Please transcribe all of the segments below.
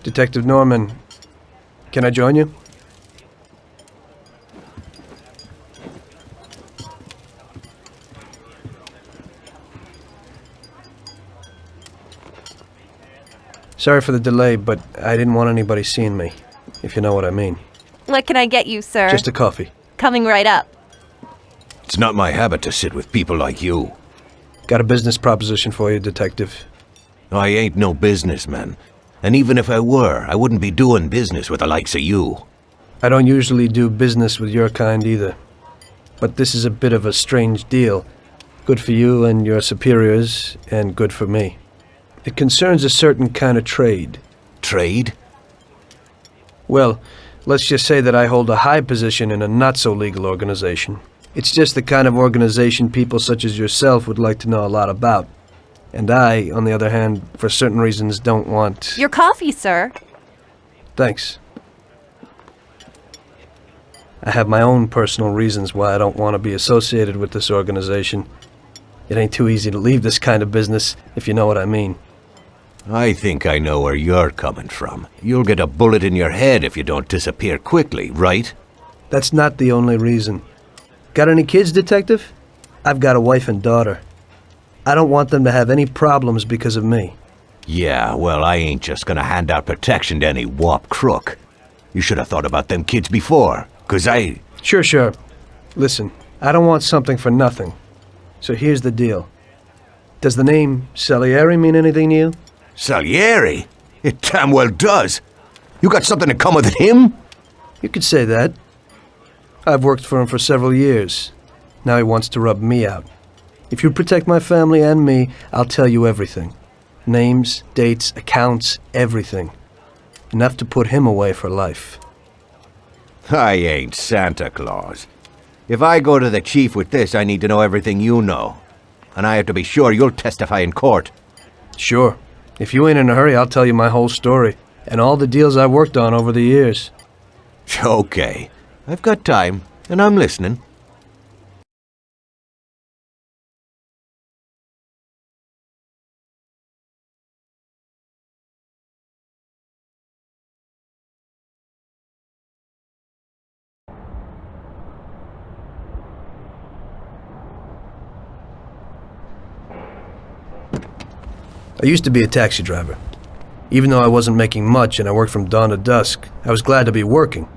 Detective Norman, can I join you? Sorry for the delay, but I didn't want anybody seeing me, if you know what I mean. What can I get you, sir? Just a coffee. Coming right up. It's not my habit to sit with people like you. Got a business proposition for you, Detective. I ain't no businessman. And even if I were, I wouldn't be doing business with the likes of you. I don't usually do business with your kind either. But this is a bit of a strange deal. Good for you and your superiors, and good for me. It concerns a certain kind of trade. Trade? Well, let's just say that I hold a high position in a not-so-legal organization. It's just the kind of organization people such as yourself would like to know a lot about. And I, on the other hand, for certain reasons, don't want... Your coffee, sir. Thanks. I have my own personal reasons why I don't want to be associated with this organization. It ain't too easy to leave this kind of business, if you know what I mean. I think I know where you're coming from. You'll get a bullet in your head if you don't disappear quickly, right? That's not the only reason. Got any kids, Detective? I've got a wife and daughter. I don't want them to have any problems because of me. Yeah, well, I ain't just gonna hand out protection to any wop crook. You should have thought about them kids before, 'cause I... Sure. Listen, I don't want something for nothing. So here's the deal. Does the name Salieri mean anything to you? Salieri? It damn well does. You got something in common with him? You could say that. I've worked for him for several years. Now he wants to rub me out. If you protect my family and me, I'll tell you everything. Names, dates, accounts, everything. Enough to put him away for life. I ain't Santa Claus. If I go to the chief with this, I need to know everything you know. And I have to be sure you'll testify in court. Sure. If you ain't in a hurry, I'll tell you my whole story. And all the deals I've worked on over the years. Okay. I've got time, and I'm listening. I used to be a taxi driver. Even though I wasn't making much and I worked from dawn to dusk, I was glad to be working.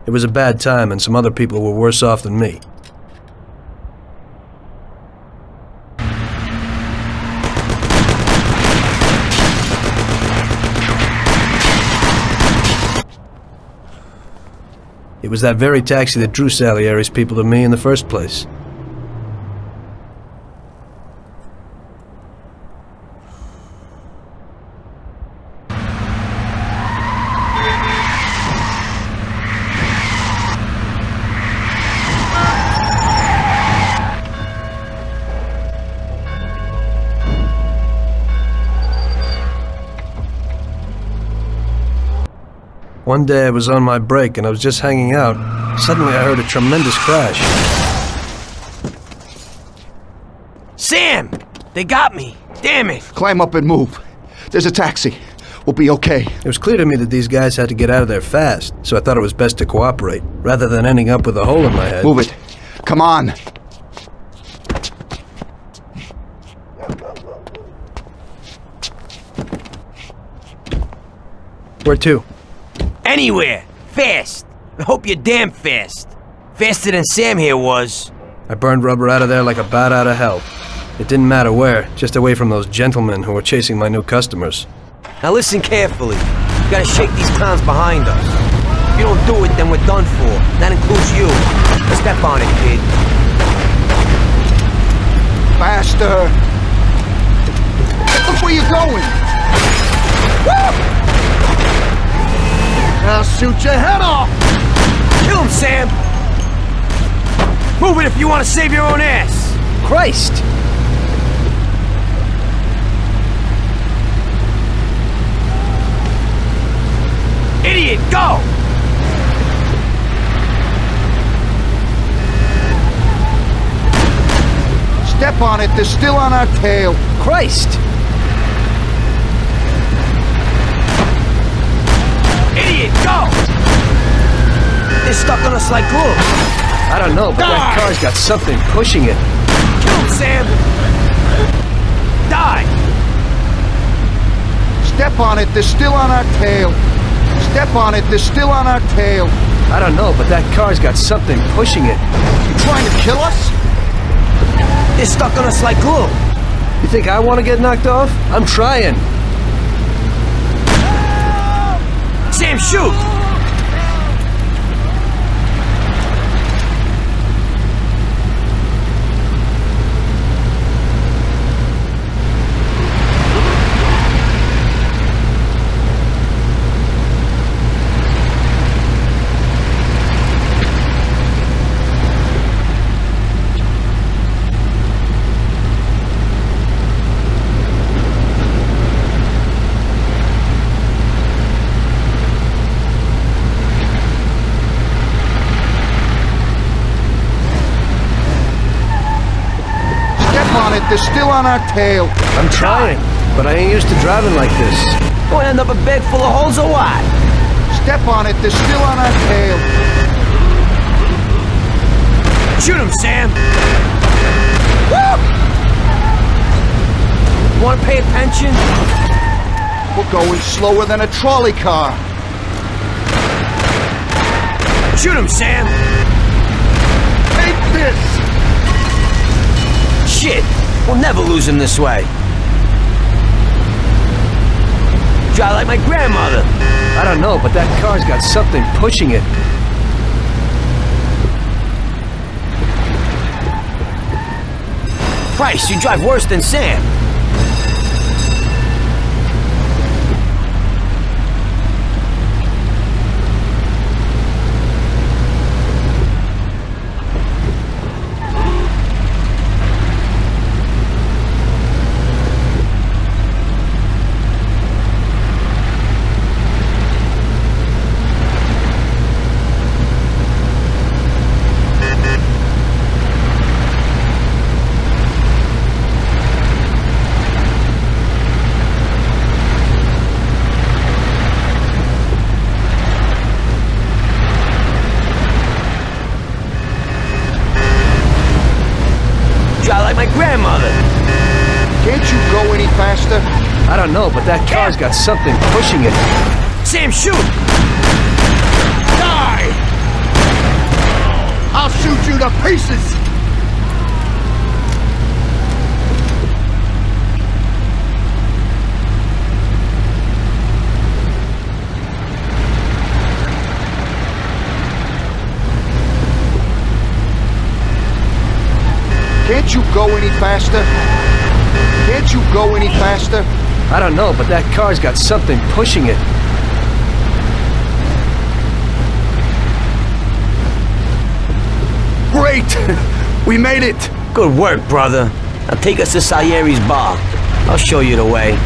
It was a bad time and some other people were worse off than me. It was that very taxi that drew Salieri's people to me in the first place. One day I was on my break and I was just hanging out. Suddenly I heard a tremendous crash. Sam! They got me! Damn it! Climb up and move. There's a taxi. We'll be okay. It was clear to me that these guys had to get out of there fast, so I thought it was best to cooperate, rather than ending up with a hole in my head. Move it. Come on. Where to? Anywhere! Fast! I hope you're damn fast. Faster than Sam here was. I burned rubber out of there like a bat out of hell. It didn't matter where, just away from those gentlemen who were chasing my new customers. Now listen carefully. We gotta shake these clowns behind us. If you don't do it, then we're done for. That includes you. Step on it, kid. Faster. Look where you're going. Woo! I'll shoot your head off! Kill him, Sam! Move it if you want to save your own ass! Christ! Idiot, go! Step on it, they're still on our tail. Christ! Idiot, go! They're stuck on us like glue. I don't know, but that car's got something pushing it. Kill him, Sam! Die! Step on it, they're still on our tail. Step on it, they're still on our tail. I don't know, but that car's got something pushing it. You trying to kill us? They're stuck on us like glue. You think I want to get knocked off? I'm trying. Sam, shoot! They're still on our tail. I'm trying, but I ain't used to driving like this. Gonna end up a bag full of holes or what? Step on it, they're still on our tail. Shoot him, Sam! Woo! Wanna pay attention? We're going slower than a trolley car. Shoot him, Sam! Take this! Shit! We'll never lose him this way. Drive like my grandmother. I don't know, but that car's got something pushing it. Christ, you drive worse than Sam. Drive like my grandmother. Can't you go any faster? I don't know, but that car's got something pushing it. Sam, shoot! Die! I'll shoot you to pieces! Can't you go any faster? Can't you go any faster? I don't know, but that car's got something pushing it. Great! We made it! Good work, brother. Now take us to Salieri's bar. I'll show you the way.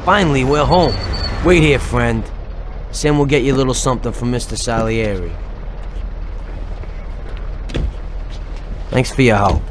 Finally, we're home. Wait here, friend. Sam will get you a little something from Mr. Salieri. Thanks for your help.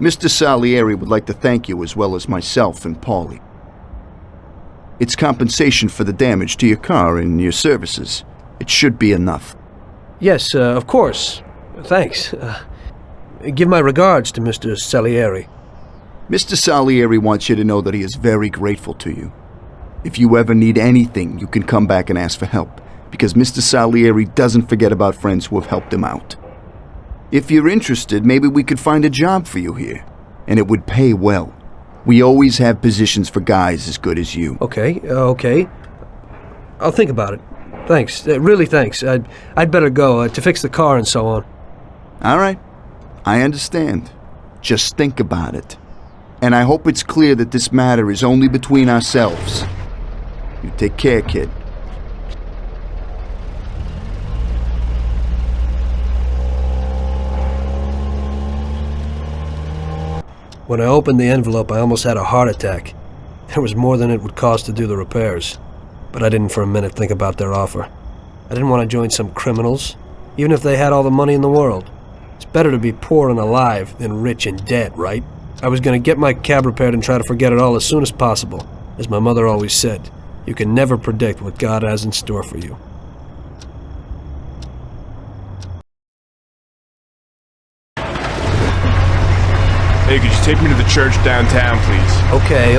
Mr. Salieri would like to thank you as well as myself and Paulie. It's compensation for the damage to your car and your services. It should be enough. Yes, of course. Thanks. Give my regards to Mr. Salieri. Mr. Salieri wants you to know that he is very grateful to you. If you ever need anything, you can come back and ask for help, because Mr. Salieri doesn't forget about friends who have helped him out. If you're interested, maybe we could find a job for you here, and it would pay well. We always have positions for guys as good as you. Okay. I'll think about it. Thanks. Really thanks. I'd better go to fix the car and so on. All right. I understand. Just think about it. And I hope it's clear that this matter is only between ourselves. You take care, kid. When I opened the envelope, I almost had a heart attack. There was more than it would cost to do the repairs. But I didn't for a minute think about their offer. I didn't want to join some criminals, even if they had all the money in the world. It's better to be poor and alive than rich and dead, right? I was going to get my cab repaired and try to forget it all as soon as possible. As my mother always said, you can never predict what God has in store for you. Hey, could you take me to the church downtown, please? Okay.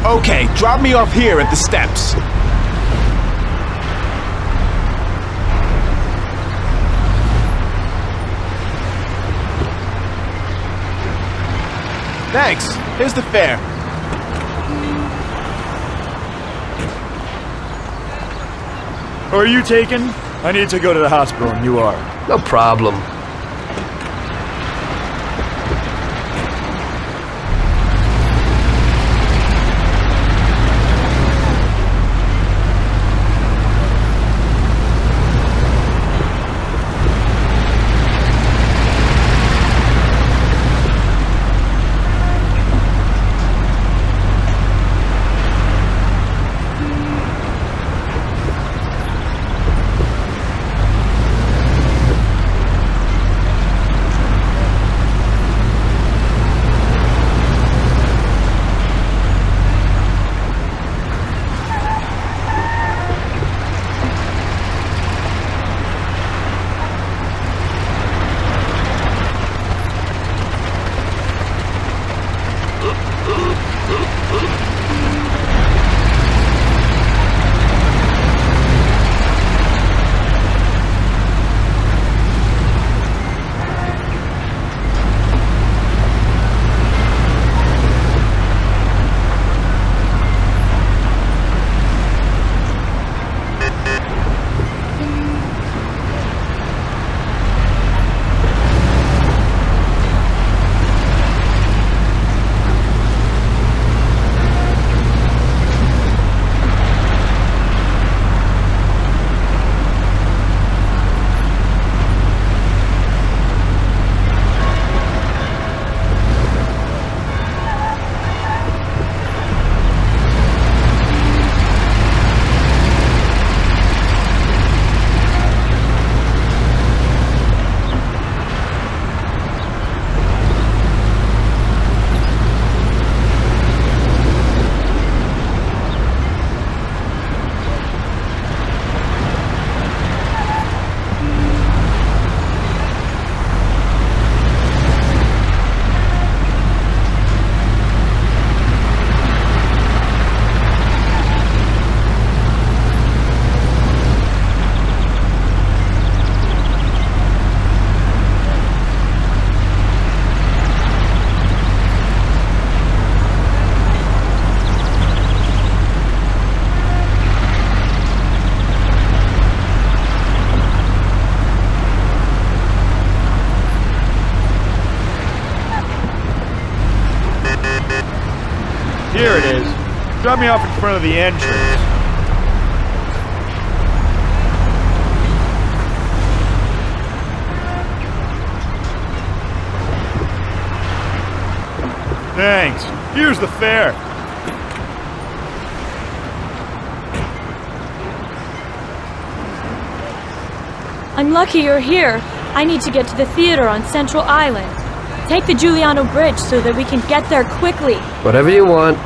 Okay, drop me off here at the steps. Thanks. Here's the fare. Are you taken? I need to go to the hospital, and you are. No problem. Here it is. Drop me off in front of the entrance. Thanks. Here's the fare. I'm lucky you're here. I need to get to the theater on Central Island. Take the Giuliano Bridge so that we can get there quickly. Whatever you want.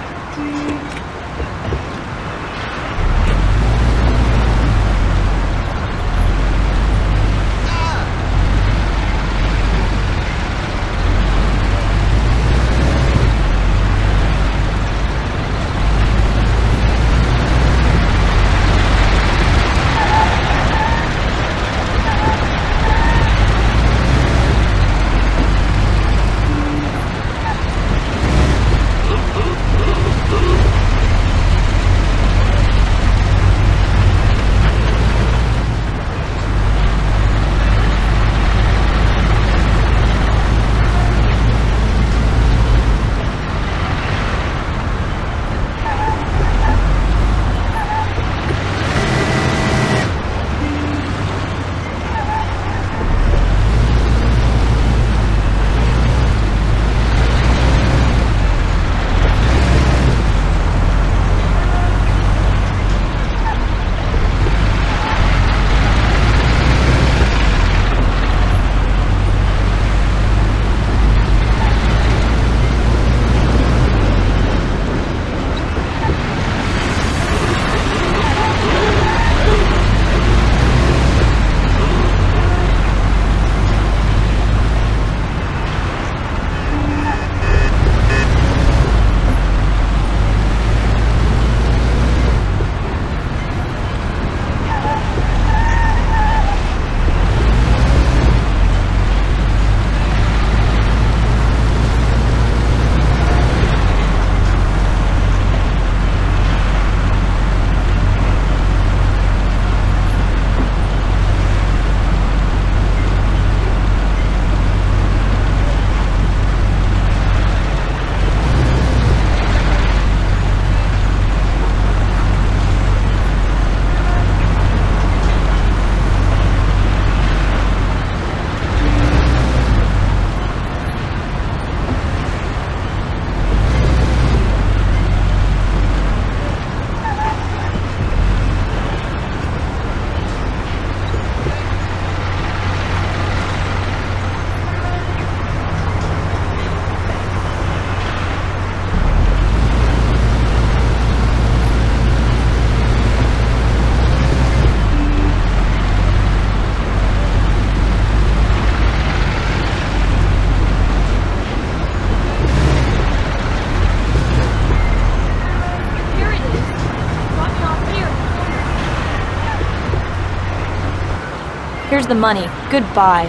the money. Goodbye.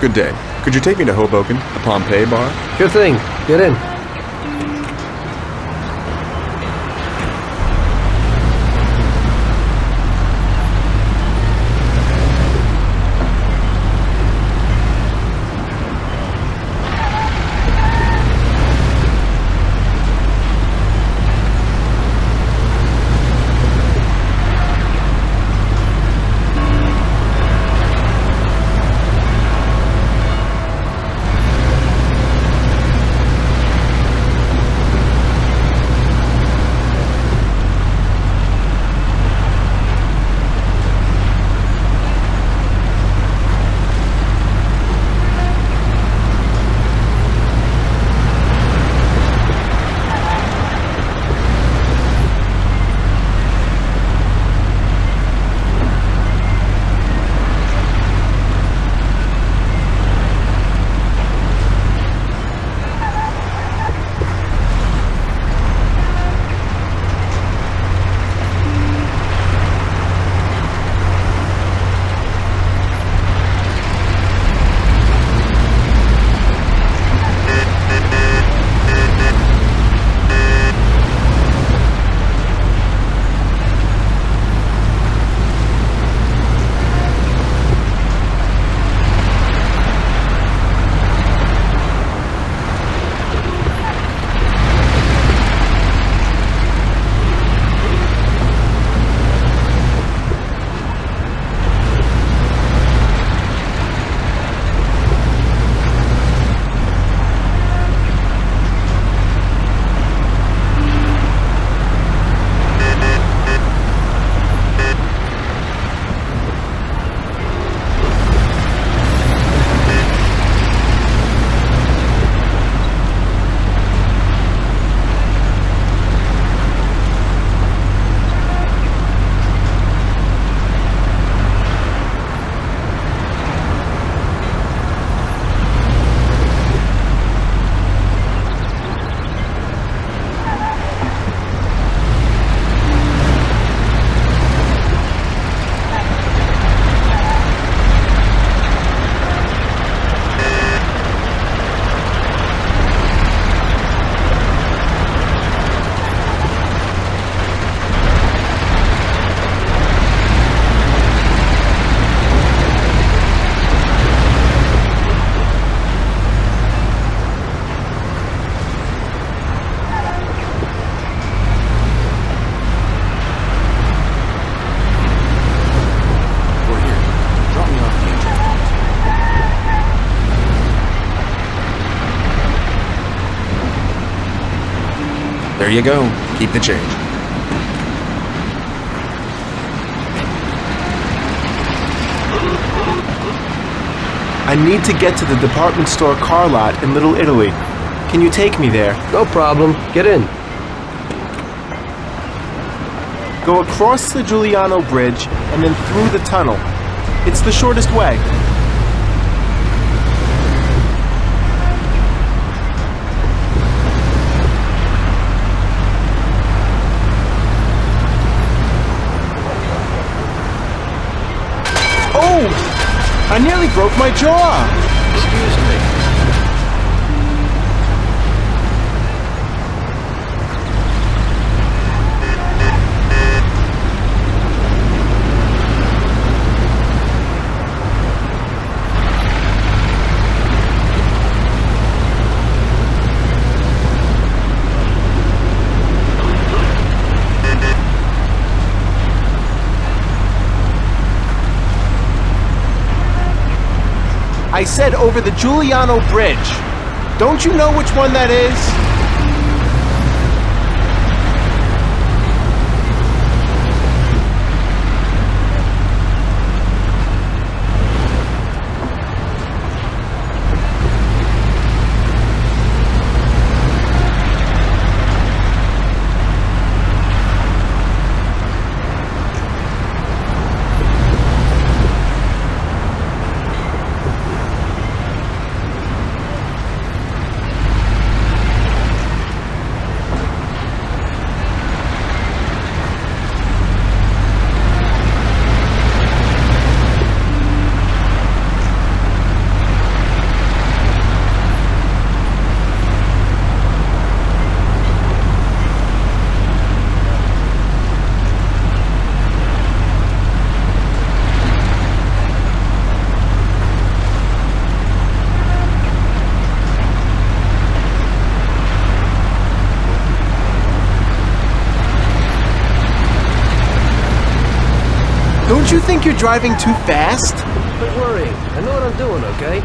Good day. Could you take me to Hoboken, the Pompeii bar? Sure thing. Get in. There you go. Keep the change. I need to get to the department store car lot in Little Italy. Can you take me there? No problem. Get in. Go across the Giuliano Bridge and then through the tunnel. It's the shortest way. I nearly broke my jaw! Excuse me. I said over the Giuliano Bridge. Don't you know which one that is? Don't you think you're driving too fast? Quit worrying. I know what I'm doing, okay?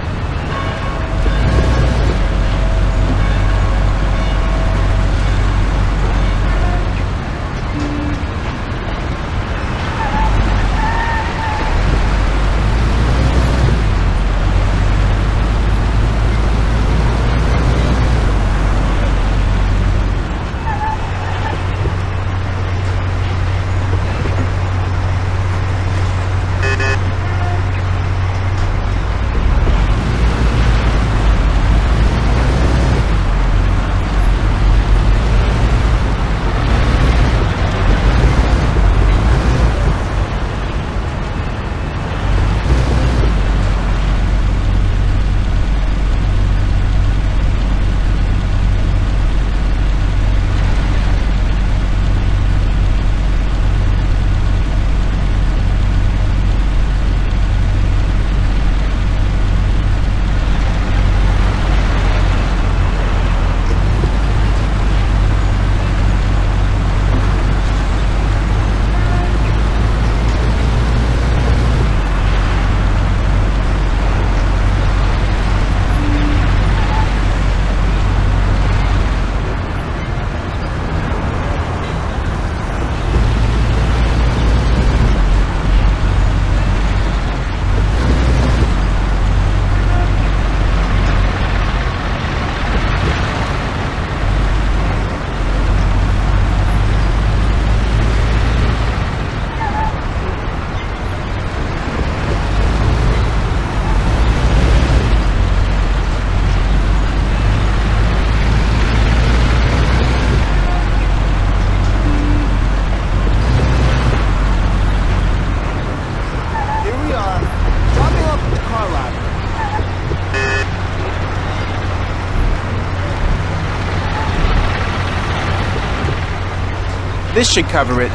This should cover it.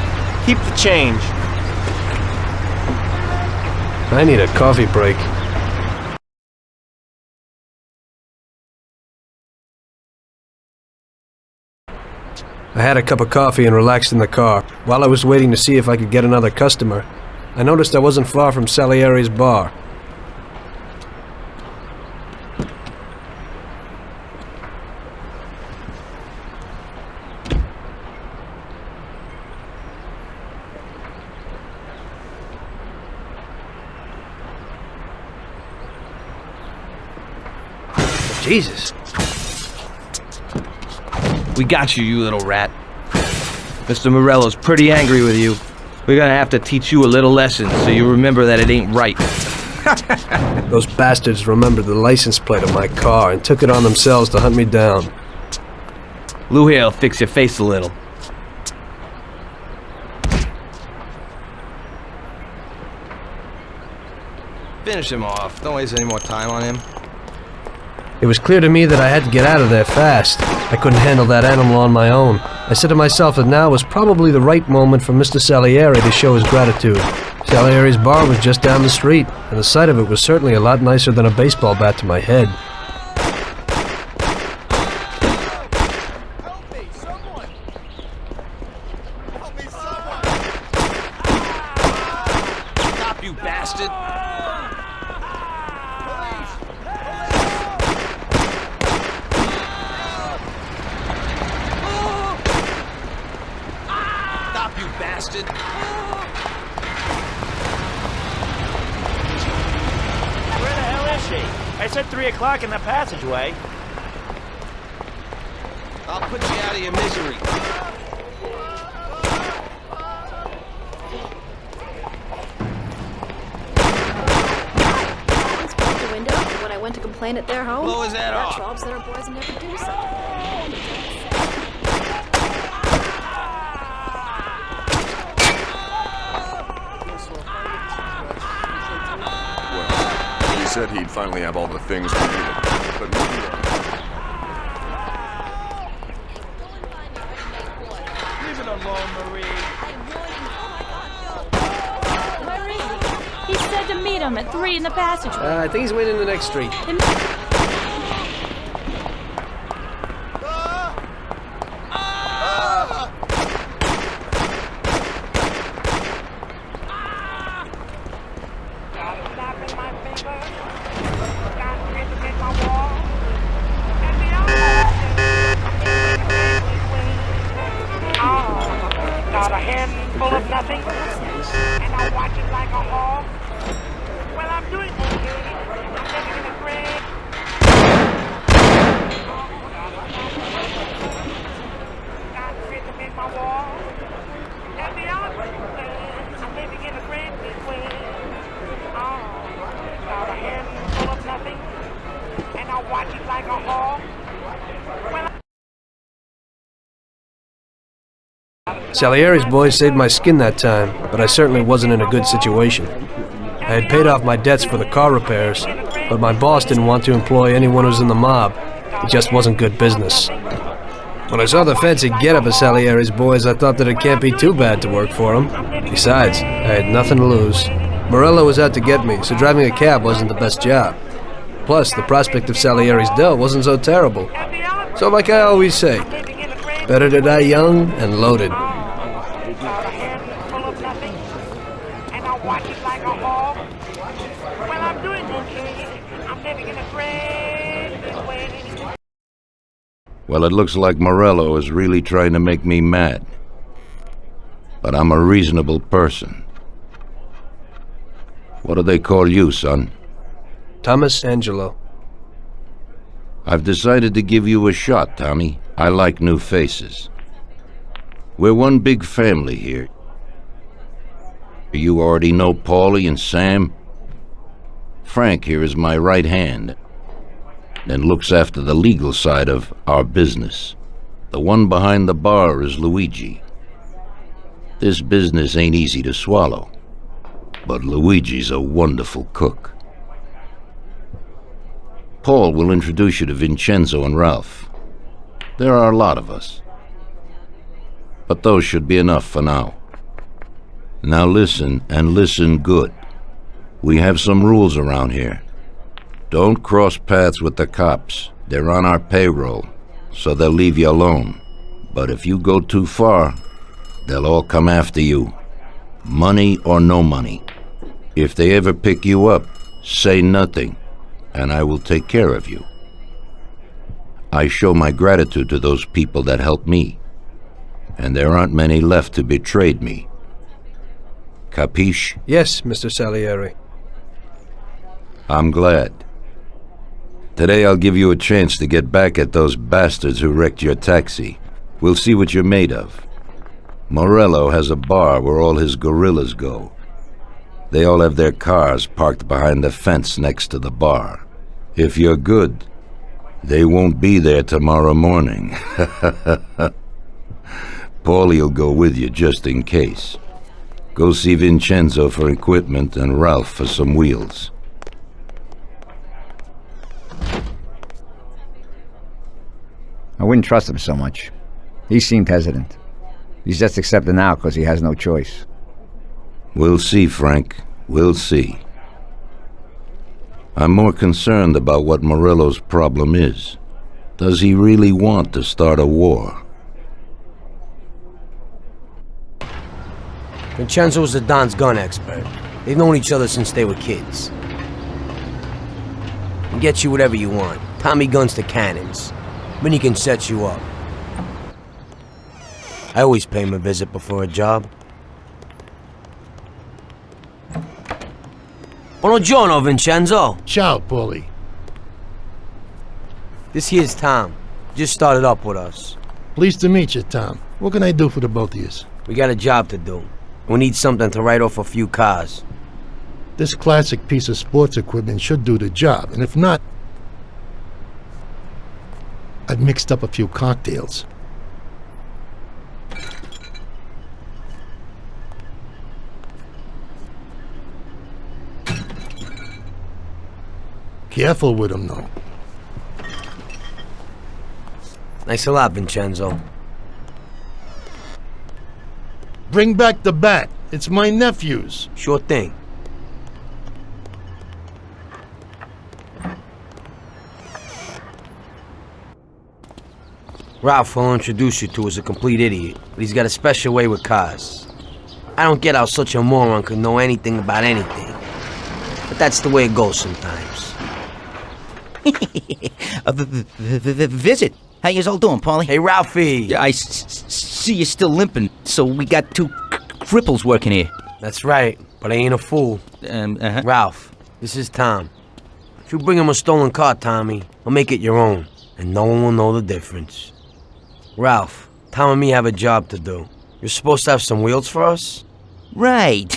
Keep the change. I need a coffee break. I had a cup of coffee and relaxed in the car. While I was waiting to see if I could get another customer, I noticed I wasn't far from Salieri's bar. Jesus. We got you, you little rat. Mr. Morello's pretty angry with you. We're gonna have to teach you a little lesson so you remember that it ain't right. Those bastards remembered the license plate of my car and took it on themselves to hunt me down. Lou here'll fix your face a little. Finish him off. Don't waste any more time on him. It was clear to me that I had to get out of there fast. I couldn't handle that animal on my own. I said to myself that now was probably the right moment for Mr. Salieri to show his gratitude. Salieri's bar was just down the street, and the sight of it was certainly a lot nicer than a baseball bat to my head. Help me, someone! Help me, someone! Stop, you bastard! Stop, you bastard! Where the hell is she? I said 3 o'clock in the passageway. I'll put you out of your misery. Once broke the window when I went to complain at their home. Blow his head off. Trobs that our boys never do something. He said he'd finally have all the things we needed, but maybe... Leave it alone, Marie. Marie, he said to meet him at 3 in the passageway. I think he's waiting in the next street. Salieri's boys saved my skin that time, but I certainly wasn't in a good situation. I had paid off my debts for the car repairs, but my boss didn't want to employ anyone who was in the mob. It just wasn't good business. When I saw the fancy getup of Salieri's boys, I thought that it can't be too bad to work for them. Besides, I had nothing to lose. Morello was out to get me, so driving a cab wasn't the best job. Plus, the prospect of Salieri's dough wasn't so terrible. So like I always say, better to die young and loaded. Well, it looks like Morello is really trying to make me mad. But I'm a reasonable person. What do they call you, son? Thomas Angelo. I've decided to give you a shot, Tommy. I like new faces. We're one big family here. You already know Paulie and Sam. Frank here is my right hand and looks after the legal side of our business. The one behind the bar is Luigi. This business ain't easy to swallow, but Luigi's a wonderful cook. Paul will introduce you to Vincenzo and Ralph. There are a lot of us, but those should be enough for now. Now listen, and listen good. We have some rules around here. Don't cross paths with the cops. They're on our payroll, so they'll leave you alone. But if you go too far, they'll all come after you. Money or no money. If they ever pick you up, say nothing, and I will take care of you. I show my gratitude to those people that helped me, and there aren't many left who betrayed me. Capiche? Yes, Mr. Salieri. I'm glad. Today I'll give you a chance to get back at those bastards who wrecked your taxi. We'll see what you're made of. Morello has a bar where all his gorillas go. They all have their cars parked behind the fence next to the bar. If you're good, they won't be there tomorrow morning. Paulie'll go with you just in case. Go see Vincenzo for equipment and Ralph for some wheels. I wouldn't trust him so much. He seemed hesitant. He's just accepting now because he has no choice. We'll see, Frank. We'll see. I'm more concerned about what Morello's problem is. Does he really want to start a war? Vincenzo's the Don's gun expert. They've known each other since they were kids. He can get you whatever you want. Tommy guns to cannons. Then he can set you up. I always pay him a visit before a job. Buongiorno, Vincenzo. Ciao, Paulie. This here's Tom. Just started up with us. Pleased to meet you, Tom. What can I do for the both of you? We got a job to do. We need something to write off a few cars. This classic piece of sports equipment should do the job, and if not, I've mixed up a few cocktails. Careful with them, though. Thanks a lot, Vincenzo. Bring back the bat. It's my nephew's. Sure thing. Ralph, I'll introduce you to, is a complete idiot, but he's got a special way with cars. I don't get how such a moron could know anything about anything. But that's the way it goes sometimes. Visit. How you all doing, Paulie? Hey, Ralphie. I see you're still limping, so we got two cripples working here. That's right, but I ain't a fool. Ralph, this is Tom. If you bring him a stolen car, Tommy, I'll make it your own, and no one will know the difference. Ralph, Tom and me have a job to do. You're supposed to have some wheels for us? Right.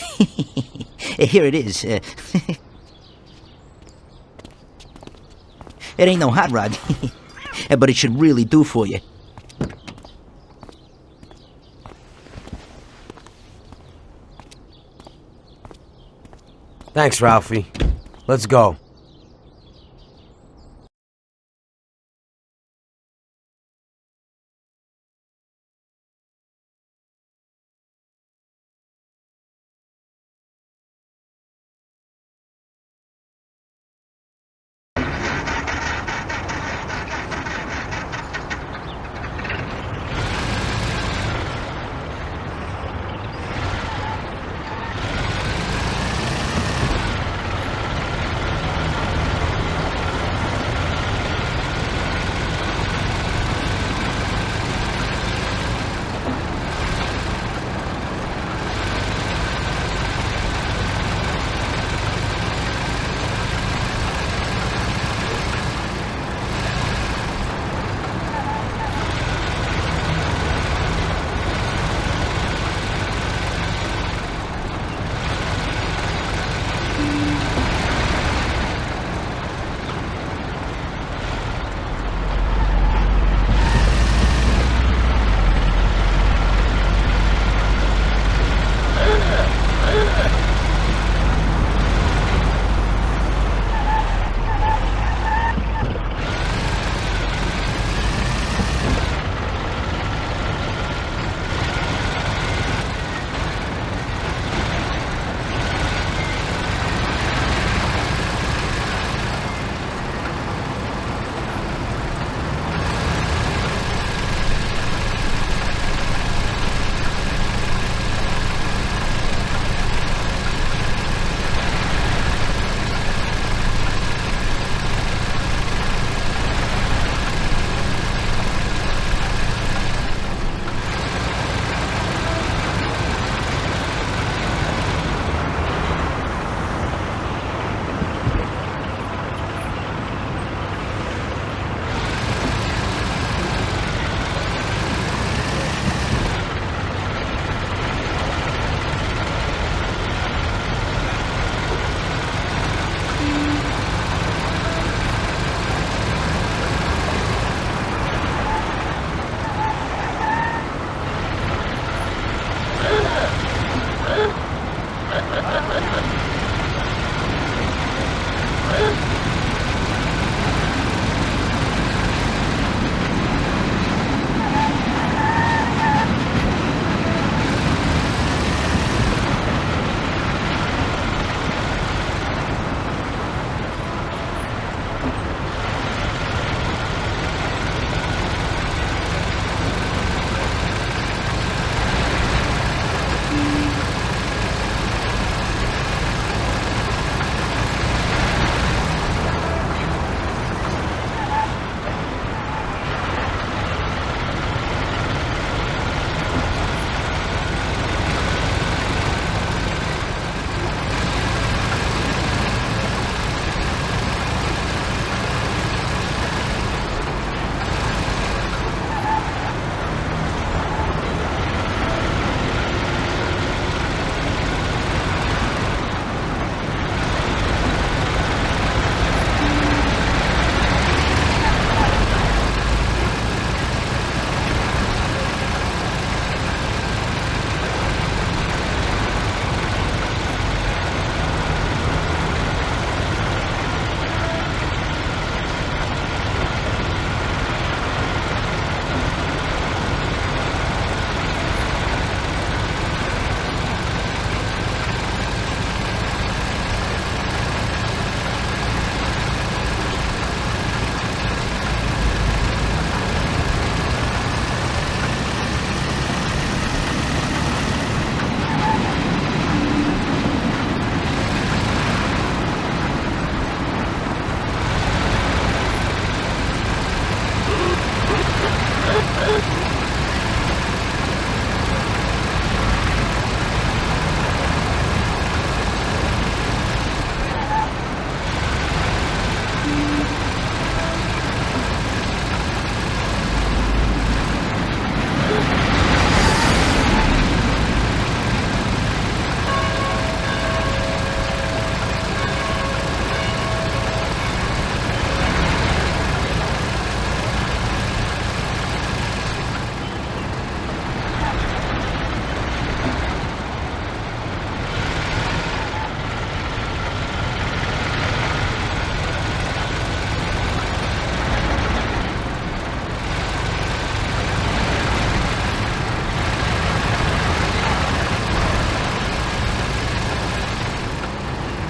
Here it is. It ain't no hot rod, but it should really do for you. Thanks, Ralphie. Let's go.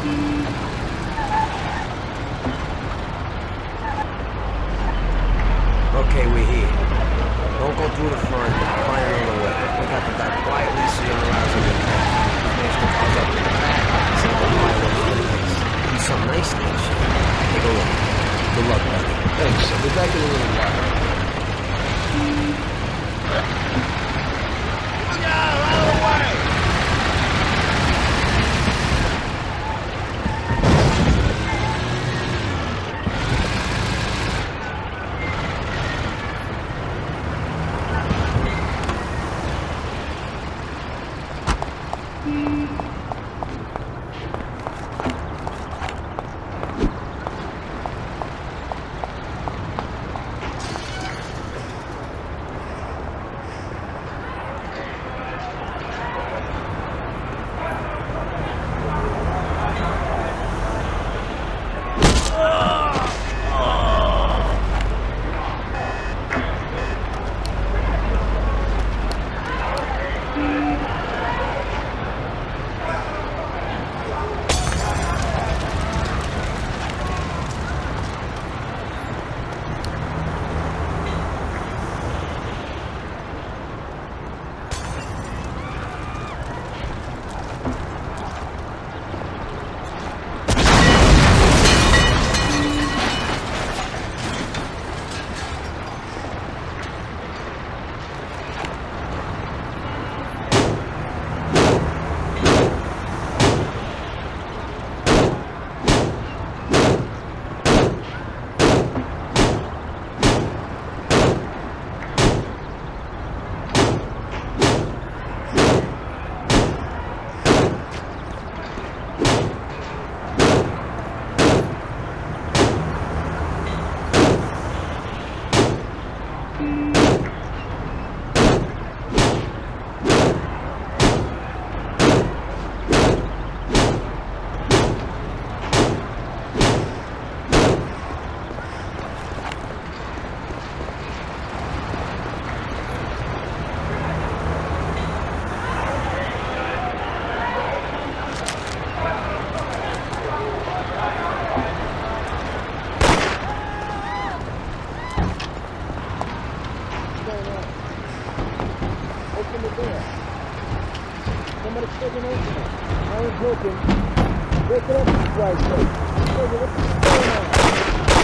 Okay, we're here. Don't go through the front. Find another way. We got the guy quietly sitting around in the back. Smash the cars up in the back. Set the fireworks for the place. Do some nice things. Take a look. Good luck, buddy. Thanks. I'll be back in a little while.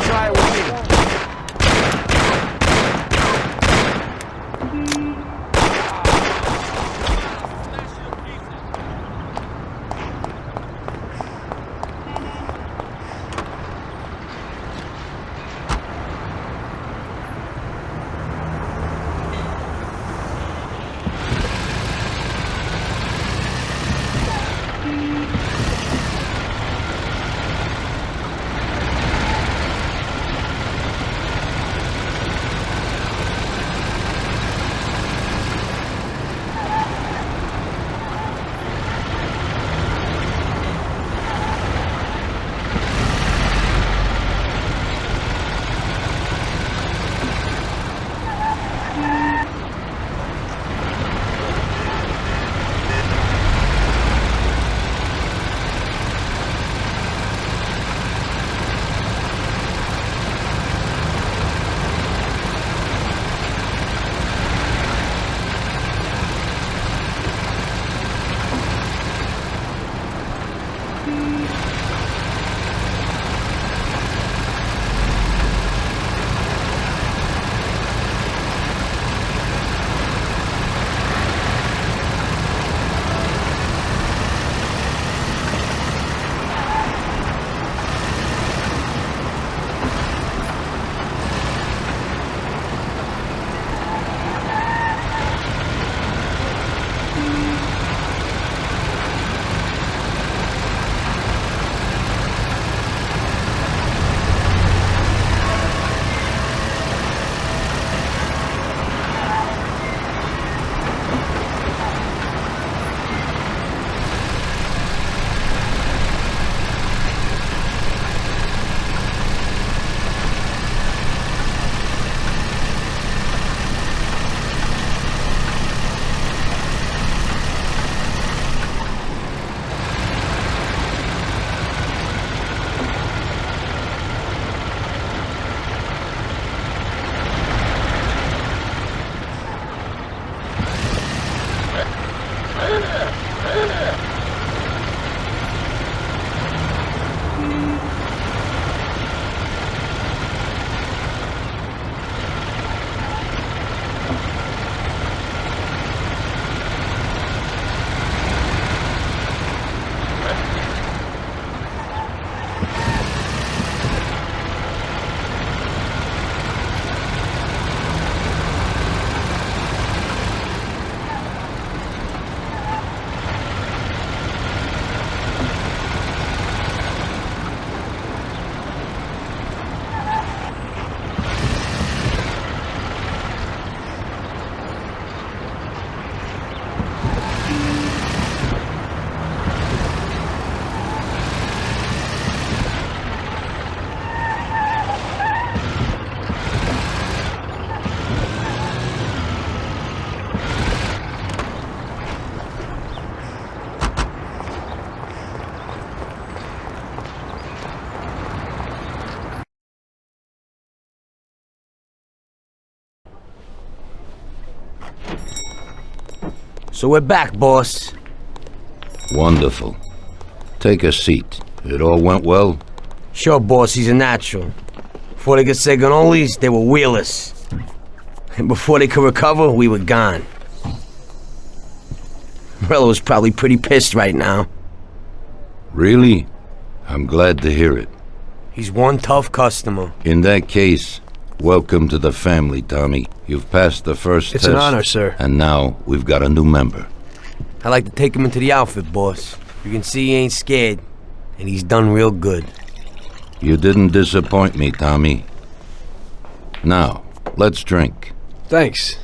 Try it with me. So we're back, boss. Wonderful. Take a seat. It all went well? Sure, boss, he's a natural. Before they could say cannolis, they were wheelers. And before they could recover, we were gone. Morello's probably pretty pissed right now. Really? I'm glad to hear it. He's one tough customer. In that case, welcome to the family, Tommy. You've passed the first test. It's an honor, sir. And now we've got a new member. I like to take him into the outfit, boss. You can see he ain't scared, and he's done real good. You didn't disappoint me, Tommy. Now, let's drink. Thanks.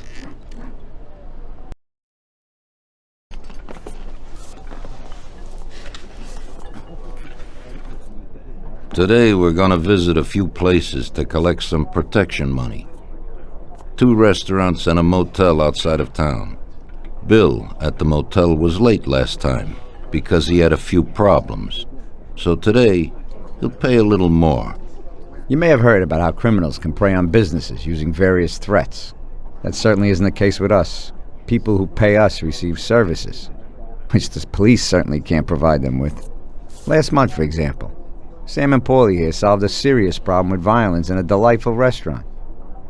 Today we're gonna visit a few places to collect some protection money. 2 restaurants and a motel outside of town. Bill at the motel was late last time because he had a few problems. So today, he'll pay a little more. You may have heard about how criminals can prey on businesses using various threats. That certainly isn't the case with us. People who pay us receive services, which the police certainly can't provide them with. Last month, for example, Sam and Paulie here solved a serious problem with violence in a delightful restaurant.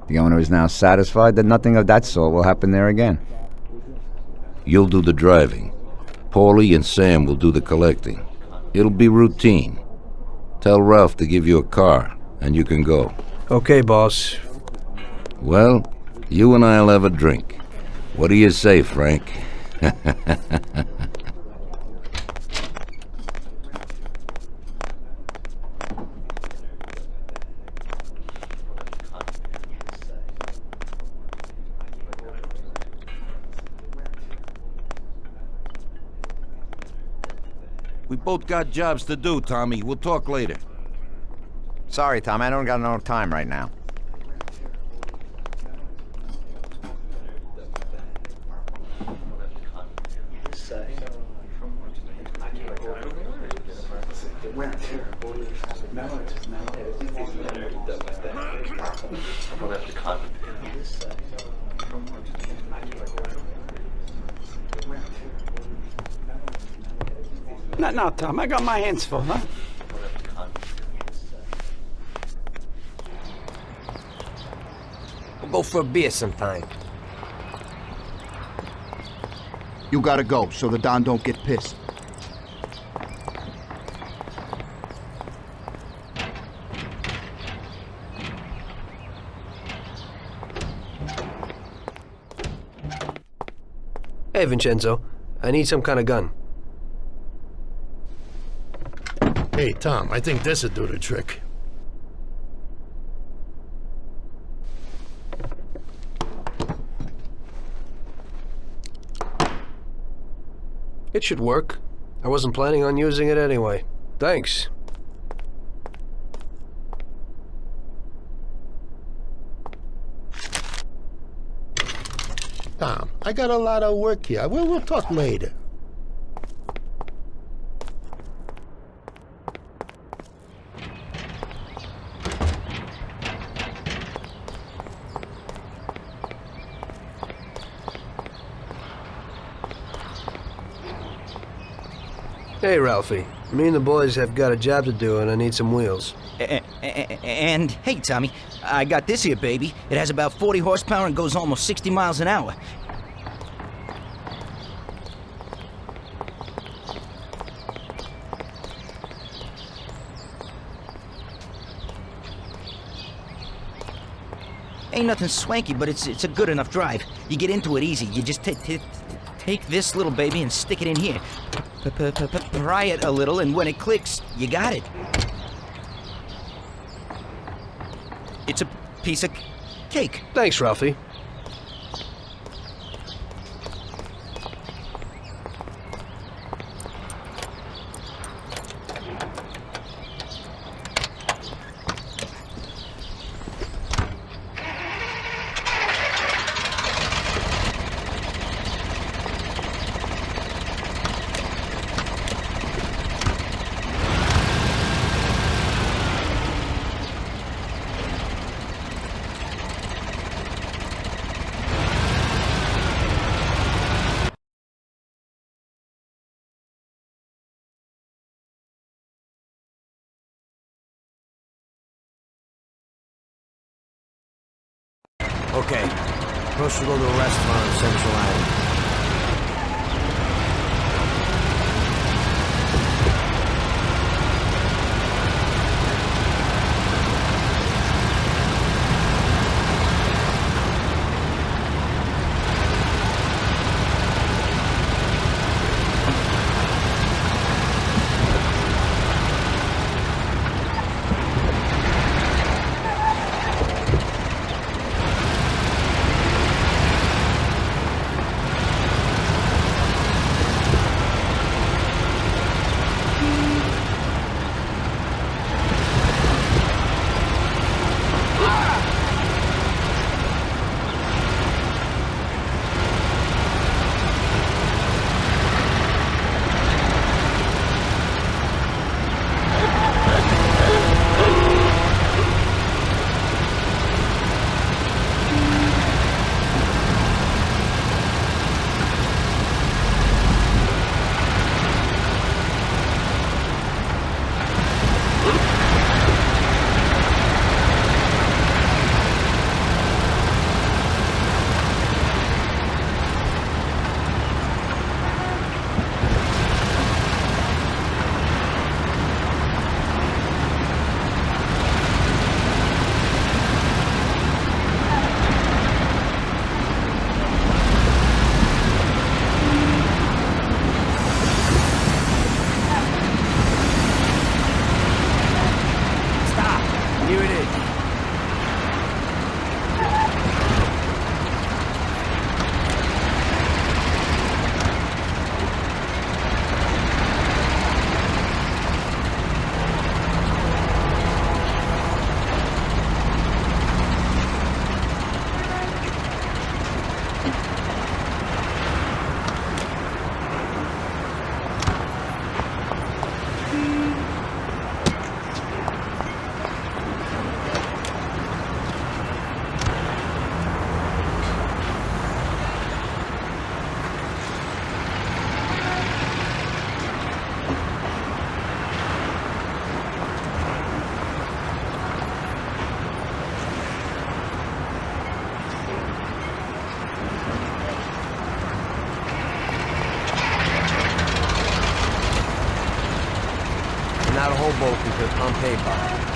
The owner is now satisfied that nothing of that sort will happen there again. You'll do the driving. Paulie and Sam will do the collecting. It'll be routine. Tell Ralph to give you a car, and you can go. Okay, boss. Well, you and I'll have a drink. What do you say, Frank? We both got jobs to do, Tommy. We'll talk later. Sorry, Tom, I don't got no time right now. Not now, Tom. I got my hands full, huh? We'll go for a beer sometime. You gotta go, so the Don don't get pissed. Hey, Vincenzo. I need some kind of gun. Hey, Tom, I think this'd do the trick. It should work. I wasn't planning on using it anyway. Thanks. Tom, I got a lot of work here. We'll talk later. Hey, Ralphie. Me and the boys have got a job to do, and I need some wheels. And, hey, Tommy, I got this here, baby. It has about 40 horsepower and goes almost 60 miles an hour. Ain't nothing swanky, but it's a good enough drive. You get into it easy. You just take this little baby and stick it in here. Pry it a little, and when it clicks, you got it. It's a piece of cake. Thanks, Ralphie. Okay. First we'll go to a restaurant on Central Island. Here it is. Not a Hoboken to Pompeii bar.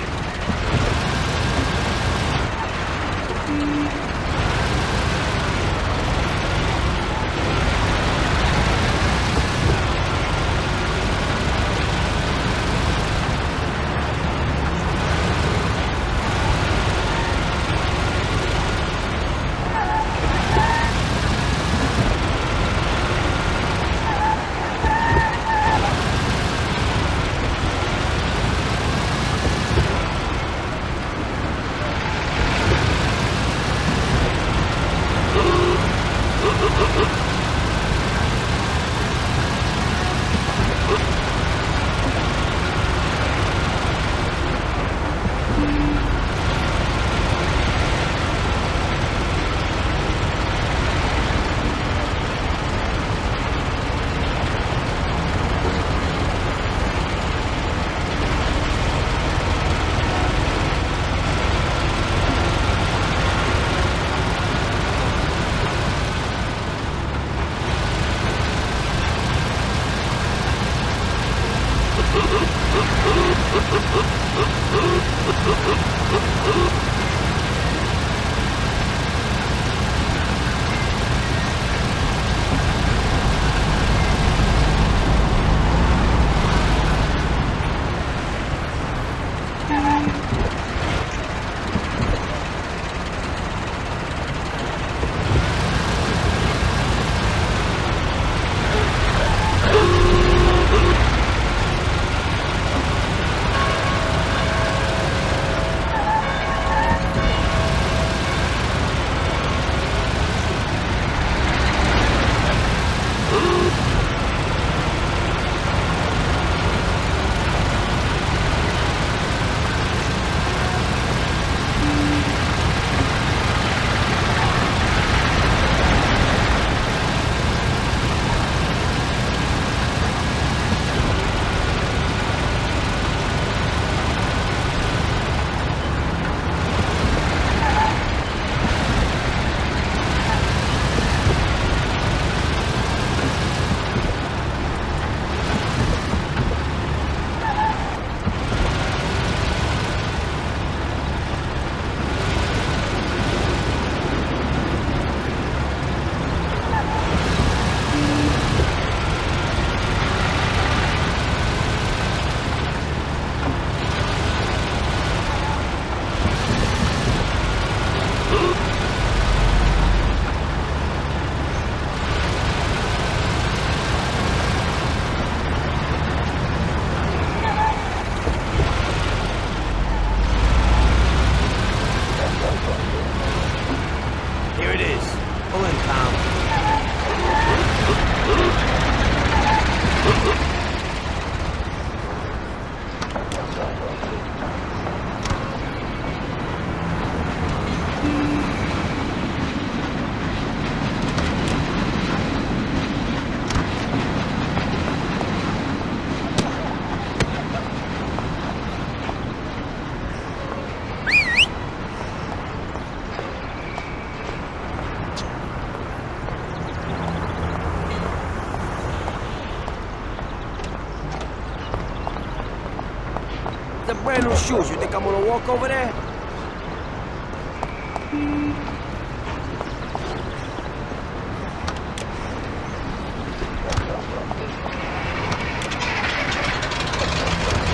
the brand new shoes. You think I'm gonna walk over there?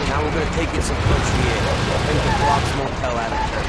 Now we're gonna take in some country air. Think the Block's Motel out of church.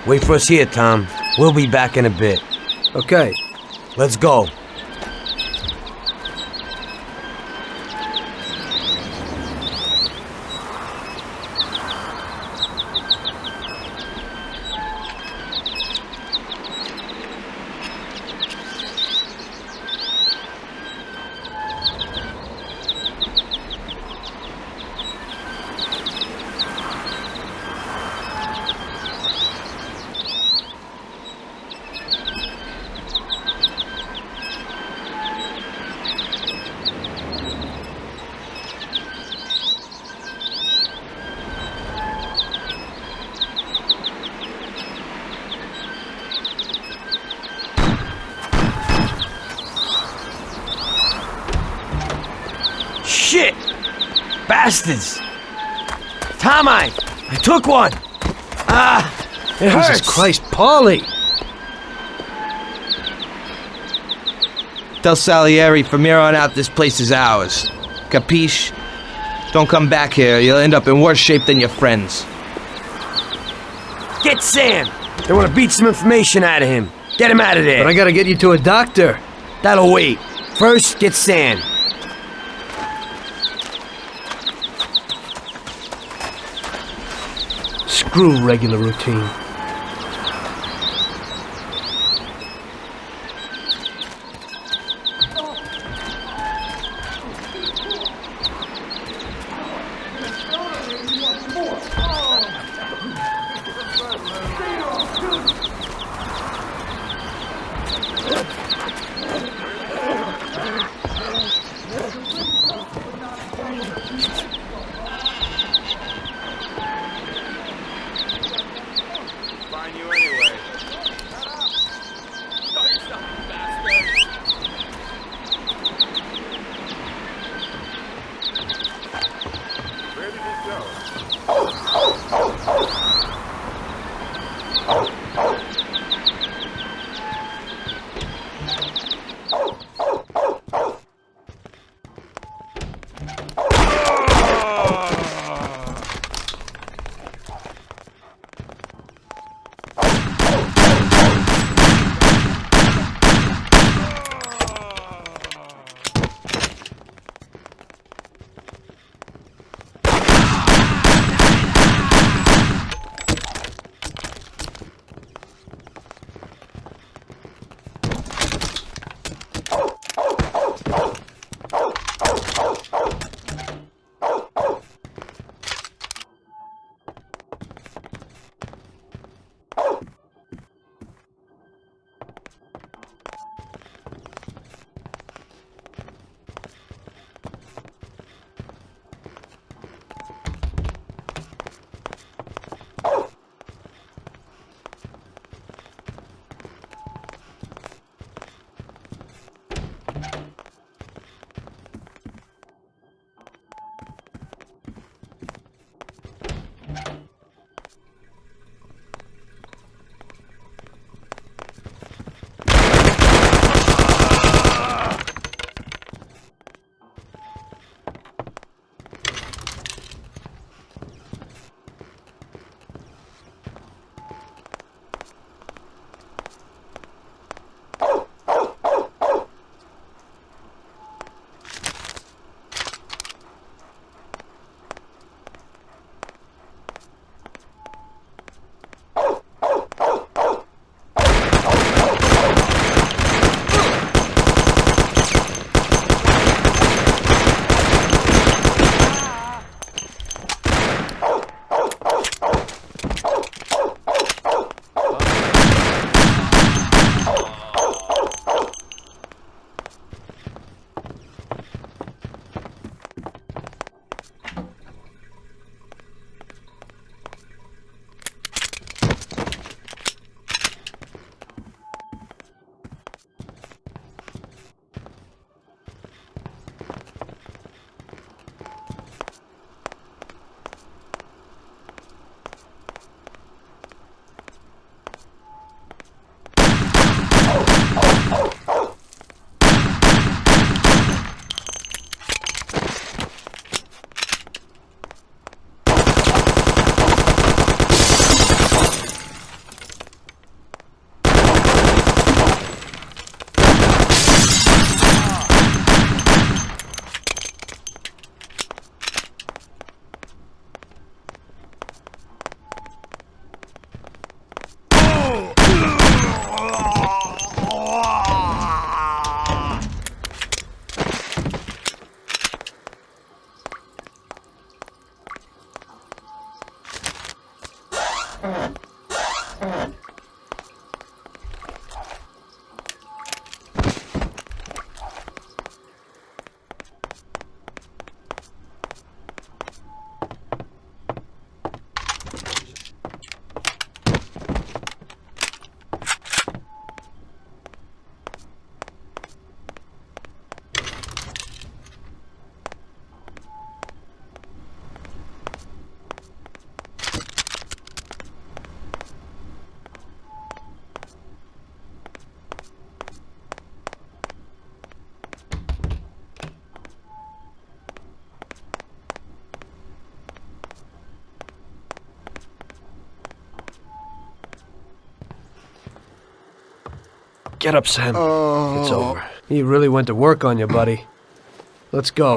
Wait for us here, Tom. We'll be back in a bit. Okay. Let's go. Shit! Bastards! Tom, I took one! It hurts! Jesus Christ, Paulie! Tell Salieri from here on out this place is ours. Capiche? Don't come back here, you'll end up in worse shape than your friends. Get Sam! They want to beat some information out of him. Get him out of there! But I gotta get you to a doctor. That'll wait. First, get Sam. Screw regular routine. Get up, Sam. It's over. He really went to work on you, buddy. Let's go.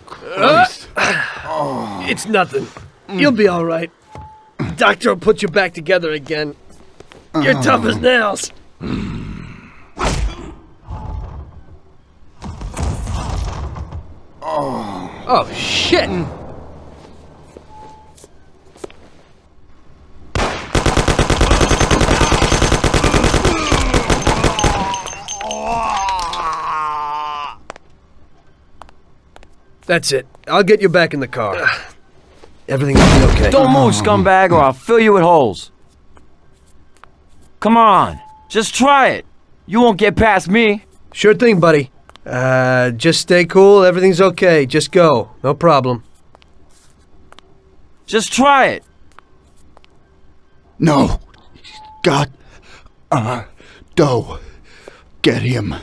Christ. It's nothing. You'll be all right. Doctor will put you back together again. You're tough as nails. Oh, shit! That's it. I'll get you back in the car. Everything will be okay. Don't move, scumbag, or I'll fill you with holes. Come on, just try it. You won't get past me. Sure thing, buddy. Just stay cool. Everything's okay. Just go. No problem. Just try it. No. God. Doe. Get him.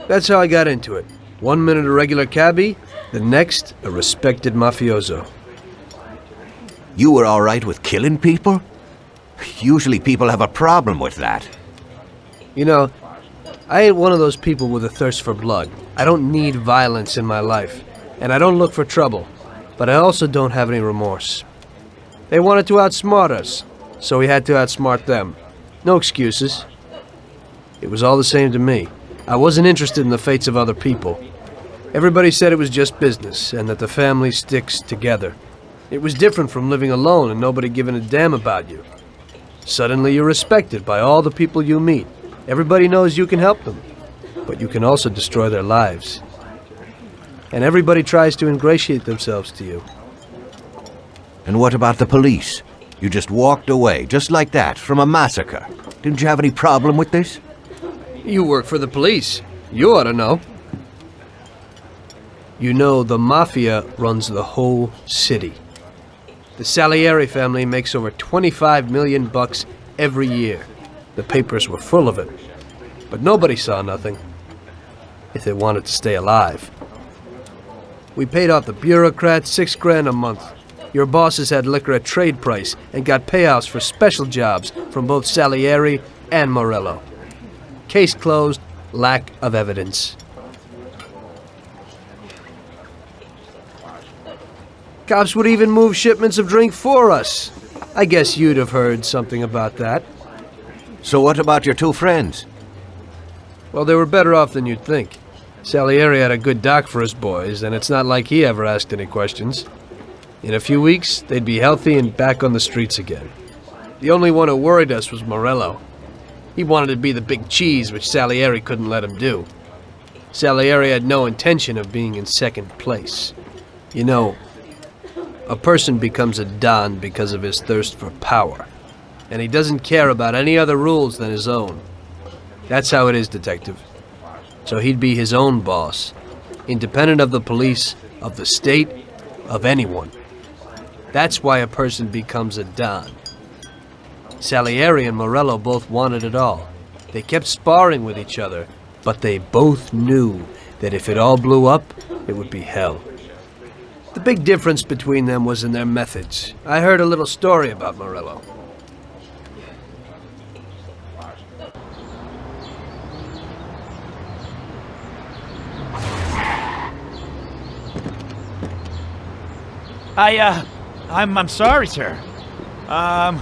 That's how I got into it. 1 minute a regular cabbie, the next a respected mafioso. You were all right with killing people? Usually people have a problem with that. You know, I ain't one of those people with a thirst for blood. I don't need violence in my life, and I don't look for trouble, but I also don't have any remorse. They wanted to outsmart us, so we had to outsmart them. No excuses. It was all the same to me. I wasn't interested in the fates of other people. Everybody said it was just business, and that the family sticks together. It was different from living alone and nobody giving a damn about you. Suddenly you're respected by all the people you meet. Everybody knows you can help them, but you can also destroy their lives. And everybody tries to ingratiate themselves to you. And what about the police? You just walked away, just like that, from a massacre. Didn't you have any problem with this? You work for the police. You ought to know. You know, the Mafia runs the whole city. The Salieri family makes over 25 million bucks every year. The papers were full of it. But nobody saw nothing. If they wanted to stay alive. We paid off the bureaucrats $6,000 a month. Your bosses had liquor at trade price and got payouts for special jobs from both Salieri and Morello. Case closed, lack of evidence. Cops would even move shipments of drink for us. I guess you'd have heard something about that. So what about your two friends? Well, they were better off than you'd think. Salieri had a good doc for his boys, and it's not like he ever asked any questions. In a few weeks, they'd be healthy and back on the streets again. The only one who worried us was Morello. He wanted to be the big cheese, which Salieri couldn't let him do. Salieri had no intention of being in second place. You know, a person becomes a Don because of his thirst for power, and he doesn't care about any other rules than his own. That's how it is, Detective. So he'd be his own boss, independent of the police, of the state, of anyone. That's why a person becomes a Don. Salieri and Morello both wanted it all. They kept sparring with each other, but they both knew that if it all blew up, it would be hell. The big difference between them was in their methods. I heard a little story about Morello. I'm sorry, sir. I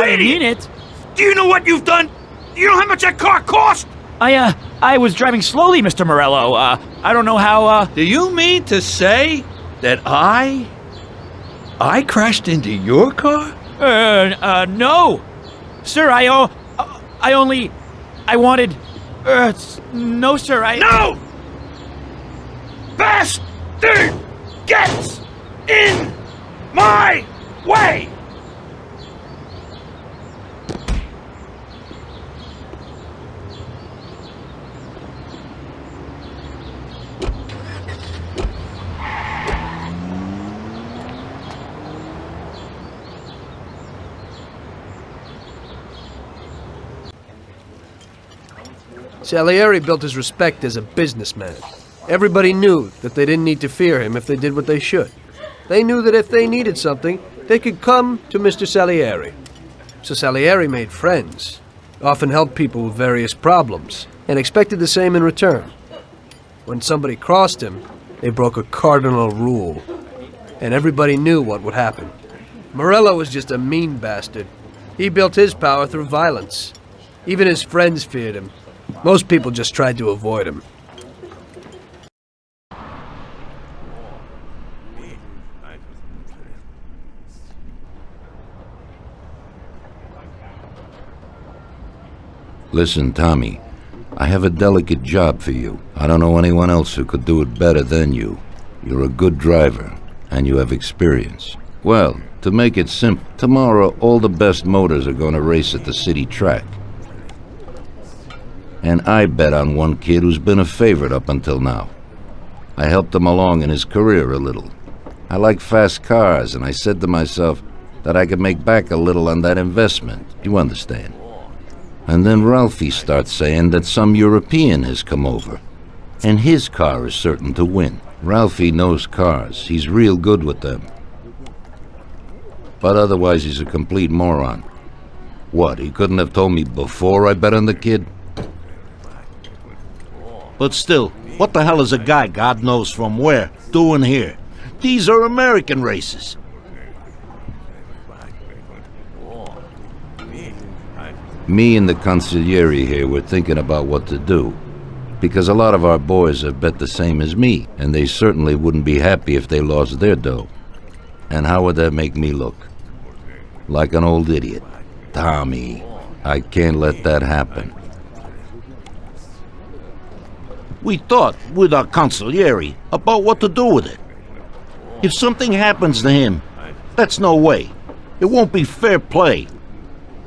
didn't mean it. Do you know what you've done? Do you know how much that car cost? I was driving slowly, Mr. Morello. I don't know how, Do you mean to say that I crashed into your car? No. Sir, I wanted, no, sir, No! Bastard gets in my way! Salieri built his respect as a businessman. Everybody knew that they didn't need to fear him if they did what they should. They knew that if they needed something, they could come to Mr. Salieri. So Salieri made friends, often helped people with various problems, and expected the same in return. When somebody crossed him, they broke a cardinal rule, and everybody knew what would happen. Morello was just a mean bastard. He built his power through violence. Even his friends feared him. Most people just tried to avoid him. Listen, Tommy, I have a delicate job for you. I don't know anyone else who could do it better than you. You're a good driver, and you have experience. Well, to make it simple, tomorrow all the best motors are going to race at the city track. And I bet on one kid who's been a favorite up until now. I helped him along in his career a little. I like fast cars, and I said to myself that I could make back a little on that investment. You understand? And then Ralphie starts saying that some European has come over, and his car is certain to win. Ralphie knows cars. He's real good with them. But otherwise he's a complete moron. What, he couldn't have told me before I bet on the kid? But still, what the hell is a guy, God knows from where, doing here? These are American races. Me and the consigliere here were thinking about what to do. Because a lot of our boys have bet the same as me, and they certainly wouldn't be happy if they lost their dough. And how would that make me look? Like an old idiot. Tommy, I can't let that happen. We thought, with our consigliere, about what to do with it. If something happens to him, that's no way. It won't be fair play.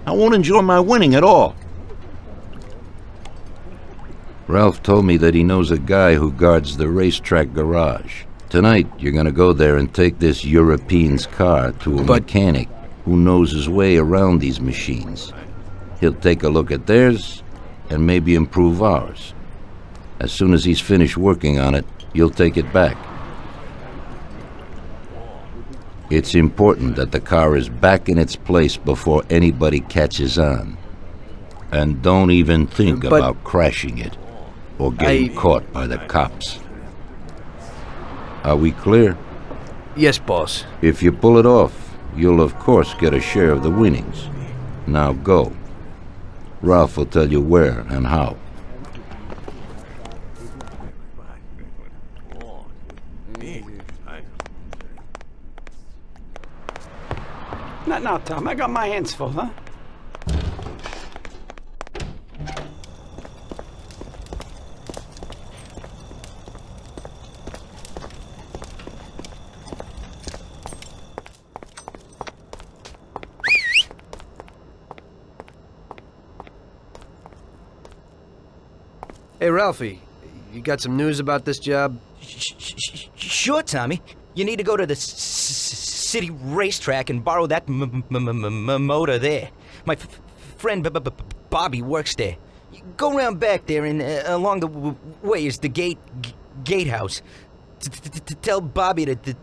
I won't enjoy my winning at all. Ralph told me that he knows a guy who guards the racetrack garage. Tonight, you're gonna go there and take this European's car to a mechanic who knows his way around these machines. He'll take a look at theirs and maybe improve ours. As soon as he's finished working on it, you'll take it back. It's important that the car is back in its place before anybody catches on. And don't even think about crashing it or getting caught by the cops. Are we clear? Yes, boss. If you pull it off, you'll of course get a share of the winnings. Now go. Ralph will tell you where and how. Not now, Tom. I got my hands full, huh? Hey, Ralphie, you got some news about this job? Sure, Tommy. You need to go to the city racetrack and borrow that motor there. My friend Bobby works there. Go round back there and along the way is the gatehouse. Tell Bobby that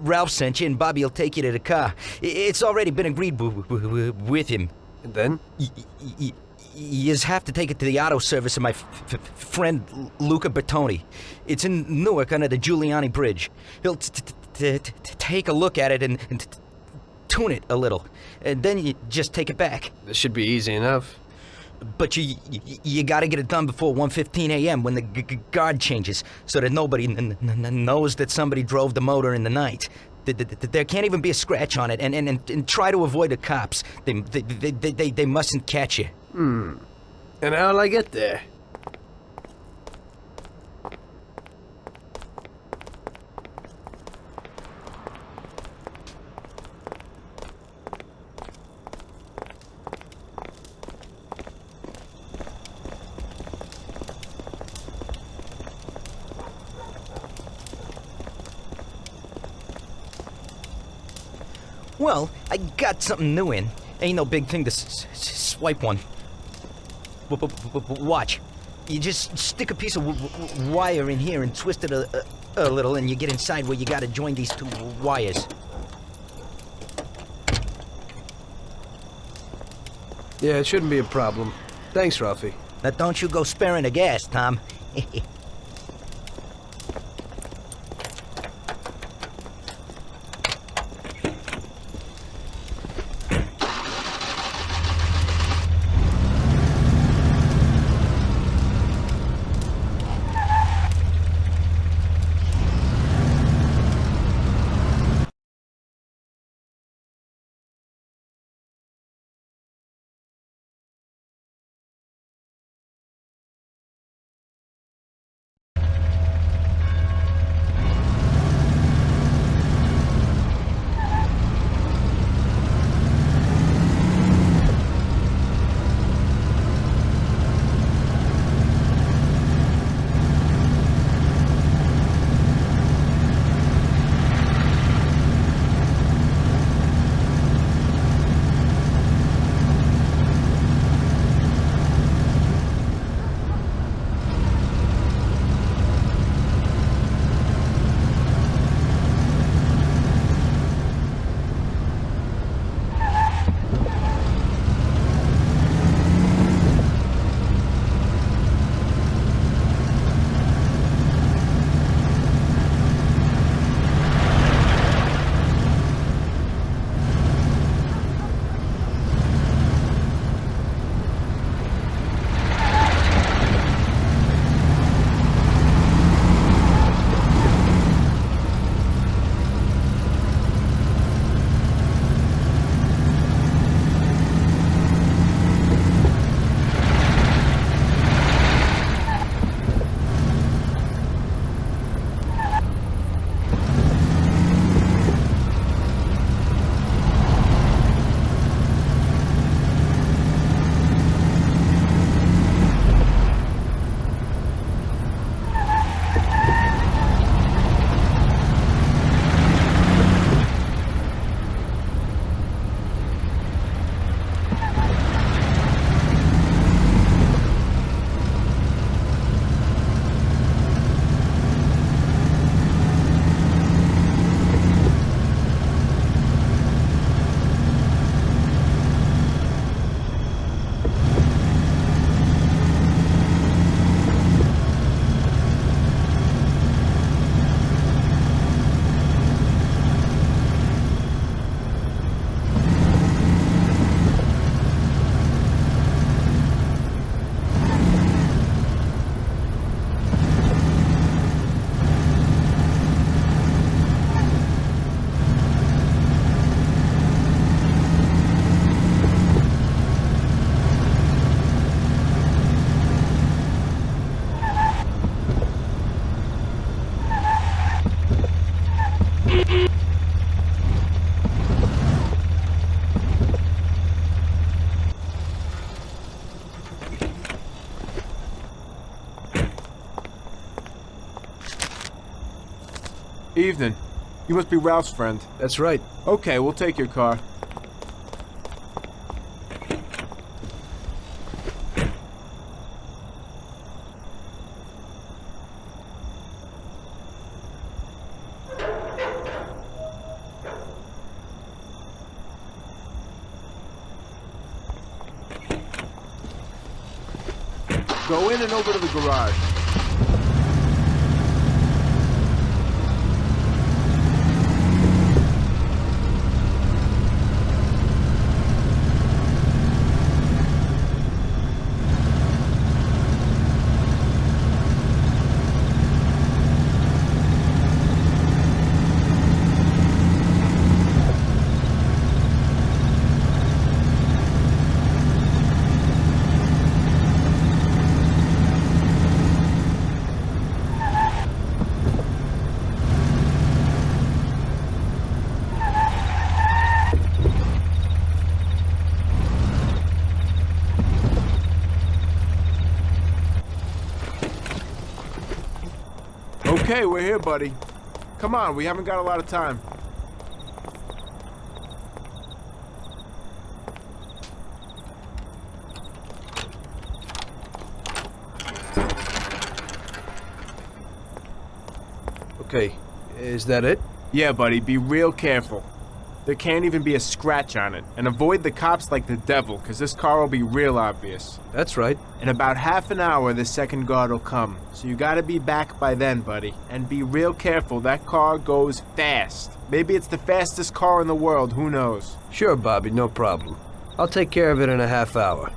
Ralph sent you and Bobby will take you to the car. It's already been agreed with him. And then? You just have to take it to the auto service of my friend Luca Bertoni. It's in Newark under the Giuliani Bridge. He'll take a look at it and tune it a little. And then you just take it back. This should be easy enough. But you gotta get it done before 1:15 a.m. when the guard changes, so that nobody knows that somebody drove the motor in the night. There can't even be a scratch on it, and try to avoid the cops. They mustn't catch you. And how'll I get there? Well, I got something new in. Ain't no big thing to swipe one. Watch. You just stick a piece of wire in here and twist it a little, and you get inside where you gotta join these two wires. Yeah, it shouldn't be a problem. Thanks, Ralphie. Now don't you go sparing the gas, Tom. Evening. You must be Ralph's friend. That's right. Okay, we'll take your car. Go in and over to the garage. Okay, we're here, buddy. Come on, we haven't got a lot of time. Okay, is that it? Yeah, buddy, be real careful. There can't even be a scratch on it. And avoid the cops like the devil, because this car will be real obvious. That's right. In about half an hour, the second guard will come. So you gotta be back by then, buddy. And be real careful, that car goes fast. Maybe it's the fastest car in the world, who knows? Sure, Bobby, no problem. I'll take care of it in a half hour.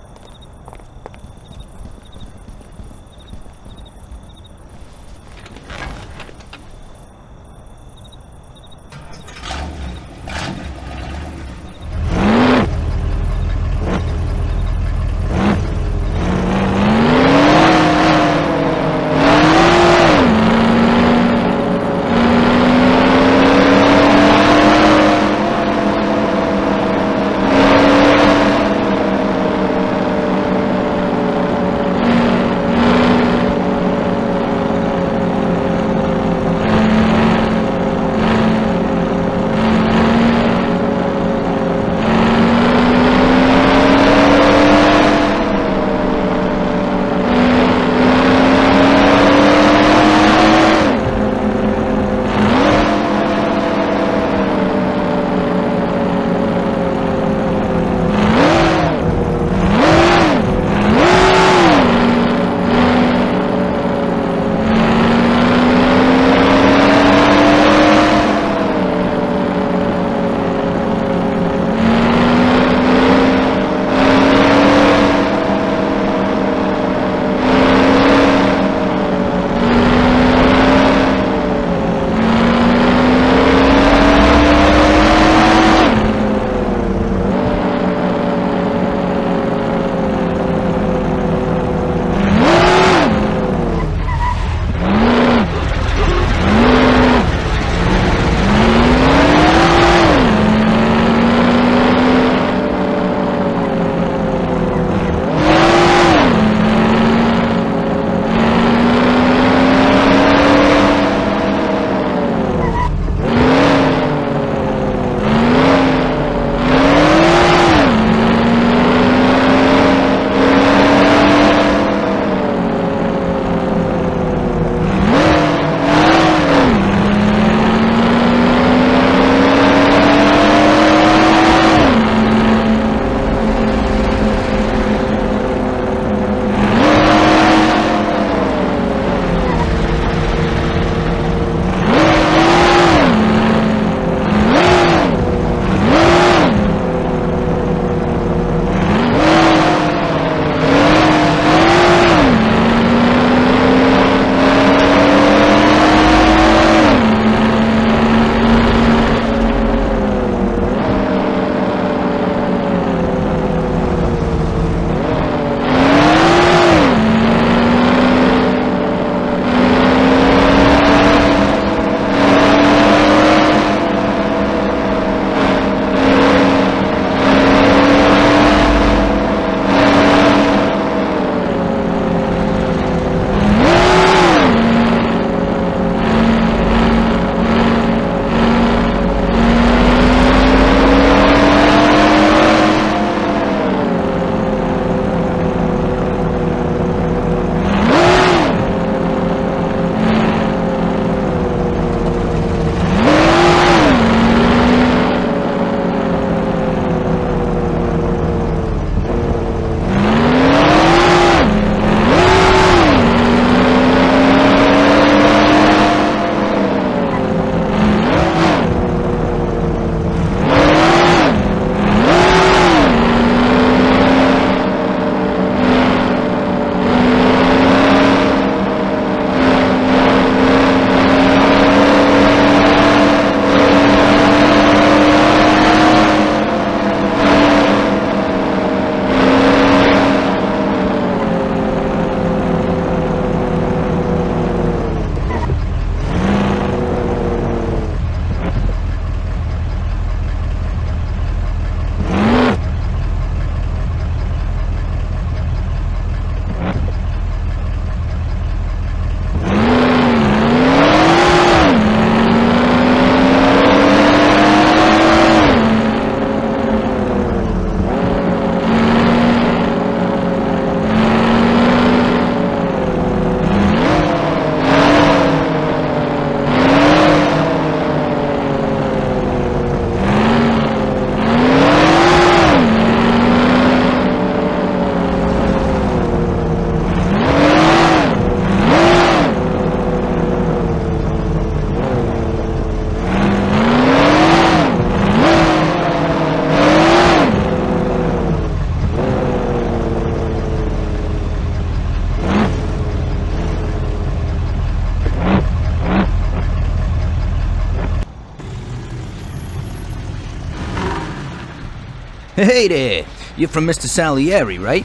Hey there. You're from Mr. Salieri, right?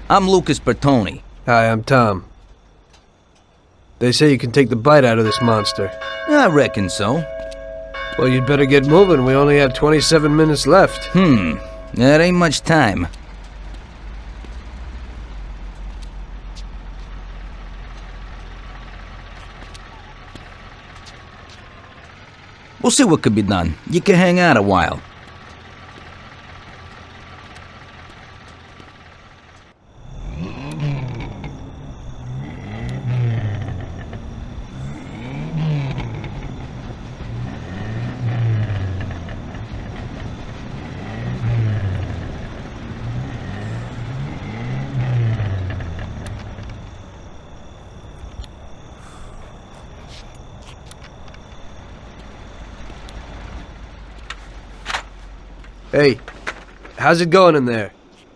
I'm Lucas Bertoni. Hi, I'm Tom. They say you can take the bite out of this monster. I reckon so. Well, you'd better get moving. We only have 27 minutes left. That ain't much time. We'll see what could be done. You can hang out a while. Hey, how's it going in there?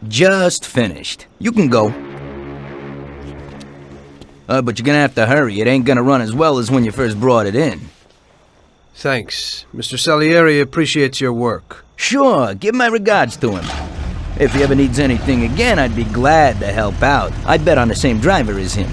Just finished. You can go. But you're gonna have to hurry. It ain't gonna run as well as when you first brought it in. Thanks. Mr. Salieri appreciates your work. Sure, give my regards to him. If he ever needs anything again, I'd be glad to help out. I'd bet on the same driver as him.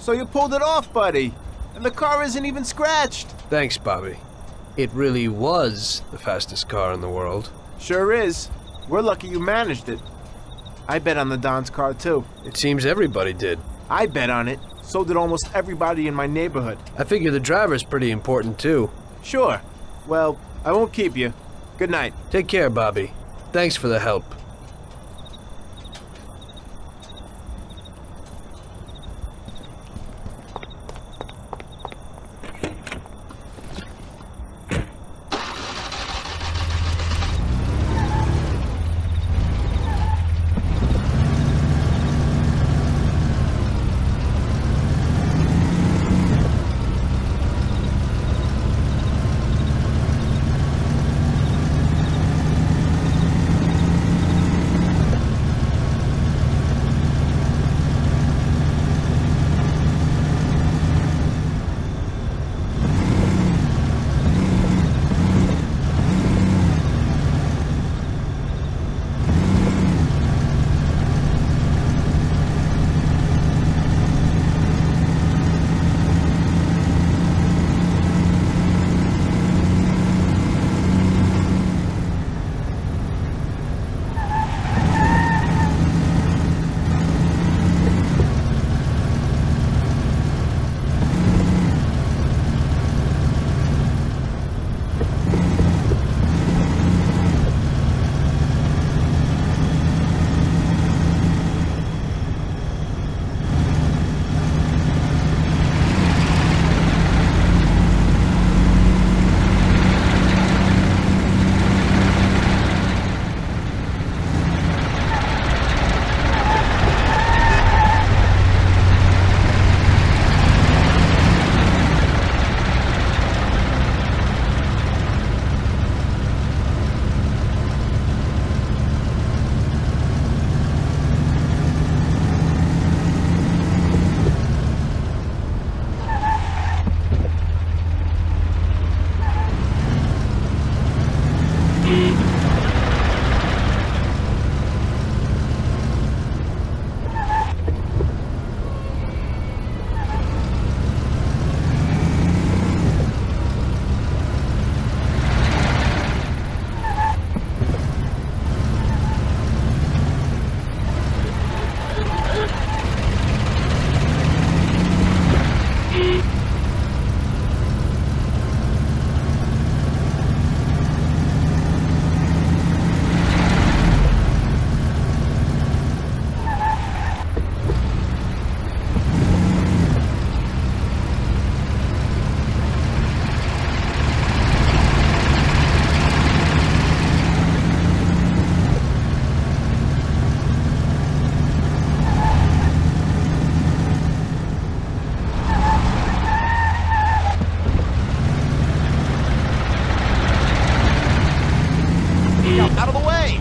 So you pulled it off, buddy. And the car isn't even scratched. Thanks, Bobby. It really was the fastest car in the world. Sure is. We're lucky you managed it. I bet on the Don's car, too. It seems everybody did. I bet on it. So did almost everybody in my neighborhood. I figure the driver's pretty important, too. Sure. Well, I won't keep you. Good night. Take care, Bobby. Thanks for the help. Out of the way!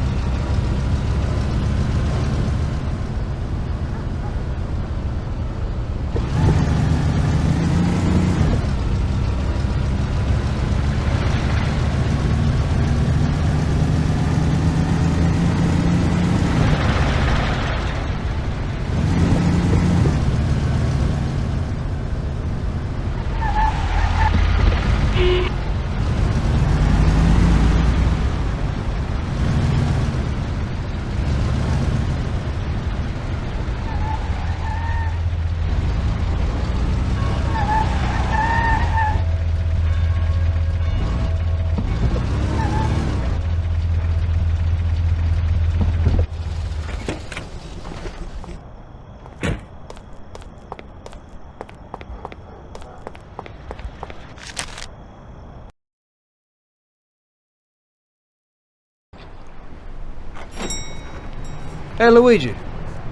Hey, Luigi.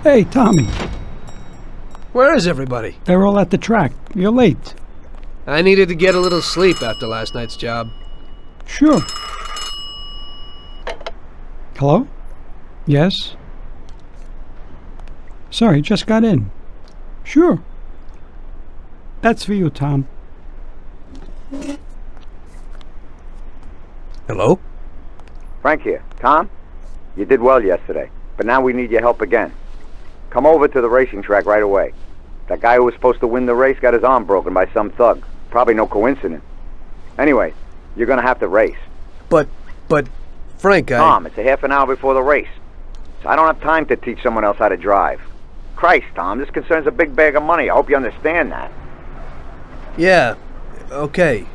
Hey, Tommy. Where is everybody? They're all at the track. You're late. I needed to get a little sleep after last night's job. Sure. Hello? Yes? Sorry, just got in. Sure. That's for you, Tom. Hello? Frank here. Tom? You did well yesterday, but now we need your help again. Come over to the racing track right away. That guy who was supposed to win the race got his arm broken by some thug. Probably no coincidence. Anyway, you're gonna have to race. But, Frank, Tom, it's a half an hour before the race. So I don't have time to teach someone else how to drive. Christ, Tom, this concerns a big bag of money. I hope you understand that. Yeah, okay.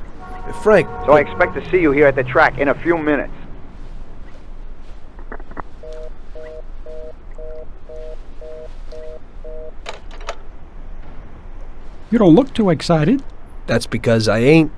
Frank... So I expect to see you here at the track in a few minutes. You don't look too excited. That's because I ain't.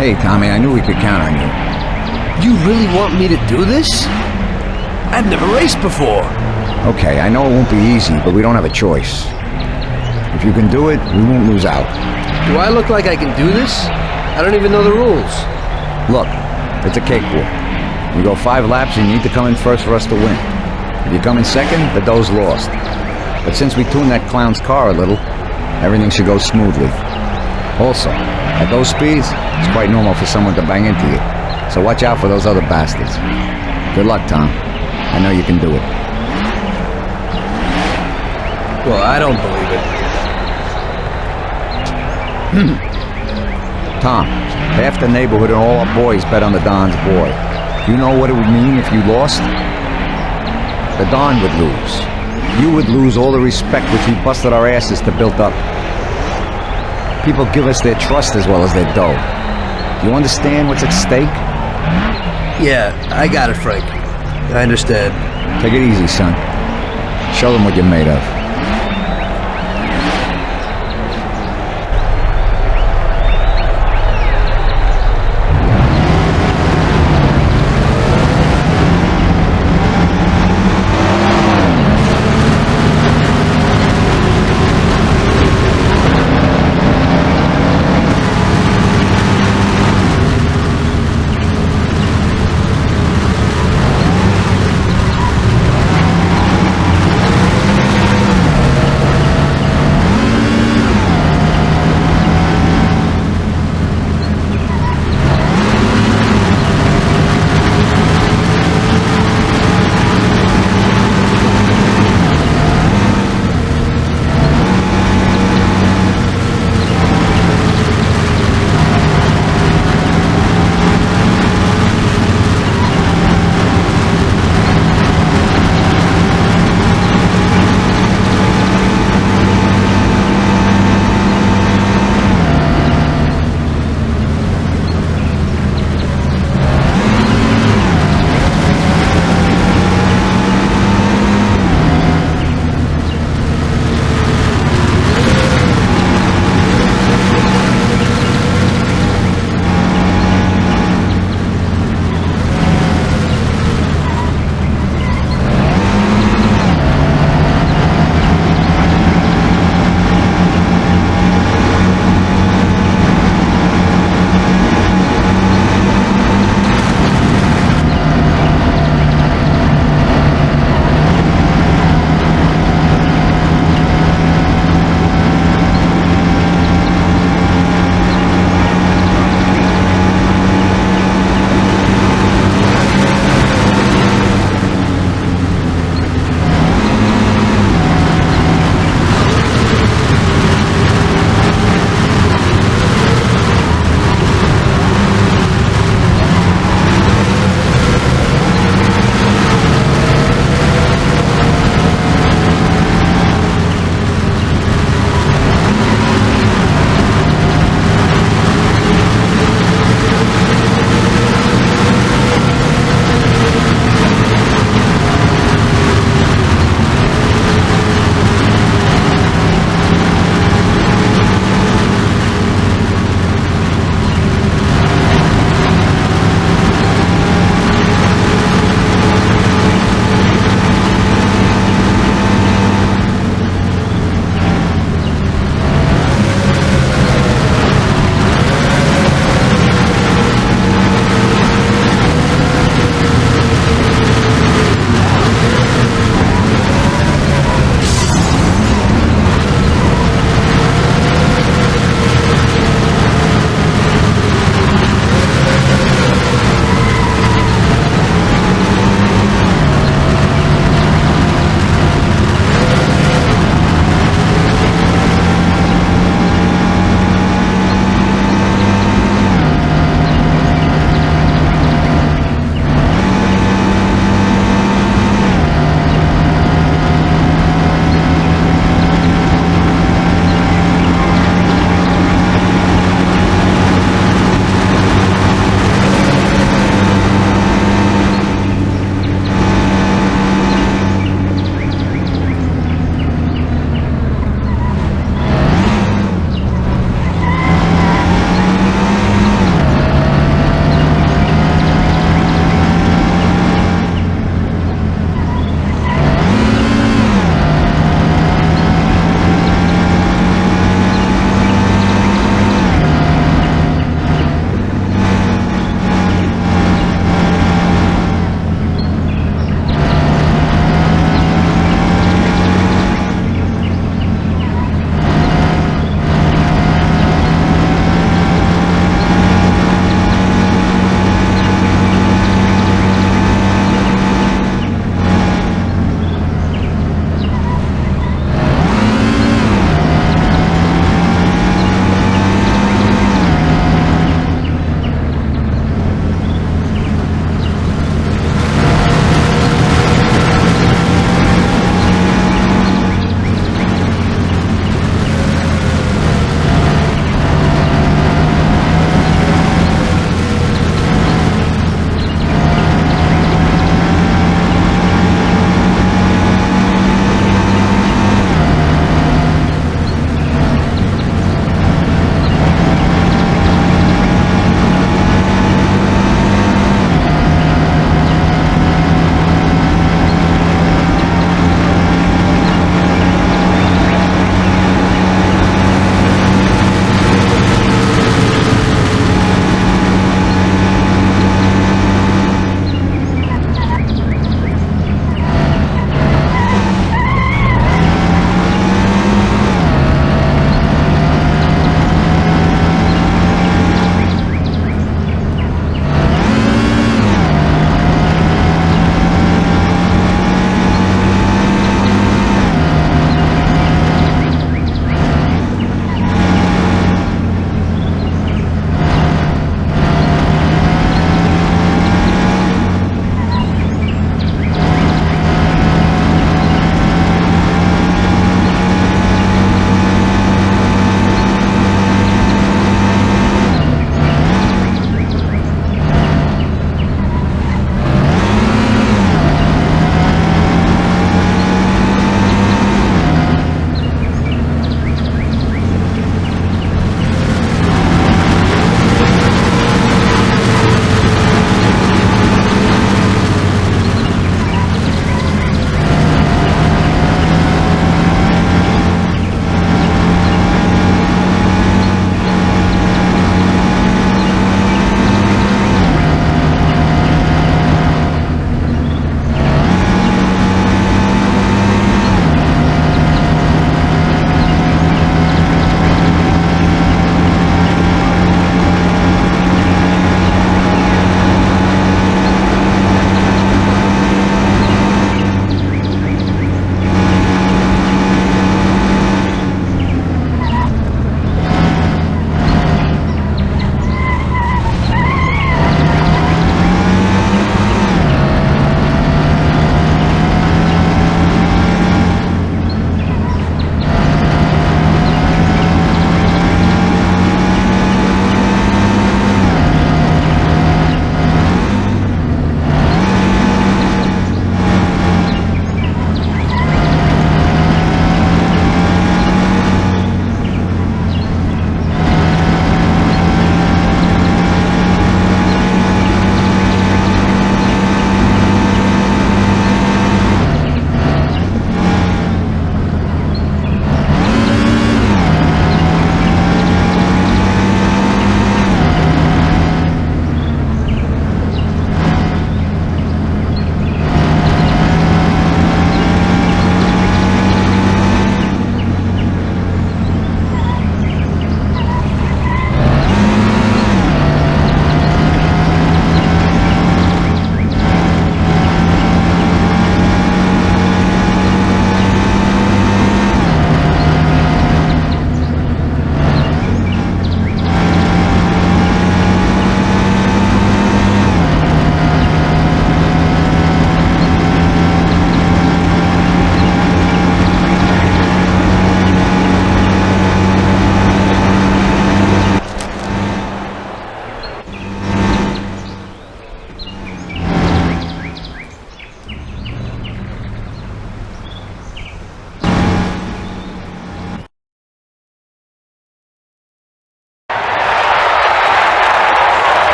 Hey, Tommy, I knew we could count on you. You really want me to do this? I've never raced before. Okay, I know it won't be easy, but we don't have a choice. If you can do it, we won't lose out. Do I look like I can do this? I don't even know the rules. Look, it's a cakewalk. You go 5 laps and you need to come in first for us to win. If you come in second, the dough's lost. But since we tuned that clown's car a little, everything should go smoothly. Also, at those speeds, it's quite normal for someone to bang into you. So watch out for those other bastards. Good luck, Tom. I know you can do it. Well, I don't believe it. Tom, half the neighborhood and all our boys bet on the Don's boy. You know what it would mean if you lost? The Don would lose. You would lose all the respect which we busted our asses to build up. People give us their trust as well as their dough. You understand what's at stake? Yeah, I got it, Frank. I understand. Take it easy, son. Show them what you're made of.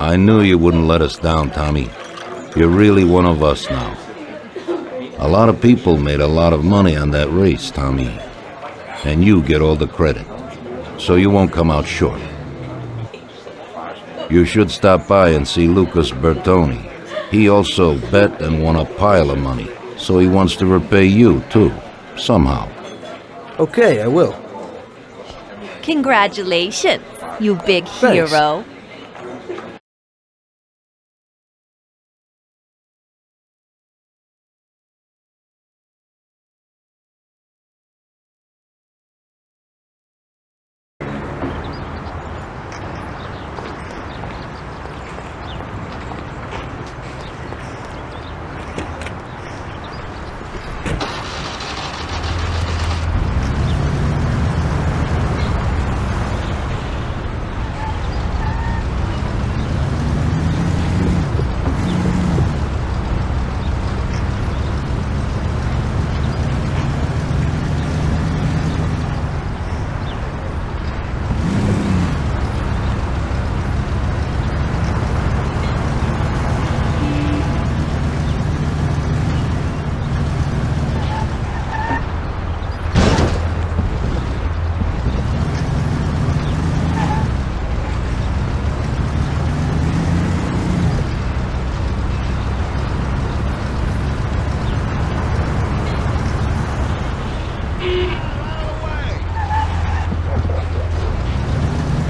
I knew you wouldn't let us down, Tommy. You're really one of us now. A lot of people made a lot of money on that race, Tommy. And you get all the credit. So you won't come out short. You should stop by and see Lucas Bertoni. He also bet and won a pile of money. So he wants to repay you, too. Somehow. Okay, I will. Congratulations, you big Thanks. hero.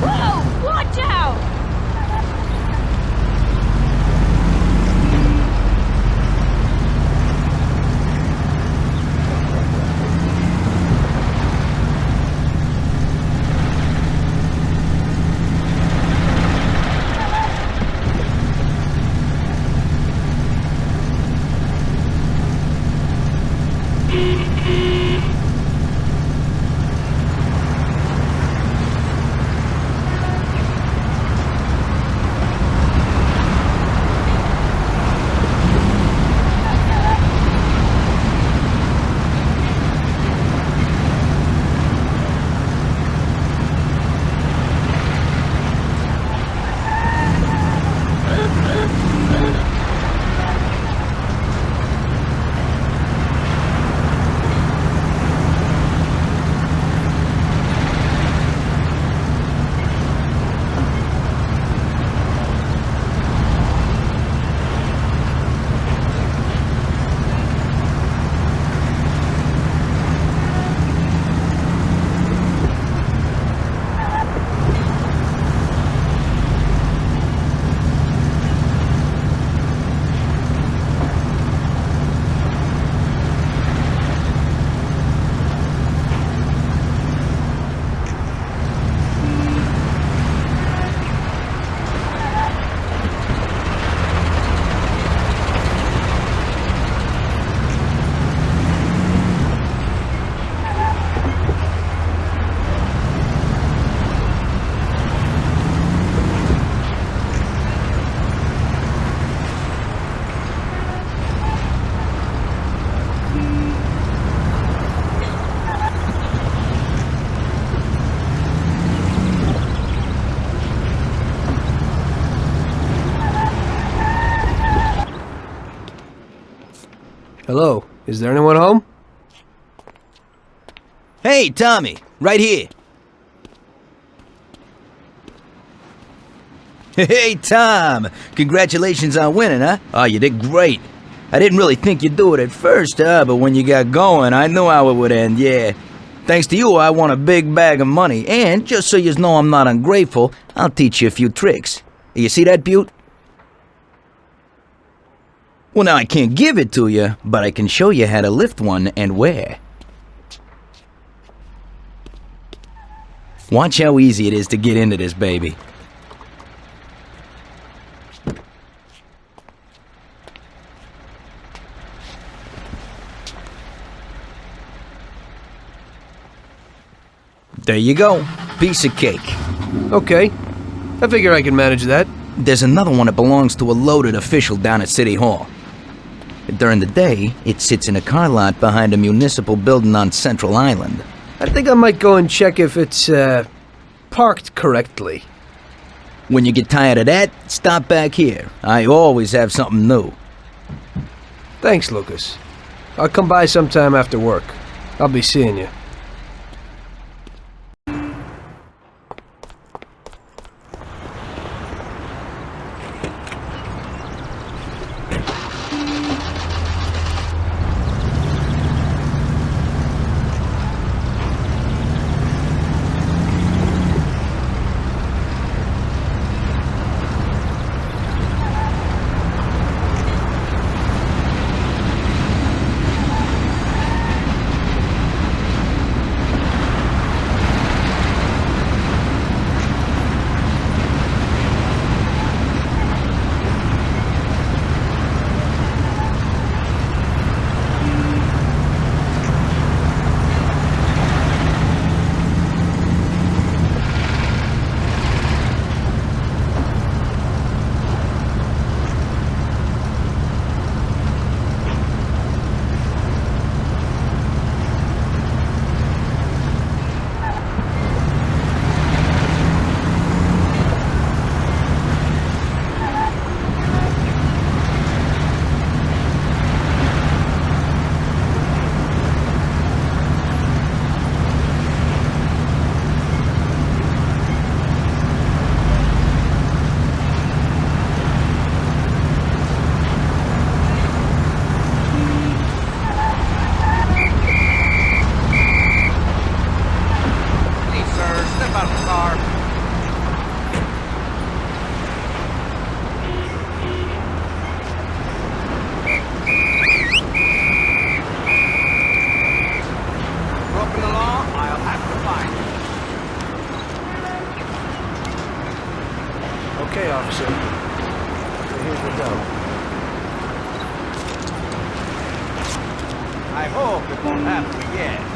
Whoa! Watch out! Hello, is there anyone home? Hey, Tommy, right here. Hey, Tom, congratulations on winning, huh? Oh, you did great. I didn't really think you'd do it at first, but when you got going, I knew how it would end, yeah. Thanks to you, I won a big bag of money, and just so you know I'm not ungrateful, I'll teach you a few tricks. You see that, Butte? Well, now I can't give it to you, but I can show you how to lift one and where. Watch how easy it is to get into this baby. There you go. Piece of cake. Okay. I figure I can manage that. There's another one that belongs to a loaded official down at City Hall. During the day, it sits in a car lot behind a municipal building on Central Island. I think I might go and check if it's, parked correctly. When you get tired of that, stop back here. I always have something new. Thanks, Lucas. I'll come by sometime after work. I'll be seeing you. Okay, officer. Here's the dough. I hope it won't happen again.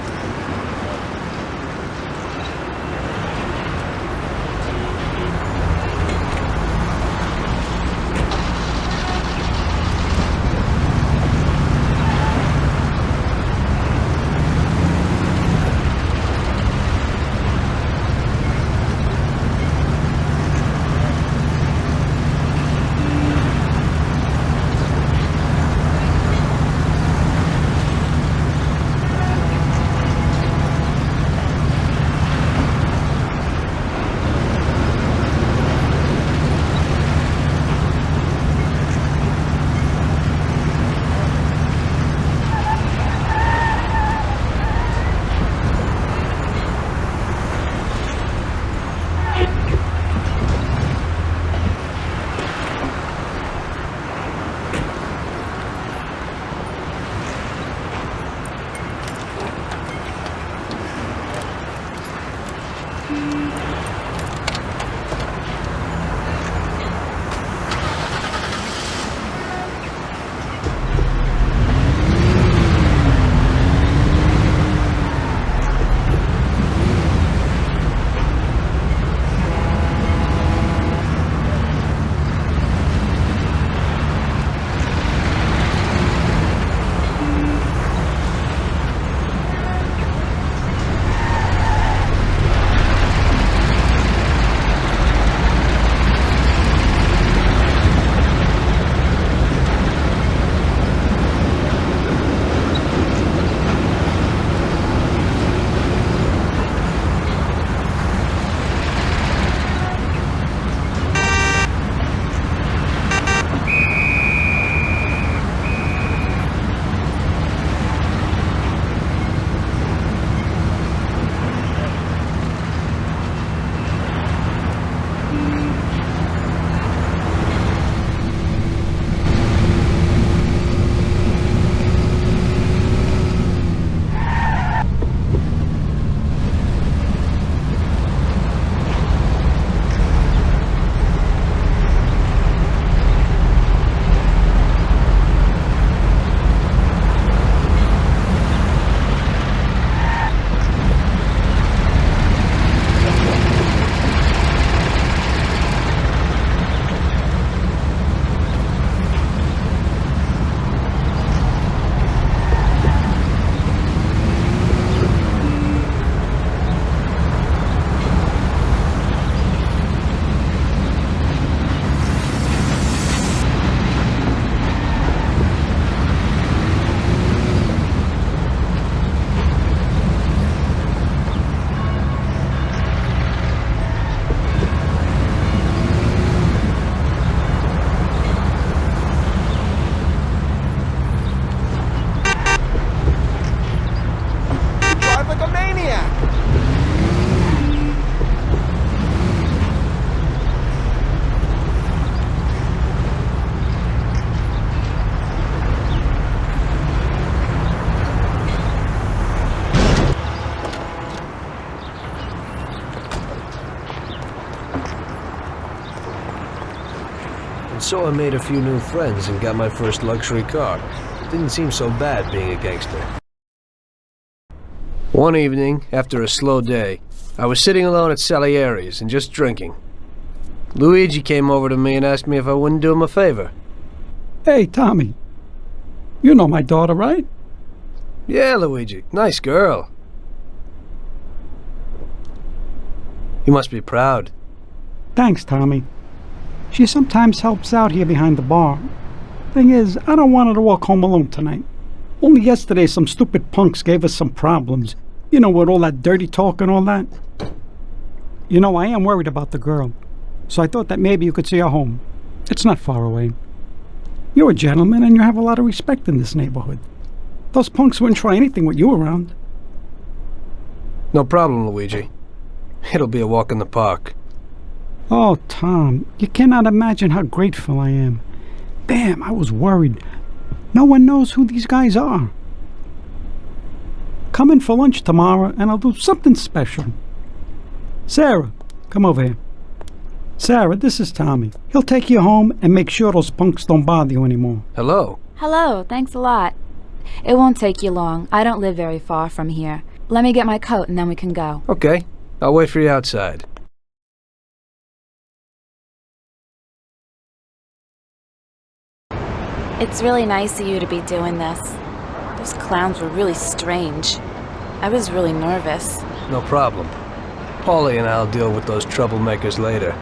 maniac! And so I made a few new friends and got my first luxury car. Didn't seem so bad being a gangster. One evening, after a slow day, I was sitting alone at Salieri's and just drinking. Luigi came over to me and asked me if I wouldn't do him a favor. Hey, Tommy. You know my daughter, right? Yeah, Luigi. Nice girl. You must be proud. Thanks, Tommy. She sometimes helps out here behind the bar. Thing is, I don't want her to walk home alone tonight. Only yesterday some stupid punks gave us some problems. You know, with all that dirty talk and all that. You know, I am worried about the girl. So I thought that maybe you could see her home. It's not far away. You're a gentleman and you have a lot of respect in this neighborhood. Those punks wouldn't try anything with you around. No problem, Luigi. It'll be a walk in the park. Oh, Tom, you cannot imagine how grateful I am. Damn, I was worried. No one knows who these guys are. Come in for lunch tomorrow and I'll do something special. Sarah, come over here. Sarah, this is Tommy. He'll take you home and make sure those punks don't bother you anymore. Hello. Hello, thanks a lot. It won't take you long. I don't live very far from here. Let me get my coat and then we can go. Okay. I'll wait for you outside. It's really nice of you to be doing this. Those clowns were really strange. I was really nervous. No problem. Paulie and I'll deal with those troublemakers later.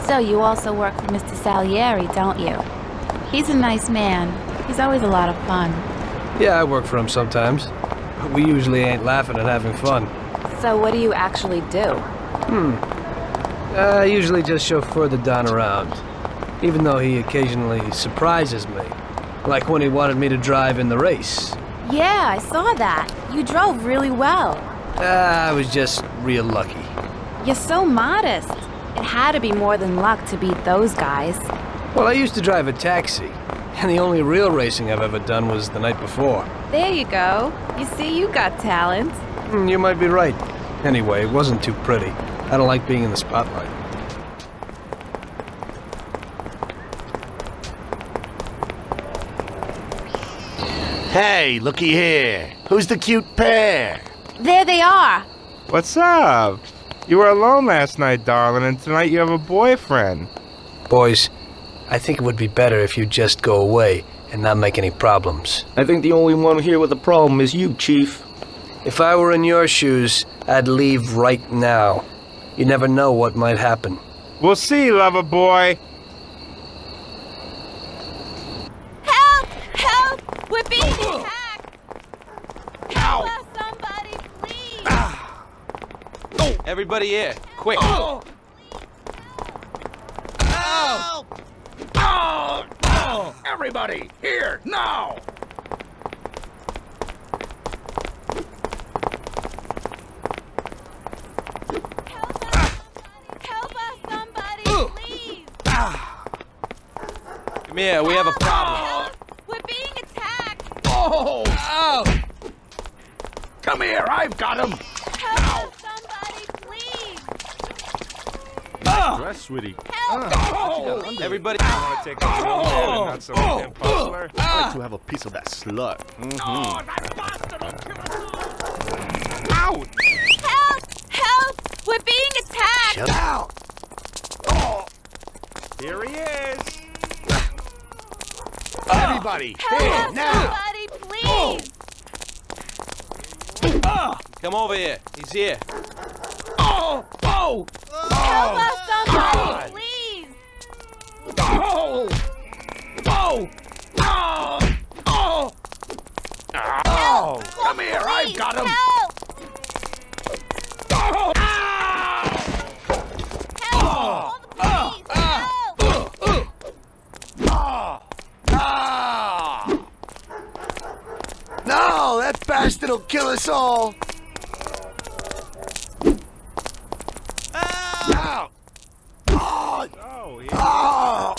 So you also work for Mr. Salieri, don't you? He's a nice man. He's always a lot of fun. Yeah, I work for him sometimes. But we usually ain't laughing and having fun. So what do you actually do? I usually just chauffeur the Don around. Even though he occasionally surprises me. Like when he wanted me to drive in the race. Yeah, I saw that. You drove really well. I was just real lucky. You're so modest. It had to be more than luck to beat those guys. Well, I used to drive a taxi. And the only real racing I've ever done was the night before. There you go. You see, you got talent. You might be right. Anyway, it wasn't too pretty. I don't like being in the spotlight. Hey, looky here. Who's the cute pair? There they are. What's up? You were alone last night, darling, and tonight you have a boyfriend. Boys, I think it would be better if you just go away and not make any problems. I think the only one here with a problem is you, Chief. If I were in your shoes, I'd leave right now. You never know what might happen. We'll see, lover boy. Help! Help! We're being attacked! Help us, somebody, please! Everybody here, quick! Help! Everybody, here, now! Help us, somebody, please! Come here, we have a problem. We're being attacked! Oh! Come here, I've got him! Help us, somebody, please! Dress, sweetie. Everybody, Want to take a little bit and not some pimp hustler? I like to have a piece of that slut. Out! Help! Help! We're being attacked! Shut out! Here he is. Everybody, Help here, us, now! somebody, please! come over here. He's here. Oh! Help us, somebody, please! Oh! Come here, I've got him! Help! Oh! No, that bastard will kill us all. Ow! Oh! Oh!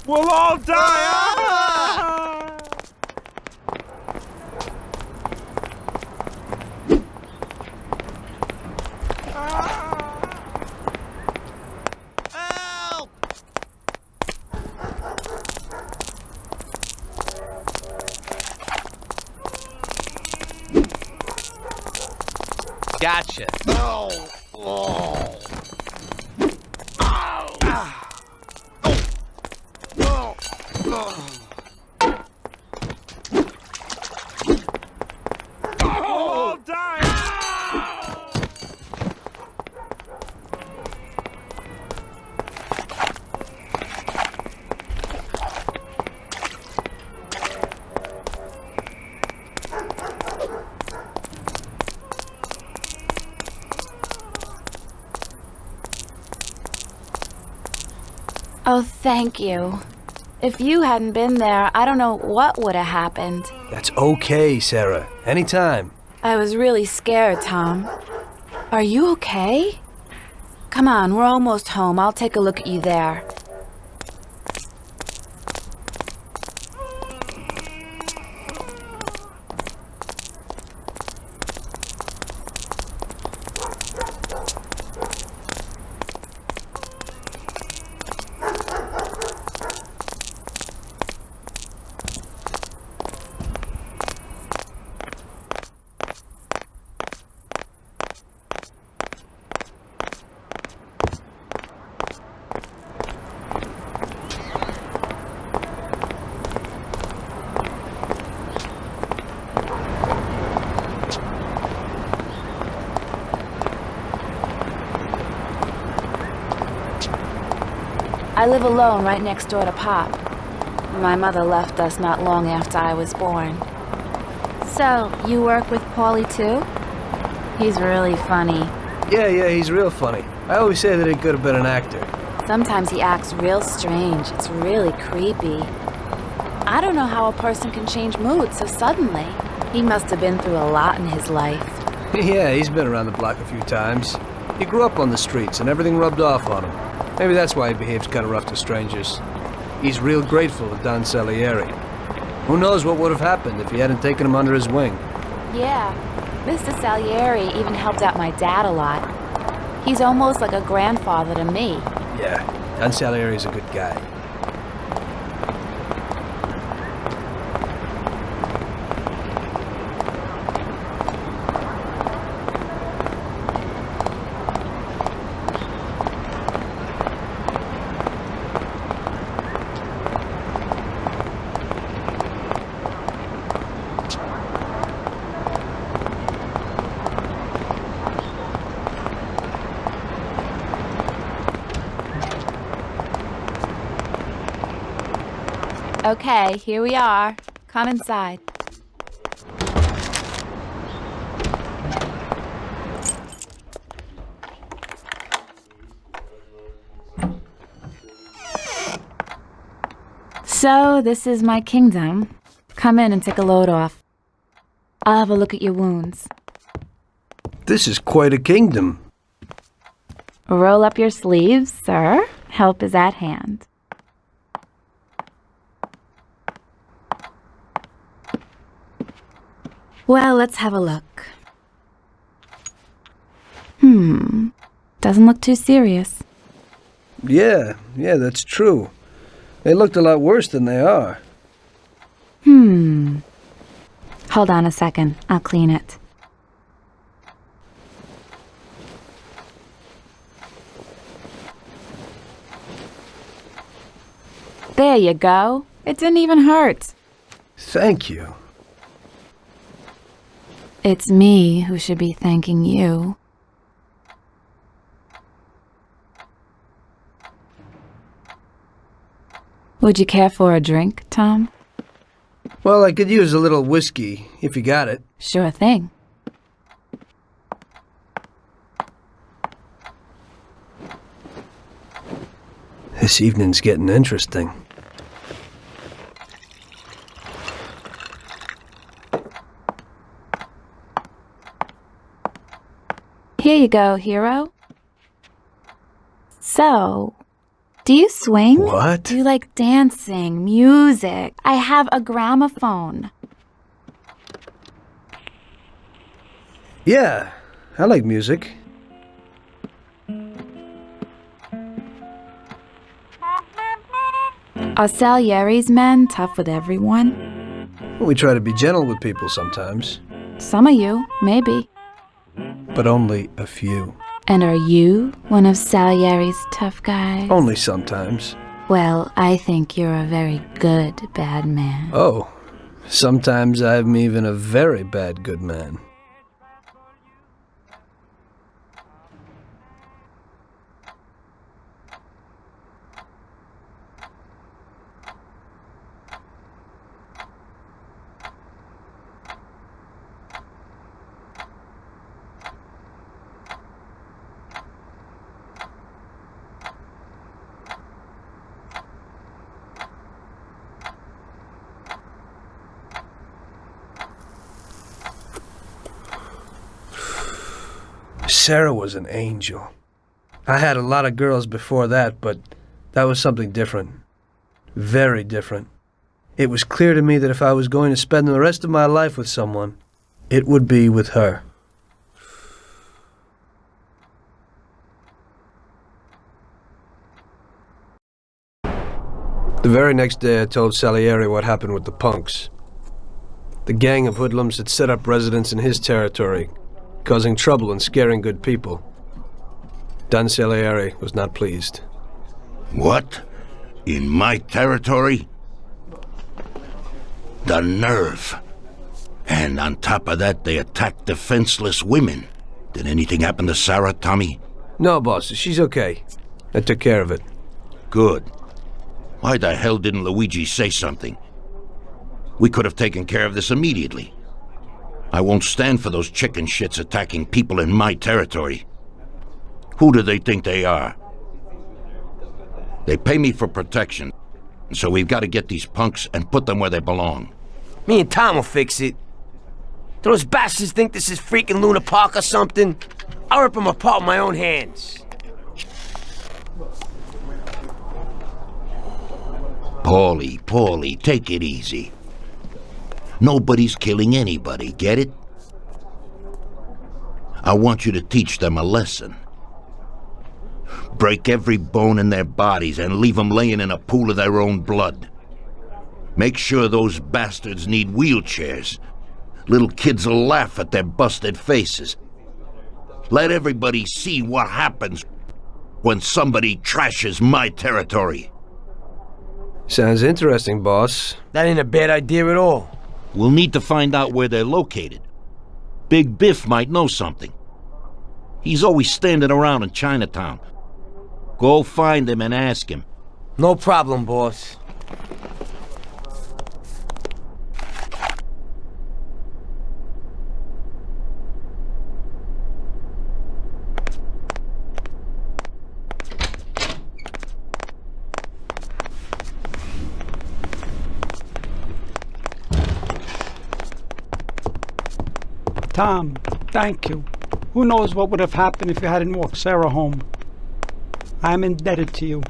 We'll all die! Ah! Gotcha. Oh! Oh! Oh, thank you. If you hadn't been there, I don't know what would have happened. That's okay, Sarah. Anytime. I was really scared, Tom. Are you okay? Come on, we're almost home. I'll take a look at you there. I live alone right next door to Pop. My mother left us not long after I was born. So, you work with Paulie too? He's really funny. Yeah, he's real funny. I always say that he could have been an actor. Sometimes he acts real strange. It's really creepy. I don't know how a person can change mood so suddenly. He must have been through a lot in his life. Yeah, he's been around the block a few times. He grew up on the streets and everything rubbed off on him. Maybe that's why he behaves kind of rough to strangers. He's real grateful to Don Salieri. Who knows what would have happened if he hadn't taken him under his wing. Yeah, Mr. Salieri even helped out my dad a lot. He's almost like a grandfather to me. Yeah, Don Salieri's a good guy. Okay, here we are. Come inside. So, this is my kingdom. Come in and take a load off. I'll have a look at your wounds. This is quite a kingdom. Roll up your sleeves, sir. Help is at hand. Well, let's have a look. Doesn't look too serious. Yeah, that's true. They looked a lot worse than they are. Hold on a second. I'll clean it. There you go. It didn't even hurt. Thank you. It's me who should be thanking you. Would you care for a drink, Tom? Well, I could use a little whiskey, if you got it. Sure thing. This evening's getting interesting. Here you go, hero. So, do you swing? What? Do you like dancing, music? I have a gramophone. Yeah, I like music. Are Salieri's men tough with everyone? We try to be gentle with people sometimes, Some of you, maybe. but only a few. And are you one of Salieri's tough guys? Only sometimes. Well, I think you're a very good bad man. Oh, sometimes I'm even a very bad good man. Sarah was an angel. I had a lot of girls before that, but that was something different. Very different. It was clear to me that if I was going to spend the rest of my life with someone, it would be with her. The very next day I told Salieri what happened with the punks. The gang of hoodlums had set up residence in his territory, causing trouble and scaring good people. Don Salieri was not pleased. What? In my territory? The nerve. And on top of that, they attacked defenseless women. Did anything happen to Sarah, Tommy? No, boss, she's okay. I took care of it. Good. Why the hell didn't Luigi say something? We could have taken care of this immediately. I won't stand for those chicken shits attacking people in my territory. Who do they think they are? They pay me for protection, so we've got to get these punks and put them where they belong. Me and Tom will fix it. Do those bastards think this is freaking Luna Park or something? I'll rip them apart with my own hands. Paulie, take it easy. Nobody's killing anybody, get it? I want you to teach them a lesson. Break every bone in their bodies and leave them laying in a pool of their own blood. Make sure those bastards need wheelchairs. Little kids will laugh at their busted faces. Let everybody see what happens when somebody trashes my territory. Sounds interesting, boss. That ain't a bad idea at all. We'll need to find out where they're located. Big Biff might know something. He's always standing around in Chinatown. Go find him and ask him. No problem, boss. Tom, thank you. Who knows what would have happened if you hadn't walked Sarah home. I'm indebted to you.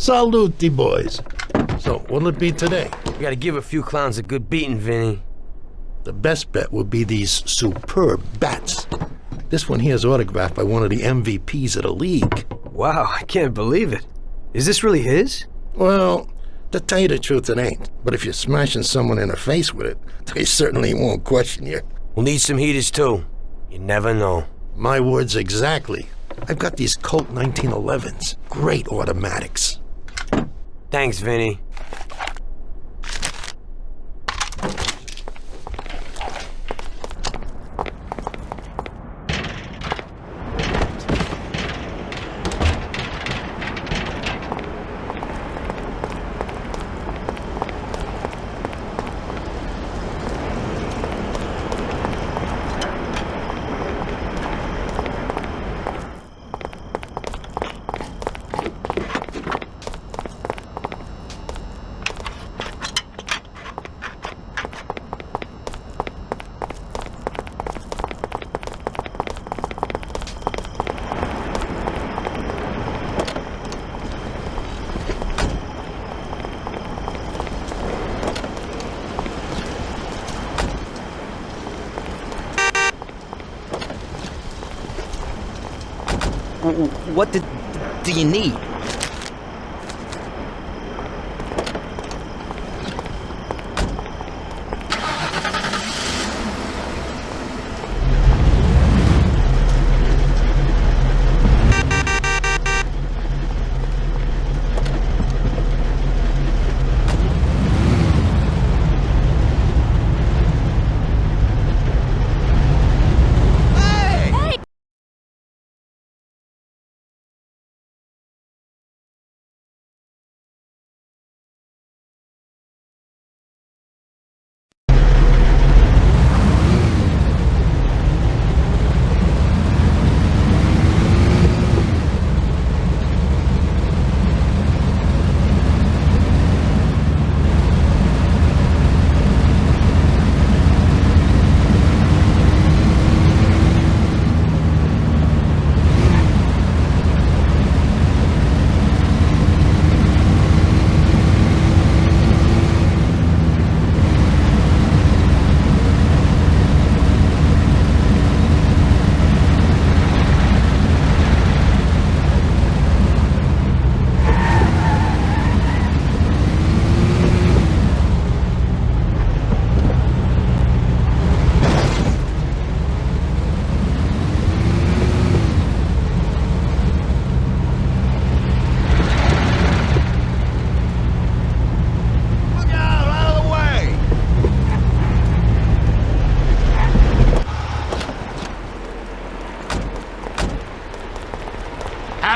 Salute, boys. So, what'll it be today? We gotta give a few clowns a good beating, Vinny. The best bet would be these superb bats. This one here is autographed by one of the MVPs of the league. Wow, I can't believe it. Is this really his? Well, to tell you the truth, it ain't. But if you're smashing someone in the face with it, they certainly won't question you. We'll need some heaters, too. You never know. My words exactly. I've got these Colt 1911s. Great automatics. Thanks, Vinny. What do you need?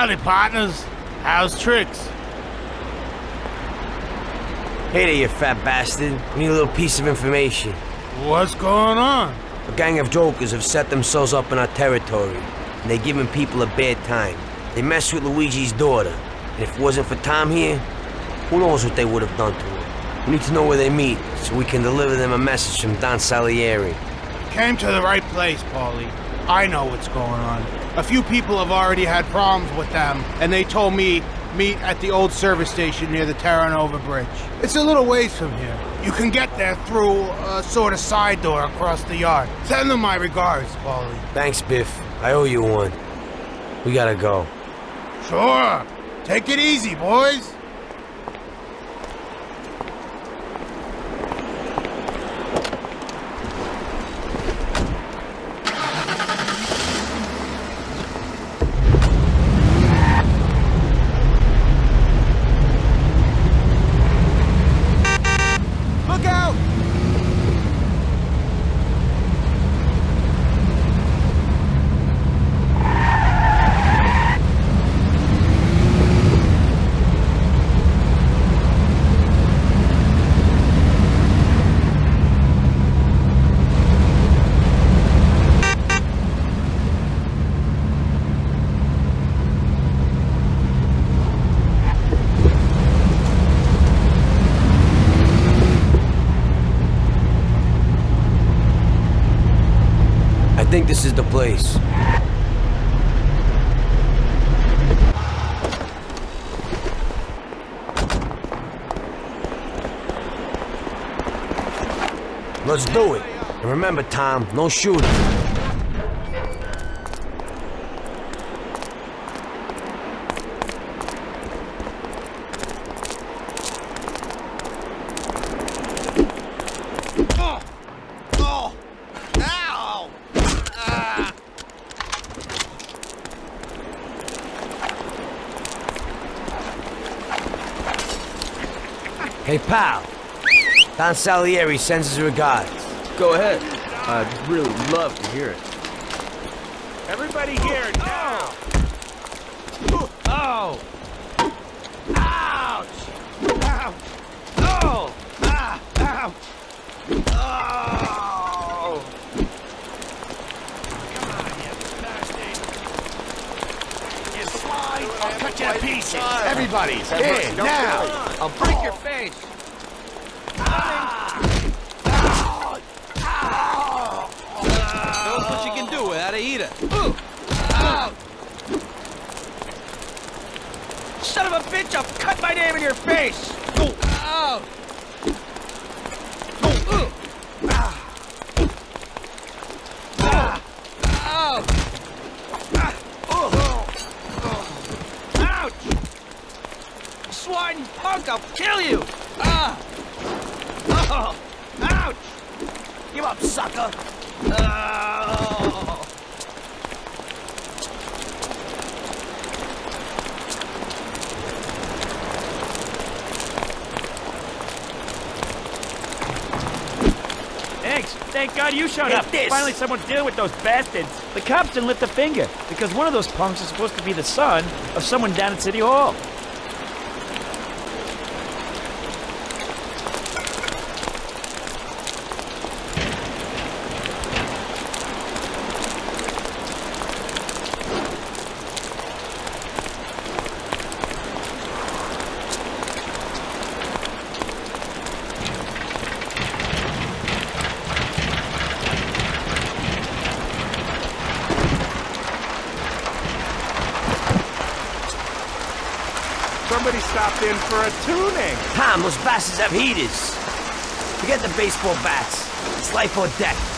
Howdy, partners. How's tricks? Hey there, you fat bastard. We need a little piece of information. What's going on? A gang of jokers have set themselves up in our territory, and they're giving people a bad time. They messed with Luigi's daughter, and if it wasn't for Tom here, who knows what they would have done to her. We need to know where they meet, so we can deliver them a message from Don Salieri. Came to the right place, Paulie. I know what's going on. A few people have already had problems with them, and they told me meet at the old service station near the Terranova Bridge. It's a little ways from here. You can get there through a sort of side door across the yard. Send them my regards, Paulie. Thanks, Biff. I owe you one. We gotta go. Sure. Take it easy, boys. I think this is the place. Let's do it. And remember, Tom, no shooting. Hey, pal. Don Salieri sends his regards. Go ahead. I'd really love to hear it. Everybody here now! Oh! Ouch! Ouch! Oh! Ah! Ouch! Oh! Come on, you bastard! You slide, I'll cut you to pieces! Everybody, here, now! I'll break your face! Show us what you can do without a heater. Ow! Son of a bitch, I'll cut my name in your face! Ow! Ouch! Swine punk, I'll kill you! Oh! Ouch! Give up, sucker! Oh! Thanks. Thank God you showed up. this. Finally someone's dealing with those bastards. The cops didn't lift a finger because one of those punks is supposed to be the son of someone down at City Hall. Somebody stopped in for a tuning. Tom, those bastards have heaters. Forget the baseball bats. It's life or death.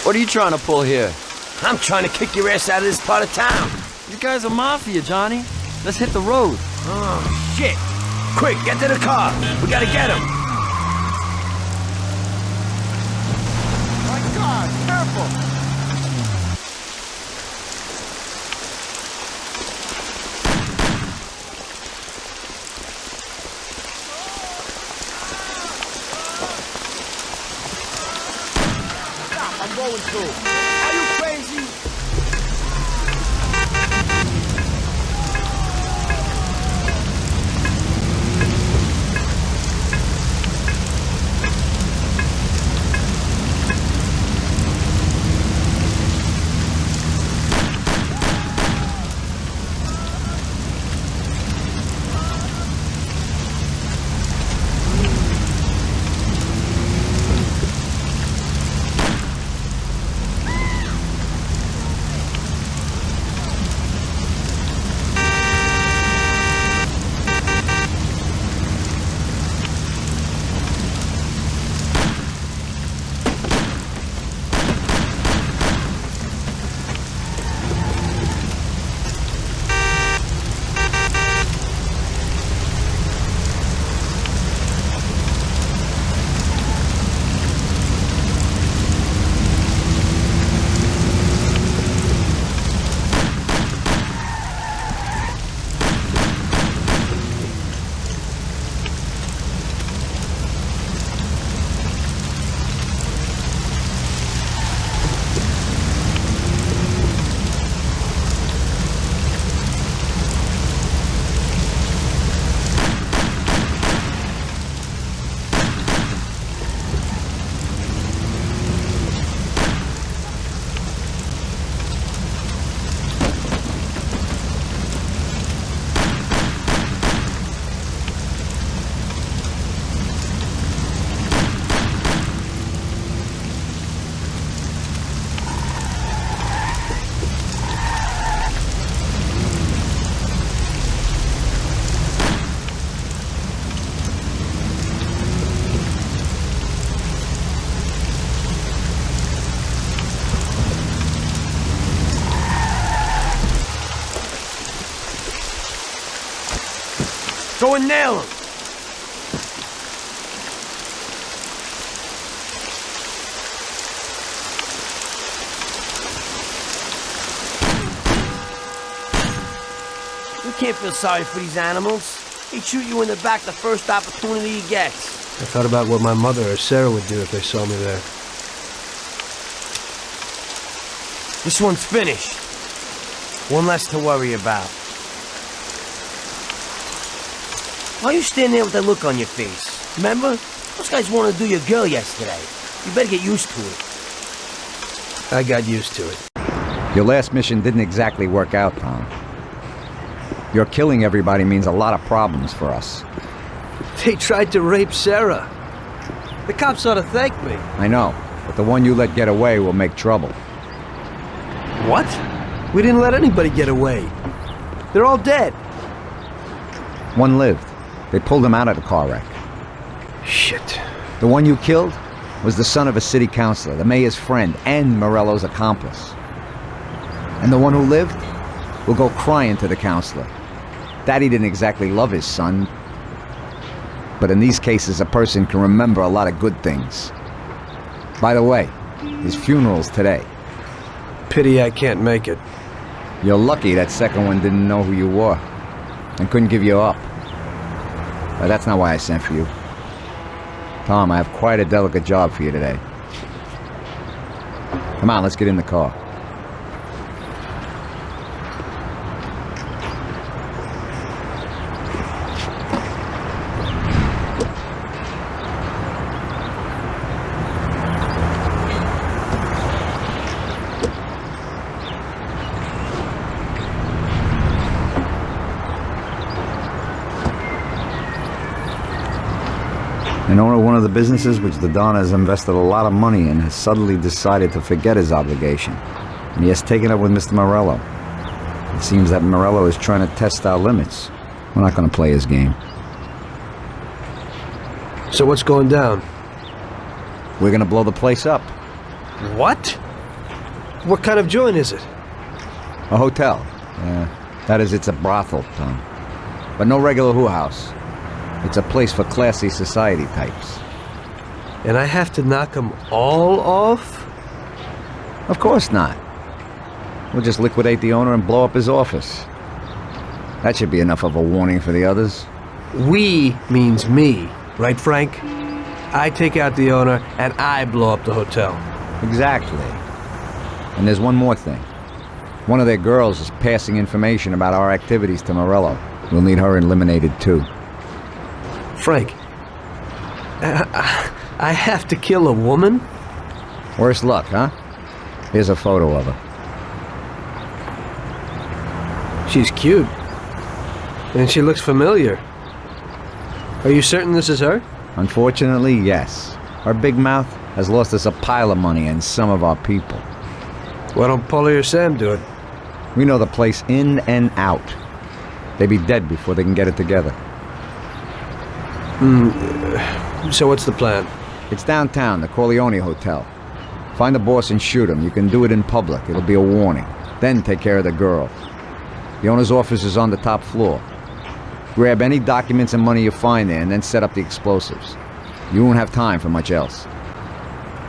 What are you trying to pull here? I'm trying to kick your ass out of this part of town. You guys are Mafia, Johnny. Let's hit the road. Oh, shit. Quick, get to the car. We gotta get him. My God, careful! I'm going to. Are you crazy? Go and nail him. You can't feel sorry for these animals. He'd shoot you in the back the first opportunity he gets. I thought about what my mother or Sarah would do if they saw me there. This one's finished. One less to worry about. Why are you standing there with that look on your face? Remember? Those guys wanted to do your girl yesterday. You better get used to it. I got used to it. Your last mission didn't exactly work out, Tom. Your killing everybody means a lot of problems for us. They tried to rape Sarah. The cops ought to thank me. I know, but the one you let get away will make trouble. What? We didn't let anybody get away. They're all dead. One lived. They pulled him out of the car wreck. Shit. The one you killed was the son of a city councilor, the mayor's friend, and Morello's accomplice. And the one who lived will go crying to the councilor. Daddy didn't exactly love his son, but in these cases a person can remember a lot of good things. By the way, his funeral's today. Pity I can't make it. You're lucky that second one didn't know who you were and couldn't give you up. But that's not why I sent for you. Tom, I have quite a delicate job for you today. Come on, let's get in the car. An owner of one of the businesses which the Don has invested a lot of money in has suddenly decided to forget his obligation, and he has taken up with Mr. Morello. It seems that Morello is trying to test our limits. We're not going to play his game. So what's going down? We're going to blow the place up. What? What kind of joint is it? A hotel. That is, it's a brothel, Tom. But no regular who house. It's a place for classy society types. And I have to knock them all off? Of course not. We'll just liquidate the owner and blow up his office. That should be enough of a warning for the others. We means me, right, Frank? I take out the owner and I blow up the hotel. Exactly. And there's one more thing. One of their girls is passing information about our activities to Morello. We'll need her eliminated too. Frank, I have to kill a woman? Worse luck, huh? Here's a photo of her. She's cute. And she looks familiar. Are you certain this is her? Unfortunately, yes. Her big mouth has lost us a pile of money and some of our people. Why don't Paulie or Sam do it? We know the place in and out. They'd be dead before they can get it together. So what's the plan? It's downtown, the Corleone Hotel. Find the boss and shoot him. You can do it in public. It'll be a warning. Then take care of the girl. The owner's office is on the top floor. Grab any documents and money you find there and then set up the explosives. You won't have time for much else.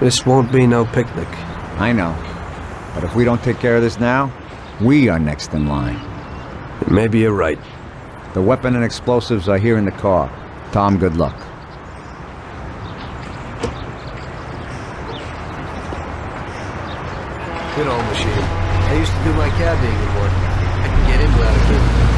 This won't be no picnic. I know. But if we don't take care of this now, we are next in line. Maybe you're right. The weapon and explosives are here in the car. Tom, good luck. Good old machine. I used to do my cabbing in one. I can get in without a key.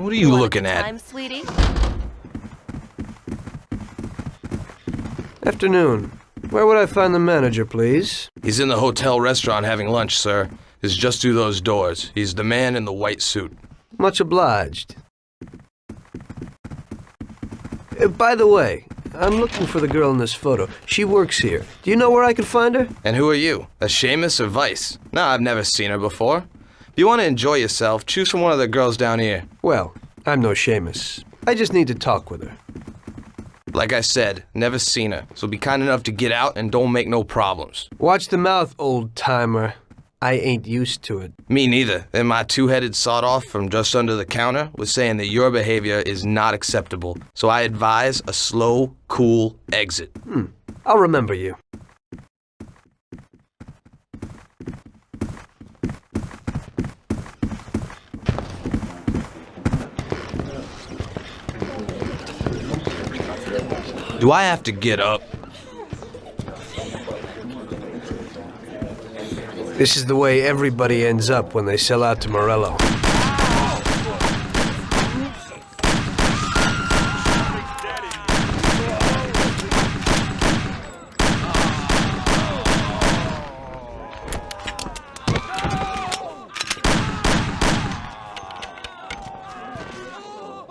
What are you looking at? Time, sweetie? Afternoon. Where would I find the manager, please? He's in the hotel restaurant having lunch, sir. It's just through those doors. He's the man in the white suit. Much obliged. By the way, I'm looking for the girl in this photo. She works here. Do you know where I can find her? And who are you? A Seamus or Vice? No, I've never seen her before. If you want to enjoy yourself, choose from one of the girls down here. Well, I'm no Seamus. I just need to talk with her. Like I said, never seen her, so be kind enough to get out and don't make no problems. Watch the mouth, old-timer. I ain't used to it. Me neither. And my two-headed sawed-off from just under the counter was saying that your behavior is not acceptable, so I advise a slow, cool exit. I'll remember you. Do I have to get up? This is the way everybody ends up when they sell out to Morello.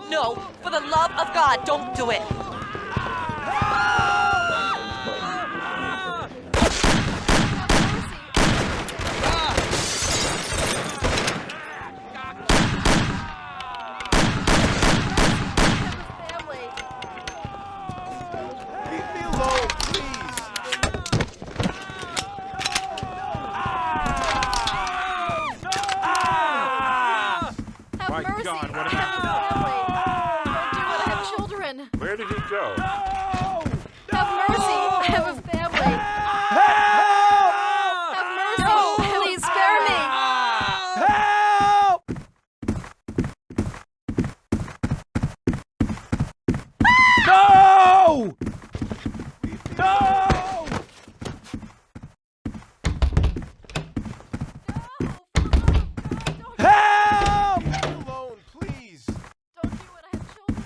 No, for the love of God, don't do it. Where did he go? Have mercy! I have a family! Have mercy! No! Please spare me! No! No! Help! Leave me alone, please. Don't do it, I have children.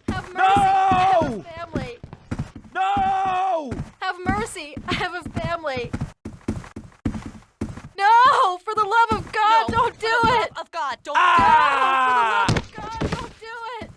Have mercy! I have a family! No! Have mercy! I have a family! No! For the love of God, No, don't do for the it! love of God, don't For the love of God, don't do it!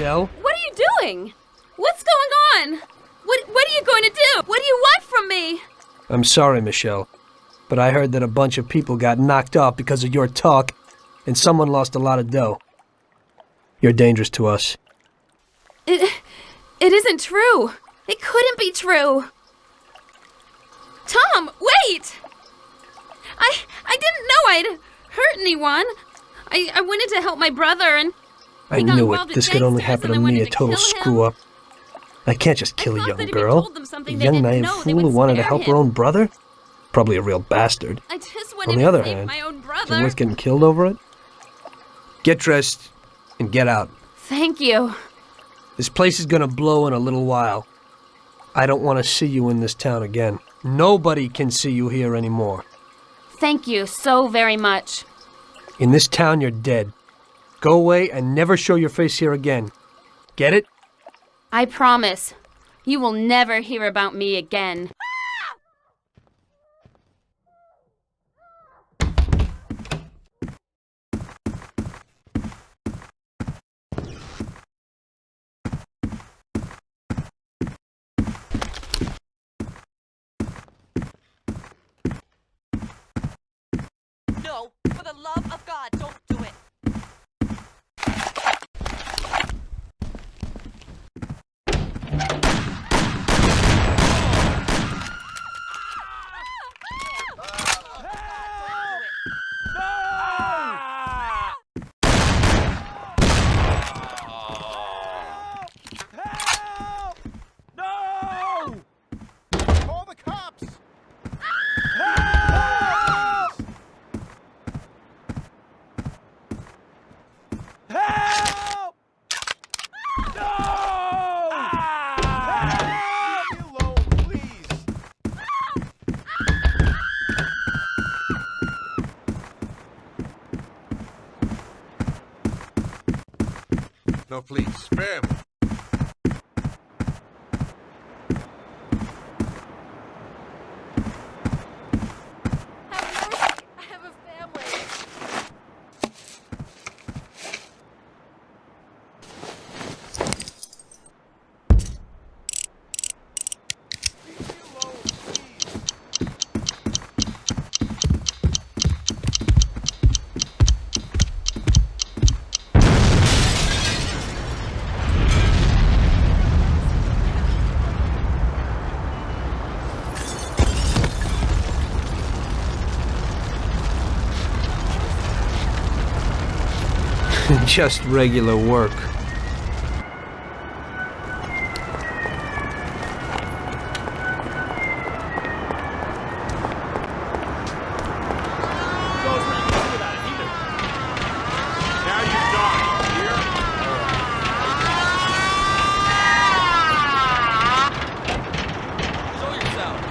Michelle? What are you doing? What's going on? What are you going to do? What do you want from me? I'm sorry, Michelle, but I heard that a bunch of people got knocked off because of your talk, and someone lost a lot of dough. You're dangerous to us. It isn't true. It couldn't be true. Tom, wait! I didn't know I'd hurt anyone. I wanted to help my brother and... I knew it. This could only happen to me, a total screw-up. I can't just kill a young girl. A young, naive fool who wanted to help her own brother? Probably a real bastard. I just On wanted the to other save hand, my own is it brother. worth getting killed over it? Get dressed and get out. Thank you. This place is gonna blow in a little while. I don't want to see you in this town again. Nobody can see you here anymore. Thank you so very much. In this town, you're dead. Go away and never show your face here again. Get it? I promise. You will never hear about me again. No, for the love of God, don't do it. Call the cops! Help! No! Leave me alone, please. No, please, spare me. I have a family. Just regular work. Now you die, here? Show yourselves.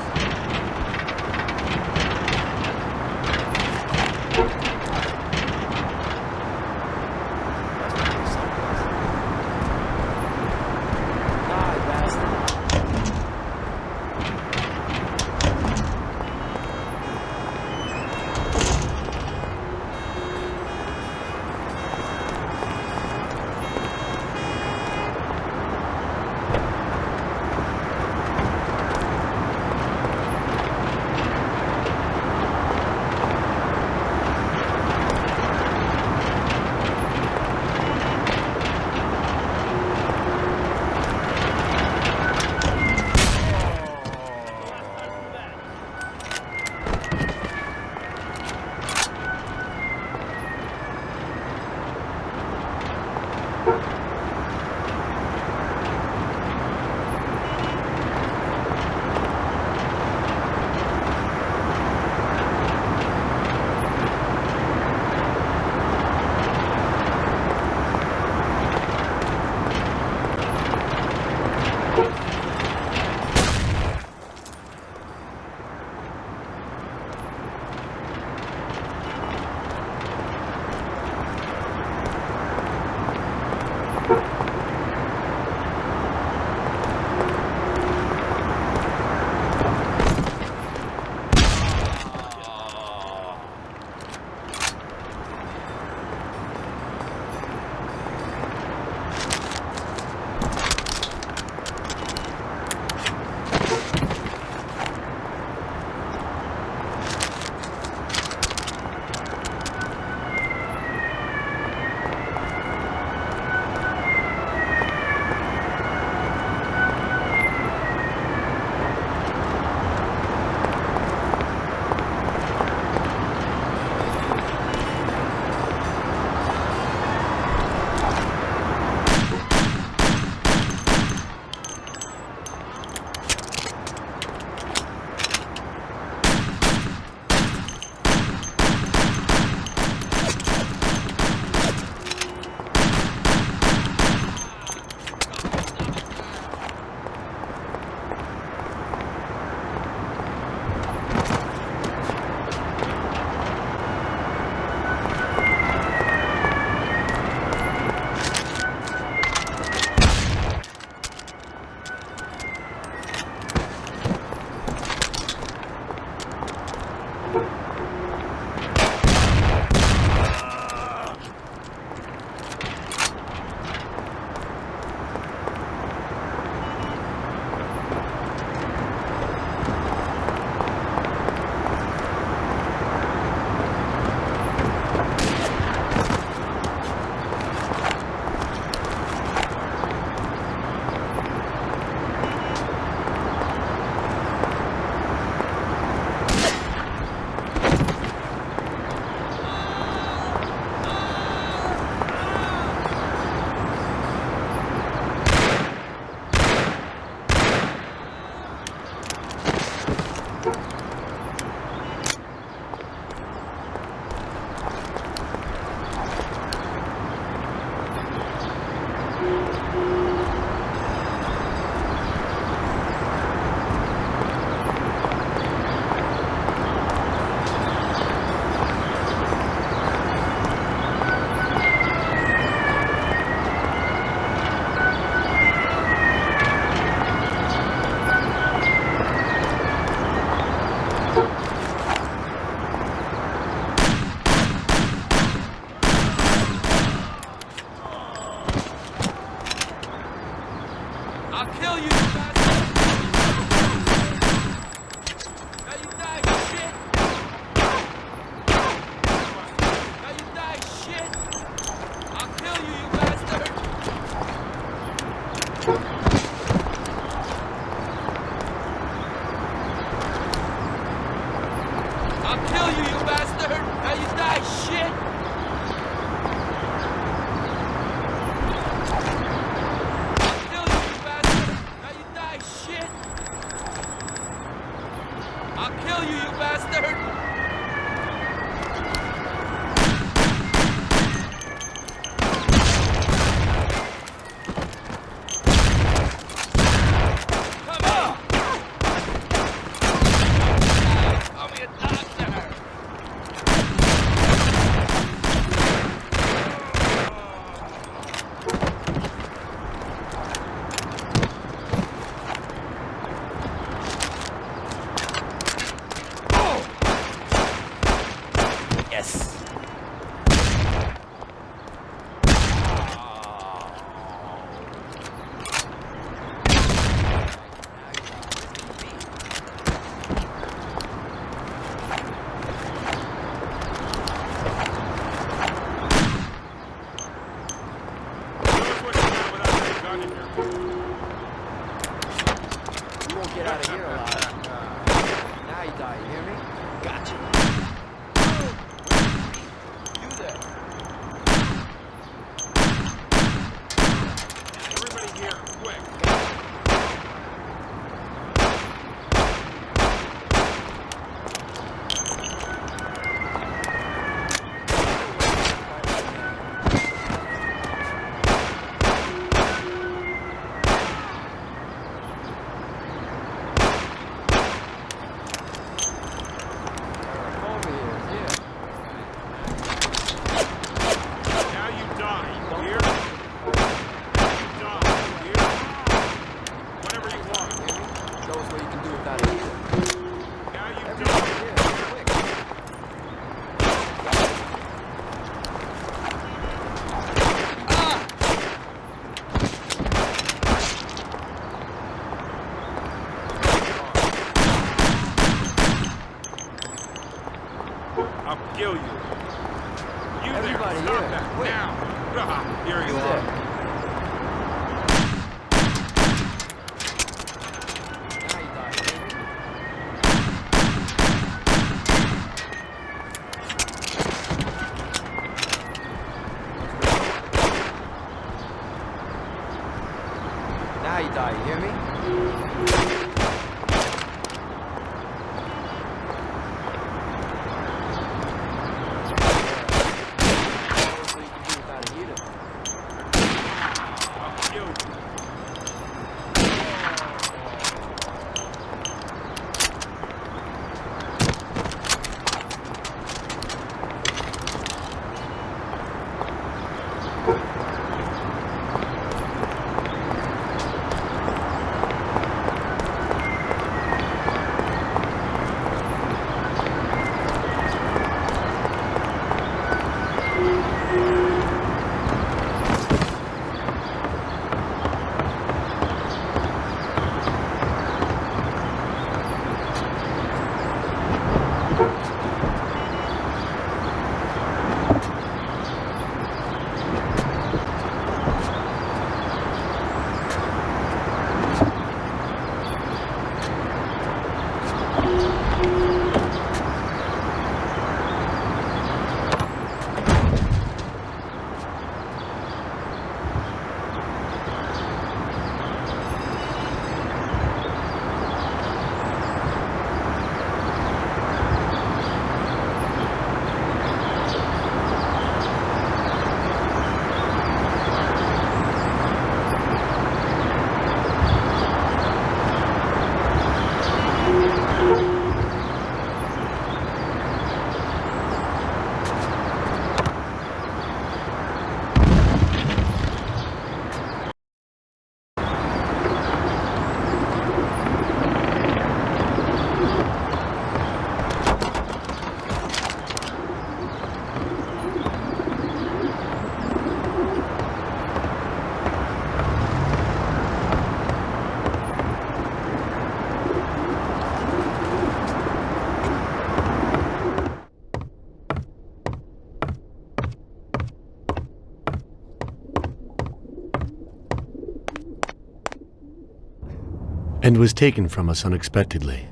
was taken from us unexpectedly.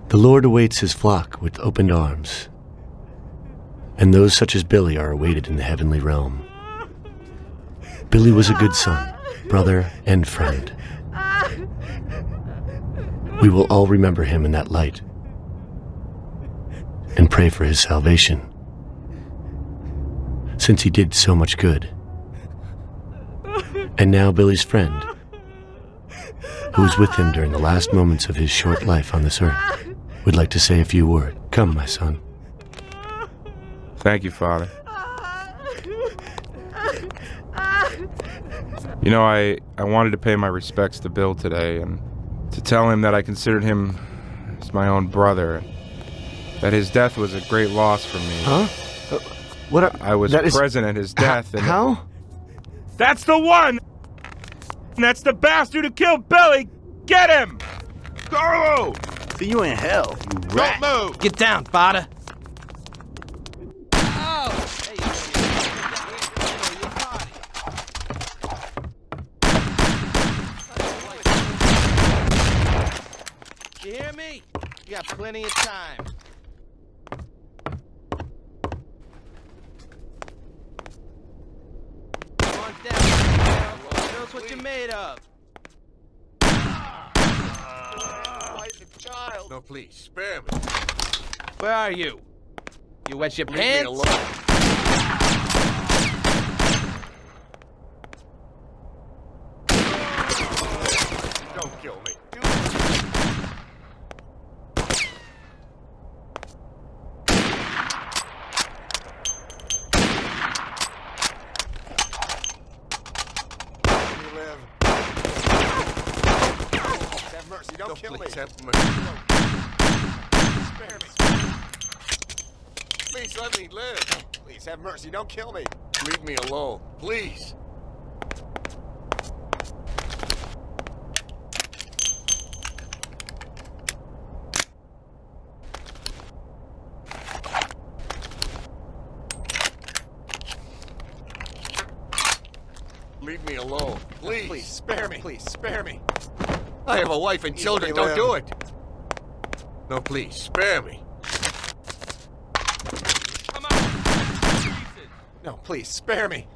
The Lord awaits his flock with opened arms, and those such as Billy are awaited in the heavenly realm. Billy was a good son, brother, and friend. We will all remember him in that light and pray for his salvation, since he did so much good. And now Billy's friend, who was with him during the last moments of his short life on this earth, would like to say a few words. Come, my son. Thank you, Father. You know, I wanted to pay my respects to Bill today and to tell him that I considered him as my own brother, that his death was a great loss for me. Huh? I was present at his death. And how? That's the one! That's the bastard who killed Billy! Get him! Carlo! See you in hell, you rat. Don't move! Get down, Bada. You hear me? You got plenty of time. Come on down, show us what you're made of. Wife and child. No, please, spare me. Where are you? You wet your Leave me pants? alone. Don't kill me. Have mercy, don't kill me. Have mercy. Spare me. Please let me live. Please have mercy, don't kill me. Leave me alone, please. Leave me alone, please. Please spare me. Please spare me. I have a wife and children. Don't do it. No, please, spare me. Come on. No, please, spare me.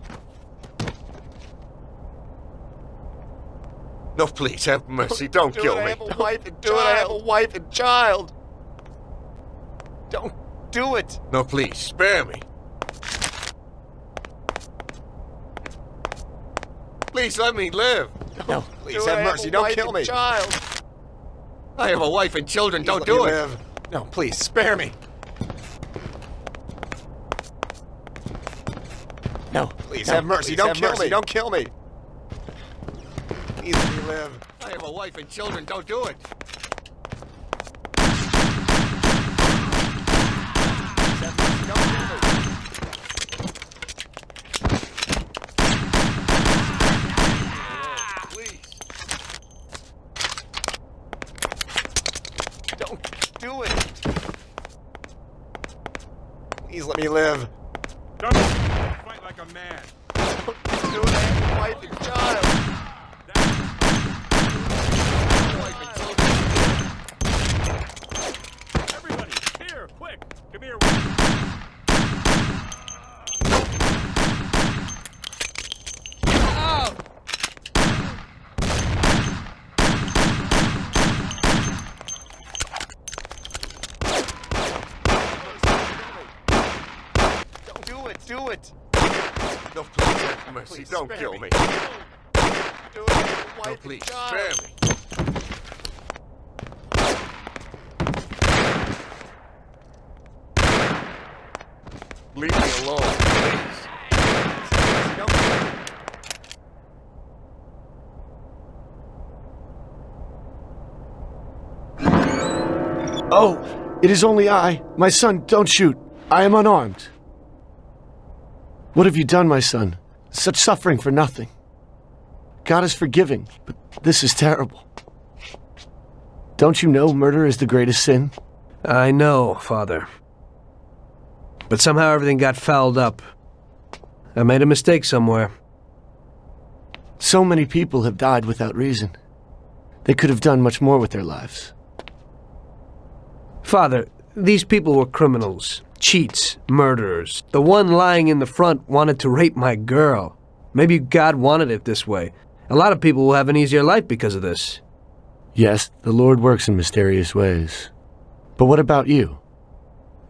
No, please, have mercy. Don't kill me. I have a wife and child. I have a wife and child. Don't do it. No, please, spare me. Please let me live. No, please have mercy. Don't kill me. Child. I have a wife and children. Don't do it. Live. No, please spare me. No, please have mercy. Don't kill me. Don't kill me. Please let me live. I have a wife and children. Don't do it. Do it. Please let me live. Don't fight like a man. Don't do it. I have a wife and child. Everybody, here, quick. Come here. Oh! Do it. No, please, have mercy. Please, don't kill me. Do it. No, please, spare me. Leave me alone, please. Oh, it is only I. My son, don't shoot. I am unarmed. What have you done, my son? Such suffering for nothing. God is forgiving, but this is terrible. Don't you know murder is the greatest sin? I know, Father. But somehow everything got fouled up. I made a mistake somewhere. So many people have died without reason. They could have done much more with their lives. Father, these people were criminals, cheats, murderers. The one lying in the front wanted to rape my girl. Maybe God wanted it this way. A lot of people will have an easier life because of this. Yes, the Lord works in mysterious ways. But what about you?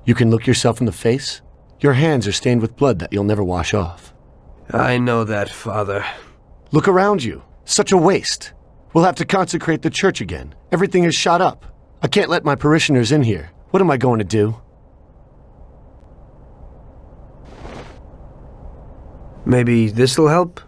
You can look yourself in the face? Your hands are stained with blood that you'll never wash off. I know that, Father. Look around you. Such a waste. We'll have to consecrate the church again. Everything is shot up. I can't let my parishioners in here. What am I going to do? Maybe this'll help?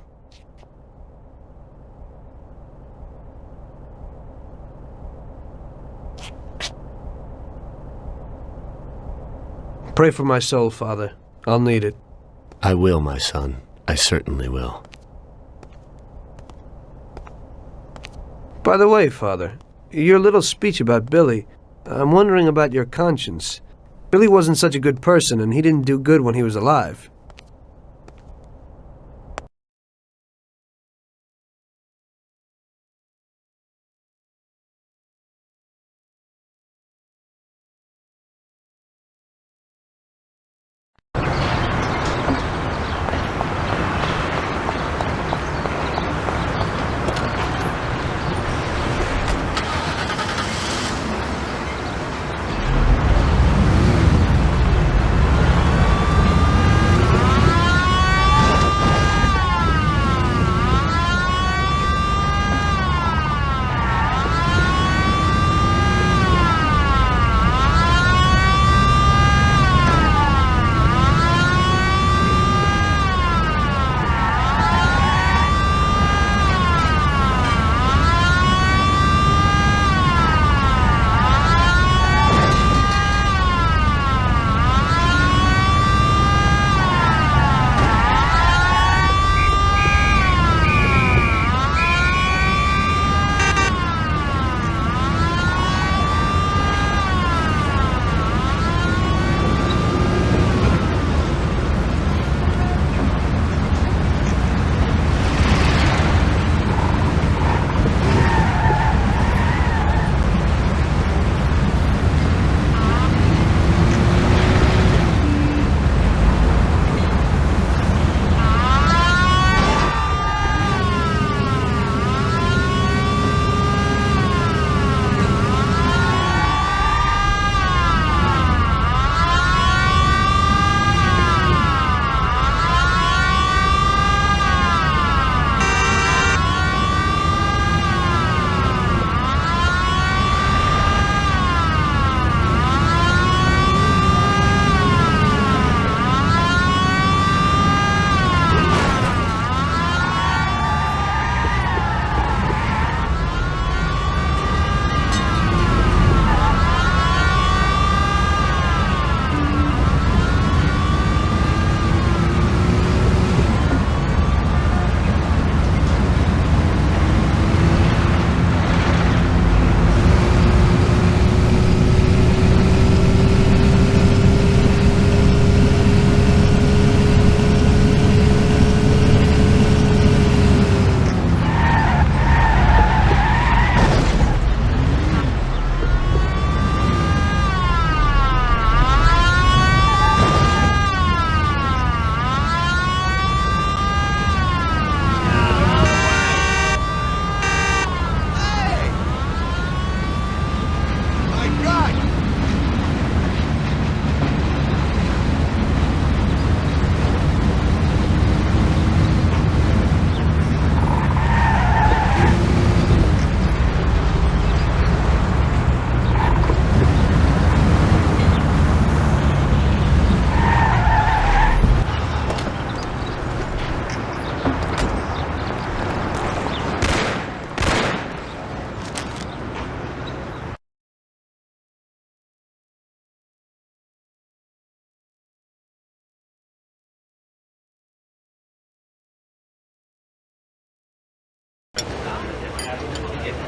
Pray for my soul, Father. I'll need it. I will, my son. I certainly will. By the way, Father, your little speech about Billy, I'm wondering about your conscience. Billy wasn't such a good person, and he didn't do good when he was alive.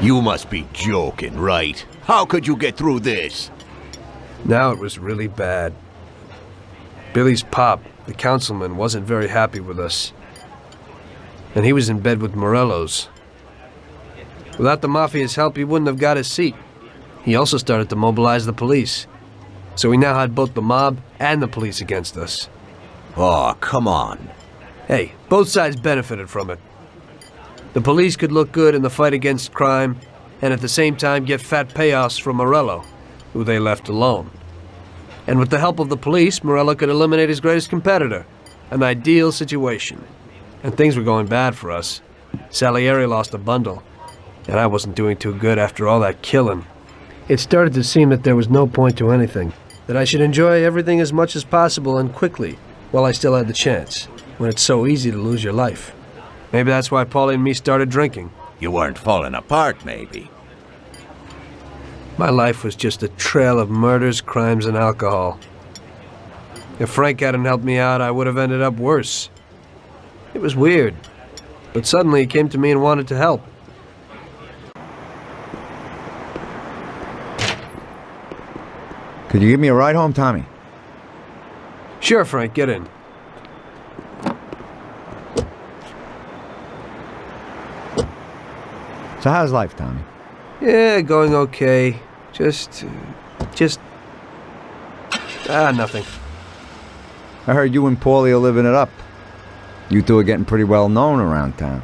You must be joking, right? How could you get through this? Now it was really bad. Billy's pop, the councilman, wasn't very happy with us. And he was in bed with Morello's. Without the Mafia's help, he wouldn't have got his seat. He also started to mobilize the police. So we now had both the mob and the police against us. Oh, come on. Hey, both sides benefited from it. The police could look good in the fight against crime, and at the same time get fat payoffs from Morello, who they left alone. And with the help of the police, Morello could eliminate his greatest competitor. An ideal situation. And things were going bad for us. Salieri lost a bundle, and I wasn't doing too good after all that killing. It started to seem that there was no point to anything, that I should enjoy everything as much as possible and quickly, while I still had the chance, when it's so easy to lose your life. Maybe that's why Paulie and me started drinking. You weren't falling apart, maybe. My life was just a trail of murders, crimes, and alcohol. If Frank hadn't helped me out, I would have ended up worse. It was weird, but suddenly he came to me and wanted to help. Could you give me a ride home, Tommy? Sure, Frank, get in. So how's life, Tommy? Yeah, going okay. Nothing. I heard you and Paulie are living it up. You two are getting pretty well known around town.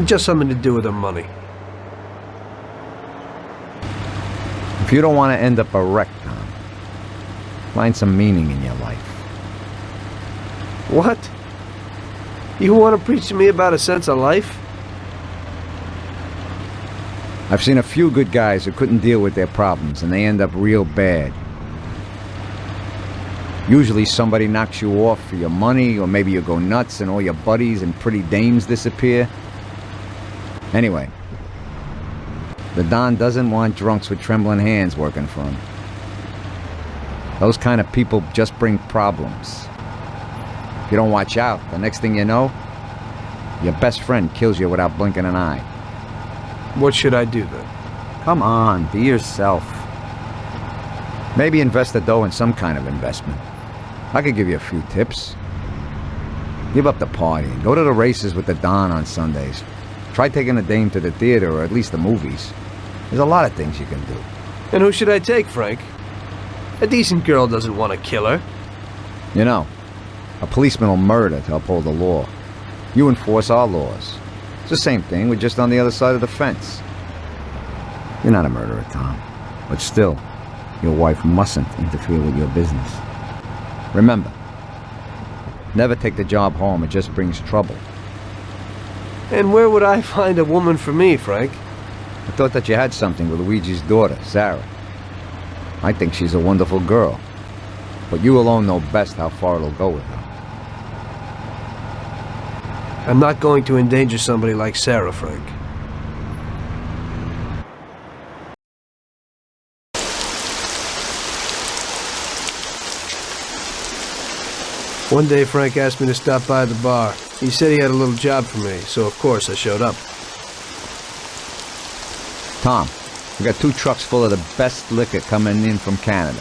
Just something to do with the money. If you don't want to end up a wreck, Tom, find some meaning in your life. What? You want to preach to me about a sense of life? I've seen a few good guys who couldn't deal with their problems, and they end up real bad. Usually somebody knocks you off for your money, or maybe you go nuts and all your buddies and pretty dames disappear. Anyway, the Don doesn't want drunks with trembling hands working for him. Those kind of people just bring problems. If you don't watch out, the next thing you know, your best friend kills you without blinking an eye. What should I do then? Come on, be yourself. Maybe invest the dough in some kind of investment. I could give you a few tips. Give up the partying. Go to the races with the Don on Sundays. Try taking a dame to the theater or at least the movies. There's a lot of things you can do. And who should I take, Frank? A decent girl doesn't want to kill her. You know, a policeman will murder to uphold the law. You enforce our laws. It's the same thing, we're just on the other side of the fence. You're not a murderer, Tom. But still, your wife mustn't interfere with your business. Remember, never take the job home, it just brings trouble. And where would I find a woman for me, Frank? I thought that you had something with Luigi's daughter, Sarah. I think she's a wonderful girl. But you alone know best how far it'll go with her. I'm not going to endanger somebody like Sarah, Frank. One day, Frank asked me to stop by the bar. He said he had a little job for me, so of course I showed up. Tom, we got 2 trucks full of the best liquor coming in from Canada.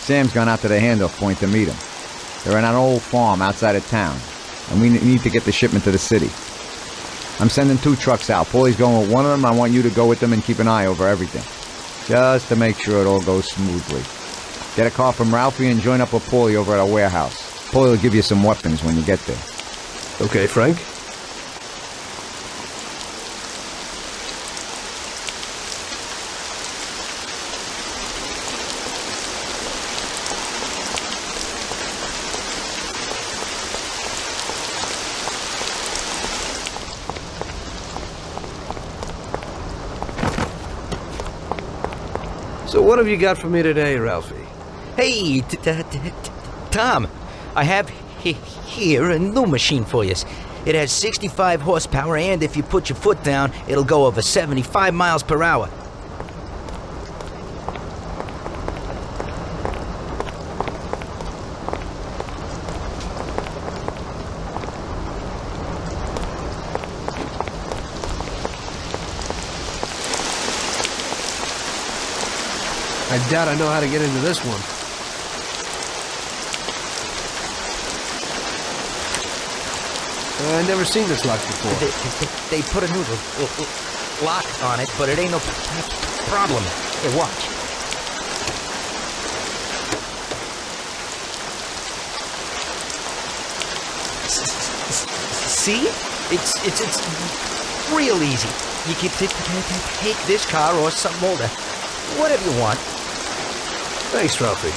Sam's gone out to the handoff point to meet him. They're in an old farm outside of town, and we need to get the shipment to the city. I'm sending 2 trucks out. Paulie's going with one of them. I want you to go with them and keep an eye over everything, just to make sure it all goes smoothly. Get a car from Ralphie and join up with Paulie over at our warehouse. Paulie will give you some weapons when you get there. Okay, Frank. So what have you got for me today, Ralphie? Hey, Tom, I have here a new machine for you. It has 65 horsepower, and if you put your foot down, it'll go over 75 miles per hour. I doubt I know how to get into this one. I've never seen this lock before. They put a new lock on it, but it ain't no problem. Here, watch. See? It's real easy. You can take this car or something older. Whatever you want. Thanks, Ralphie.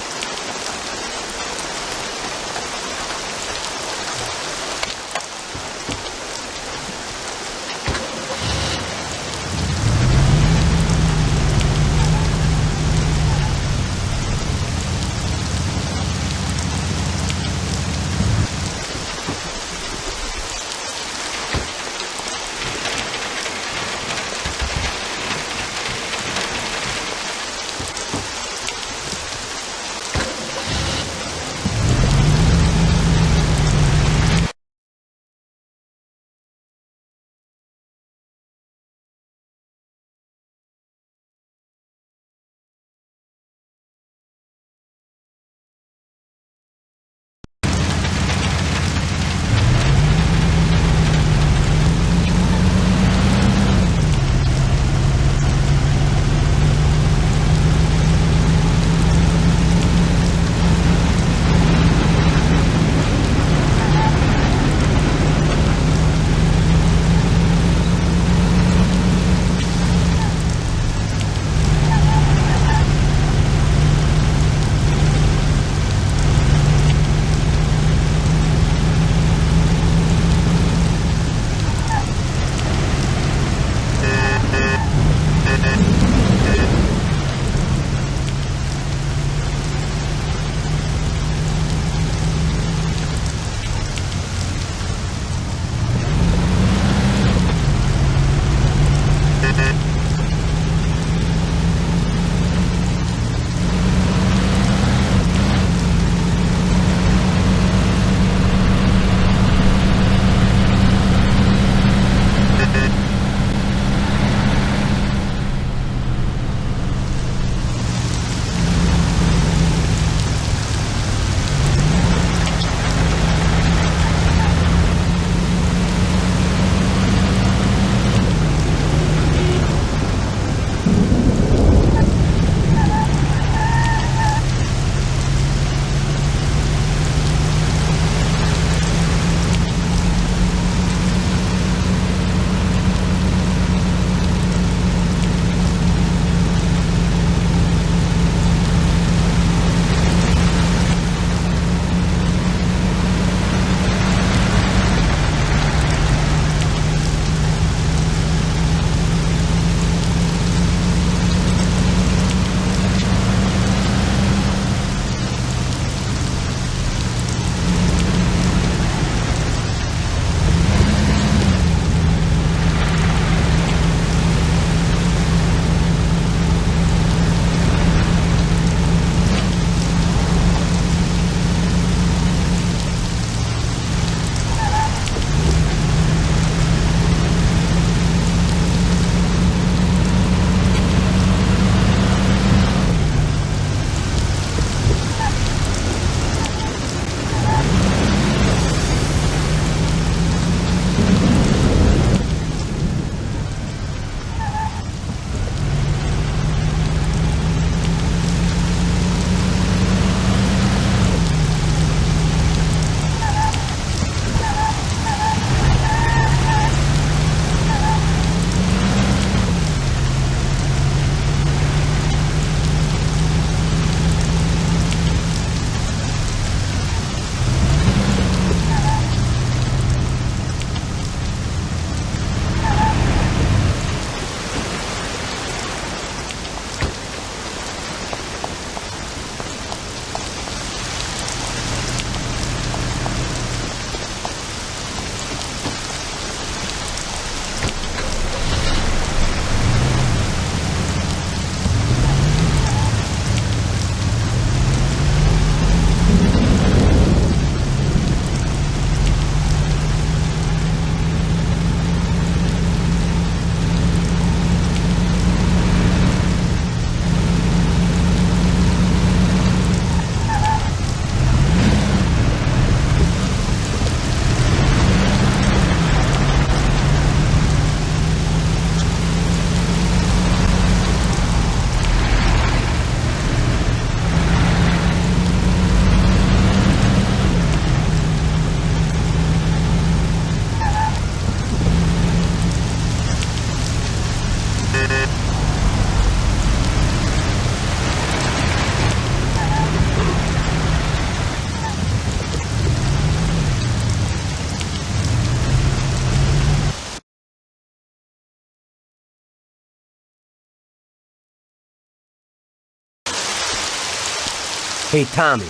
Hey, Tommy.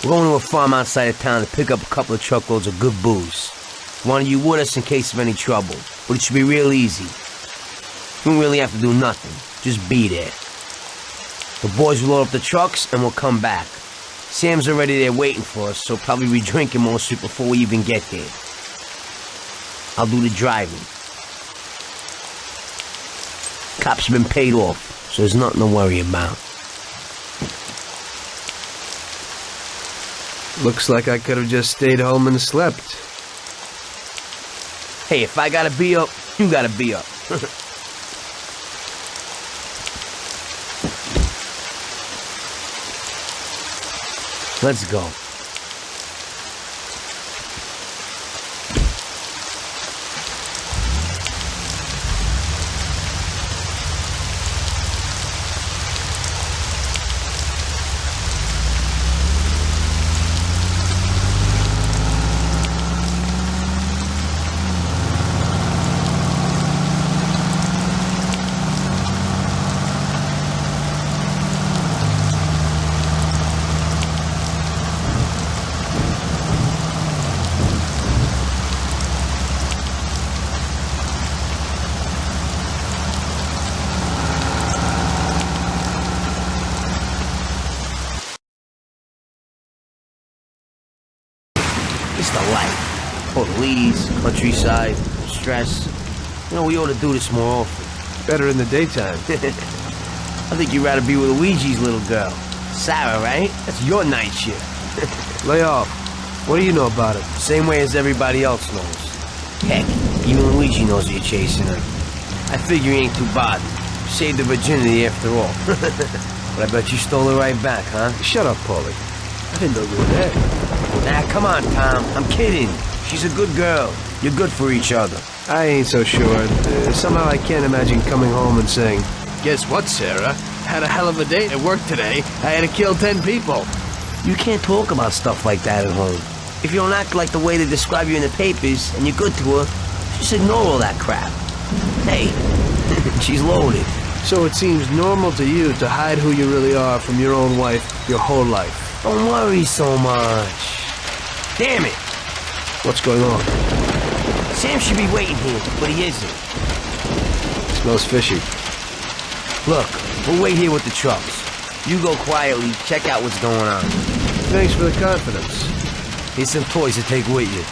We're going to a farm outside of town to pick up a couple of truckloads of good booze. Wanted you with us in case of any trouble, but it should be real easy. You don't really have to do nothing. Just be there. The boys will load up the trucks and we'll come back. Sam's already there waiting for us, so probably be drinking mostly before we even get there. I'll do the driving. Cops have been paid off, so there's nothing to worry about. Looks like I could have just stayed home and slept. Hey, if I gotta be up, you gotta be up. Let's go. It's the life. Police, countryside, stress. You know, we ought to do this more often. Better in the daytime. I think you'd rather be with Luigi's little girl. Sarah, right? That's your night shift. Lay off. What do you know about it? Same way as everybody else knows. Heck, even Luigi knows you're chasing her. I figure you ain't too bothered. Saved her virginity after all. But I bet you stole her right back, huh? Shut up, Paulie. I didn't know you were there. Nah, come on, Tom. I'm kidding. She's a good girl. You're good for each other. I ain't so sure. Somehow I can't imagine coming home and saying, "Guess what, Sarah? Had a hell of a day at work today. I had to kill 10 people." You can't talk about stuff like that at home. If you don't act like the way they describe you in the papers and you're good to her, just ignore all that crap. Hey, she's loaded. So it seems normal to you to hide who you really are from your own wife your whole life. Don't worry so much. Damn it! What's going on? Sam should be waiting here, but he isn't. Smells fishy. Look, we'll wait here with the trucks. You go quietly, check out what's going on. Thanks for the confidence. Here's some toys to take with you.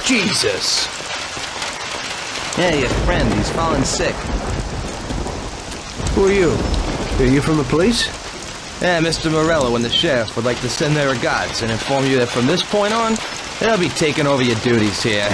Jesus! Yeah, your friend. He's fallen sick. Who are you? Are you from the police? Yeah, Mr. Morello and the sheriff would like to send their regards and inform you that from this point on, they'll be taking over your duties here.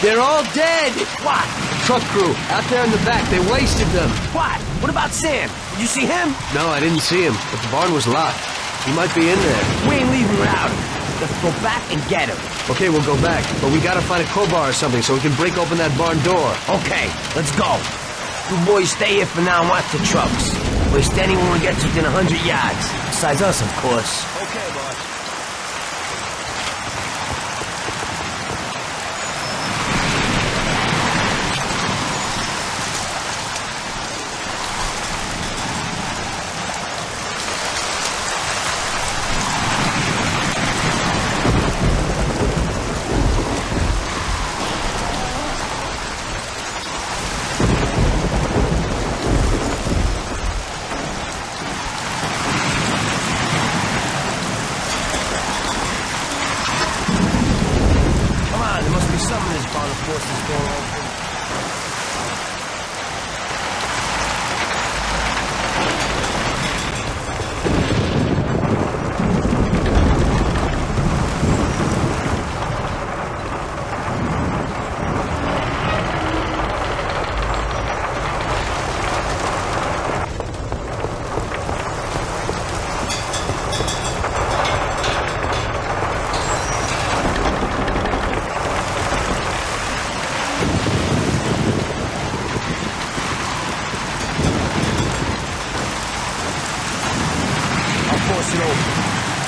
They're all dead! What? Truck crew, out there in the back, they wasted them. What? What about Sam? Did you see him? No, I didn't see him, but the barn was locked. He might be in there. We ain't leaving without him. Let's go back and get him. Okay, we'll go back, but we gotta find a crowbar or something so we can break open that barn door. Okay, let's go. You boys stay here for now and watch the trucks. We're standing when we get within 100 yards. Besides us, of course. Okay, boss.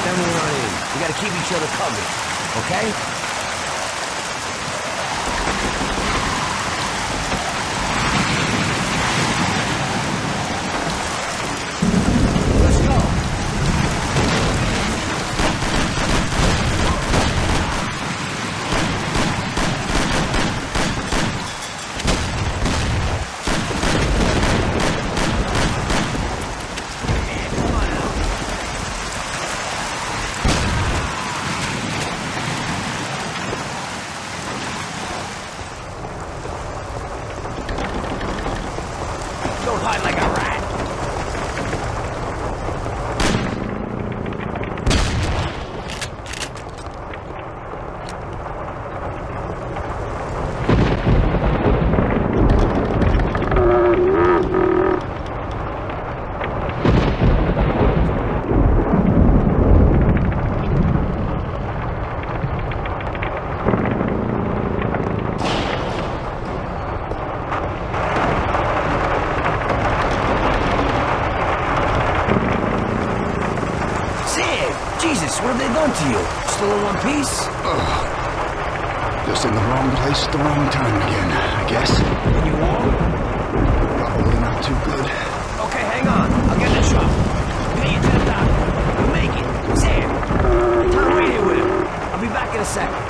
then we'll run in. We gotta keep each other covered, okay? Let's go. Don't hide like a rat. Jesus, what have they done to you? Still in one piece? Just in the wrong place at the wrong time again, I guess. Can you walk? Probably not too good. Okay, hang on. I'll get in the truck. Get you to the doctor. You'll make it. Sam! Tom, right here with him. I'll be back in a second.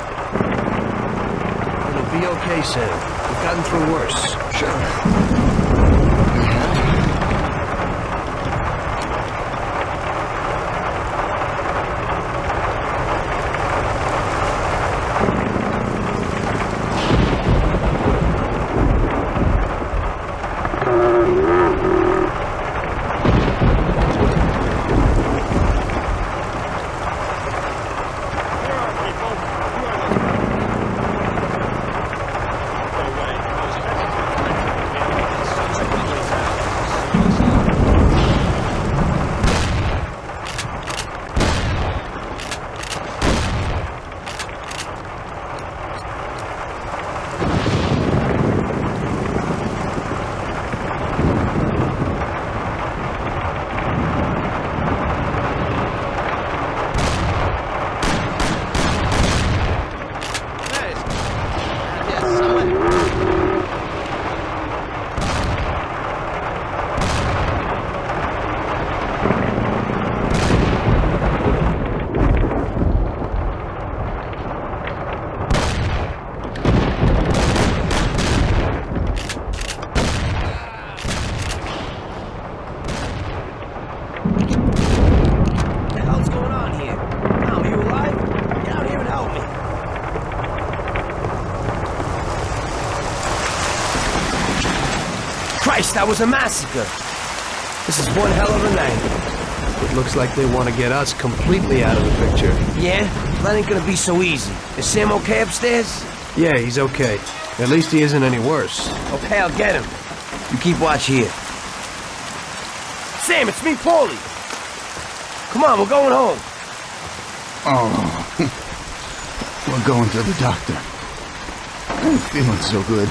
It'll be okay, Sam. We've gotten through worse. Sure. Christ, that was a massacre. This is one hell of a night. It looks like they want to get us completely out of the picture. Yeah? That ain't gonna be so easy. Is Sam okay upstairs? Yeah, he's okay. At least he isn't any worse. Okay, I'll get him. You keep watch here. Sam, it's me, Paulie. Come on, we're going home. Oh, we're going to the doctor. I ain't feeling so good.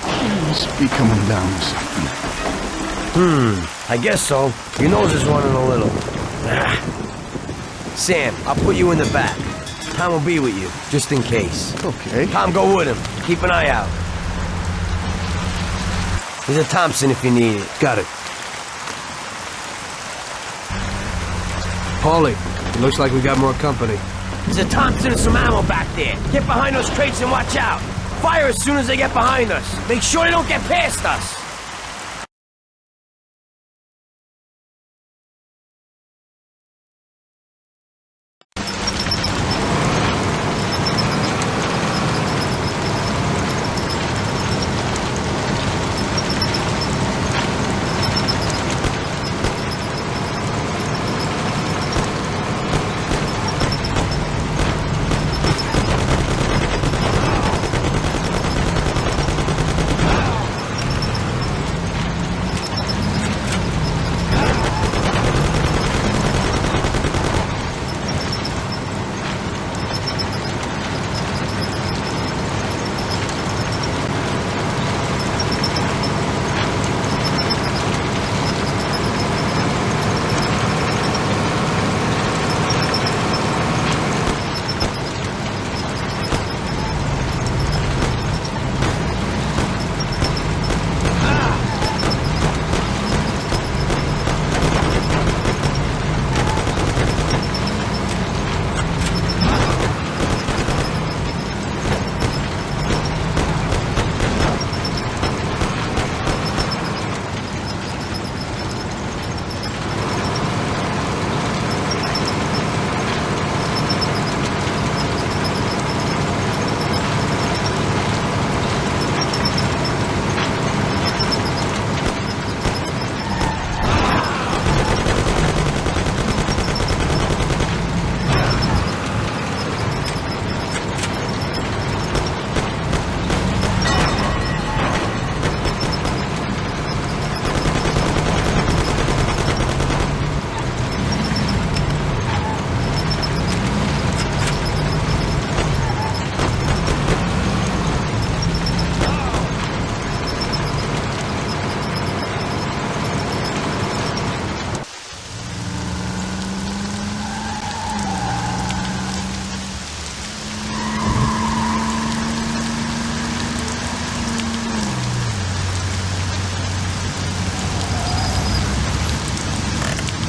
I must be coming down or something. I guess so. Your nose is running a little. Sam, I'll put you in the back. Tom will be with you, just in case. Okay. Tom, go with him. Keep an eye out. There's a Thompson if you need it. Got it. Paulie, it looks like we got more company. There's a Thompson and some ammo back there. Get behind those crates and watch out. Fire as soon as they get behind us. Make sure they don't get past us.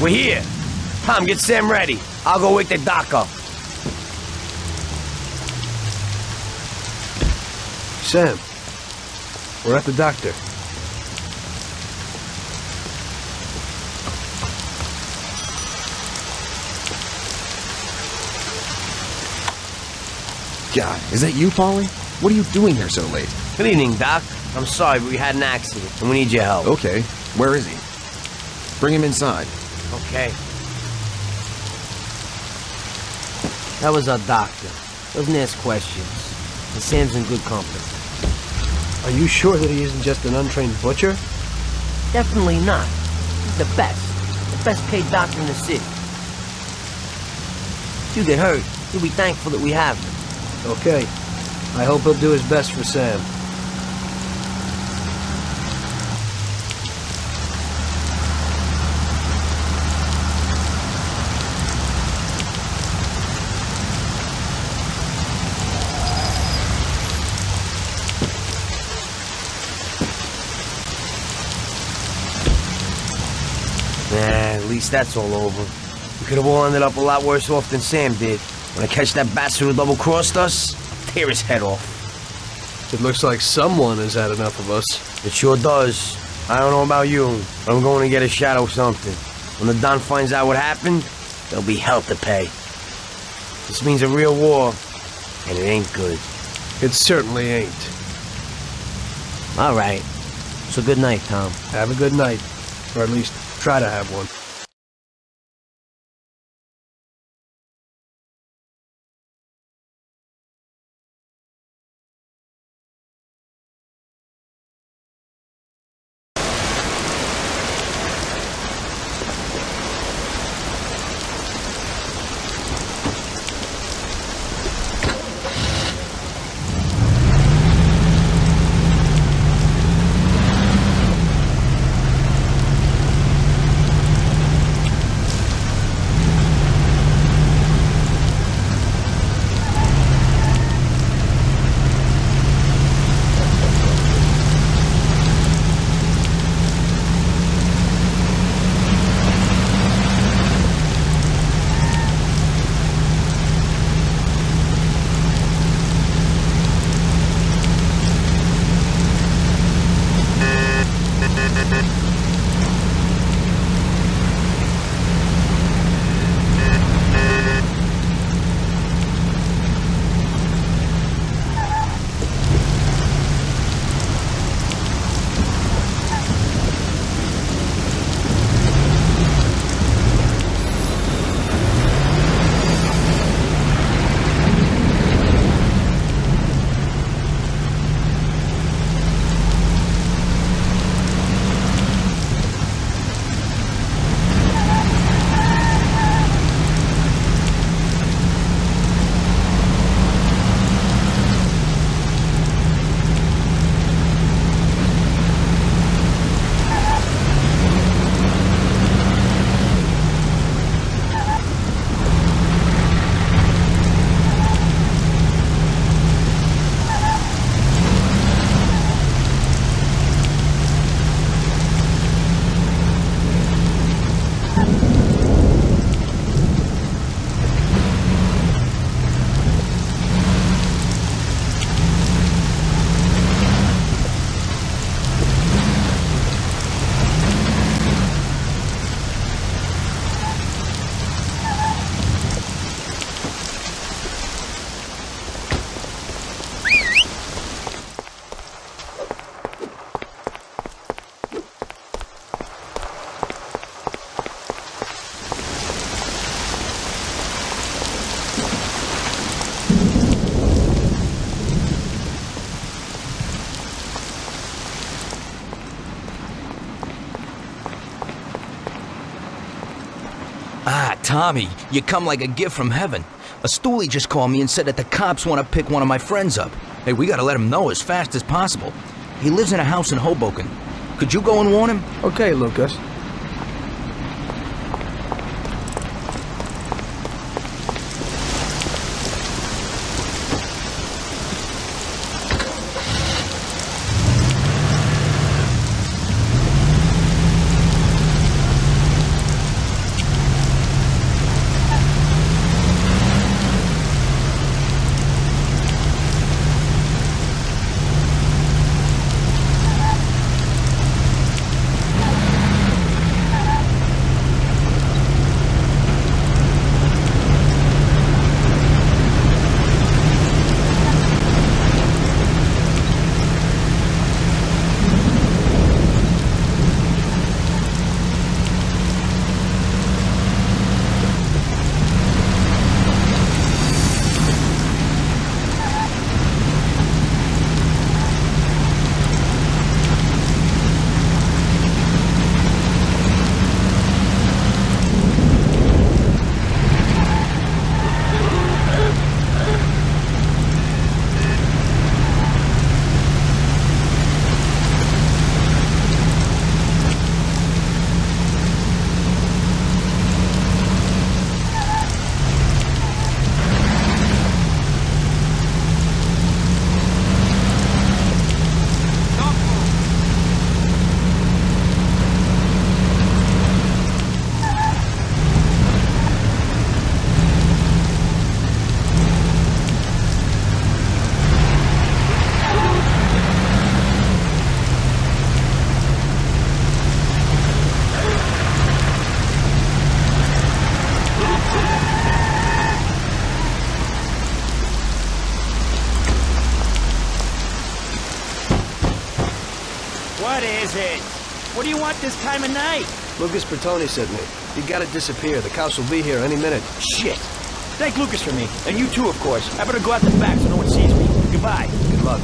We're here. Tom, get Sam ready. I'll go wake the doc up. Sam, we're at the doctor. God, is that you, Paulie? What are you doing here so late? Good evening, Doc. I'm sorry, but we had an accident, and we need your help. Okay, where is he? Bring him inside. Okay. That was our doctor. Doesn't ask questions. And Sam's in good company. Are you sure that he isn't just an untrained butcher? Definitely not. He's the best. The best paid doctor in the city. If you get hurt, you'll be thankful that we have him. Okay. I hope he'll do his best for Sam. At least that's all over. We could have all ended up a lot worse off than Sam did. When I catch that bastard who double-crossed us, I'll tear his head off. It looks like someone has had enough of us. It sure does. I don't know about you, but I'm going to get a shot of something. When the Don finds out what happened, there'll be hell to pay. This means a real war, and it ain't good. It certainly ain't. All right. So good night, Tom. Have a good night. Or at least try to have one. Tommy, you come like a gift from heaven. A stoolie just called me and said that the cops want to pick one of my friends up. Hey, we gotta let him know as fast as possible. He lives in a house in Hoboken. Could you go and warn him? Okay, Lucas. kids. What do you want this time of night? Lucas Bertoni sent me. You gotta disappear. The cops will be here any minute. Shit. Thank Lucas for me. And you too, of course. I better go out the back so no one sees me. Goodbye. Good luck.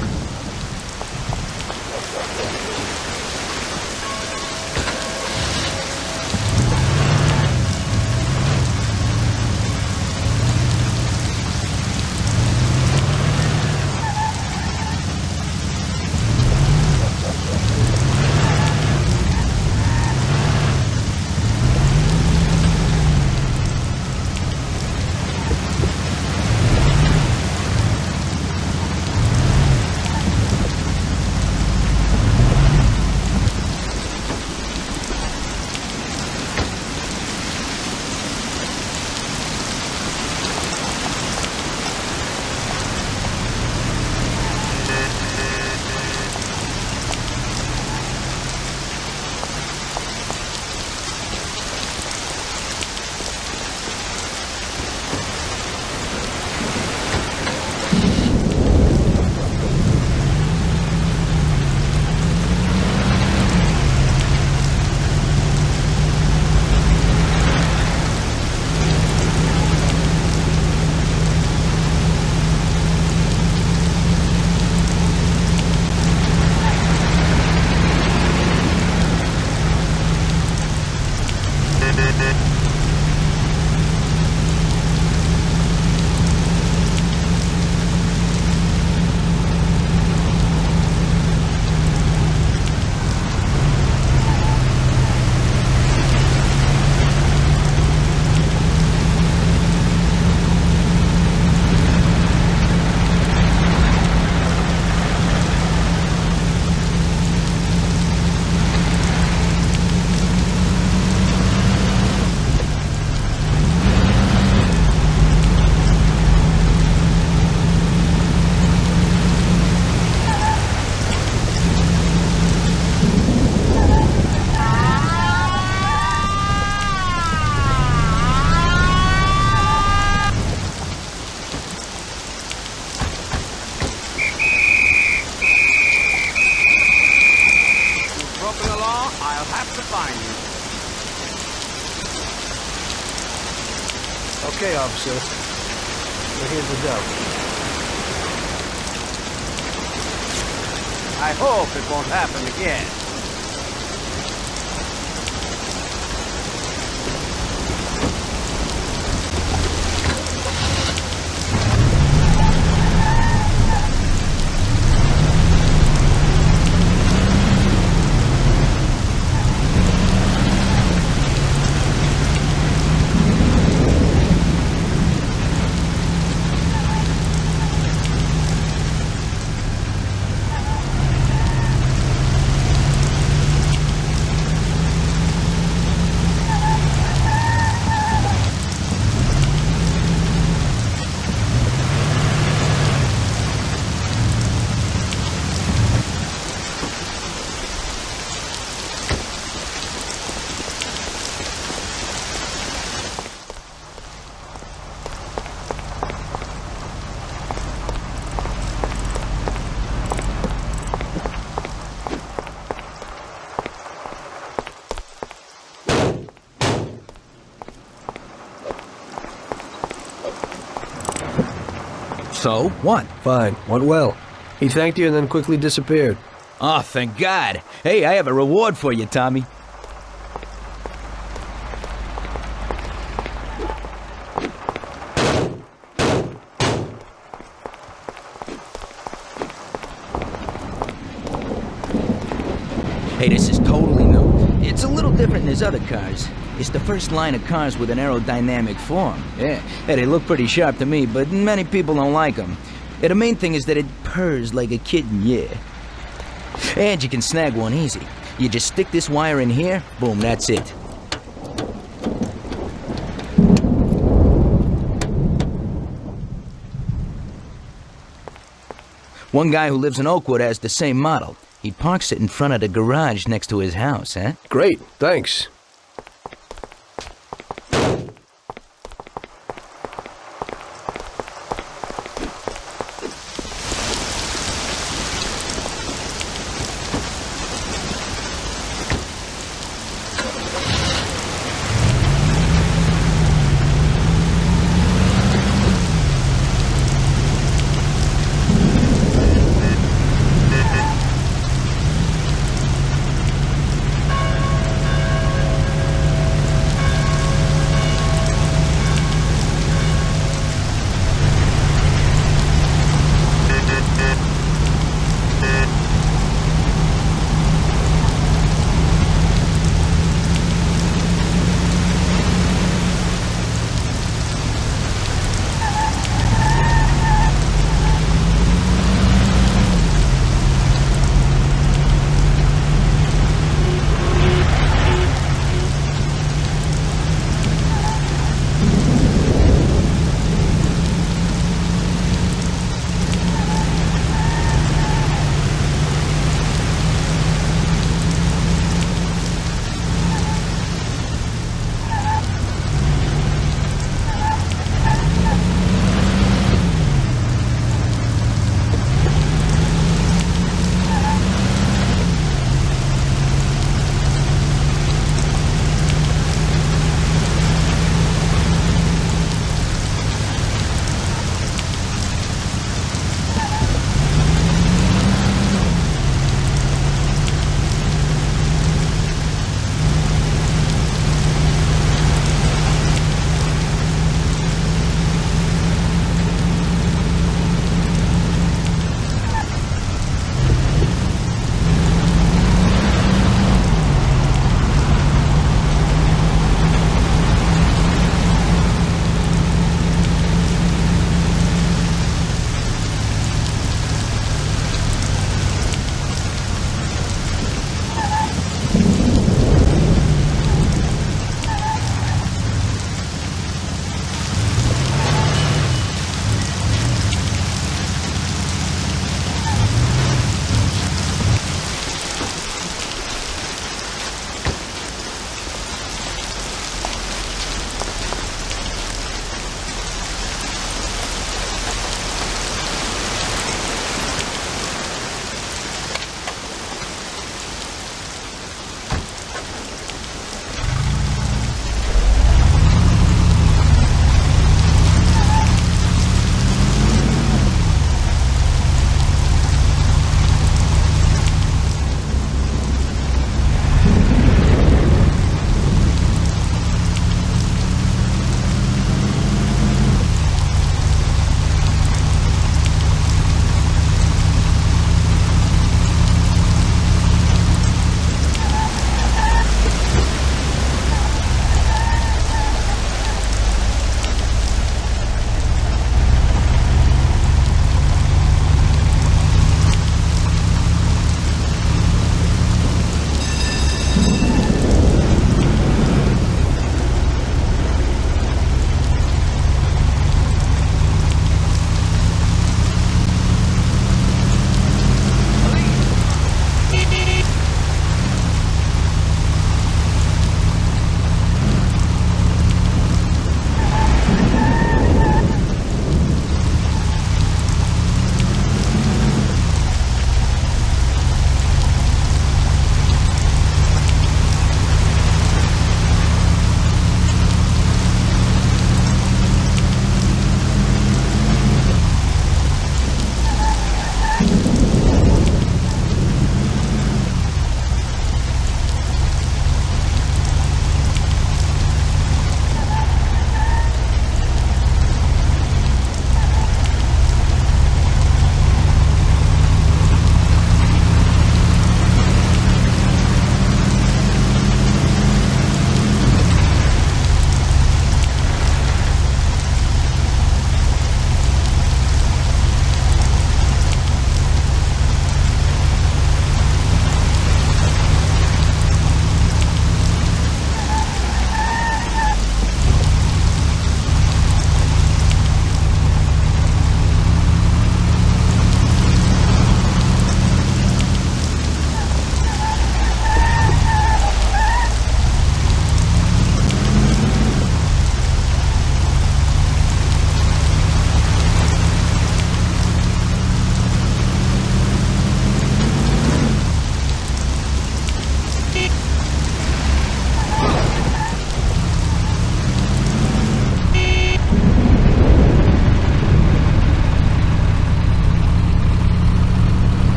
Okay, officer. Now here's the dough. I hope it won't happen again. So, what? Fine. Went well. He thanked you and then quickly disappeared. Oh, thank God. Hey, I have a reward for you, Tommy. Hey, this is totally new. It's a little different than his other cars. It's the first line of cars with an aerodynamic form. Yeah, they look pretty sharp to me, but many people don't like them. The main thing is that it purrs like a kitten, yeah. And you can snag one easy. You just stick this wire in here, boom, that's it. One guy who lives in Oakwood has the same model. He parks it in front of the garage next to his house, huh? Great, thanks.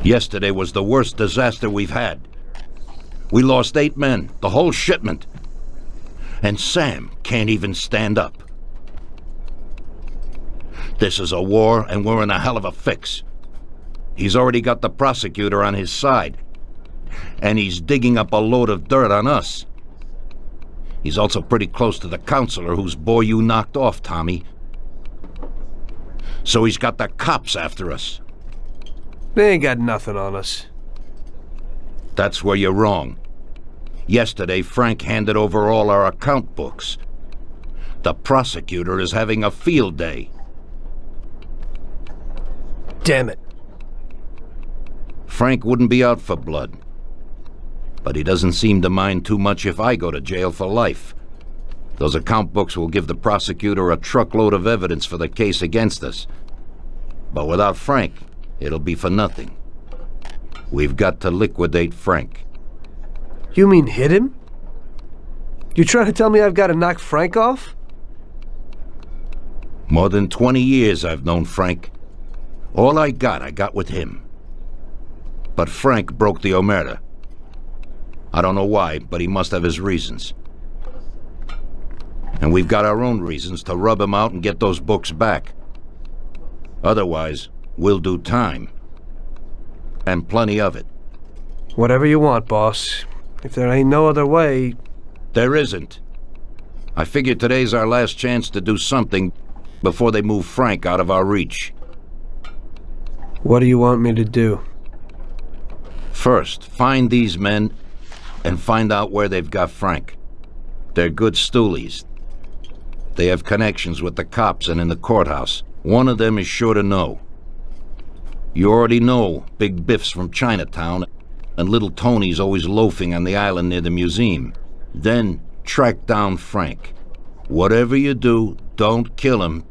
Yesterday was the worst disaster we've had. We lost 8 men, the whole shipment. And Sam can't even stand up. This is a war, and we're in a hell of a fix. He's already got the prosecutor on his side, and he's digging up a load of dirt on us. He's also pretty close to the counselor whose boy you knocked off, Tommy. So he's got the cops after us. They ain't got nothing on us. That's where you're wrong. Yesterday, Frank handed over all our account books. The prosecutor is having a field day. Damn it. Frank wouldn't be out for blood. But he doesn't seem to mind too much if I go to jail for life. Those account books will give the prosecutor a truckload of evidence for the case against us. But without Frank, it'll be for nothing. We've got to liquidate Frank. You mean hit him? You trying to tell me I've got to knock Frank off? More than 20 years I've known Frank. All I got with him. But Frank broke the omerta. I don't know why, but he must have his reasons. And we've got our own reasons to rub him out and get those books back. Otherwise, we'll do time. And plenty of it. Whatever you want, boss. If there ain't no other way... There isn't. I figure today's our last chance to do something before they move Frank out of our reach. What do you want me to do? First, find these men and find out where they've got Frank. They're good stoolies. They have connections with the cops and in the courthouse. One of them is sure to know. You already know Big Biff's from Chinatown, and Little Tony's always loafing on the island near the museum. Then track down Frank. Whatever you do, don't kill him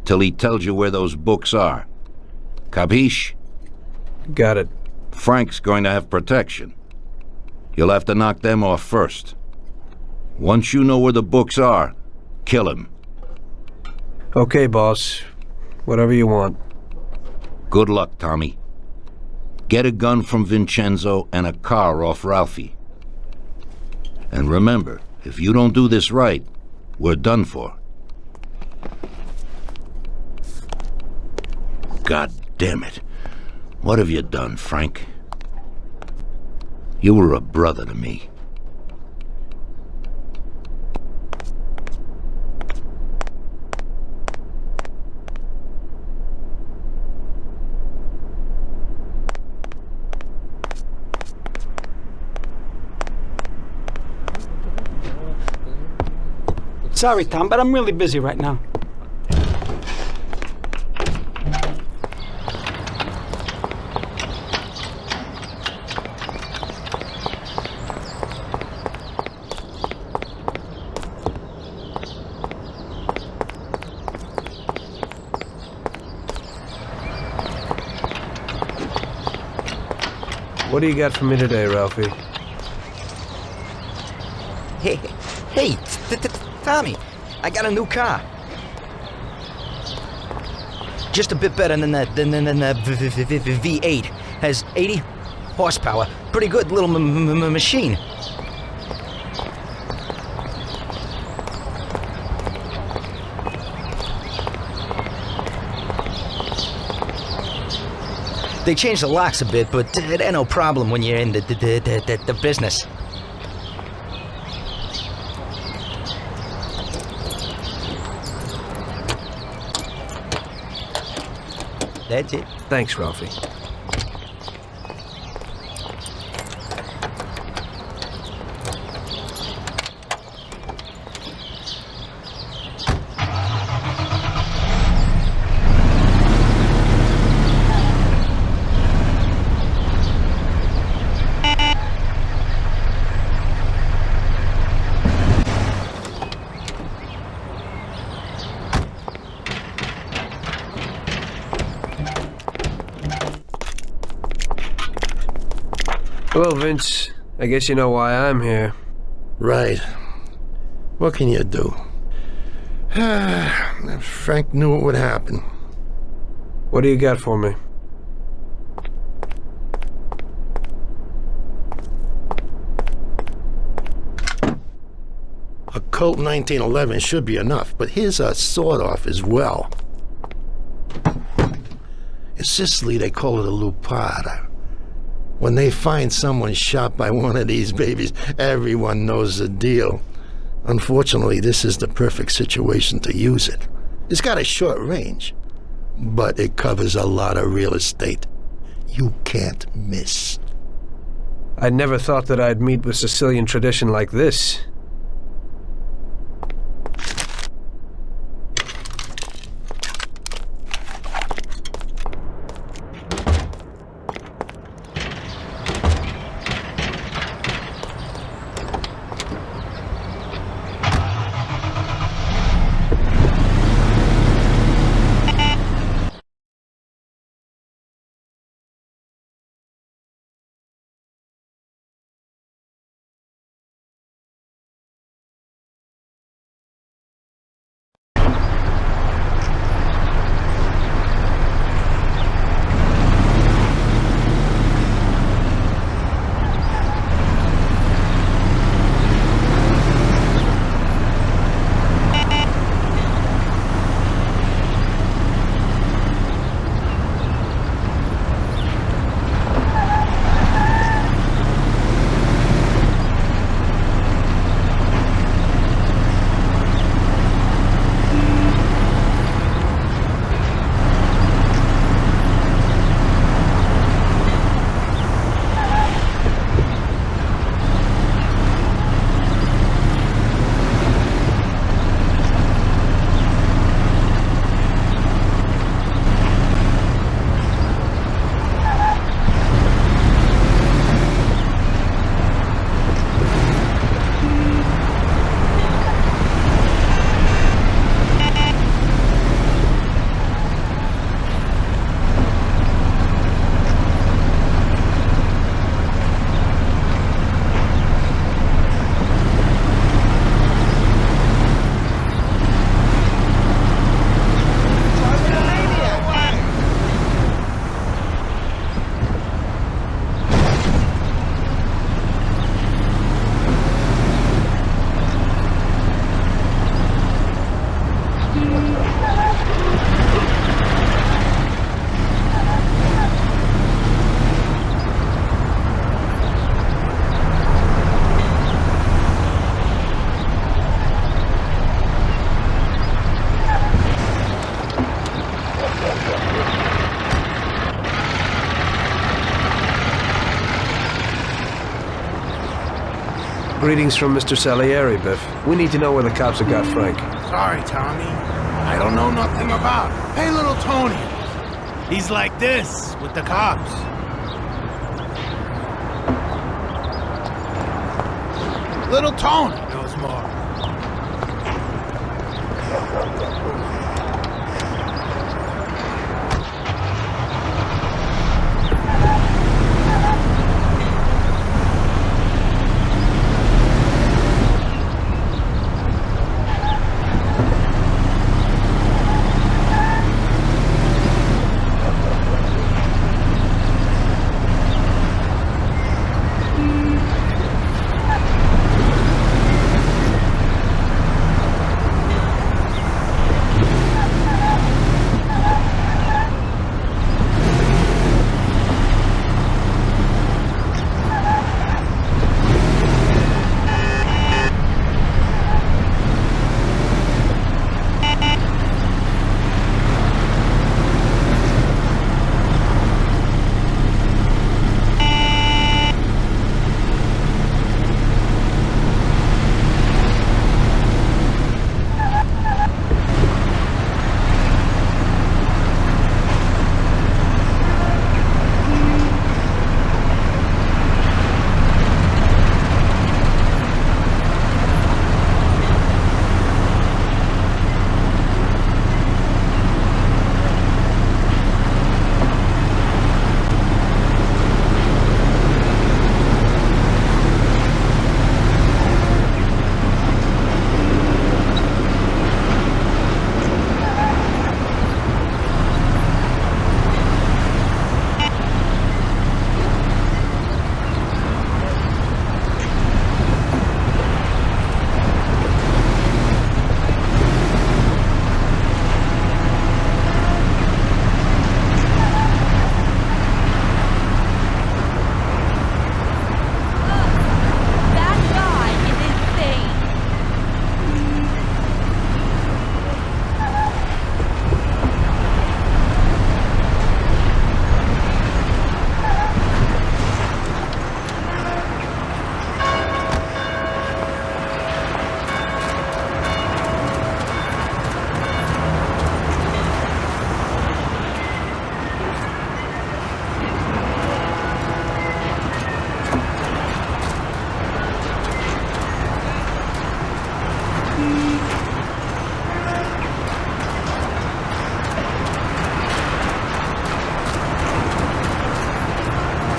till he tells you where those books are. Capiche? Got it. Frank's going to have protection. You'll have to knock them off first. Once you know where the books are, kill him. Okay, boss. Whatever you want. Good luck, Tommy. Get a gun from Vincenzo and a car off Ralphie. And remember, if you don't do this right, we're done for. God damn it. What have you done, Frank? You were a brother to me. Sorry, Tom, but I'm really busy right now. What do you got for me today, Ralphie? Hey, Tommy, I got a new car. Just a bit better than the V8. Has 80 horsepower. Pretty good little machine. They changed the locks a bit, but it ain't no problem when you're in the business. That's it. Thanks, Ralphie. Well, Vince, I guess you know why I'm here. Right. What can you do? Frank knew it would happen. What do you got for me? Colt 1911 should be enough, but here's a sawed-off as well. In Sicily, they call it a lupata. When they find someone shot by one of these babies, everyone knows the deal. Unfortunately, this is the perfect situation to use it. It's got a short range, but it covers a lot of real estate. You can't miss. I never thought that I'd meet with Sicilian tradition like this. Greetings from Mr. Salieri, Biff. We need to know where the cops have got Frank. Sorry, Tommy. I don't know nothing about it. Hey, little Tony. He's like this with the cops. Little Tony knows more.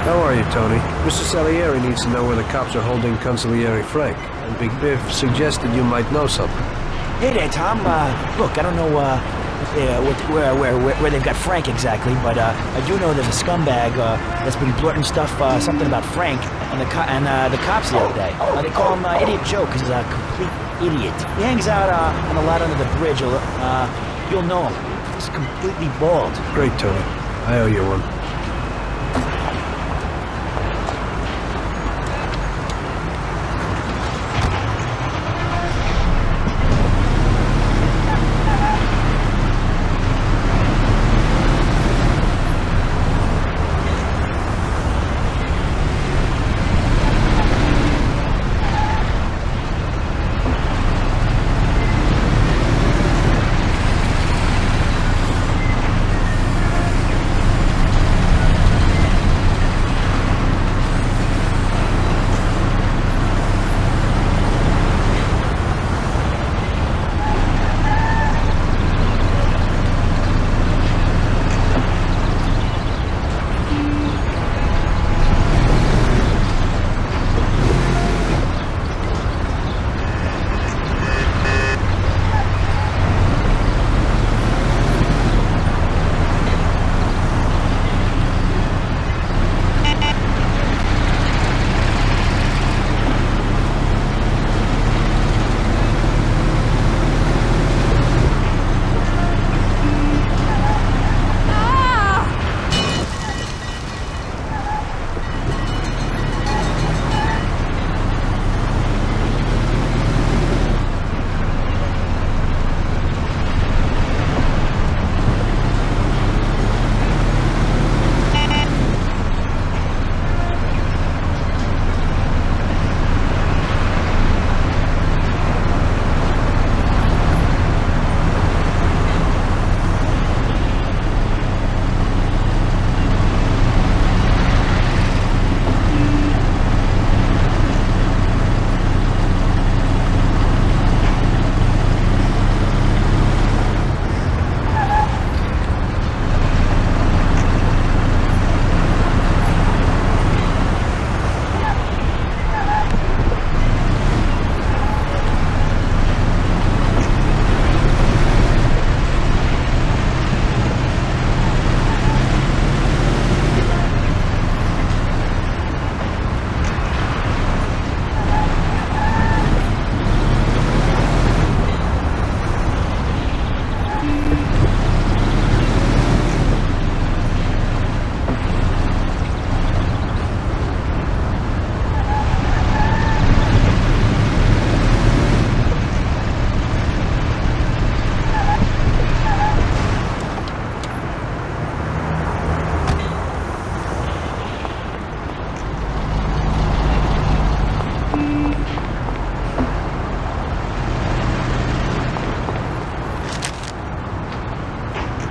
How are you, Tony? Mr. Salieri needs to know where the cops are holding Consigliere Frank, and Big Biff suggested you might know something. Hey there, Tom. Look, I don't know where they've got Frank exactly, but I do know there's a scumbag that's been blurting stuff, something about Frank and the cops the other day. They call him Idiot Joe because he's a complete idiot. He hangs out on the lot under the bridge. You'll know him. He's completely bald. Great, Tony. I owe you one.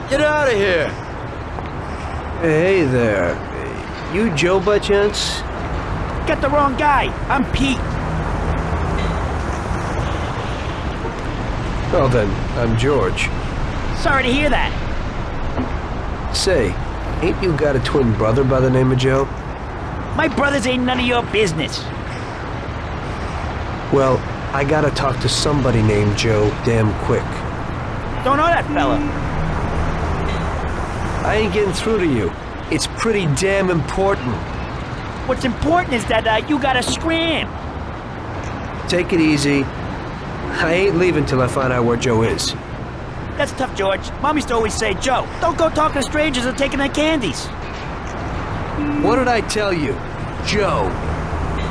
Get out of here! Hey there. You Joe by chance? Got the wrong guy. I'm Pete. Well then, I'm George. Sorry to hear that. Say, ain't you got a twin brother by the name of Joe? My brothers ain't none of your business. Well, I gotta talk to somebody named Joe damn quick. Don't know that fella. I ain't getting through to you. It's pretty damn important. What's important is that you gotta scram. Take it easy. I ain't leaving till I find out where Joe is. That's tough, George. Mom used to always say, Joe, don't go talking to strangers or taking their candies. What did I tell you? Joe.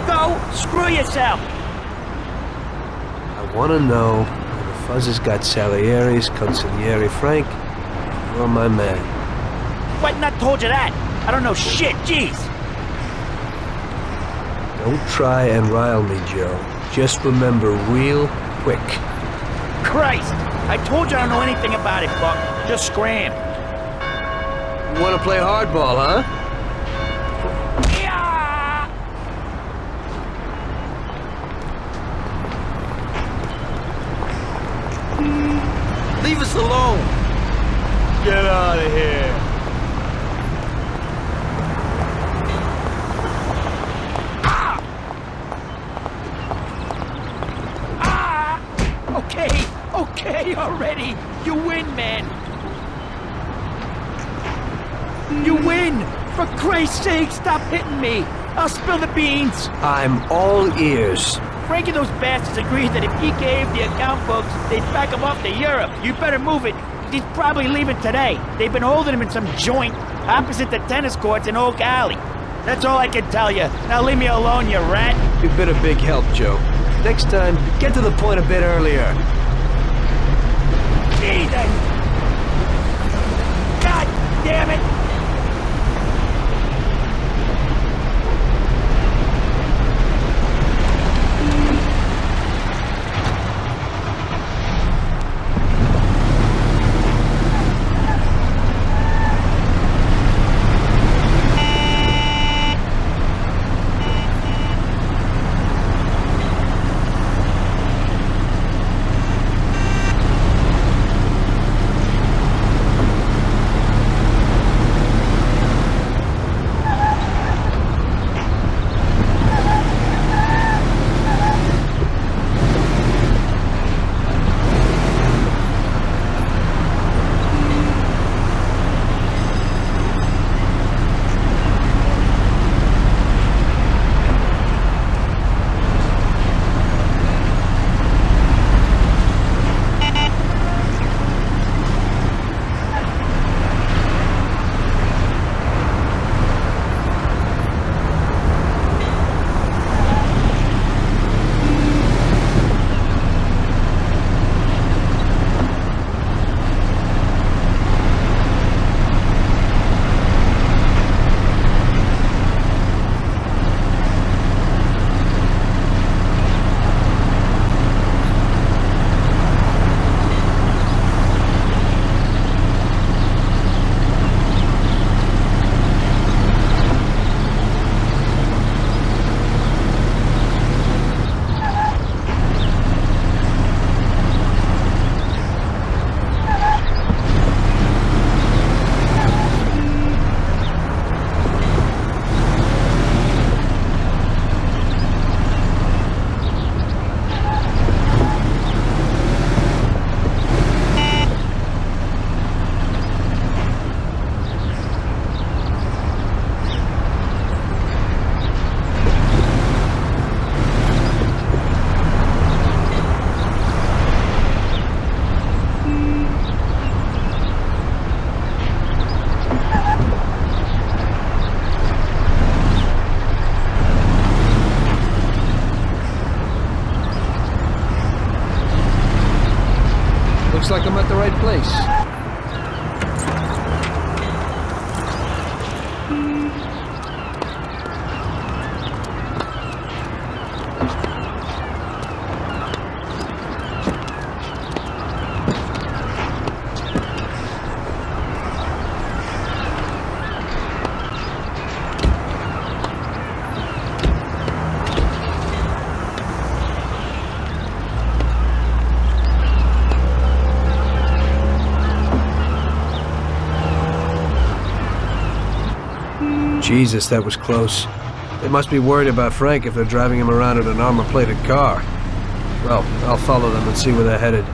Go screw yourself. I want to know where the fuzzes got Salieri's Consigliere Frank. You're my man. What? Not told you that. I don't know shit. Jeez. Don't try and rile me, Joe. Just remember real quick. Christ. I told you I don't know anything about it, Buck. Just scram. You want to play hardball, huh? Leave us alone! Get out of here! okay already? You win, man. You win! For Christ's sake, stop hitting me! I'll spill the beans! I'm all ears. Frank and those bastards agreed that if he gave the account books, they'd back him off to Europe. You better move it. He's probably leaving today. They've been holding him in some joint opposite the tennis courts in Oak Alley. That's all I can tell you. Now leave me alone, you rat. You've been a big help, Joe. Next time, get to the point a bit earlier. Jesus! God damn it! Looks like I'm at the right place. Jesus, that was close. They must be worried about Frank if they're driving him around in an armor-plated car. Well, I'll follow them and see where they're headed.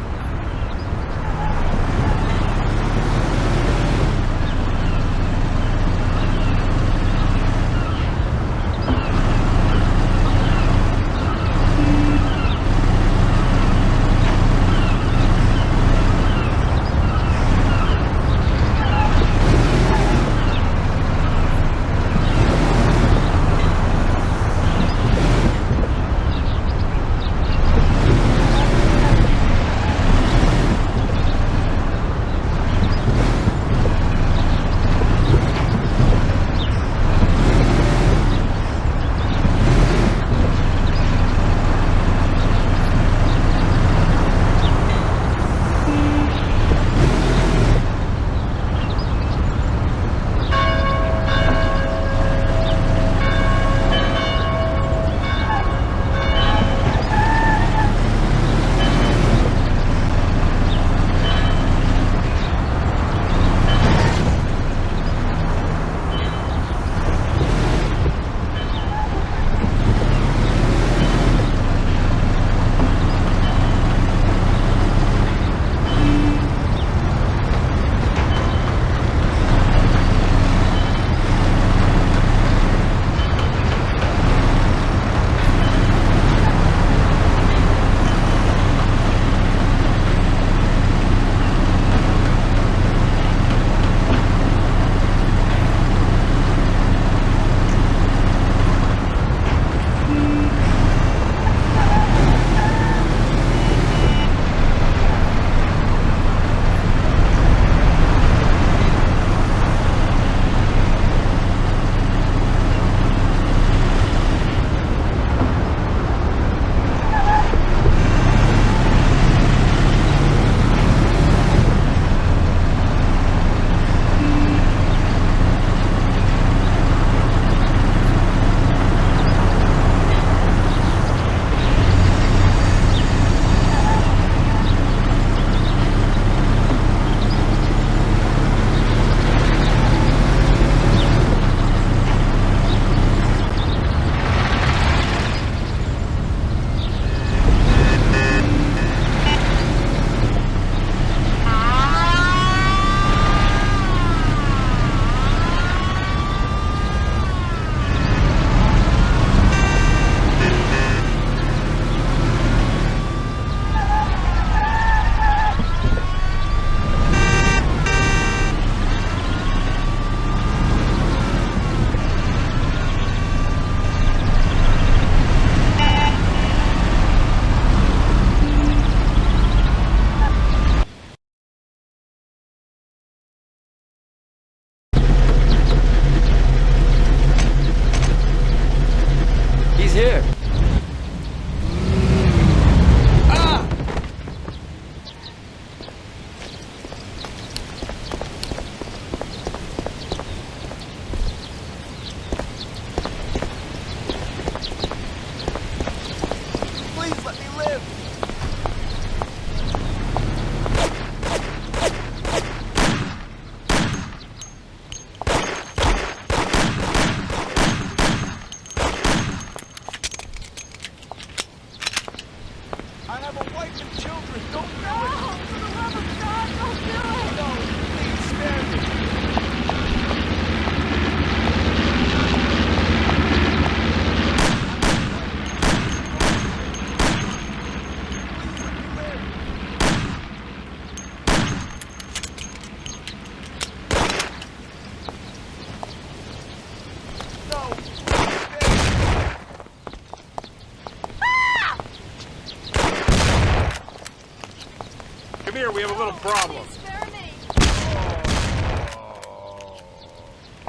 we have a little problem. Spare me!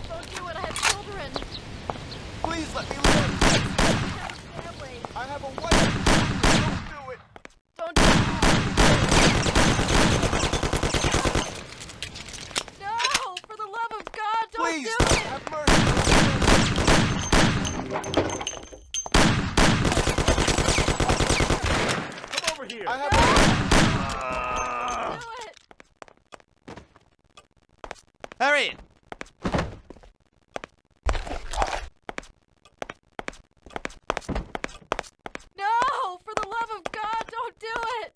Don't do it, I have children. Please let me live. Family. I have a wife. Don't do it. Don't do it. No! For the love of God, don't Please, do it! have mercy. Come over here. I have Do it! Harriet! No! For the love of God, don't do it!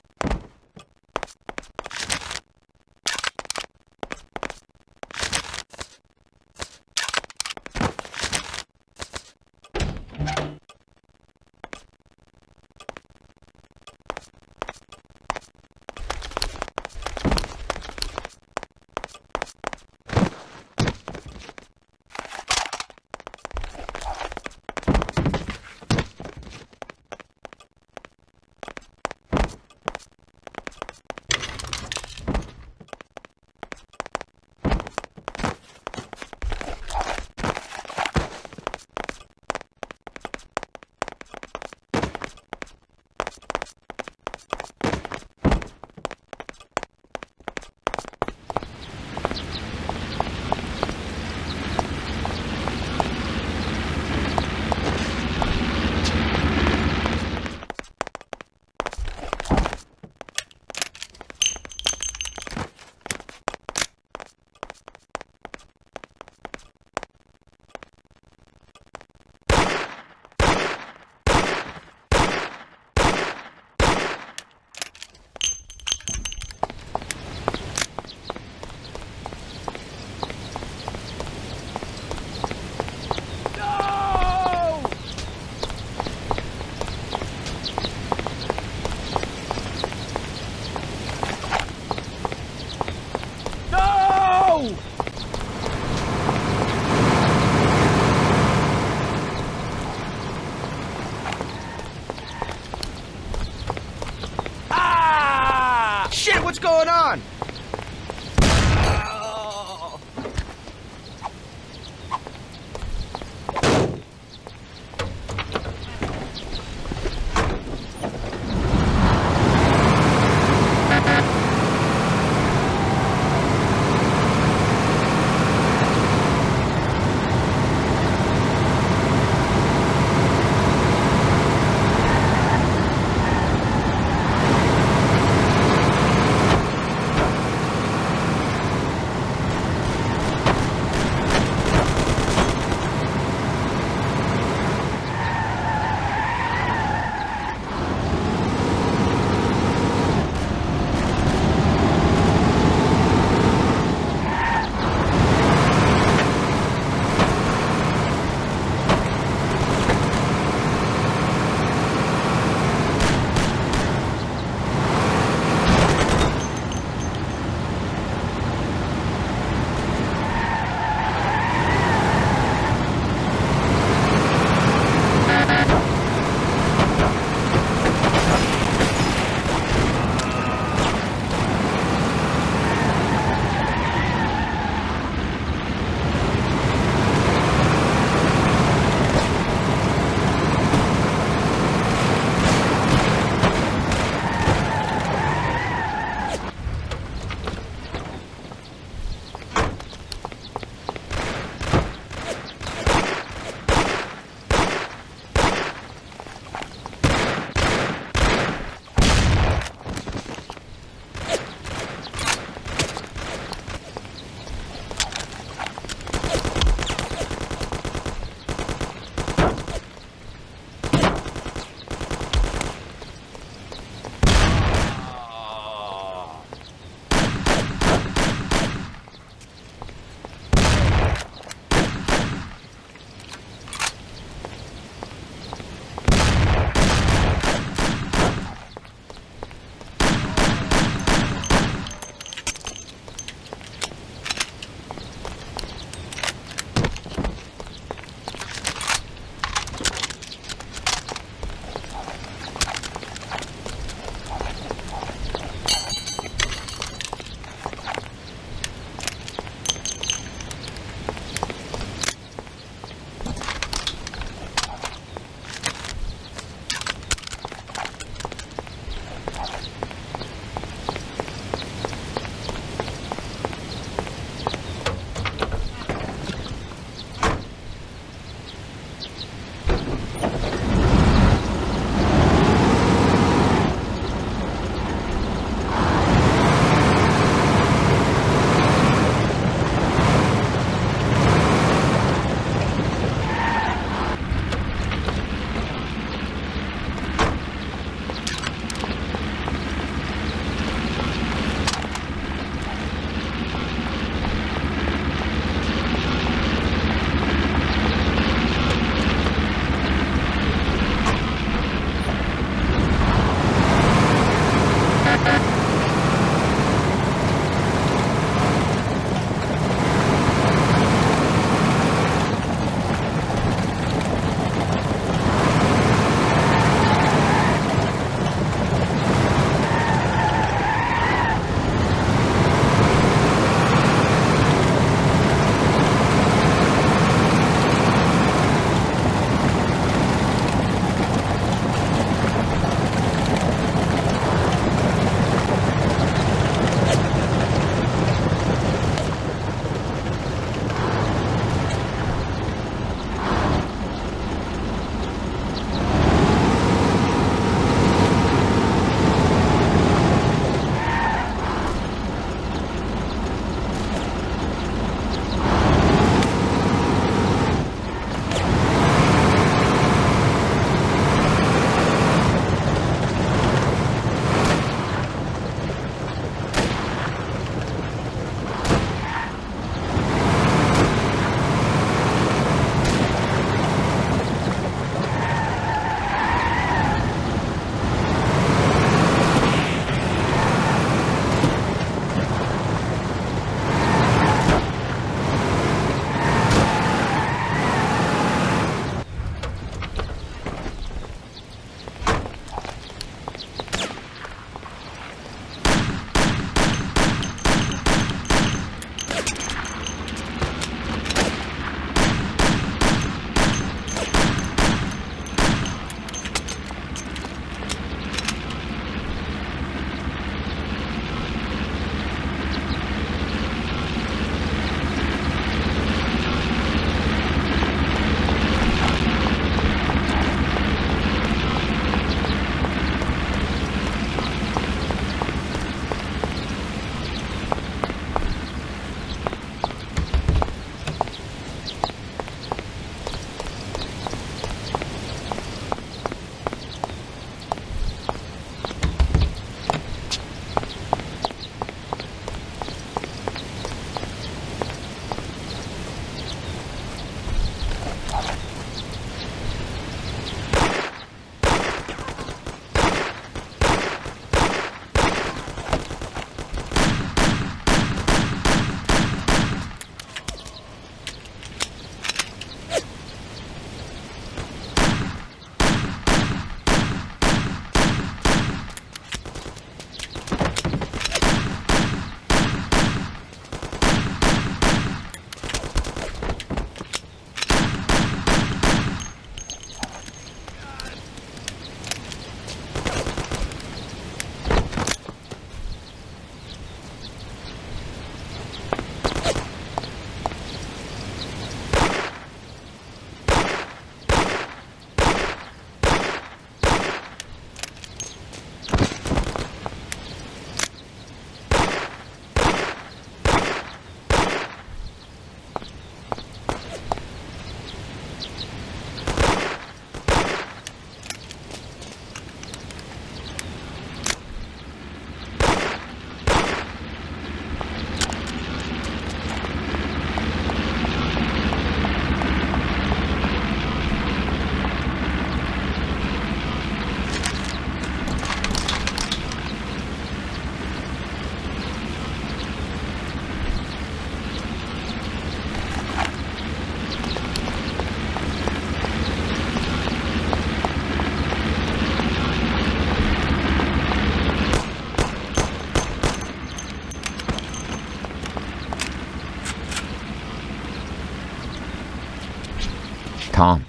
Tom.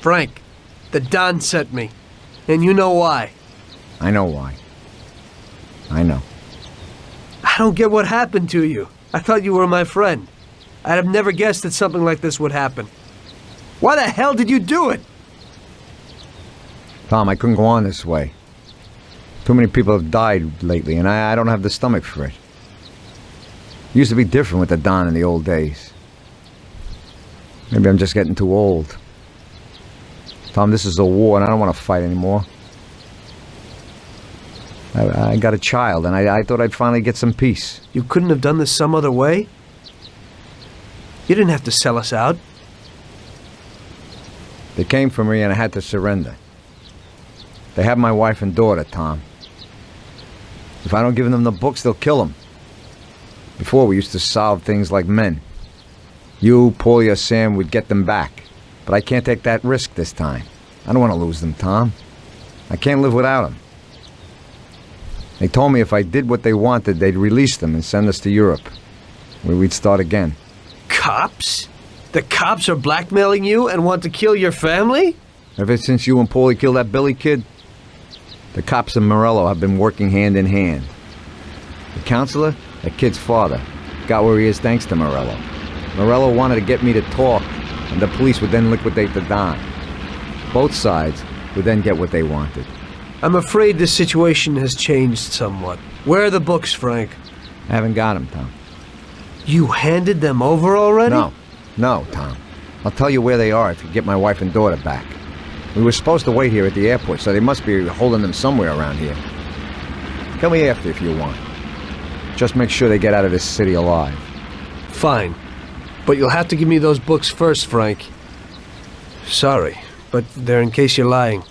Frank, the Don sent me. And you know why. I know why. I know. I don't get what happened to you. I thought you were my friend. I'd have never guessed that something like this would happen. Why the hell did you do it? Tom, I couldn't go on this way. Too many people have died lately, and I don't have the stomach for it. It used to be different with the Don in the old days. Maybe I'm just getting too old. Tom, this is a war, and I don't want to fight anymore. I got a child, and I thought I'd finally get some peace. You couldn't have done this some other way? You didn't have to sell us out. They came for me, and I had to surrender. They have my wife and daughter, Tom. If I don't give them the books, they'll kill them. Before, we used to solve things like men. You, Paulie, or Sam would get them back. But I can't take that risk this time. I don't want to lose them, Tom. I can't live without them. They told me if I did what they wanted, they'd release them and send us to Europe, where we'd start again. Cops? The cops are blackmailing you and want to kill your family? Ever since you and Paulie killed that Billy kid, the cops in Morello have been working hand in hand. The counselor, that kid's father, got where he is thanks to Morello. Morello wanted to get me to talk, and the police would then liquidate the Don. Both sides would then get what they wanted. I'm afraid this situation has changed somewhat. Where are the books, Frank? I haven't got them, Tom. You handed them over already? No, Tom. I'll tell you where they are if you get my wife and daughter back. We were supposed to wait here at the airport, so they must be holding them somewhere around here. Tell me after if you want. Just make sure they get out of this city alive. Fine. But you'll have to give me those books first, Frank. Sorry, but they're in case you're lying.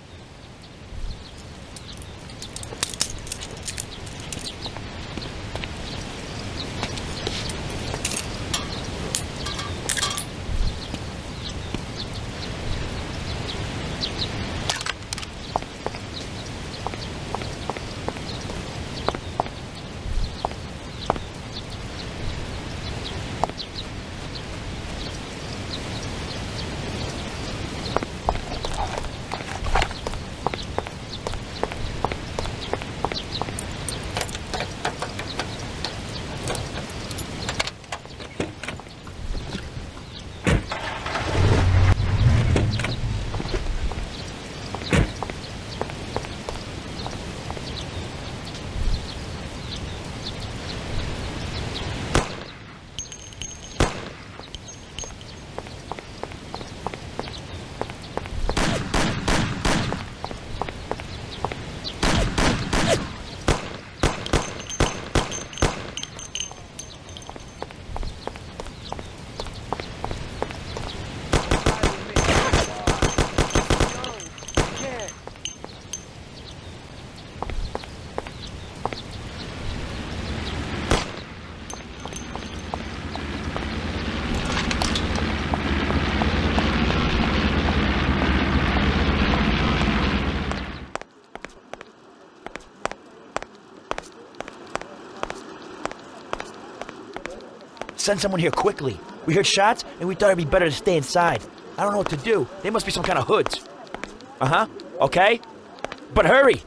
Send someone here quickly. We heard shots, and we thought it'd be better to stay inside. I don't know what to do. They must be some kind of hoods. Uh-huh. Okay. But hurry!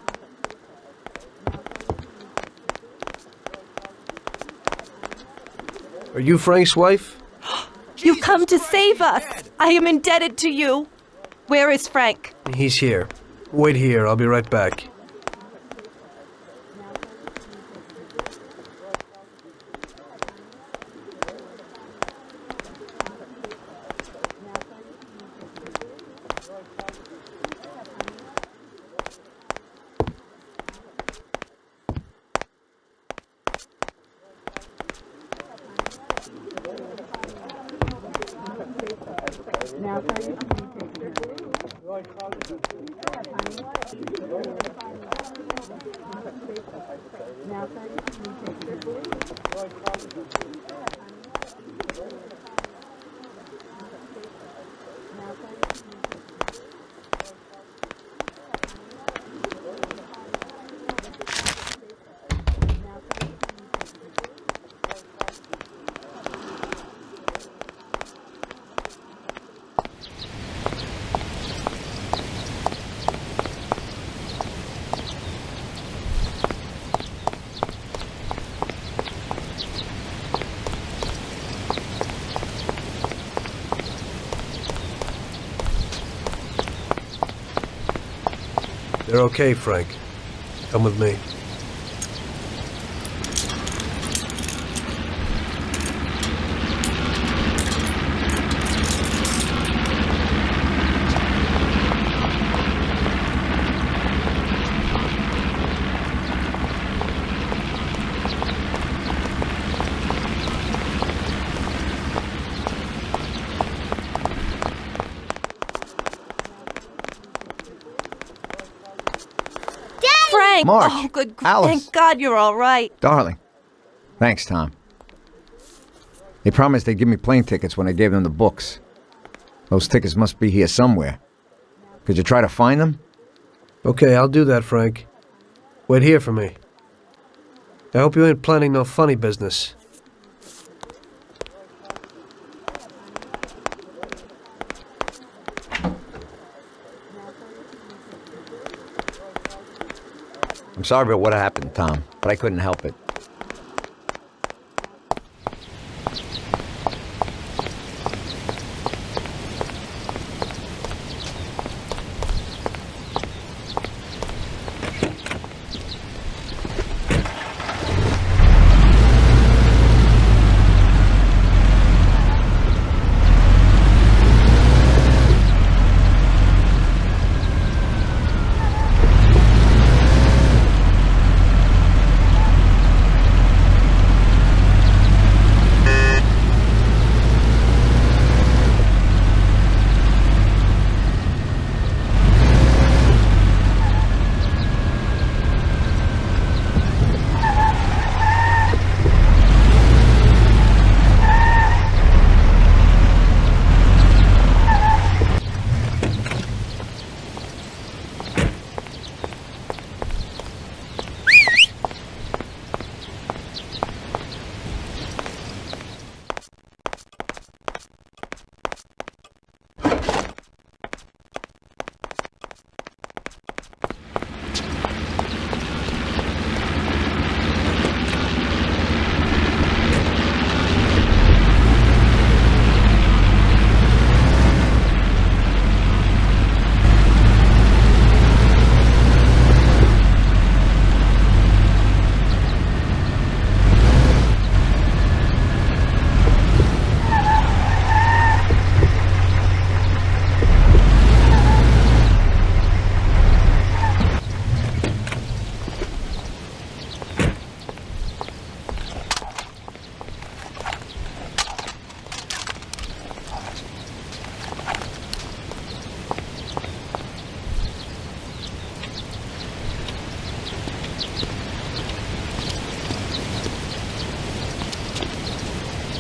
Are you Frank's wife? You come to save us. I am indebted to you. Where is Frank? He's here. Wait here, I'll be right back. They're okay, Frank. Come with me. Frank! Marge, Oh, good. Alice. Thank God you're all right. Darling. Thanks, Tom. They promised they'd give me plane tickets when I gave them the books. Those tickets must be here somewhere. Could you try to find them? Okay, I'll do that, Frank. Wait here for me. I hope you ain't planning no funny business. I'm sorry about what happened, Tom, but I couldn't help it.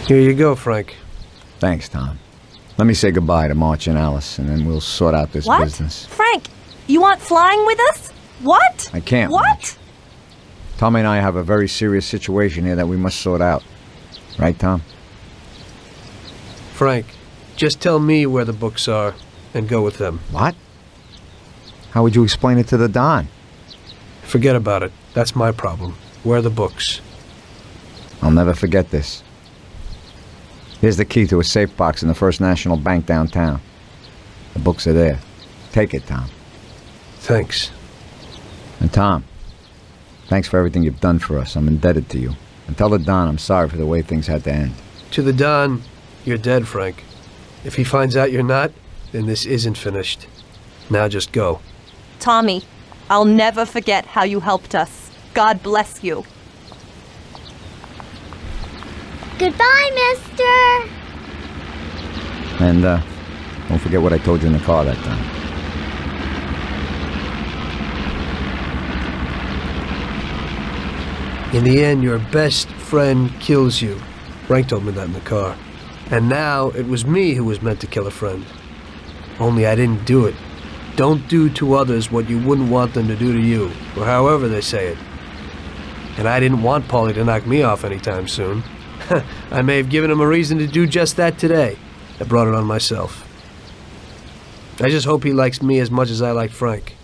Here you go, Frank. Thanks, Tom. Let me say goodbye to March and Alice, and then we'll sort out this What? business. Frank, you want flying with us? What? I can't. What? Marge. Tommy and I have a very serious situation here that we must sort out. Right, Tom? Frank, just tell me where the books are and go with them. What? How would you explain it to the Don? Forget about it. That's my problem. Where are the books? I'll never forget this. Here's the key to a safe box in the First National Bank downtown. The books are there. Take it, Tom. Thanks. And Tom, thanks for everything you've done for us. I'm indebted to you. And tell the Don I'm sorry for the way things had to end. To the Don, you're dead, Frank. If he finds out you're not, then this isn't finished. Now just go. Tommy, I'll never forget how you helped us. God bless you. Goodbye, mister! And, don't forget what I told you in the car that time. In the end, your best friend kills you. Frank told me that in the car. And now, it was me who was meant to kill a friend. Only I didn't do it. Don't do to others what you wouldn't want them to do to you, or however they say it. And I didn't want Paulie to knock me off anytime soon. I may have given him a reason to do just that today. I brought it on myself. I just hope he likes me as much as I like Frank.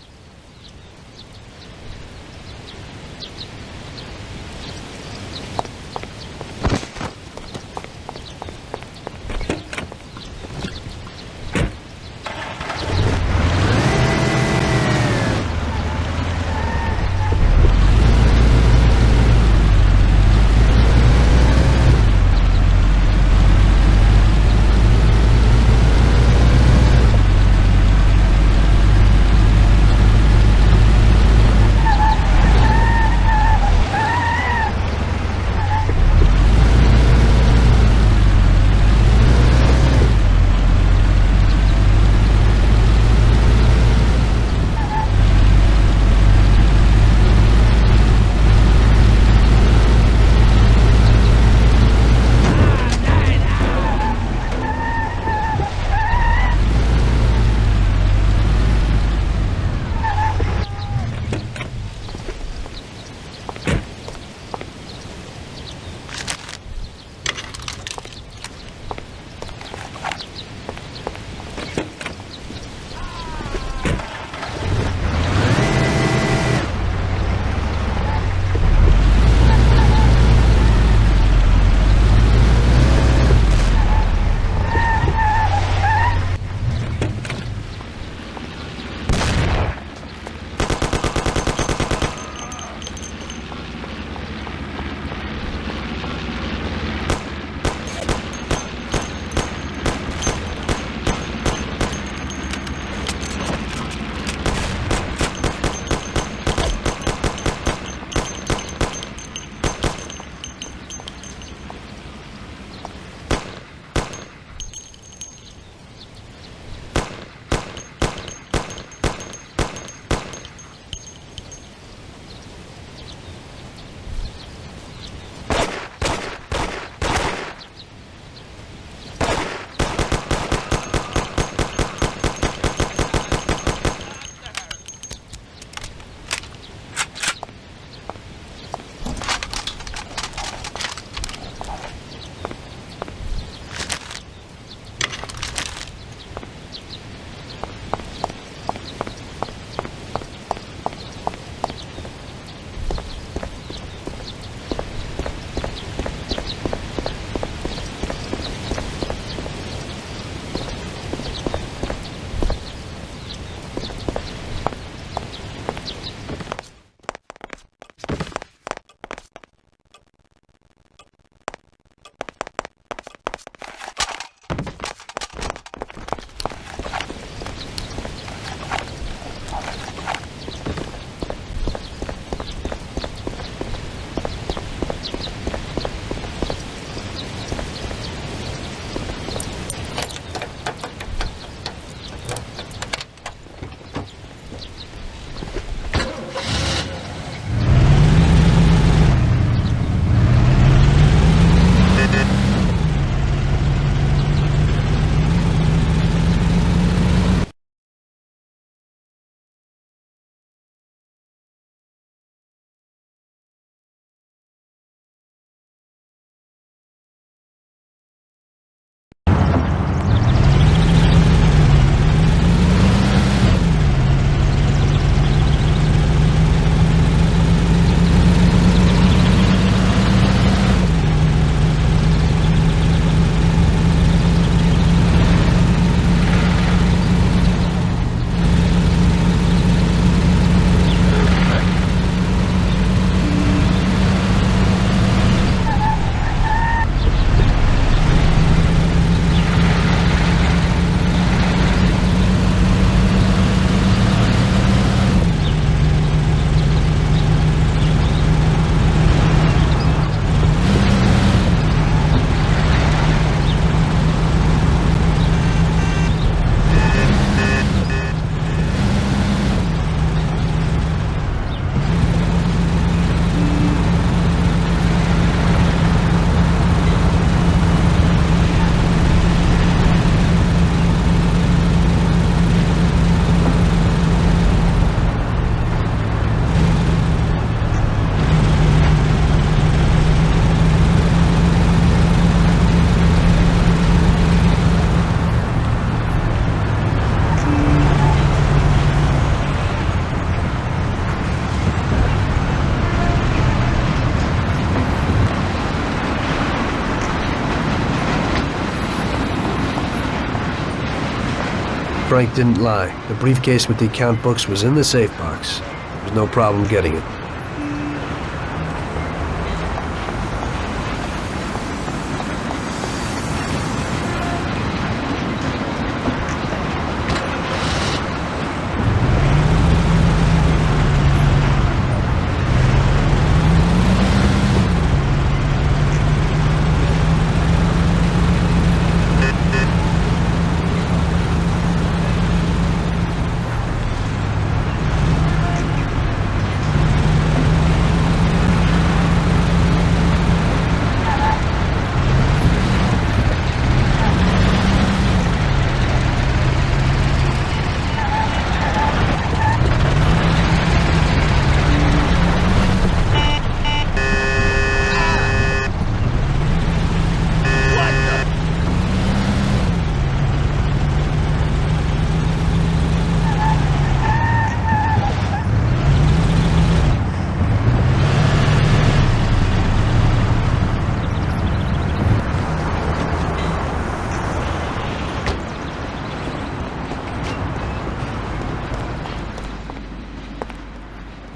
Frank didn't lie. The briefcase with the account books was in the safe box. There was no problem getting it.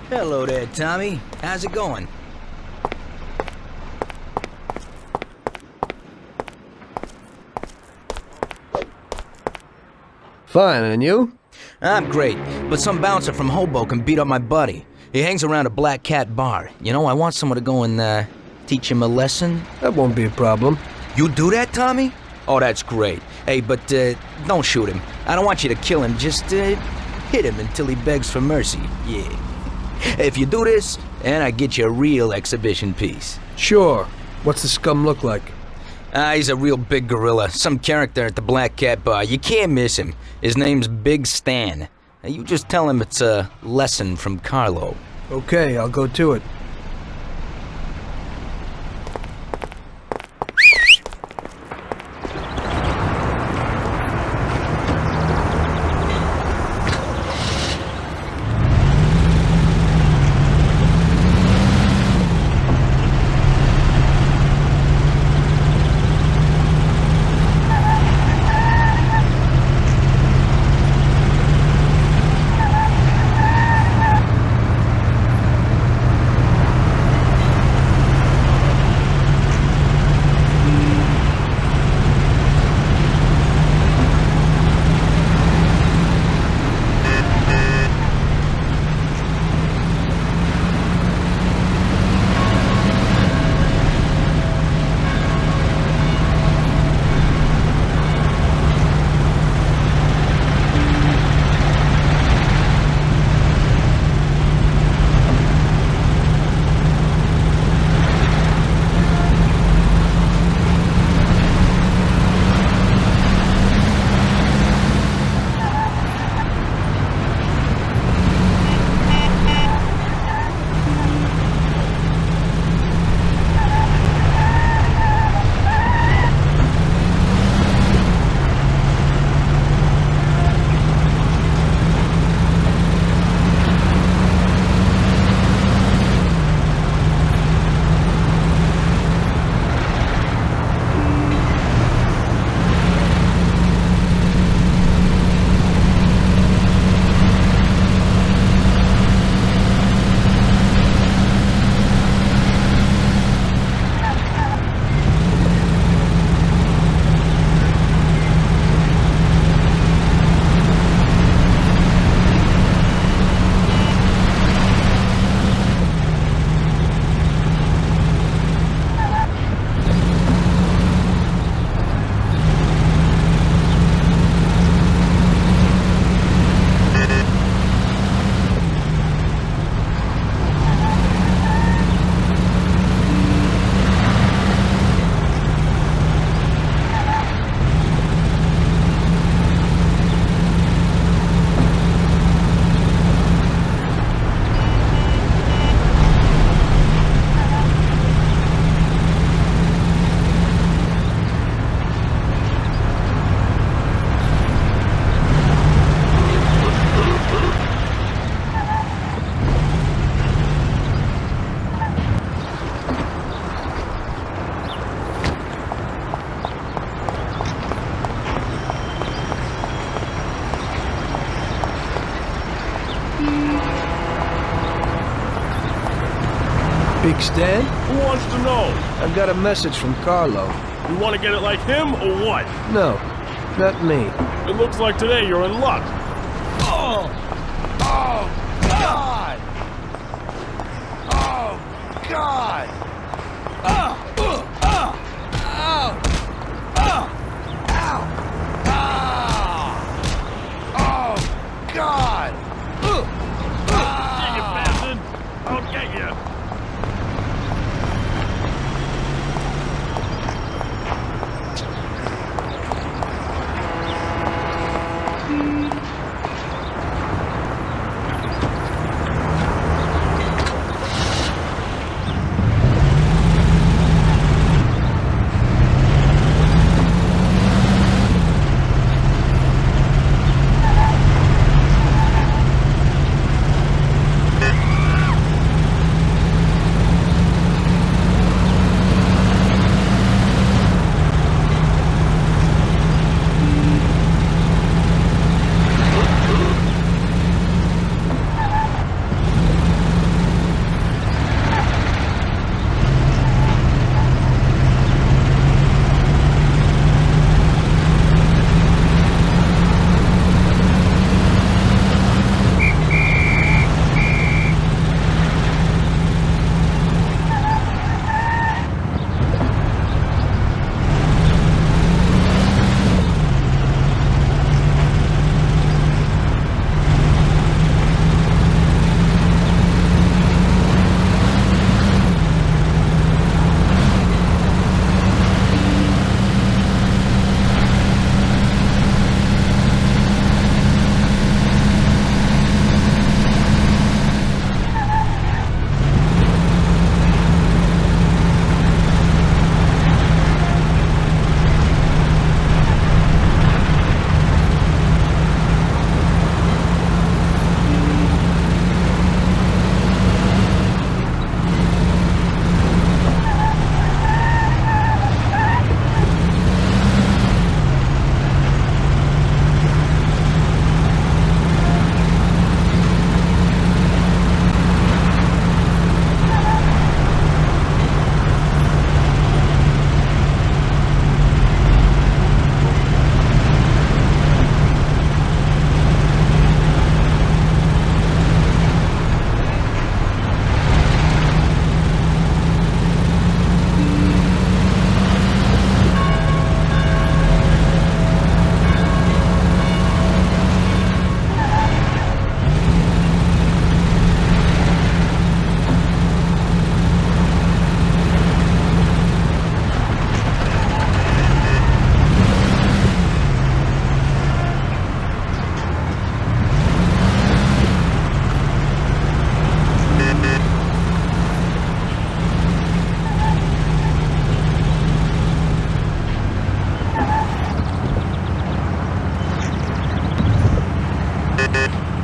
Hello there, Tommy. How's it going? Fine, and you? I'm great, but some bouncer from Hoboken beat up my buddy. He hangs around a Black Cat bar. You know, I want someone to go and, teach him a lesson. That won't be a problem. You do that, Tommy? Oh, that's great. Hey, but, don't shoot him. I don't want you to kill him. Just, hit him until he begs for mercy. Yeah. If you do this, then I get you a real exhibition piece. Sure. What's the scum look like? He's a real big gorilla. Some character at the Black Cat bar. You can't miss him. His name's Big Stan. You just tell him it's a lesson from Carlo. Okay, I'll go to it. Big Stan? Who wants to know? I've got a message from Carlo. You want to get it like him or what? No, not me. It looks like today you're in luck. Oh! Oh, God! Oh, God! Ow! Ow! Ow! Ow! Oh, God! Get you, bastard! I'll get you!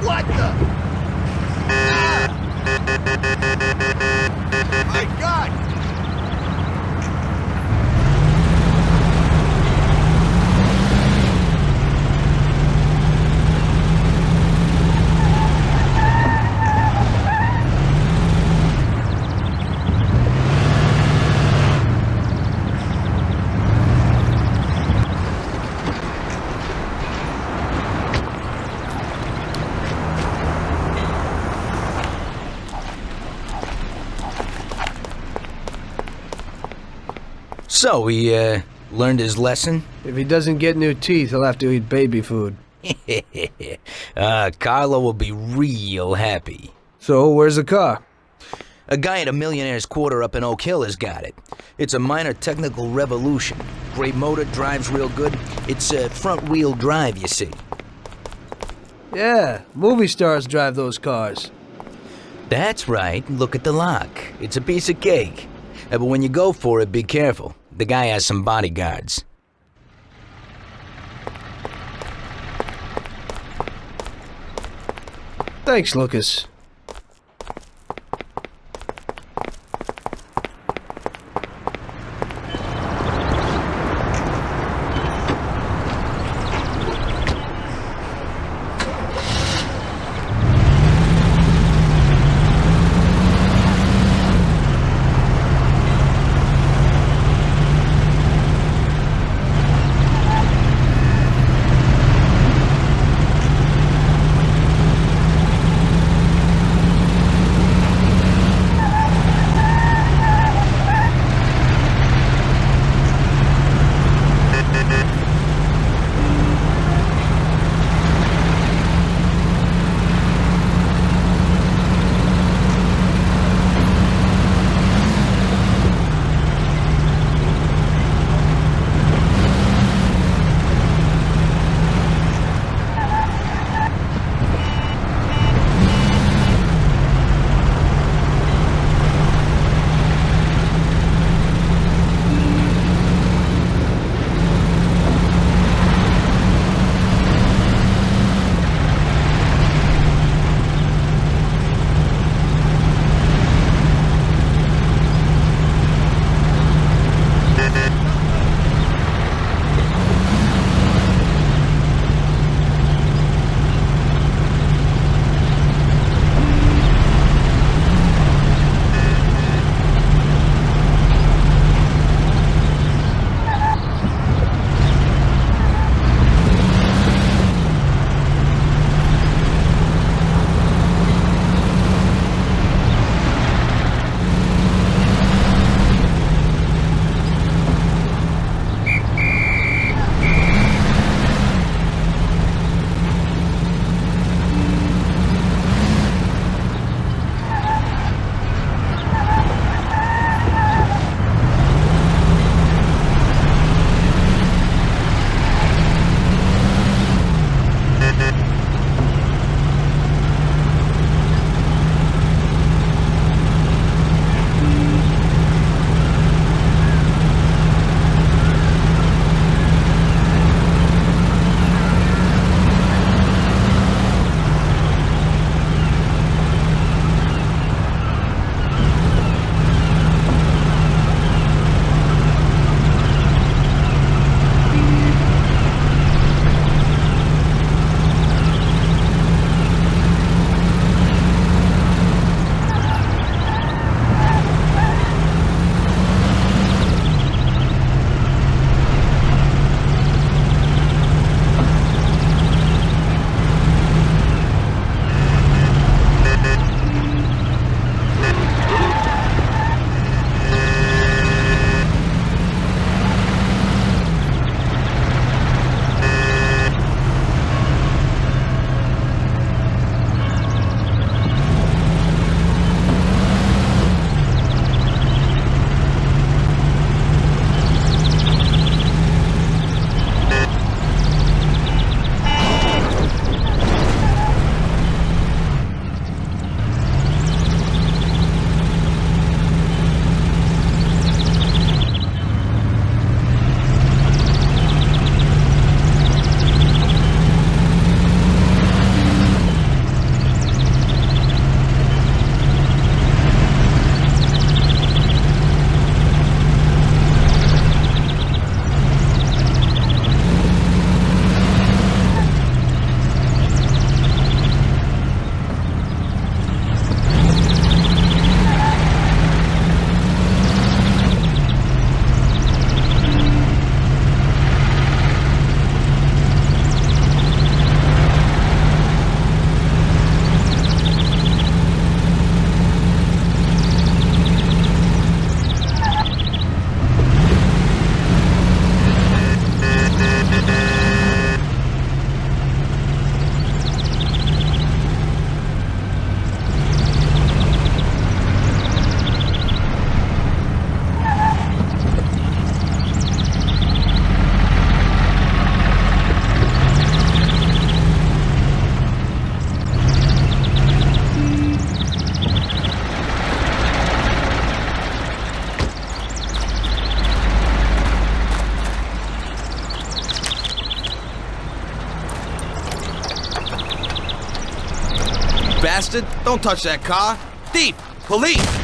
What the? My God! So, he, learned his lesson? If he doesn't get new teeth, he'll have to eat baby food. Carlo will be real happy. So, where's the car? A guy at a millionaire's quarter up in Oak Hill has got it. It's a minor technical revolution. Great motor, drives real good. It's front-wheel drive, you see. Yeah, movie stars drive those cars. That's right. Look at the lock. It's a piece of cake. But when you go for it, be careful. The guy has some bodyguards. Thanks, Lucas. bastard! Don't touch that car! Thief! Police!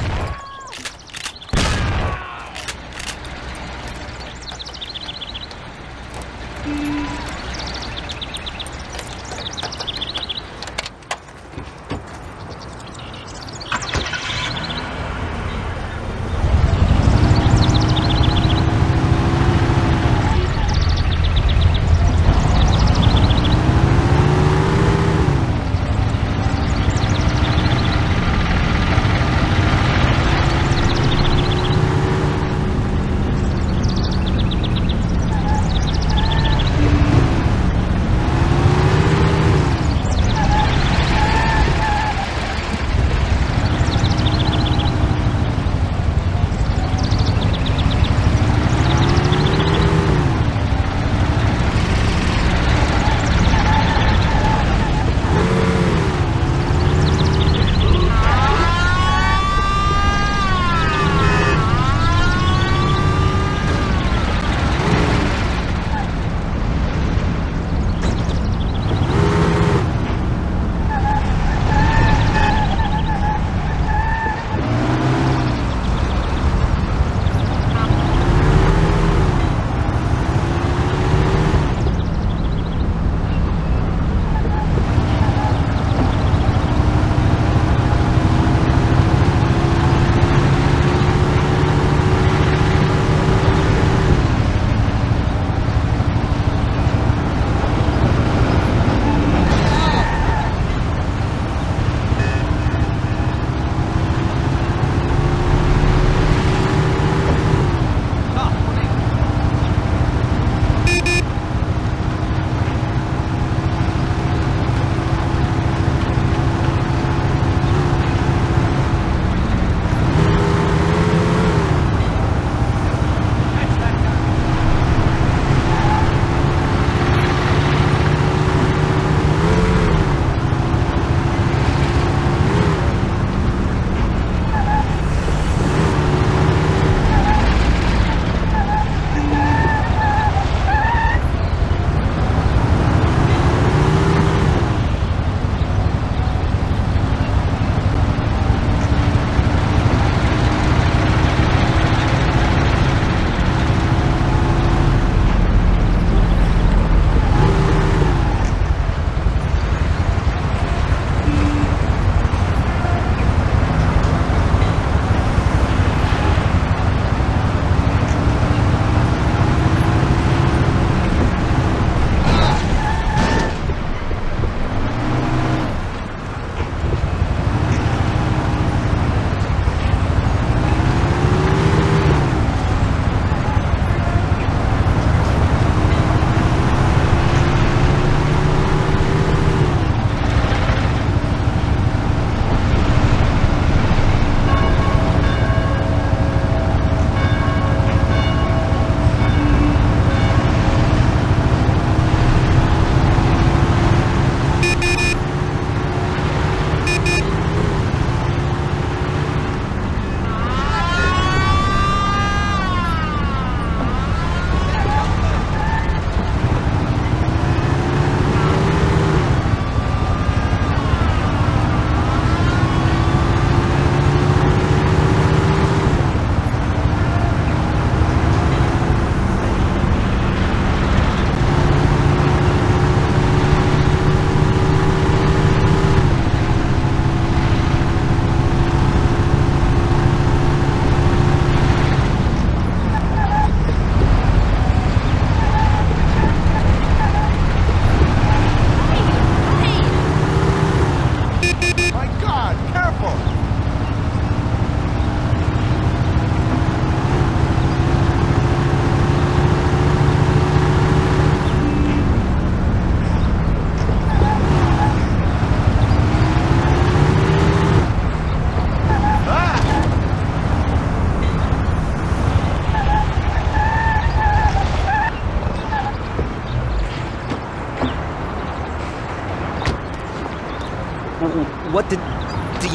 What do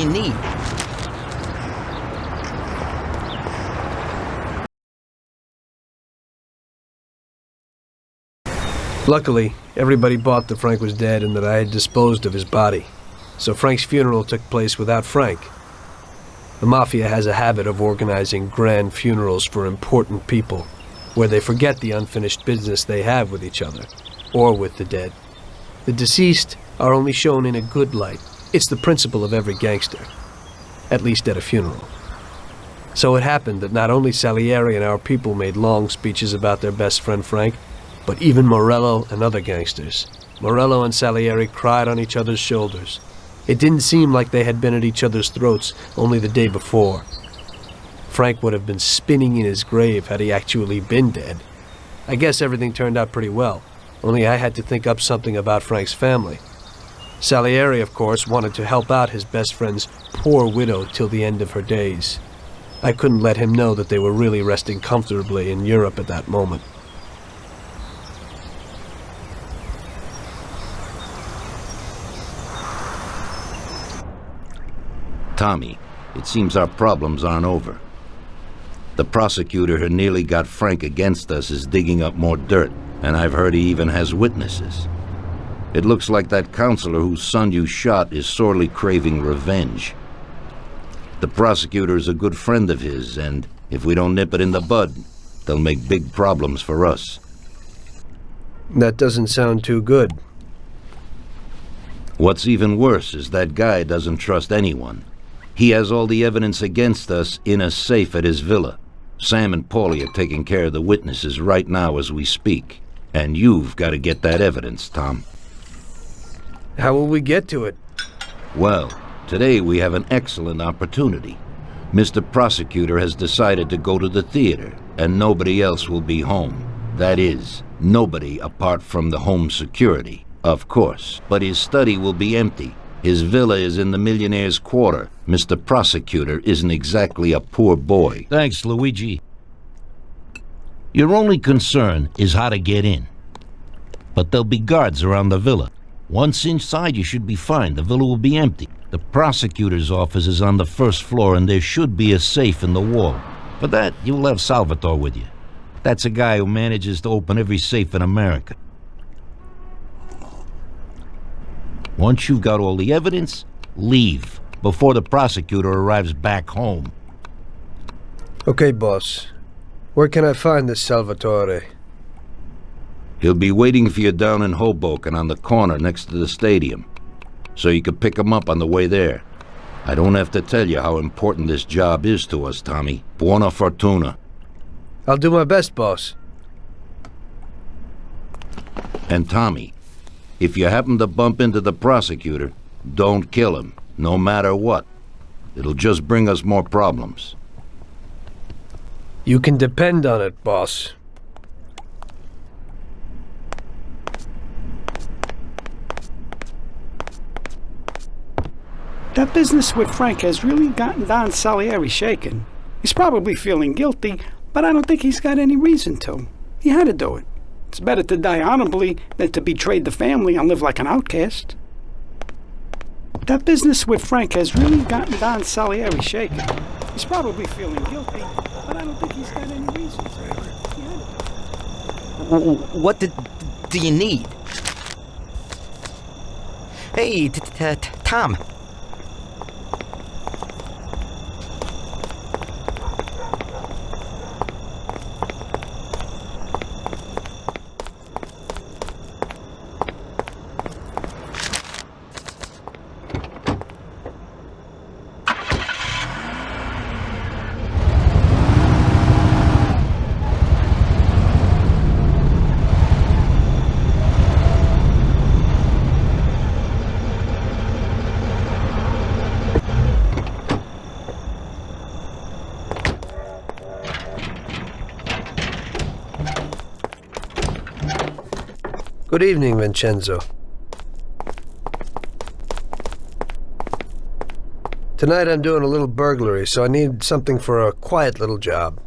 you need? Luckily, everybody bought that Frank was dead and that I had disposed of his body. so Frank's funeral took place without Frank. The Mafia has a habit of organizing grand funerals for important people, where they forget the unfinished business they have with each other, or with the dead. The deceased are only shown in a good light. It's the principle of every gangster, at least at a funeral. So it happened that not only Salieri and our people made long speeches about their best friend Frank, but even Morello and other gangsters. Morello and Salieri cried on each other's shoulders. It didn't seem like they had been at each other's throats only the day before. Frank would have been spinning in his grave had he actually been dead. I guess everything turned out pretty well, only I had to think up something about Frank's family. Salieri, of course, wanted to help out his best friend's poor widow till the end of her days. I couldn't let him know that they were really resting comfortably in Europe at that moment. Tommy, it seems our problems aren't over. The prosecutor who nearly got Frank against us is digging up more dirt, and I've heard he even has witnesses. It looks like that counselor whose son you shot is sorely craving revenge. The prosecutor is a good friend of his, and if we don't nip it in the bud, they'll make big problems for us. That doesn't sound too good. What's even worse is that guy doesn't trust anyone. He has all the evidence against us in a safe at his villa. Sam and Paulie are taking care of the witnesses right now as we speak. And you've got to get that evidence, Tom. How will we get to it? Well, today we have an excellent opportunity. Mr. Prosecutor has decided to go to the theater, and nobody else will be home. That is, nobody apart from the home security, of course. But his study will be empty. His villa is in the millionaire's quarter. Mr. Prosecutor isn't exactly a poor boy. Thanks, Luigi. Your only concern is how to get in. But there'll be guards around the villa. Once inside, you should be fine. The villa will be empty. The prosecutor's office is on the first floor, and there should be a safe in the wall. For that, you'll have Salvatore with you. That's a guy who manages to open every safe in America. Once you've got all the evidence, leave before the prosecutor arrives back home. Okay, boss. Where can I find this Salvatore? He'll be waiting for you down in Hoboken on the corner next to the stadium, so you can pick him up on the way there. I don't have to tell you how important this job is to us, Tommy. Buona fortuna. I'll do my best, boss. And Tommy, if you happen to bump into the prosecutor, don't kill him, no matter what. It'll just bring us more problems. You can depend on it, boss. That business with Frank has really gotten Don Salieri shaken. He's probably feeling guilty, but I don't think he's got any reason to. He had to do it. It's better to die honorably than to betray the family and live like an outcast. That business with Frank has really gotten Don Salieri shaken. He's probably feeling guilty, but I don't think he's got any reason to. What do you need? Hey, Tom. Good evening, Vincenzo. Tonight I'm doing a little burglary, so I need something for a quiet little job.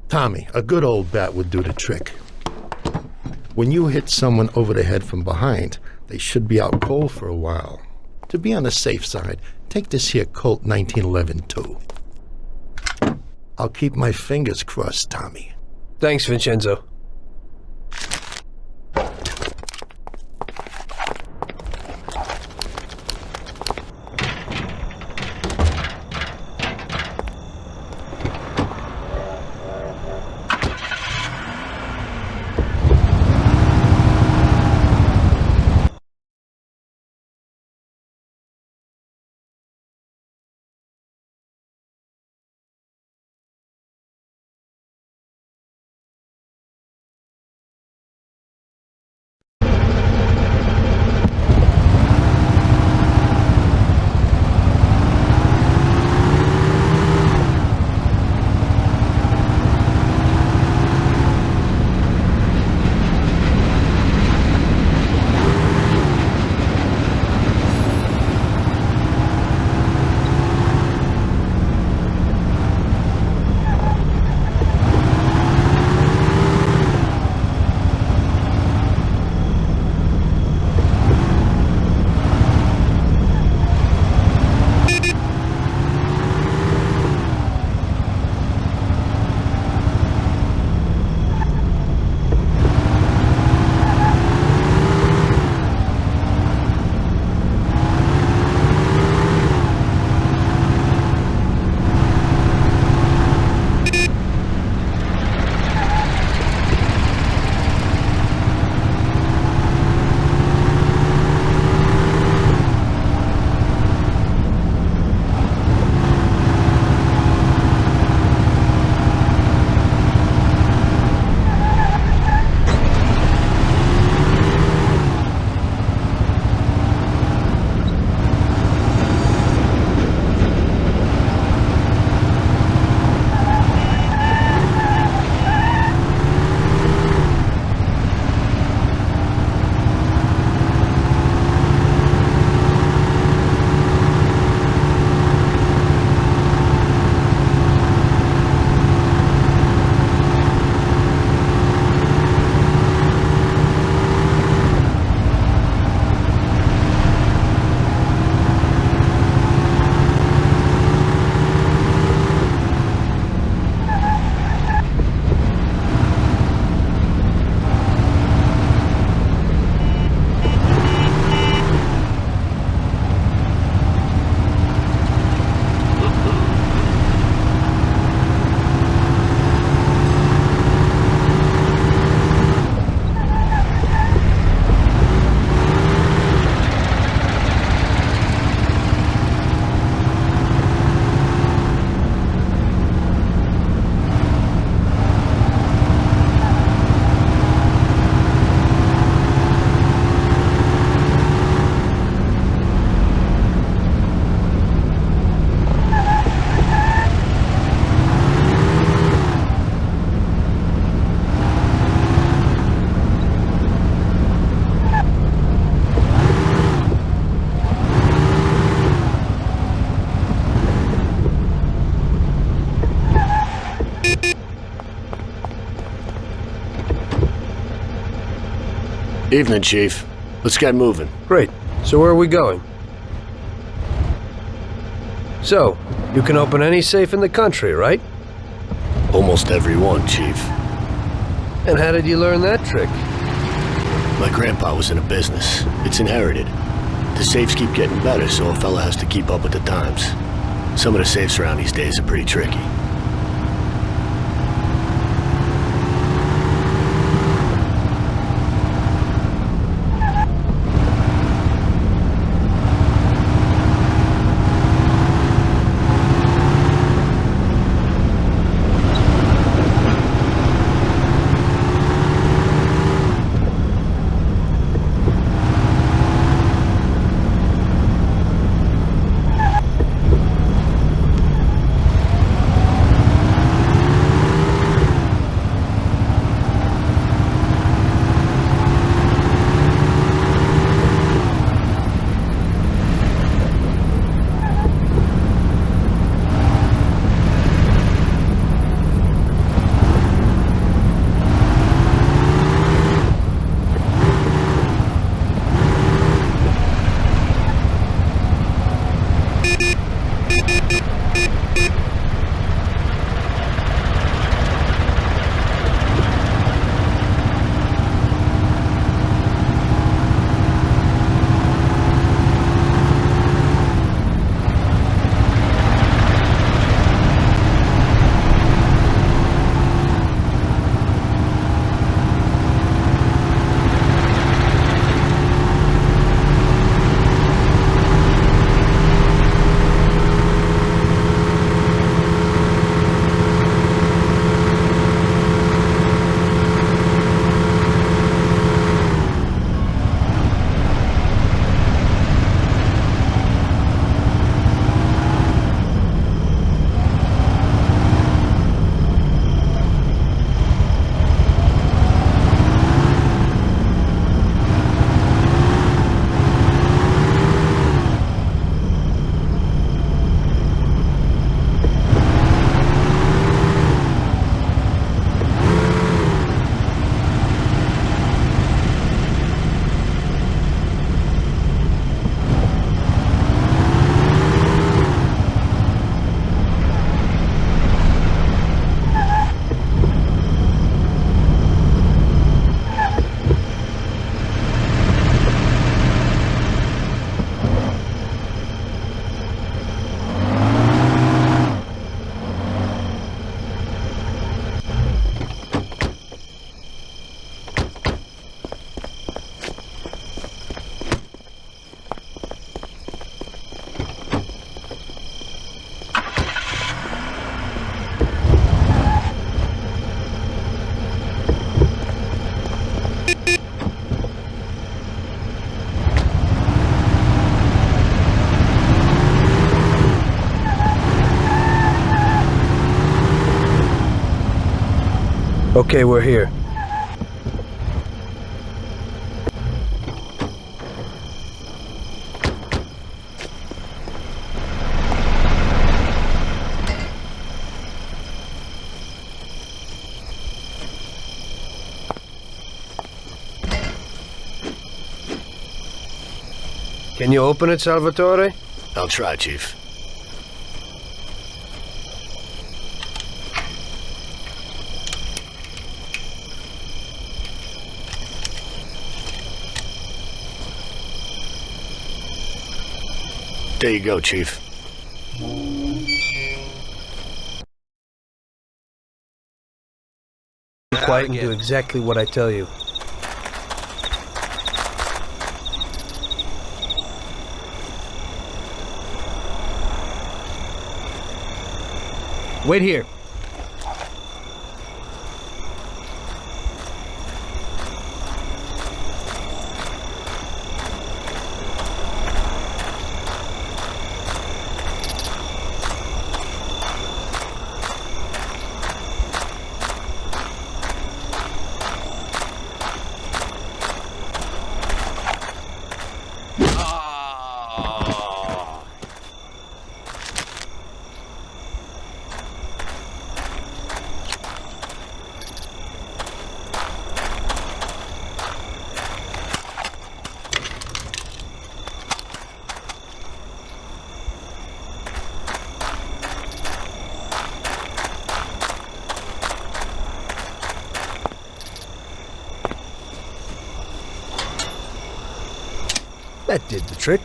Tommy, a good old bat would do the trick. When you hit someone over the head from behind, they should be out cold for a while. To be on the safe side, take this here Colt 1911 too. I'll keep my fingers crossed, Tommy. Thanks, Vincenzo. Evening, Chief. Let's get moving. Great. So where are we going? So, you can open any safe in the country, right? Almost every one, Chief. And how did you learn that trick? My grandpa was in a business. It's inherited. The safes keep getting better, so a fella has to keep up with the times. Some of the safes around these days are pretty tricky. Okay, we're here. Can you open it, Salvatore? I'll try, Chief. There you go, Chief. Be quiet and do exactly what I tell you. Wait here. That did the trick.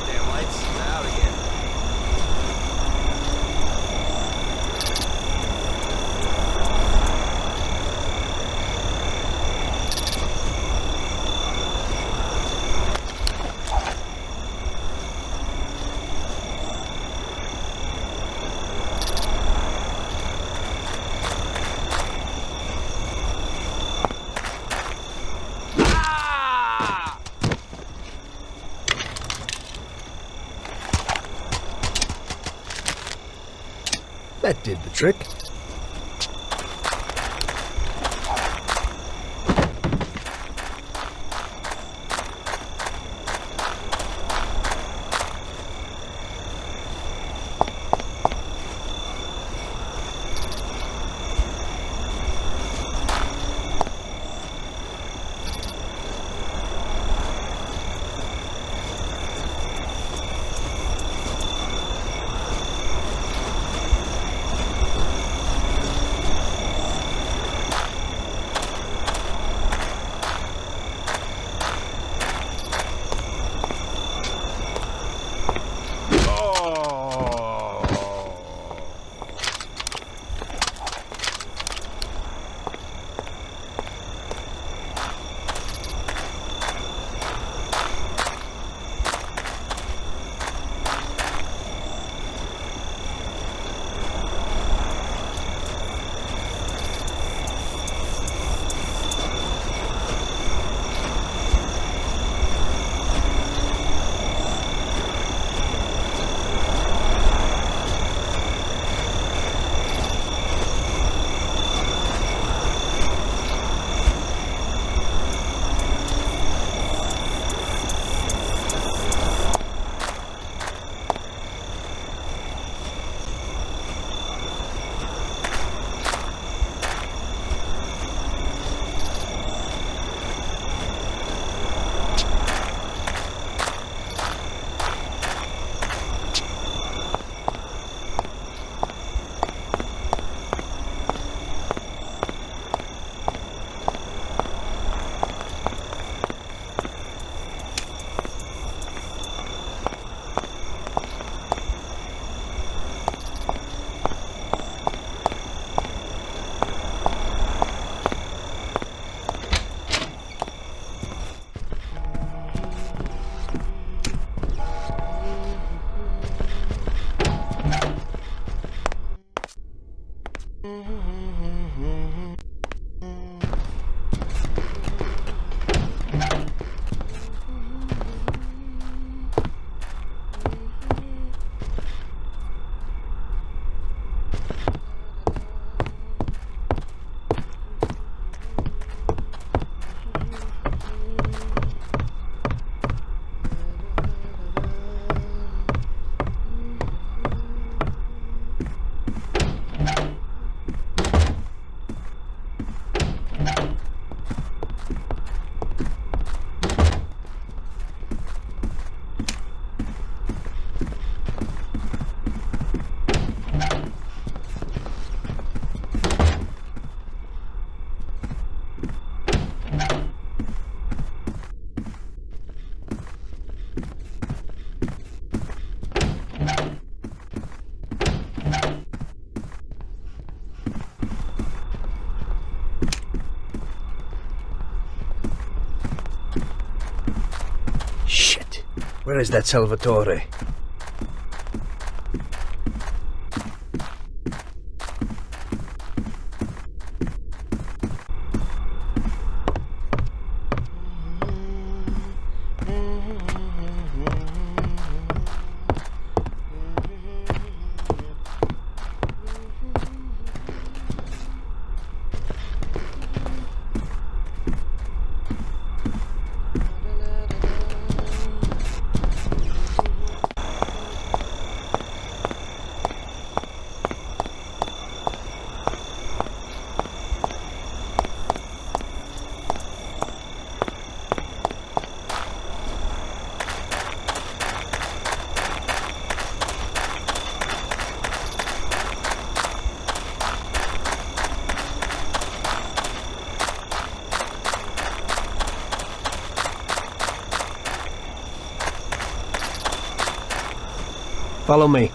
Damn lights out again. That did the trick. Where is that Salvatore? Follow me.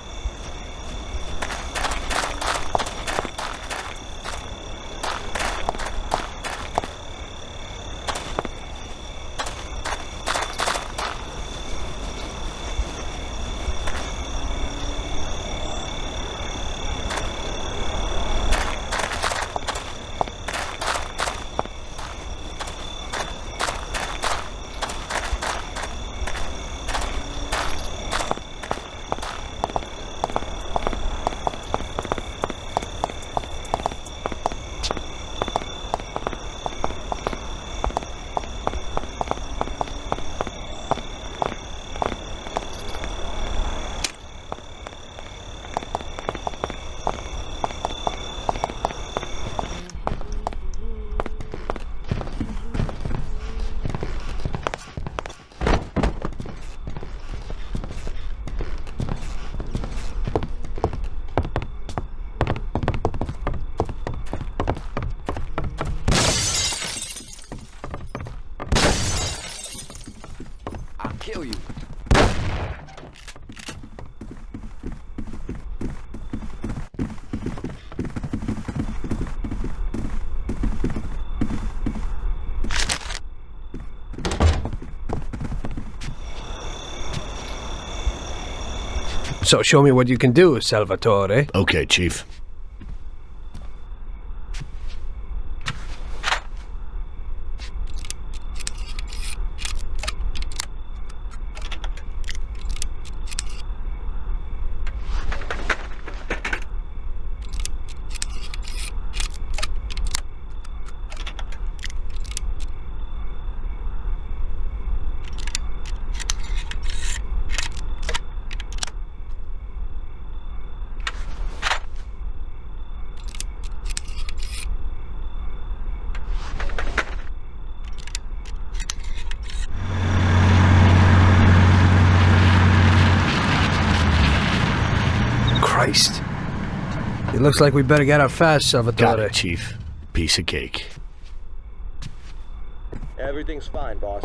Kill you. So show me what you can do, Salvatore. Okay, Chief. Christ. It looks like we better get out fast, Salvatore. Got it, Chief. Piece of cake. Everything's fine, boss.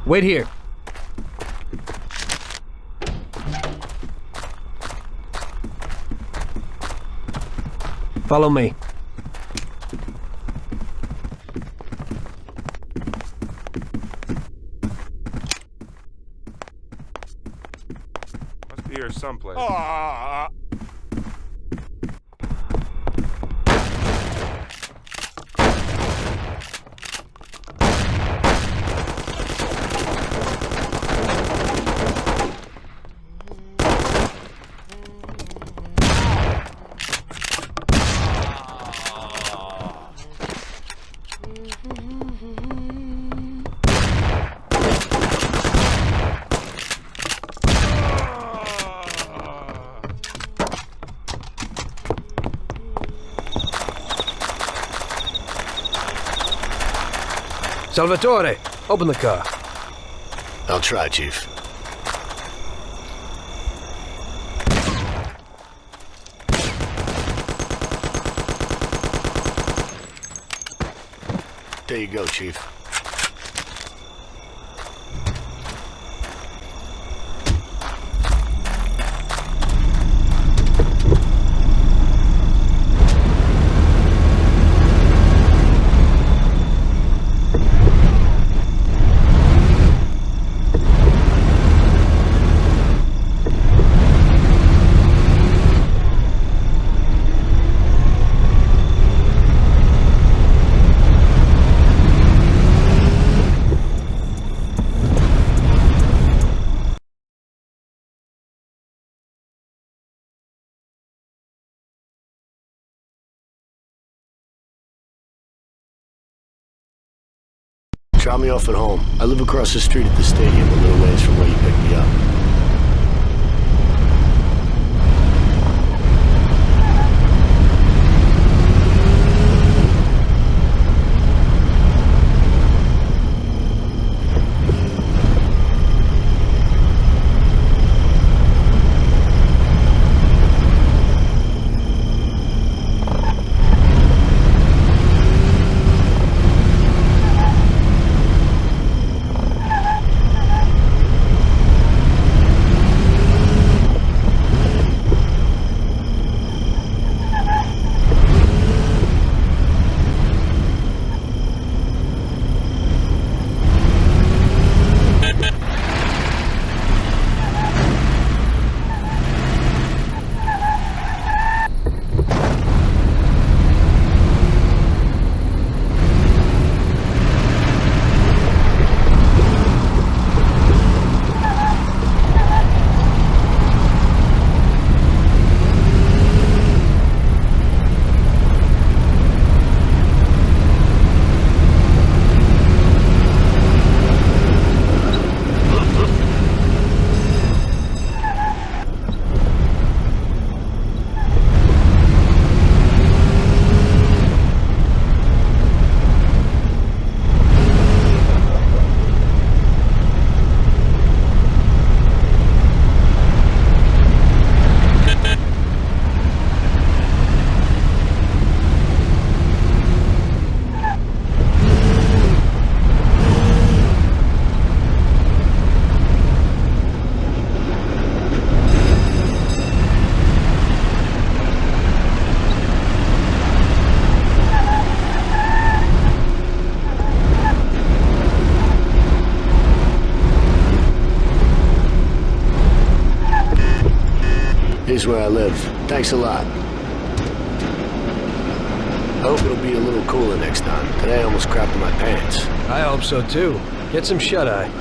Wait here. Follow me. Must be here someplace. Salvatore, open the car. I'll try, Chief. There you go, Chief. Drop me off at home. I live across the street at the stadium, a little ways from where you picked me up. is where I live. Thanks a lot. I hope it'll be a little cooler next time. Today I almost crapped in my pants. I hope so too. Get some shut-eye.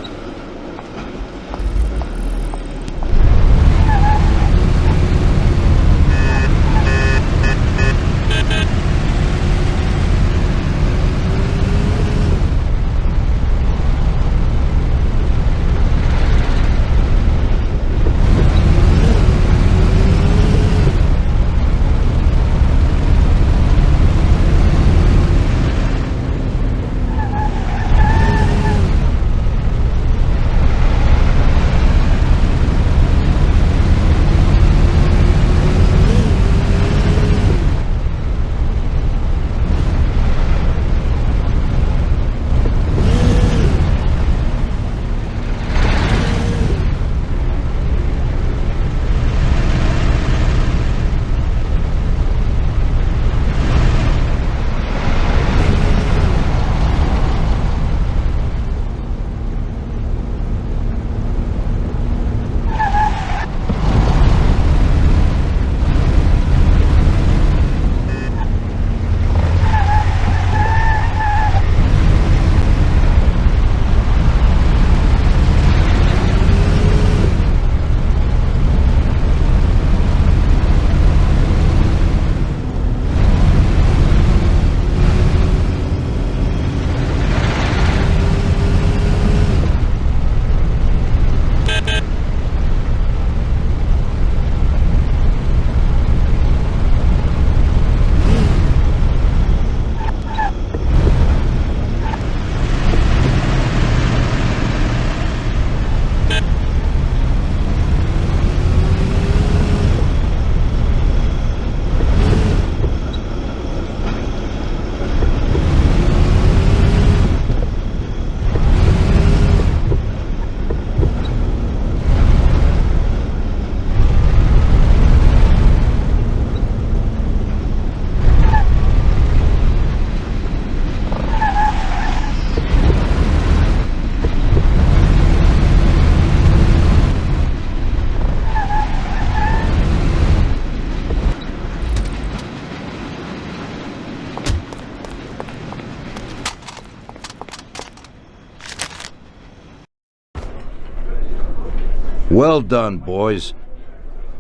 Well done, boys.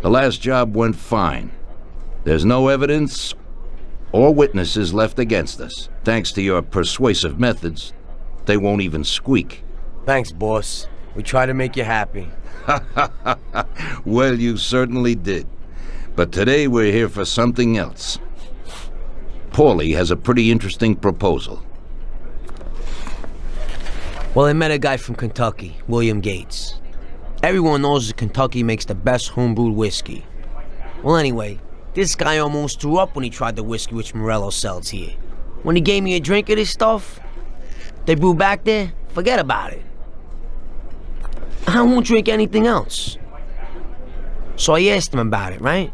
The last job went fine. There's no evidence or witnesses left against us. Thanks to your persuasive methods, they won't even squeak. Thanks, boss. We try to make you happy. Well, you certainly did. But today we're here for something else. Paulie has a pretty interesting proposal. Well, I met a guy from Kentucky, William Gates. Everyone knows that Kentucky makes the best homebrewed whiskey. Well, anyway, this guy almost threw up when he tried the whiskey which Morello sells here. When he gave me a drink of this stuff, they brew back there, forget about it. I won't drink anything else. So I asked him about it, right?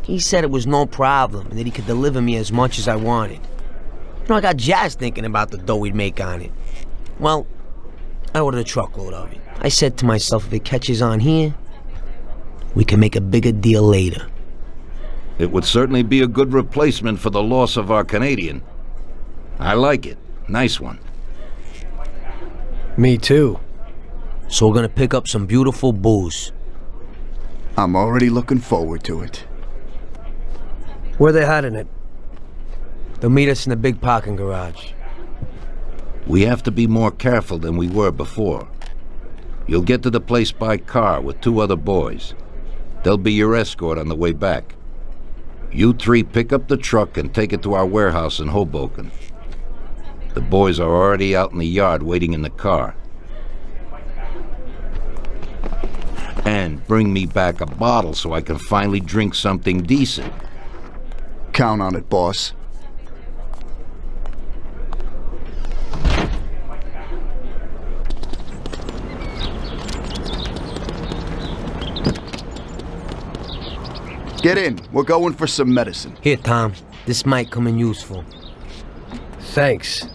He said it was no problem and that he could deliver me as much as I wanted. You know, I got jazzed thinking about the dough we'd make on it. Well, I ordered a truckload of it. I said to myself, if it catches on here, we can make a bigger deal later. It would certainly be a good replacement for the loss of our Canadian. I like it. Nice one. Me too. So we're gonna pick up some beautiful booze. I'm already looking forward to it. Where they hiding it? They'll meet us in the big parking garage. We have to be more careful than we were before. You'll get to the place by car with 2 other boys. They'll be your escort on the way back. You 3 pick up the truck and take it to our warehouse in Hoboken. The boys are already out in the yard waiting in the car. And bring me back a bottle so I can finally drink something decent. Count on it, boss. Get in. We're going for some medicine. Here, Tom. This might come in useful. Thanks.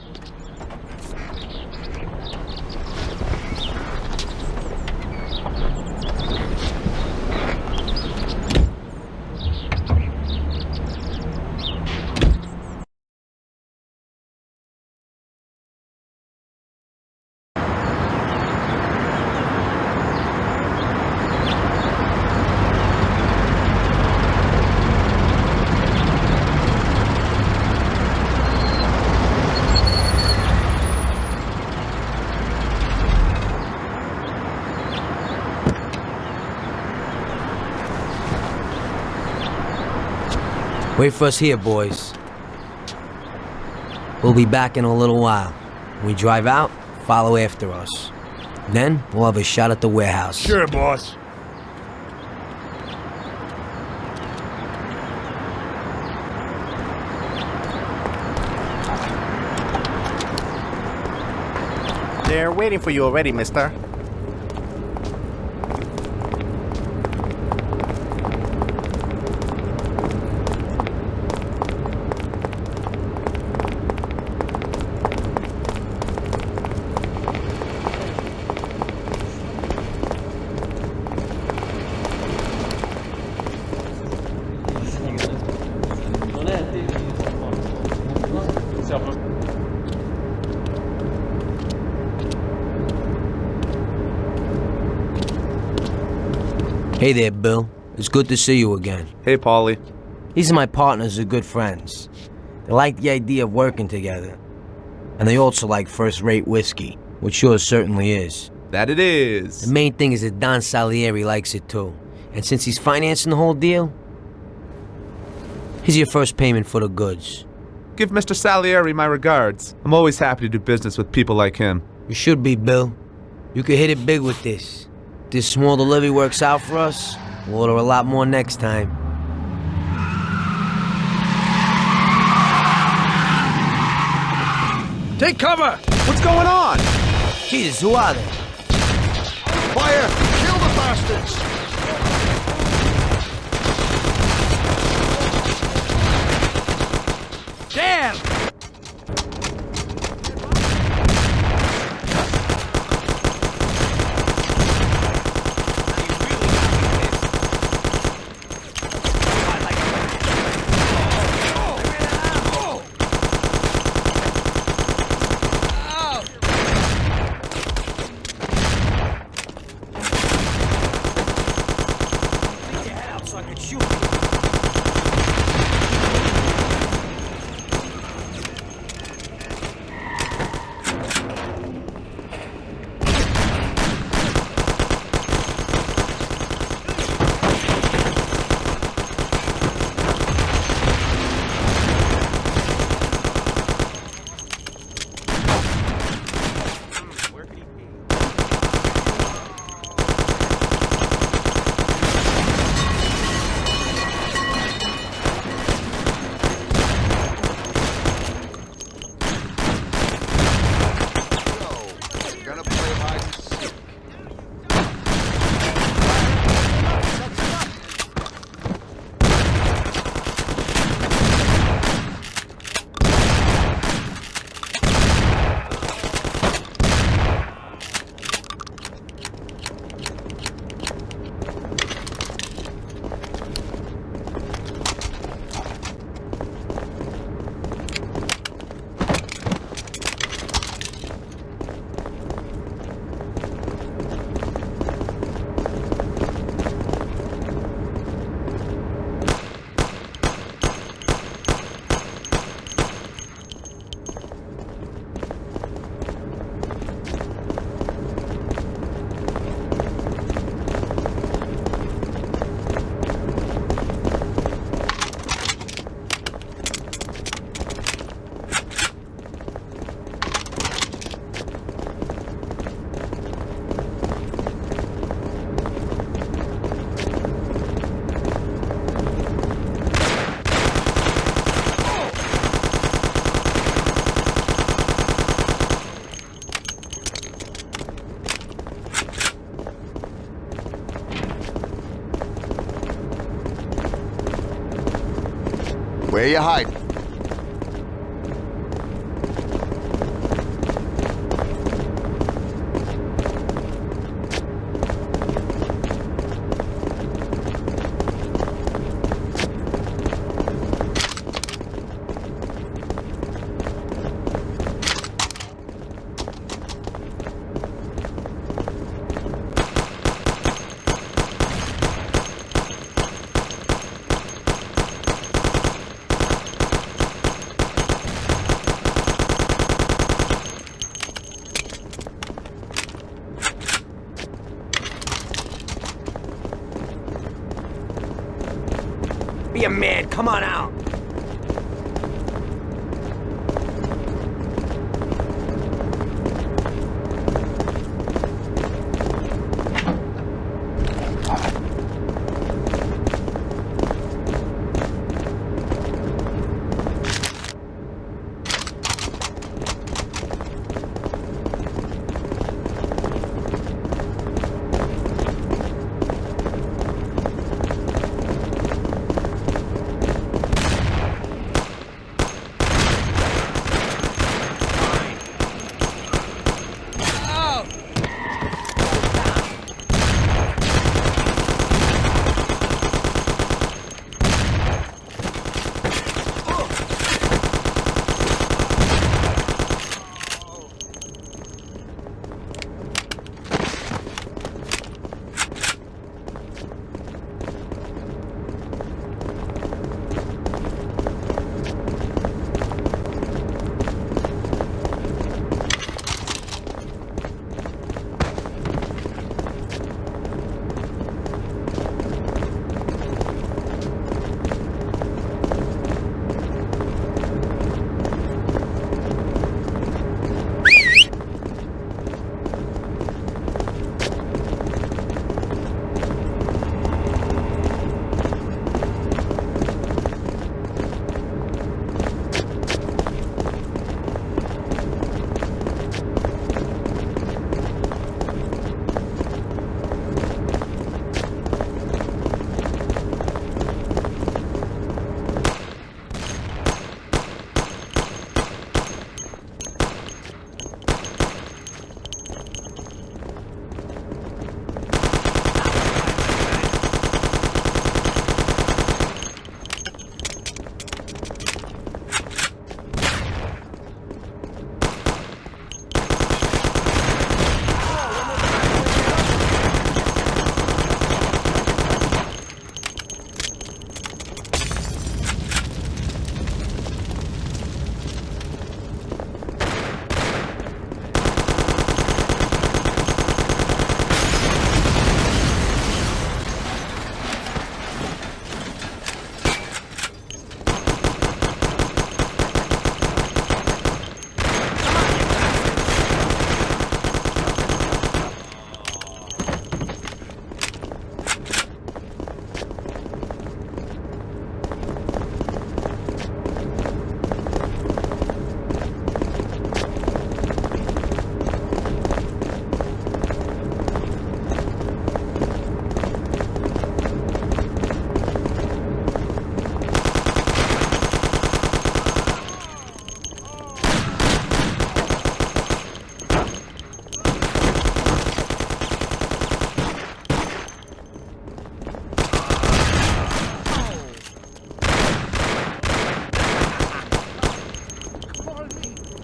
Wait for us here, boys. We'll be back in a little while. When we drive out, follow after us. Then, we'll have a shot at the warehouse. Sure, boss. They're waiting for you already, mister. Hey there, Bill. It's good to see you again. Hey, Paulie. These are my partners who are good friends. They like the idea of working together. And they also like first-rate whiskey, which yours certainly is. That it is. The main thing is that Don Salieri likes it too. And since he's financing the whole deal, here's your first payment for the goods. Give Mr. Salieri my regards. I'm always happy to do business with people like him. You should be, Bill. You could hit it big with this. If this small delivery works out for us, we'll order a lot more next time. Take cover! What's going on? Jesus, who are they? Fire! Kill the bastards! Damn! Where you hiding? Be a man, come on out.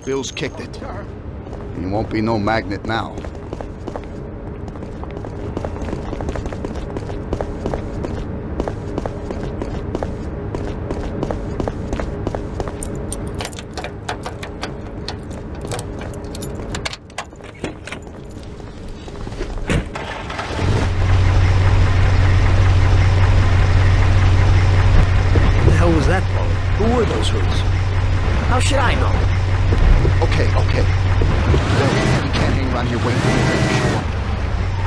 Bill's kicked it. And he won't be no magnet now. Who were those hoods? How should I know? Okay. We can't hang around here waiting for the to show up.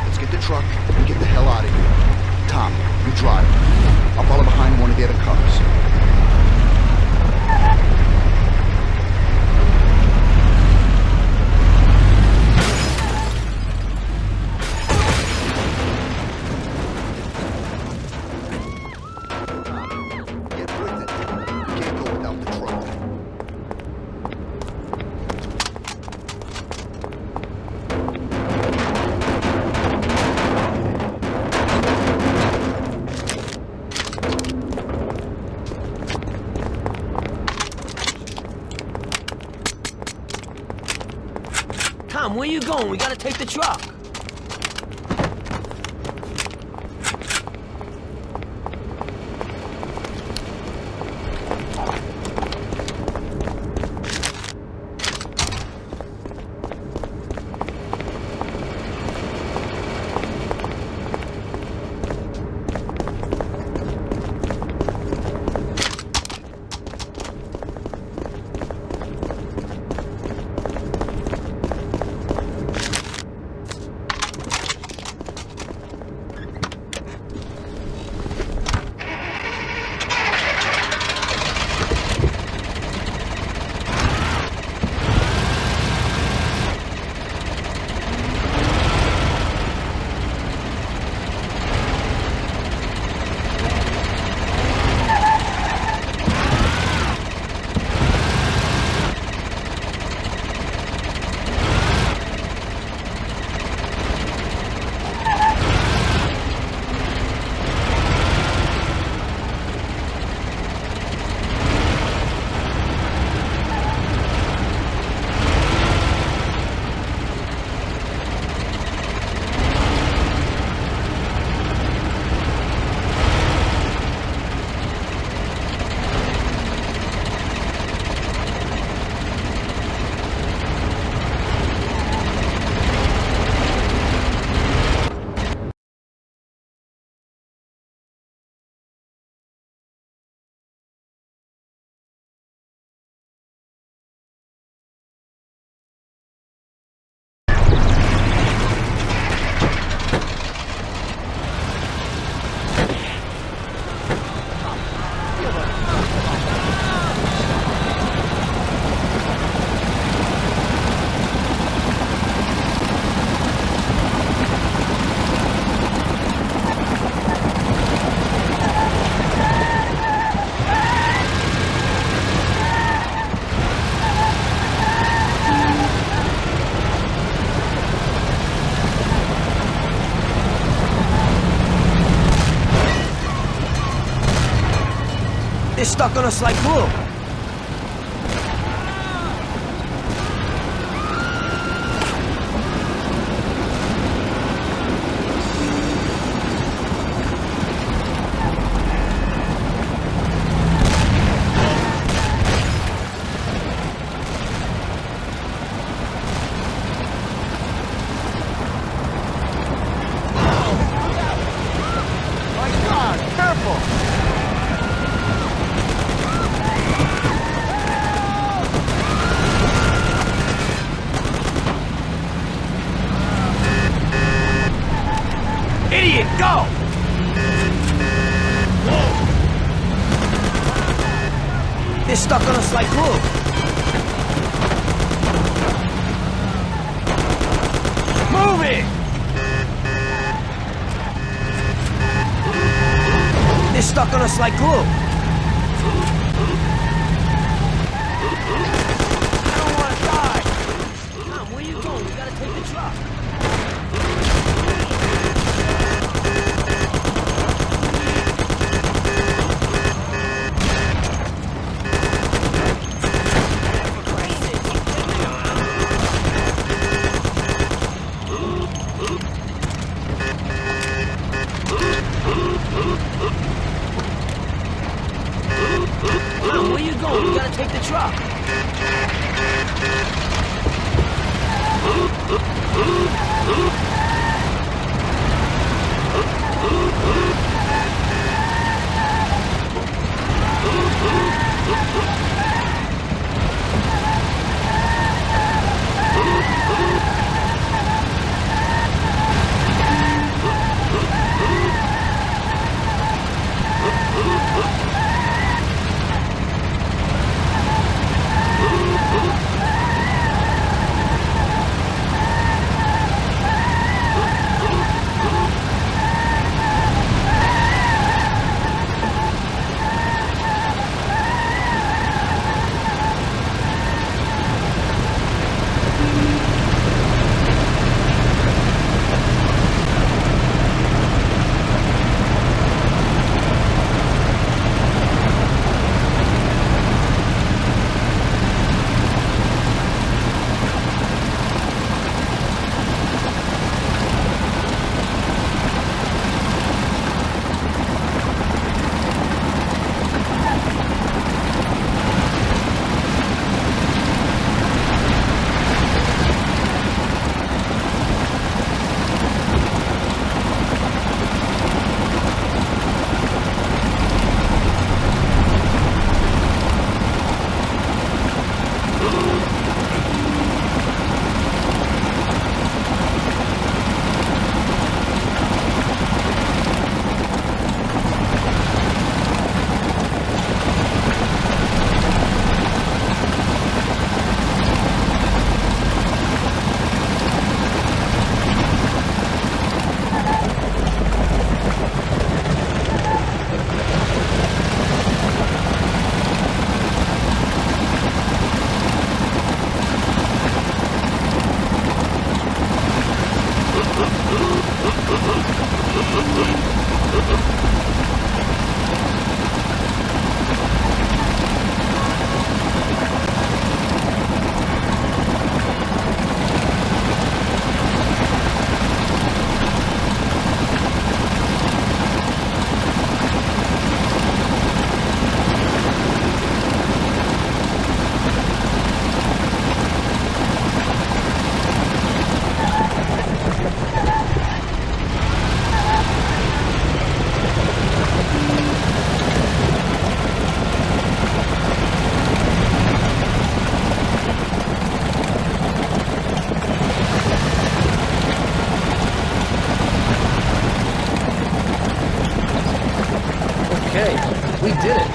Let's get the truck and get the hell out of here. Tom, you drive. I'll follow behind one of the other cars. Tom, where you going? We gotta take the truck. They're stuck on us like glue. Idiot, go! They're stuck on us like glue. Move it! They're stuck on us like glue. I don't want to die. Tom, where you going? We gotta take the truck. truck. Okay, we did it.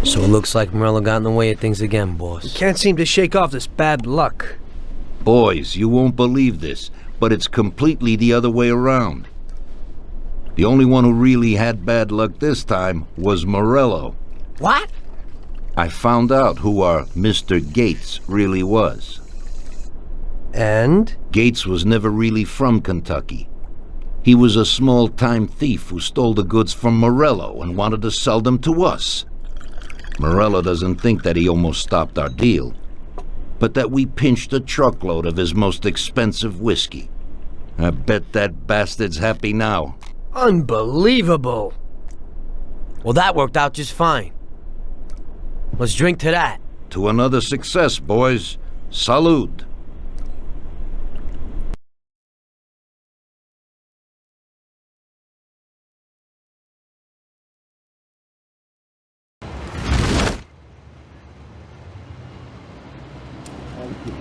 So it looks like Morello got in the way of things again, boss. Can't seem to shake off this bad luck. Boys, you won't believe this, but it's completely the other way around. The only one who really had bad luck this time was Morello. What? I found out who our Mr. Gates really was. And? Gates was never really from Kentucky. He was a small-time thief who stole the goods from Morello and wanted to sell them to us. Morello doesn't think that he almost stopped our deal, but that we pinched a truckload of his most expensive whiskey. I bet that bastard's happy now. Unbelievable! Well, that worked out just fine. Let's drink to that. To another success, boys. Salud.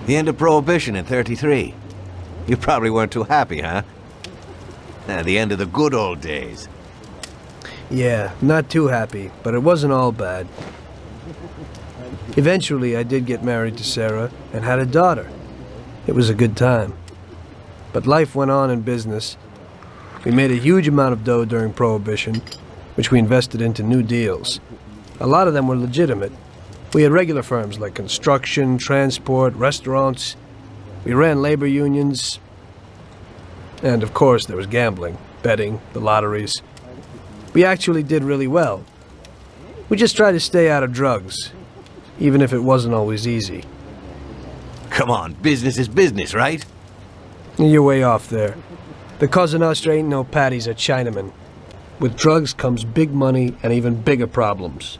The end of Prohibition in '33. You probably weren't too happy, huh? The end of the good old days. Yeah, not too happy, but it wasn't all bad. Eventually, I did get married to Sarah and had a daughter. It was a good time. But life went on in business. We made a huge amount of dough during Prohibition, which we invested into new deals. A lot of them were legitimate. We had regular firms like construction, transport, restaurants. We ran labor unions. And of course, there was gambling, betting, the lotteries. We actually did really well. We just tried to stay out of drugs, even if it wasn't always easy. Come on, business is business, right? You're way off there. The Cosa Nostra ain't no Paddies or Chinamen. With drugs comes big money and even bigger problems.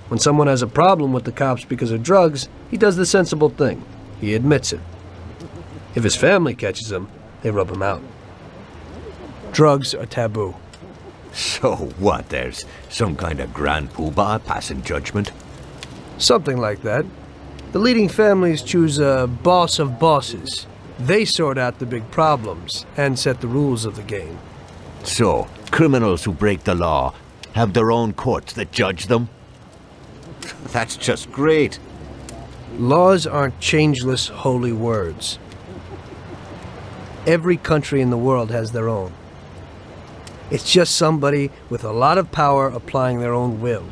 When someone has a problem with the cops because of drugs, he does the sensible thing. He admits it. If his family catches him, they rub him out. Drugs are taboo. So what, there's some kind of grand poobah passing judgment? Something like that. The leading families choose a boss of bosses. They sort out the big problems and set the rules of the game. So, criminals who break the law have their own courts that judge them? That's just great. Laws aren't changeless holy words. Every country in the world has their own. It's just somebody with a lot of power applying their own will.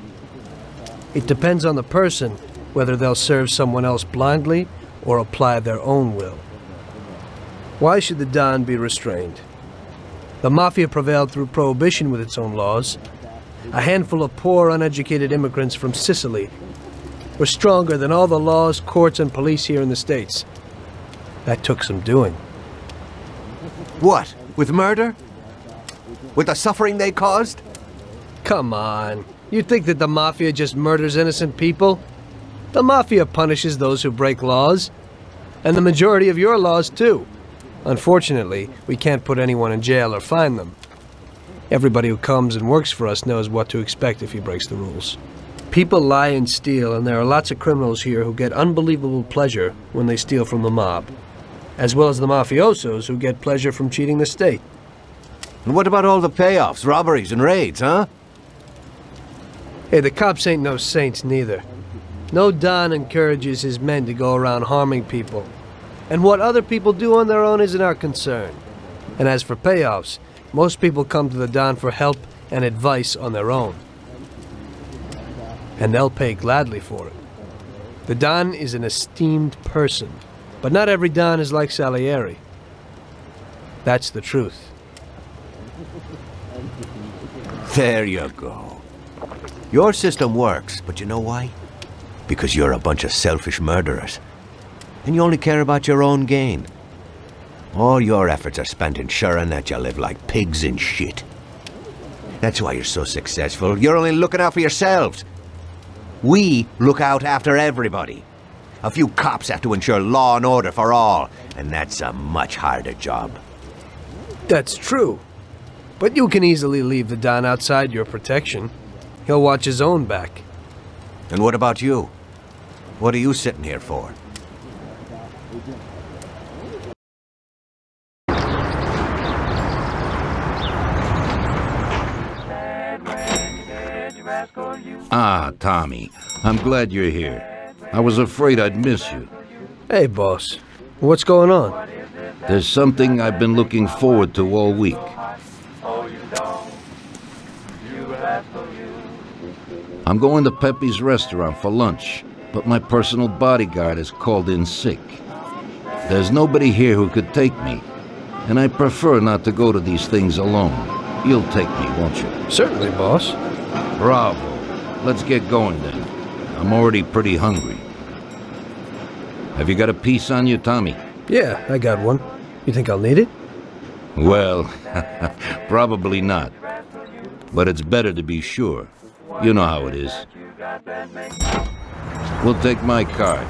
It depends on the person whether they'll serve someone else blindly or apply their own will. Why should the Don be restrained? The Mafia prevailed through Prohibition with its own laws. A handful of poor, uneducated immigrants from Sicily were stronger than all the laws, courts, and police here in the States. That took some doing. What? With murder? With the suffering they caused? Come on. You think that the Mafia just murders innocent people? The Mafia punishes those who break laws. And the majority of your laws, too. Unfortunately, we can't put anyone in jail or fine them. Everybody who comes and works for us knows what to expect if he breaks the rules. People lie and steal, and there are lots of criminals here who get unbelievable pleasure when they steal from the mob, as well as the mafiosos who get pleasure from cheating the state. And what about all the payoffs, robberies, and raids, huh? Hey, the cops ain't no saints neither. No Don encourages his men to go around harming people. And what other people do on their own isn't our concern. And as for payoffs, most people come to the Don for help and advice on their own. And they'll pay gladly for it. The Don is an esteemed person, but not every Don is like Salieri. That's the truth. There you go. Your system works, but you know why? Because you're a bunch of selfish murderers. And you only care about your own gain. All your efforts are spent ensuring that you live like pigs in shit. That's why you're so successful. You're only looking out for yourselves. We look out after everybody. A few cops have to ensure law and order for all, and that's a much harder job. That's true. But you can easily leave the Don outside your protection. He'll watch his own back. And what about you? What are you sitting here for? Ah, Tommy. I'm glad you're here. I was afraid I'd miss you. Hey, boss. What's going on? There's something I've been looking forward to all week. I'm going to Pepe's restaurant for lunch, but my personal bodyguard is called in sick. There's nobody here who could take me, and I prefer not to go to these things alone. You'll take me, won't you? Certainly, boss. Bravo. Let's get going then. I'm already pretty hungry. Have you got a piece on you, Tommy? Yeah, I got one. You think I'll need it? Well, probably not. But it's better to be sure. You know how it is. We'll take my card.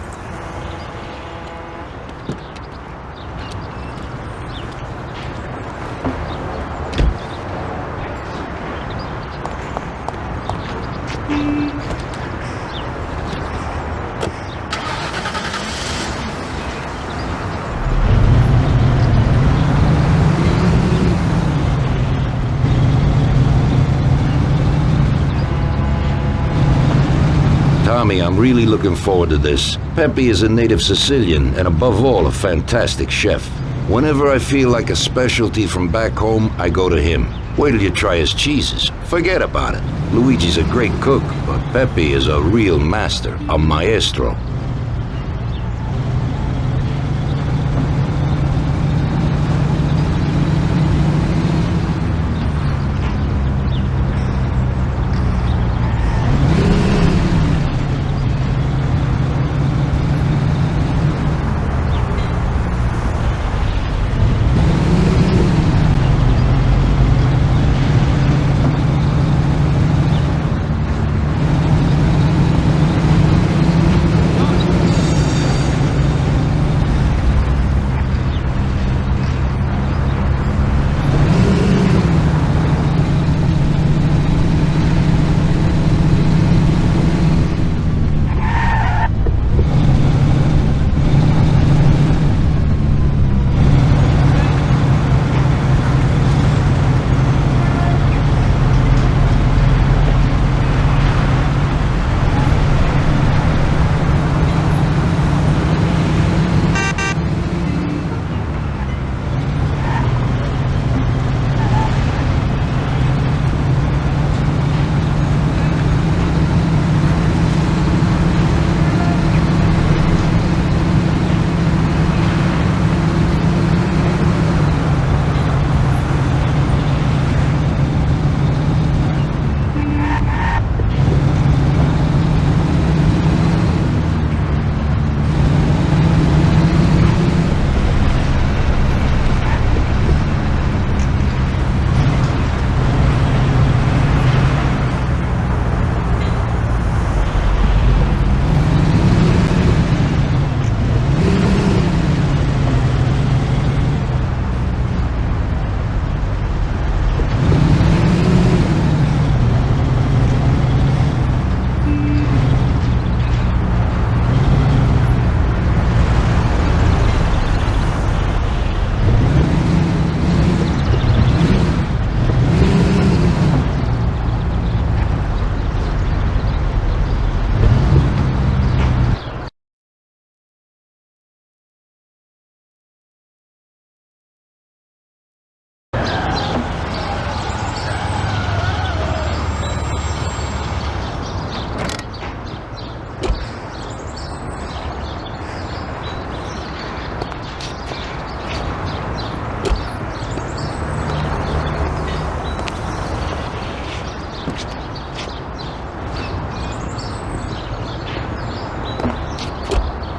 Tommy, I'm really looking forward to this. Pepe is a native Sicilian and above all a fantastic chef. Whenever I feel like a specialty from back home, I go to him. Wait till you try his cheeses. Forget about it. Luigi's a great cook, but Pepe is a real master, a maestro.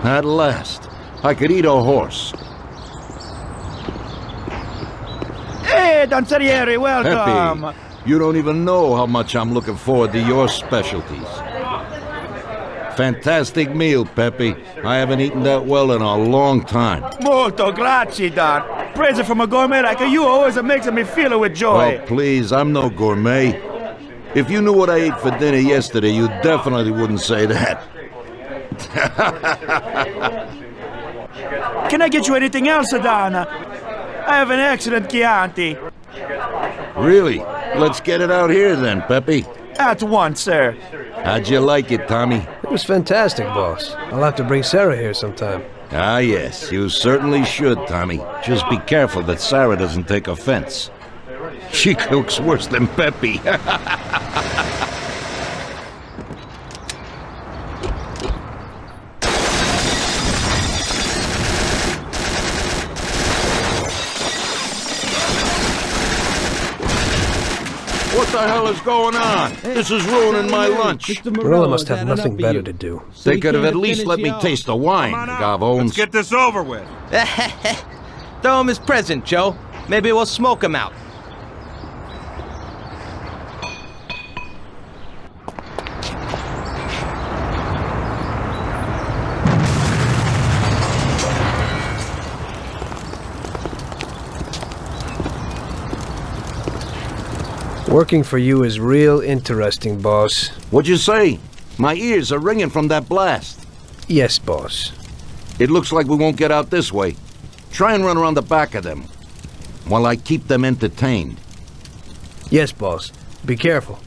At last. I could eat a horse. Hey, Danzerieri, welcome! Pepe, you don't even know how much I'm looking forward to your specialties. Fantastic meal, Pepe. I haven't eaten that well in a long time. Molto grazie, Don. Praise from a gourmet like you always makes me feel it with joy. Oh, please, I'm no gourmet. If you knew what I ate for dinner yesterday, you definitely wouldn't say that. Can I get you anything else, Don? I have an excellent Chianti. Really? Let's get it out here then, Pepe. At once, sir. How'd you like it, Tommy? It was fantastic, boss. I'll have to bring Sarah here sometime. Ah, yes, you certainly should, Tommy. Just be careful that Sarah doesn't take offense. She cooks worse than Pepe. What the hell is going on? This is ruining my lunch. Marilla must have nothing better to do. They could have at least let me taste the wine, Gavones. Let's get this over with. Throw him his present, Joe. Maybe we'll smoke him out. Working for you is real interesting, boss. What'd you say? My ears are ringing from that blast. Yes, boss. It looks like we won't get out this way. Try and run around the back of them while I keep them entertained. Yes, boss. Be careful.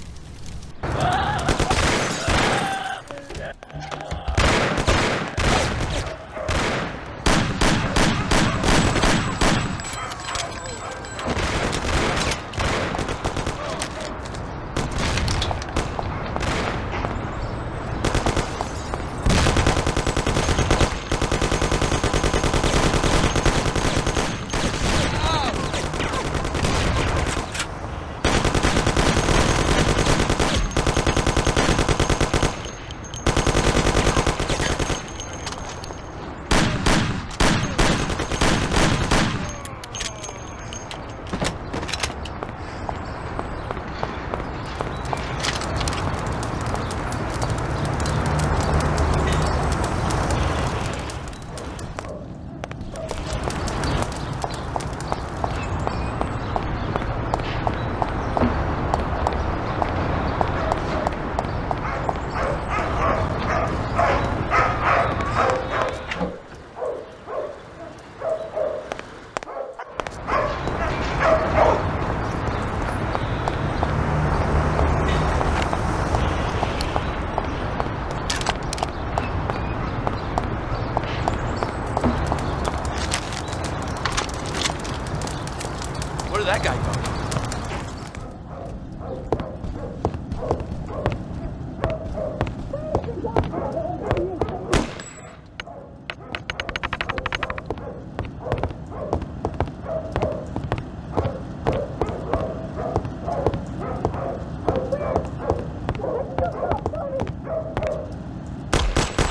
Where did that guy go?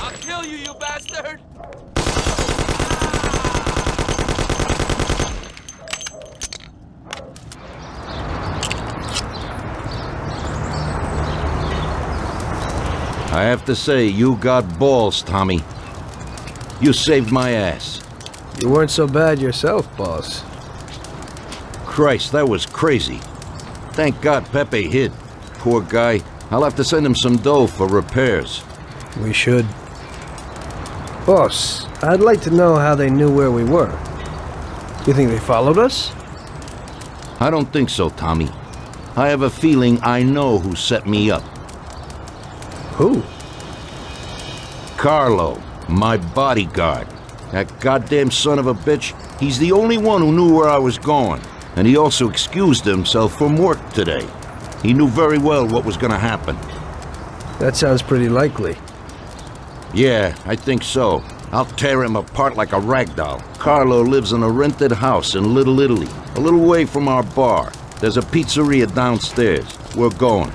I'll kill you, you bastard! I have to say, you got balls, Tommy. You saved my ass. You weren't so bad yourself, boss. Christ, that was crazy. Thank God Pepe hid. Poor guy. I'll have to send him some dough for repairs. We should. Boss, I'd like to know how they knew where we were. You think they followed us? I don't think so, Tommy. I have a feeling I know who set me up. Who? Carlo, my bodyguard. That goddamn son of a bitch, he's the only one who knew where I was going. And he also excused himself from work today. He knew very well what was gonna happen. That sounds pretty likely. Yeah, I think so. I'll tear him apart like a rag doll. Carlo lives in a rented house in Little Italy, a little way from our bar. There's a pizzeria downstairs. We're going.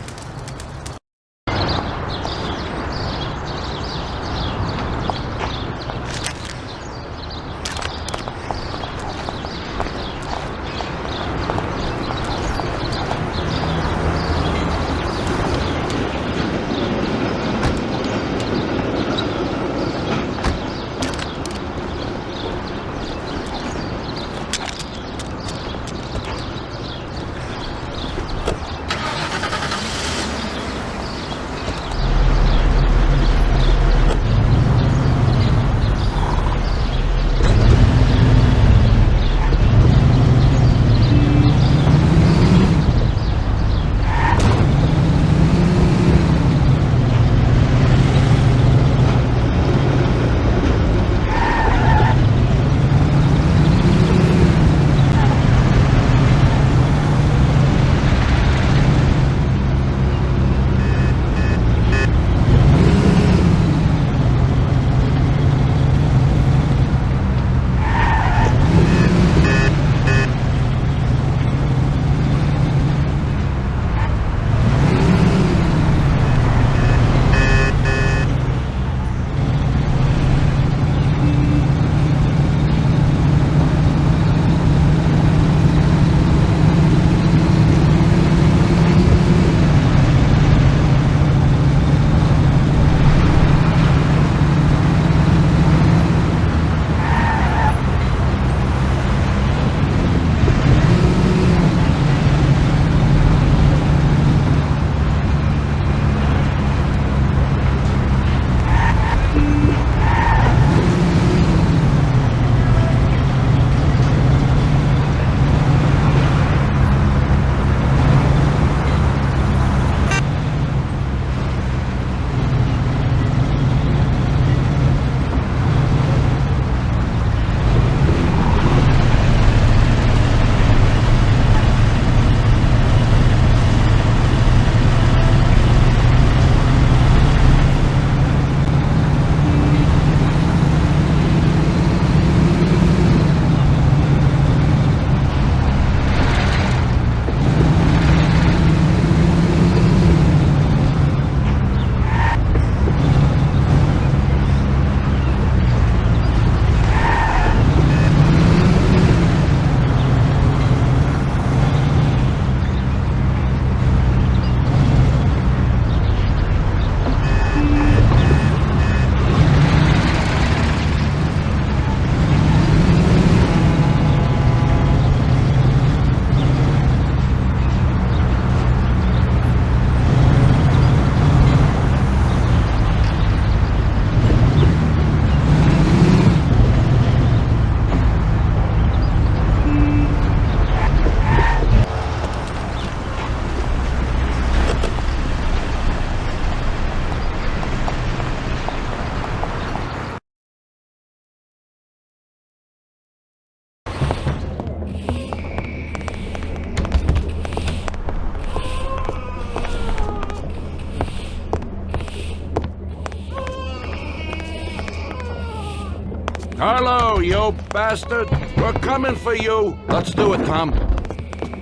Carlo, you bastard! We're coming for you! Let's do it, Tom.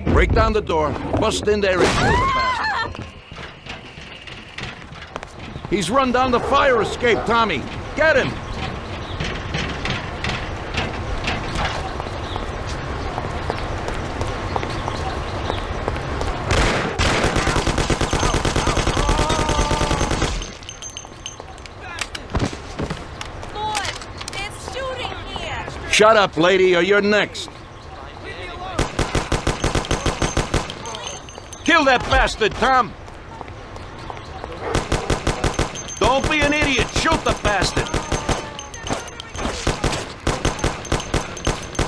Break down the door, bust in there and kill the bastard. He's run down the fire escape, Tommy. Get him! Shut up, lady, or you're next. Kill that bastard, Tom. Don't be an idiot. Shoot the bastard.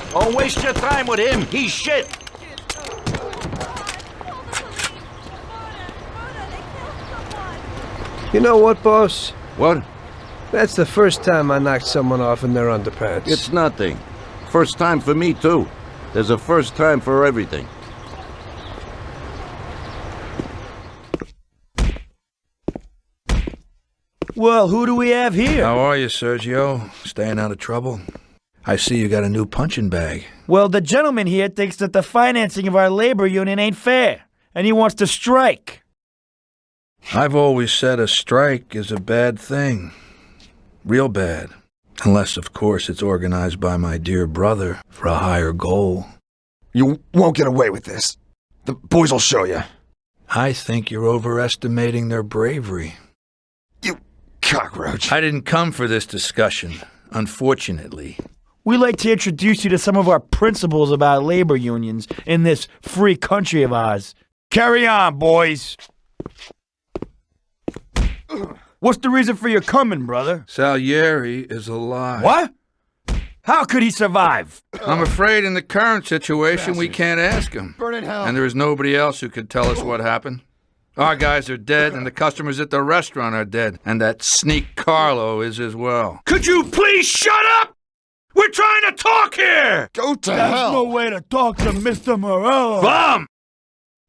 Don't waste your time with him. He's shit. You know what, boss? What? That's the first time I knocked someone off in their underpants. It's nothing. First time for me, too. There's a first time for everything. Well, who do we have here? How are you, Sergio? Staying out of trouble? I see you got a new punching bag. Well, the gentleman here thinks that the financing of our labor union ain't fair, and he wants to strike. I've always said a strike is a bad thing. Real bad. Unless, of course, it's organized by my dear brother for a higher goal. You won't get away with this. The boys will show you. I think you're overestimating their bravery. You cockroach. I didn't come for this discussion, unfortunately. We'd like to introduce you to some of our principles about labor unions in this free country of ours. Carry on, boys. What's the reason for your coming, brother? Salieri is alive. What? How could he survive? I'm afraid in the current situation we can't ask him. Burn in hell. And there is nobody else who could tell us what happened. Our guys are dead, and the customers at the restaurant are dead. And that sneak Carlo is as well. Could you please shut up? We're trying to talk here! Go to That's hell. no way to talk to Mr. Morello. Bum!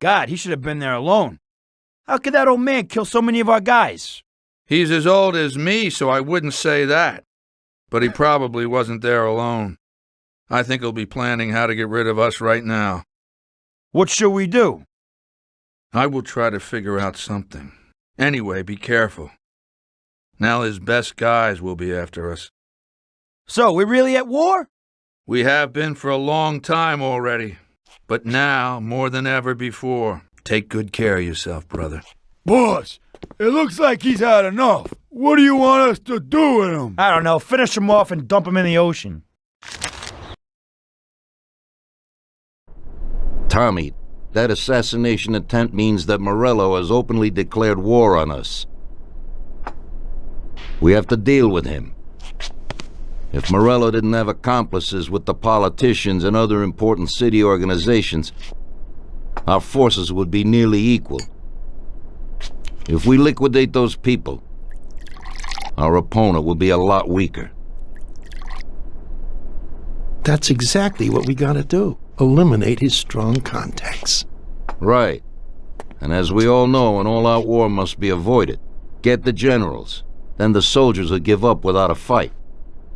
God, he should have been there alone. How could that old man kill so many of our guys? He's as old as me, so I wouldn't say that. But he probably wasn't there alone. I think he'll be planning how to get rid of us right now. What should we do? I will try to figure out something. Anyway, be careful. Now his best guys will be after us. So, we're really at war? We have been for a long time already. But now, more than ever before, take good care of yourself, brother. Boss, it looks like he's had enough. What do you want us to do with him? I don't know. Finish him off and dump him in the ocean. Tommy, that assassination attempt means that Morello has openly declared war on us. We have to deal with him. If Morello didn't have accomplices with the politicians and other important city organizations, our forces would be nearly equal. If we liquidate those people, our opponent will be a lot weaker. That's exactly what we gotta do. Eliminate his strong contacts. Right. And as we all know, an all-out war must be avoided. Get the generals. Then the soldiers will give up without a fight.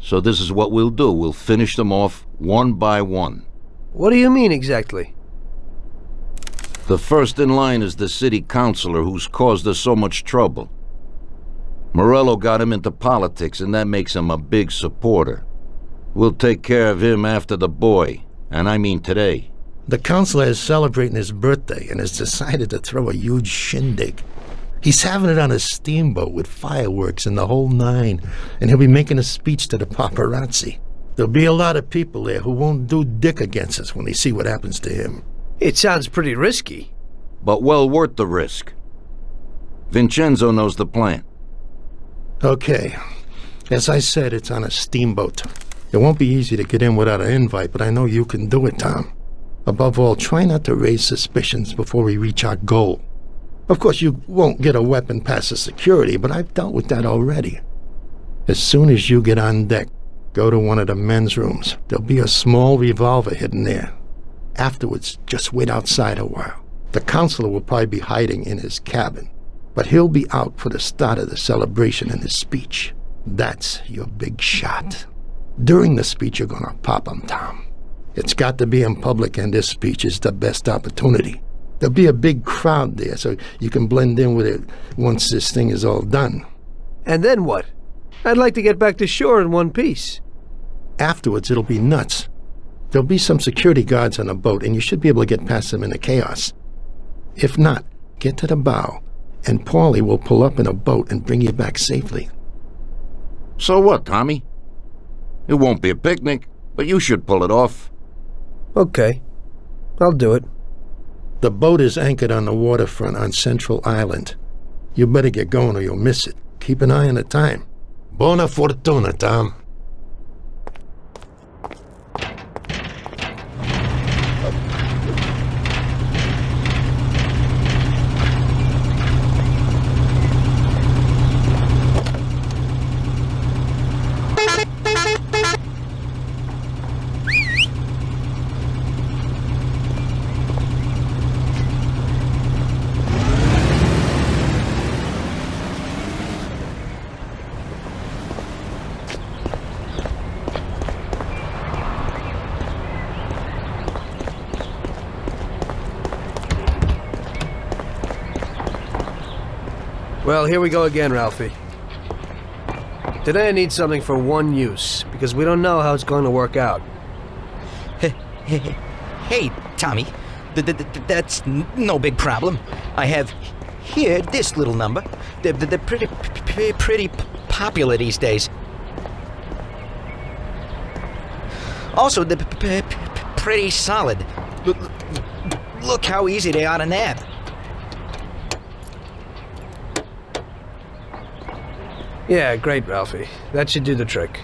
So this is what we'll do. We'll finish them off one by one. What do you mean exactly? The first in line is the city councilor who's caused us so much trouble. Morello got him into politics, and that makes him a big supporter. We'll take care of him after the boy, and I mean today. The councilor is celebrating his birthday and has decided to throw a huge shindig. He's having it on a steamboat with fireworks and the whole nine, and he'll be making a speech to the paparazzi. There'll be a lot of people there who won't do dick against us when they see what happens to him. It sounds pretty risky. But well worth the risk. Vincenzo knows the plan. Okay. As I said, it's on a steamboat. It won't be easy to get in without an invite, but I know you can do it, Tom. Above all, try not to raise suspicions before we reach our goal. Of course, you won't get a weapon past the security, but I've dealt with that already. As soon as you get on deck, go to one of the men's rooms. There'll be a small revolver hidden there. Afterwards, just wait outside a while. The counselor will probably be hiding in his cabin, but he'll be out for the start of the celebration and his speech. That's your big shot. During the speech, you're gonna pop 'em, Tom. It's got to be in public, and this speech is the best opportunity. There'll be a big crowd there, so you can blend in with it once this thing is all done. And then what? I'd like to get back to shore in one piece. Afterwards, it'll be nuts. There'll be some security guards on the boat, and you should be able to get past them in the chaos. If not, get to the bow, and Paulie will pull up in a boat and bring you back safely. So what, Tommy? It won't be a picnic, but you should pull it off. Okay. I'll do it. The boat is anchored on the waterfront on Central Island. You better get going or you'll miss it. Keep an eye on the time. Buona fortuna, Tom. Well, here we go again, Ralphie. Today I need something for one use, because we don't know how it's going to work out. Hey, Tommy. That's no big problem. I have here this little number. They're pretty popular these days. Also, they're pretty solid. Look how easy they are to nab. Yeah, great, Ralphie. That should do the trick.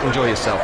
Enjoy yourself.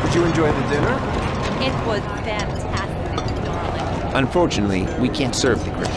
Did you enjoy the dinner? It was fantastic, darling. Unfortunately, we can't serve the grill.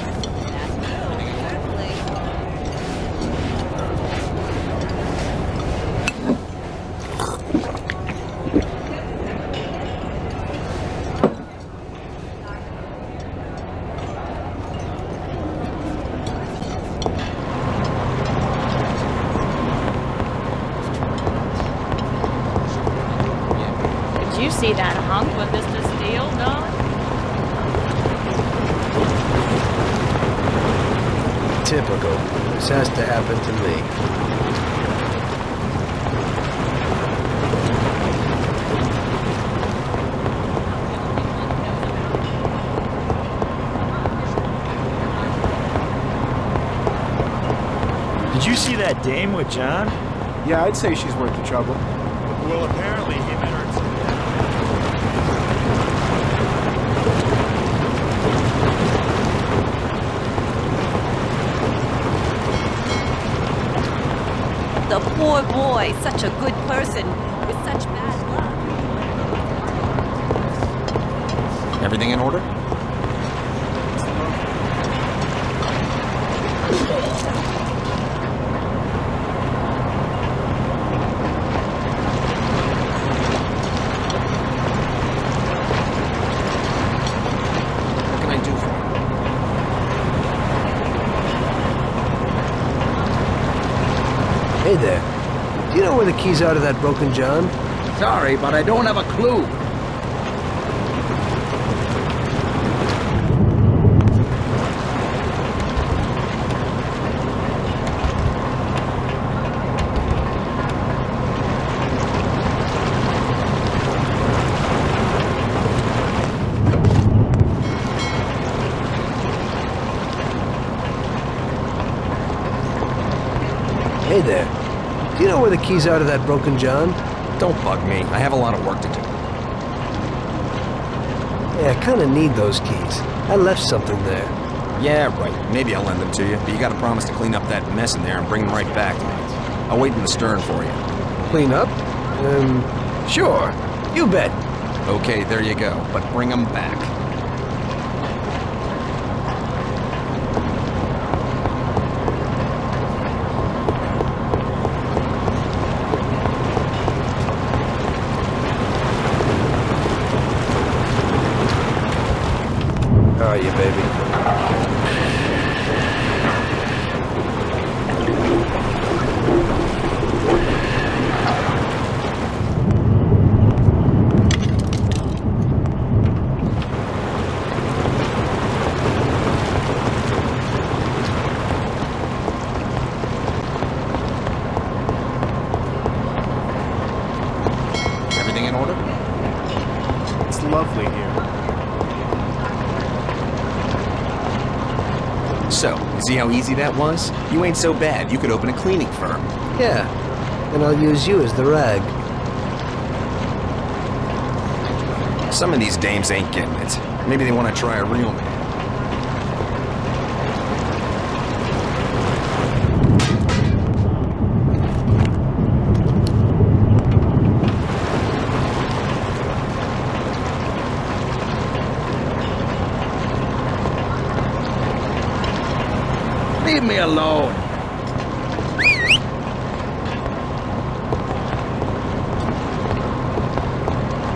Did you see that hunk with Mr. Steele, no? Typical. This has to happen to me. Did you see that dame with John? Yeah, I'd say she's worth the trouble. Well, apparently he met her The poor boy, such a good person, with such bad luck. Everything in order? What can I do for you? Hey there. Do you know where the keys are to that broken John? Sorry, but I don't have a clue. Hey there. Do you know where the keys are to that broken John? Don't bug me. I have a lot of work to do. Yeah, I kinda need those keys. I left something there. Yeah, right. Maybe I'll lend them to you, but you gotta promise to clean up that mess in there and bring them right back to me. I'll wait in the stern for you. Clean up? Sure. You bet. Okay, there you go. But bring them back. How are you, baby? Everything in order? It's lovely here. So, you see how easy that was? You ain't so bad. You could open a cleaning firm. Yeah. And I'll use you as the rag. Some of these dames ain't getting it. Maybe they want to try a real man. Leave me alone.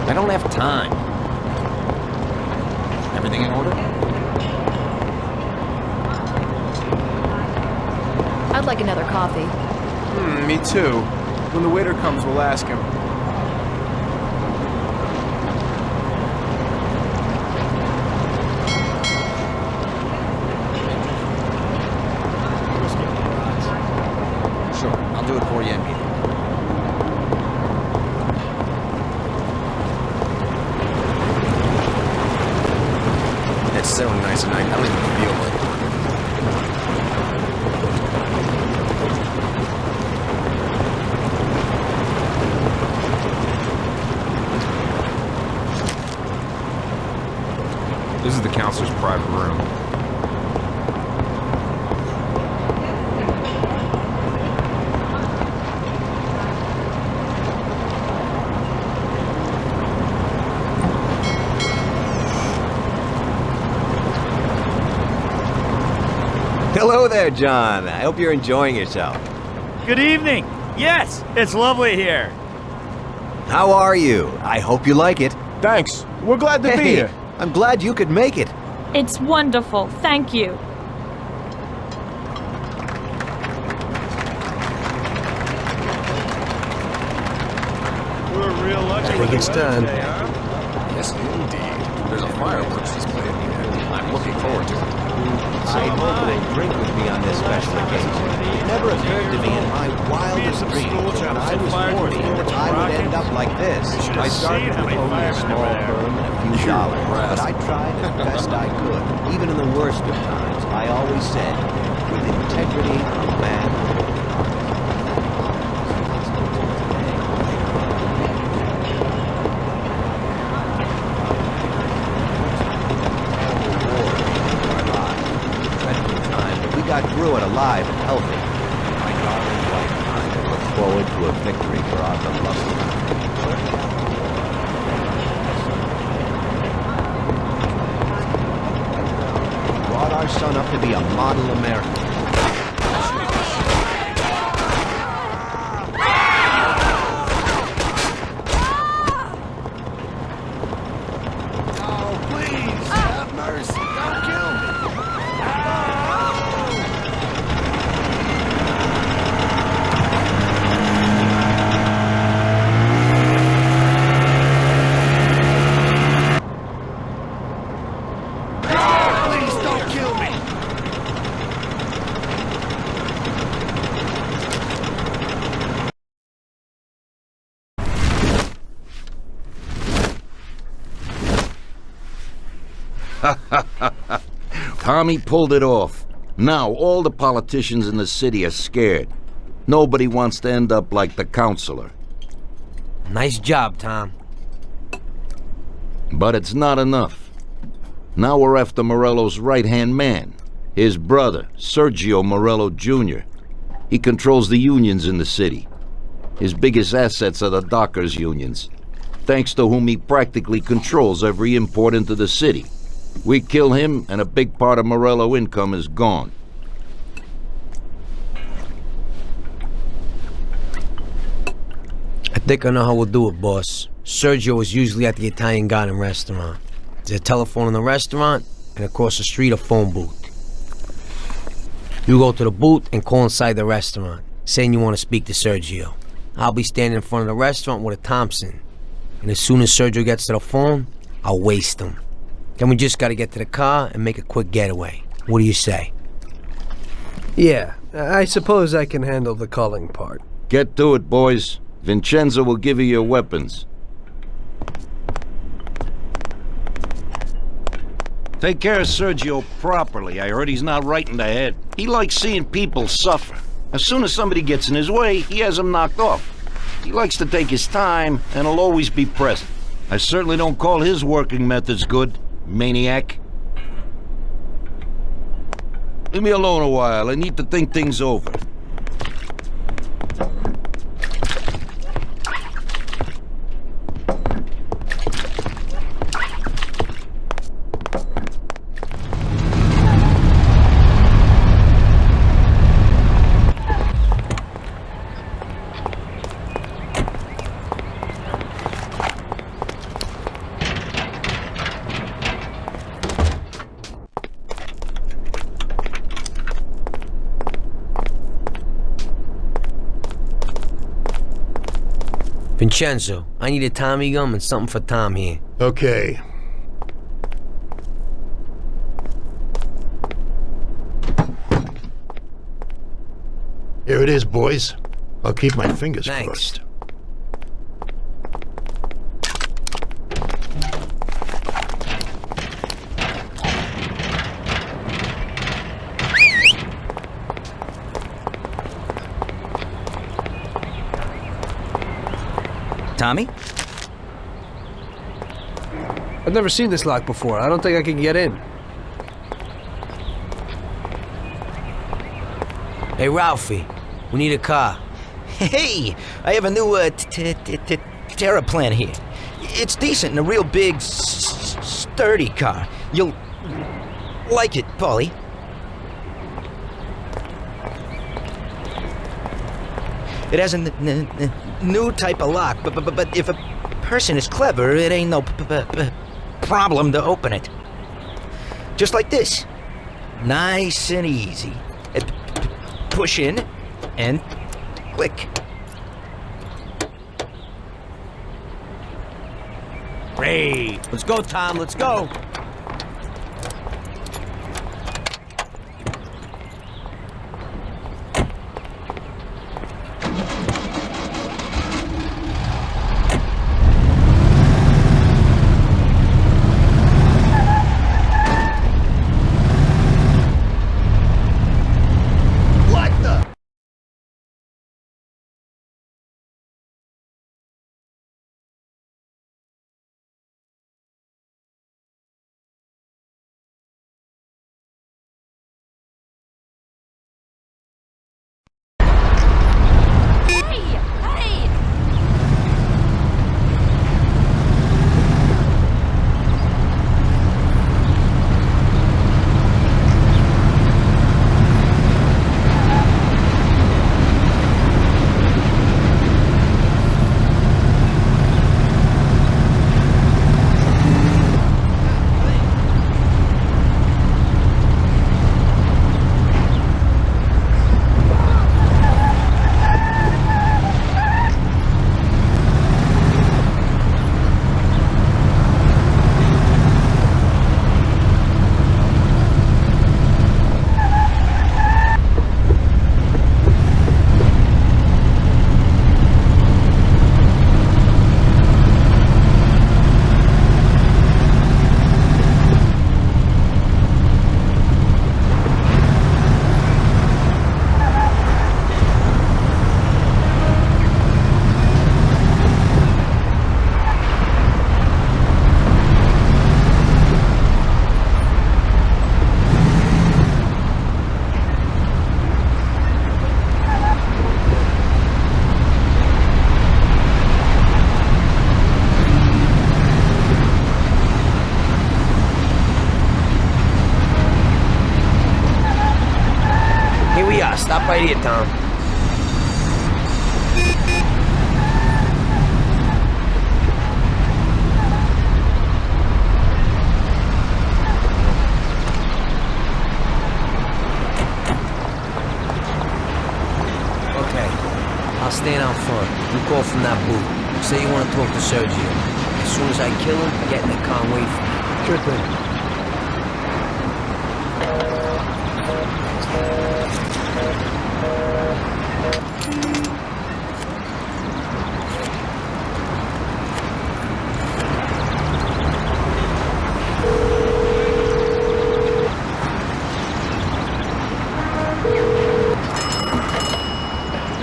I don't have time. Everything in order? I'd like another coffee. Me too. When the waiter comes, we'll ask him. it for you immediately. It's so nice tonight. I don't even feel like it. This is the counselor's private room. Hello there, John. I hope you're enjoying yourself. Good evening. Yes, it's lovely here. How are you? I hope you like it. Thanks. We're glad to be Hey, here. I'm glad you could make it. It's wonderful. Thank you. We're real lucky. I think it's time. Yes, indeed. There's a fireworks display at the end. I'm looking forward to it. I hope you'll drink with me on this special occasion. It never occurred to me in my wildest dreams that when I was 40 that I would end up like this. I started with only a small firm and a few dollars, but I tried as best I could. Even in the worst of times, I always said, with integrity, a man got through it alive and healthy. My darling wife and I can look forward to a victory for our beloved country. Brought our son up to be a model American. Oh, please, have mercy. Don't kill me. Please don't kill me. Tommy pulled it off. Now all the politicians in the city are scared. Nobody wants to end up like the counselor. Nice job, Tom. But it's not enough. Now we're after Morello's right-hand man, his brother, Sergio Morello Jr. He controls the unions in the city. His biggest assets are the dockers' unions, thanks to whom he practically controls every import into the city. We kill him, and a big part of Morello income is gone. I think I know how we'll do it, boss. Sergio is usually at the Italian Garden restaurant. There's a telephone in the restaurant, and across the street a phone booth. You go to the booth and call inside the restaurant, saying you want to speak to Sergio. I'll be standing in front of the restaurant with a Thompson, and as soon as Sergio gets to the phone, I'll waste him. Then we just gotta get to the car and make a quick getaway. What do you say? Yeah, I suppose I can handle the calling part. Get to it, boys. Vincenzo will give you your weapons. Take care of Sergio properly. I heard he's not right in the head. He likes seeing people suffer. As soon as somebody gets in his way, he has them knocked off. He likes to take his time, and he'll always be present. I certainly don't call his working methods good, maniac. Leave me alone a while. I need to think things over. Vincenzo, I need a Tommy gum and something for Tom here. Okay. Here it is, boys. I'll keep my fingers Thanks. crossed. Tommy? I've never seen this lock before. I don't think I can get in. Hey, Ralphie, we need a car. Hey, I have a new Terra plan here. It's decent and a real big, sturdy car. You'll like it, Paulie. It has a new type of lock, but if a person is clever, it ain't no problem to open it. Just like this. Nice and easy. Push in and click. Hey, let's go, Tom, let's go. Stop right here, Tom. Okay, I'll stand out front. You call from that booth. Say you want to talk to Sergio. As soon as I kill him, get in the car and wait for me. Sure thing.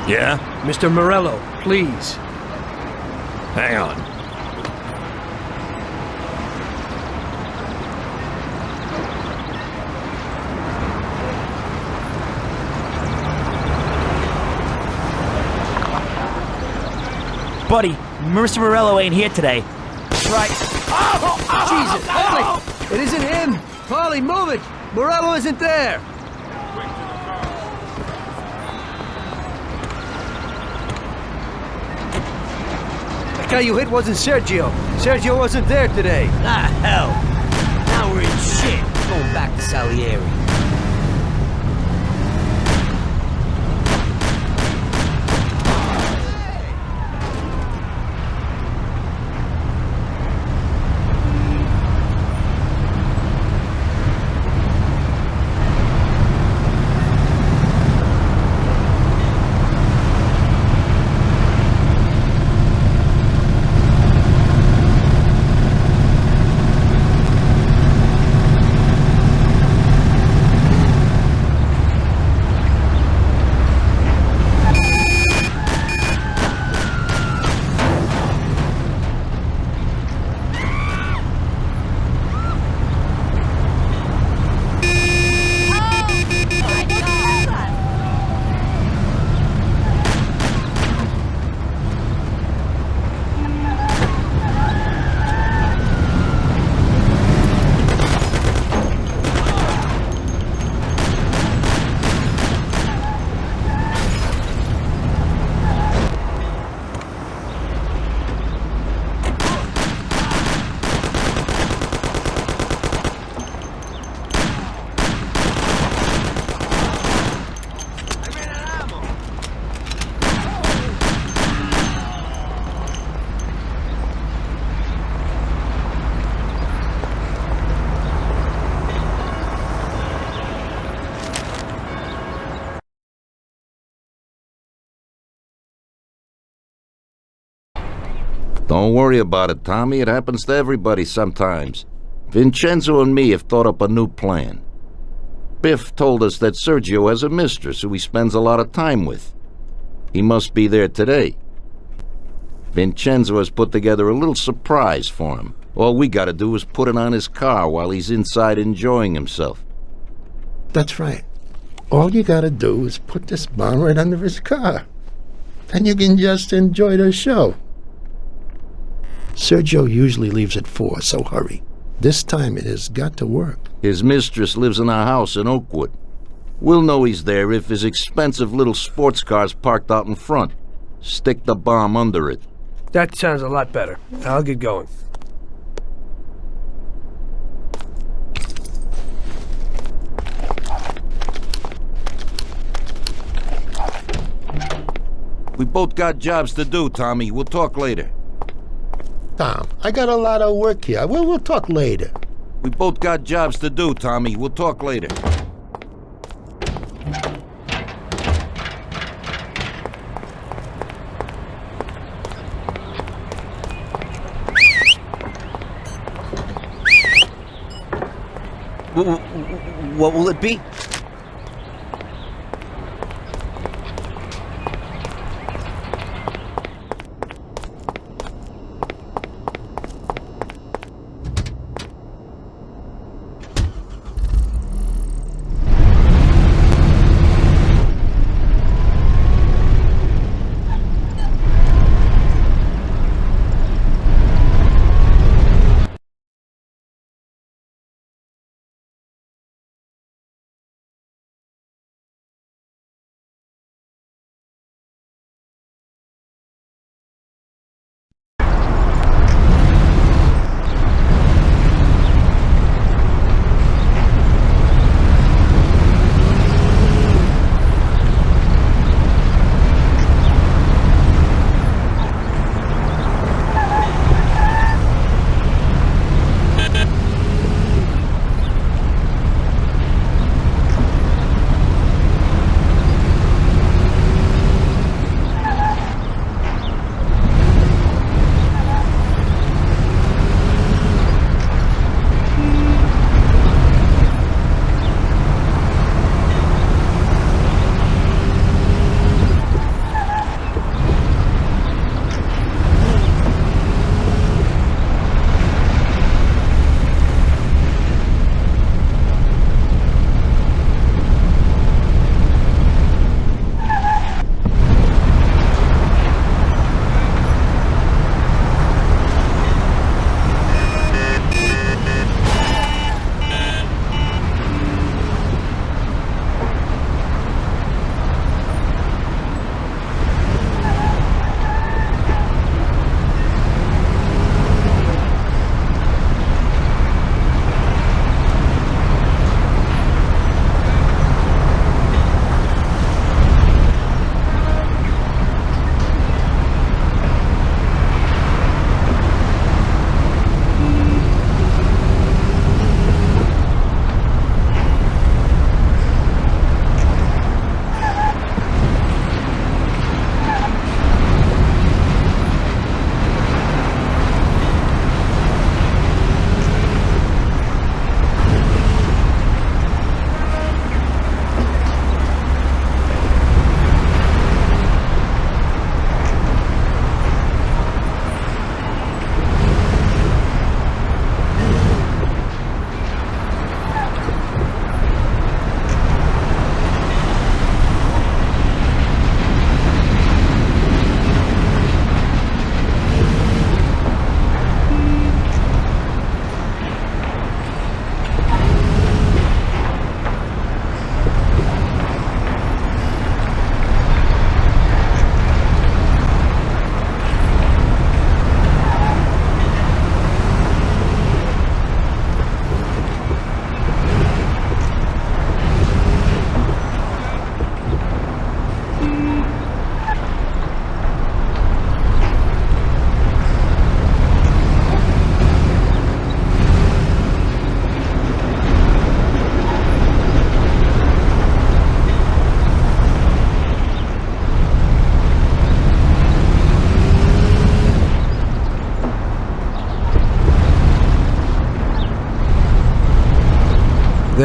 Yeah? Mr. Morello, please. Hang on. Buddy, Mr. Morello ain't here today. That's right. Jesus, Polly! It isn't him! Polly, move it! Morello isn't there! The guy you hit wasn't Sergio. Sergio wasn't there today. Ah, hell. Now we're in shit. Going back to Salieri. Don't worry about it, Tommy. It happens to everybody sometimes. Vincenzo and me have thought up a new plan. Biff told us that Sergio has a mistress who he spends a lot of time with. He must be there today. Vincenzo has put together a little surprise for him. All we gotta do is put it on his car while he's inside enjoying himself. That's right. All you gotta do is put this bomb right under his car. Then you can just enjoy the show. Sergio usually leaves at 4, so hurry. This time it has got to work. His mistress lives in a house in Oakwood. We'll know he's there if his expensive little sports car's parked out in front. Stick the bomb under it. That sounds a lot better. I'll get going. We both got jobs to do, Tommy. We'll talk later. Tom, I got a lot of work here. We'll talk later. We both got jobs to do, Tommy. We'll talk later. What will it be?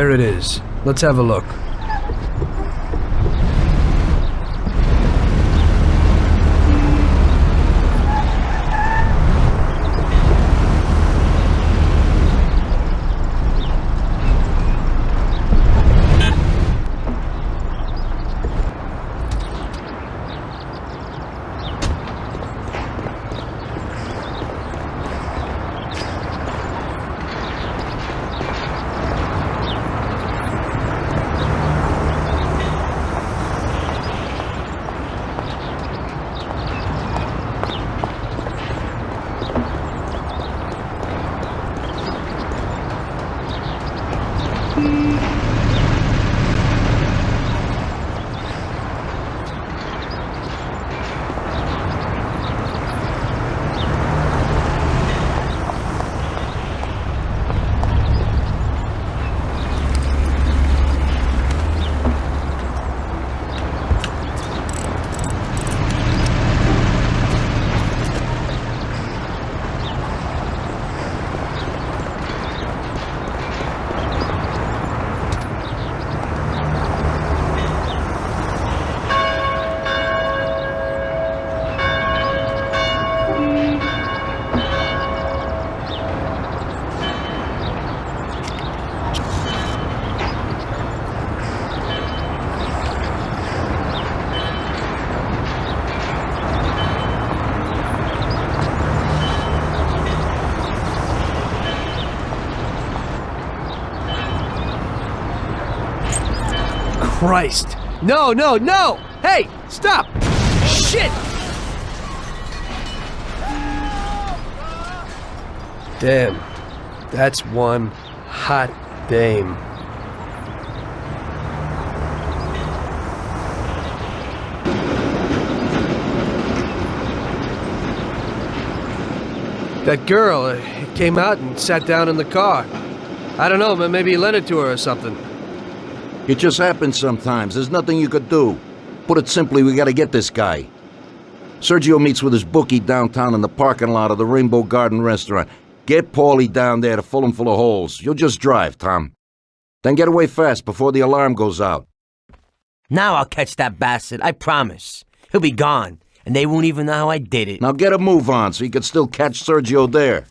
There it is. Let's have a look. Christ! No, no, no! Hey, stop! Shit! Damn, that's one hot dame. That girl came out and sat down in the car. I don't know, maybe he lent it to her or something. It just happens sometimes. There's nothing you could do. Put it simply, we gotta get this guy. Sergio meets with his bookie downtown in the parking lot of the Rainbow Garden restaurant. Get Paulie down there to fill him full of holes. You'll just drive, Tom. Then get away fast before the alarm goes out. Now I'll catch that bastard, I promise. He'll be gone, and they won't even know how I did it. Now get a move on so you can still catch Sergio there.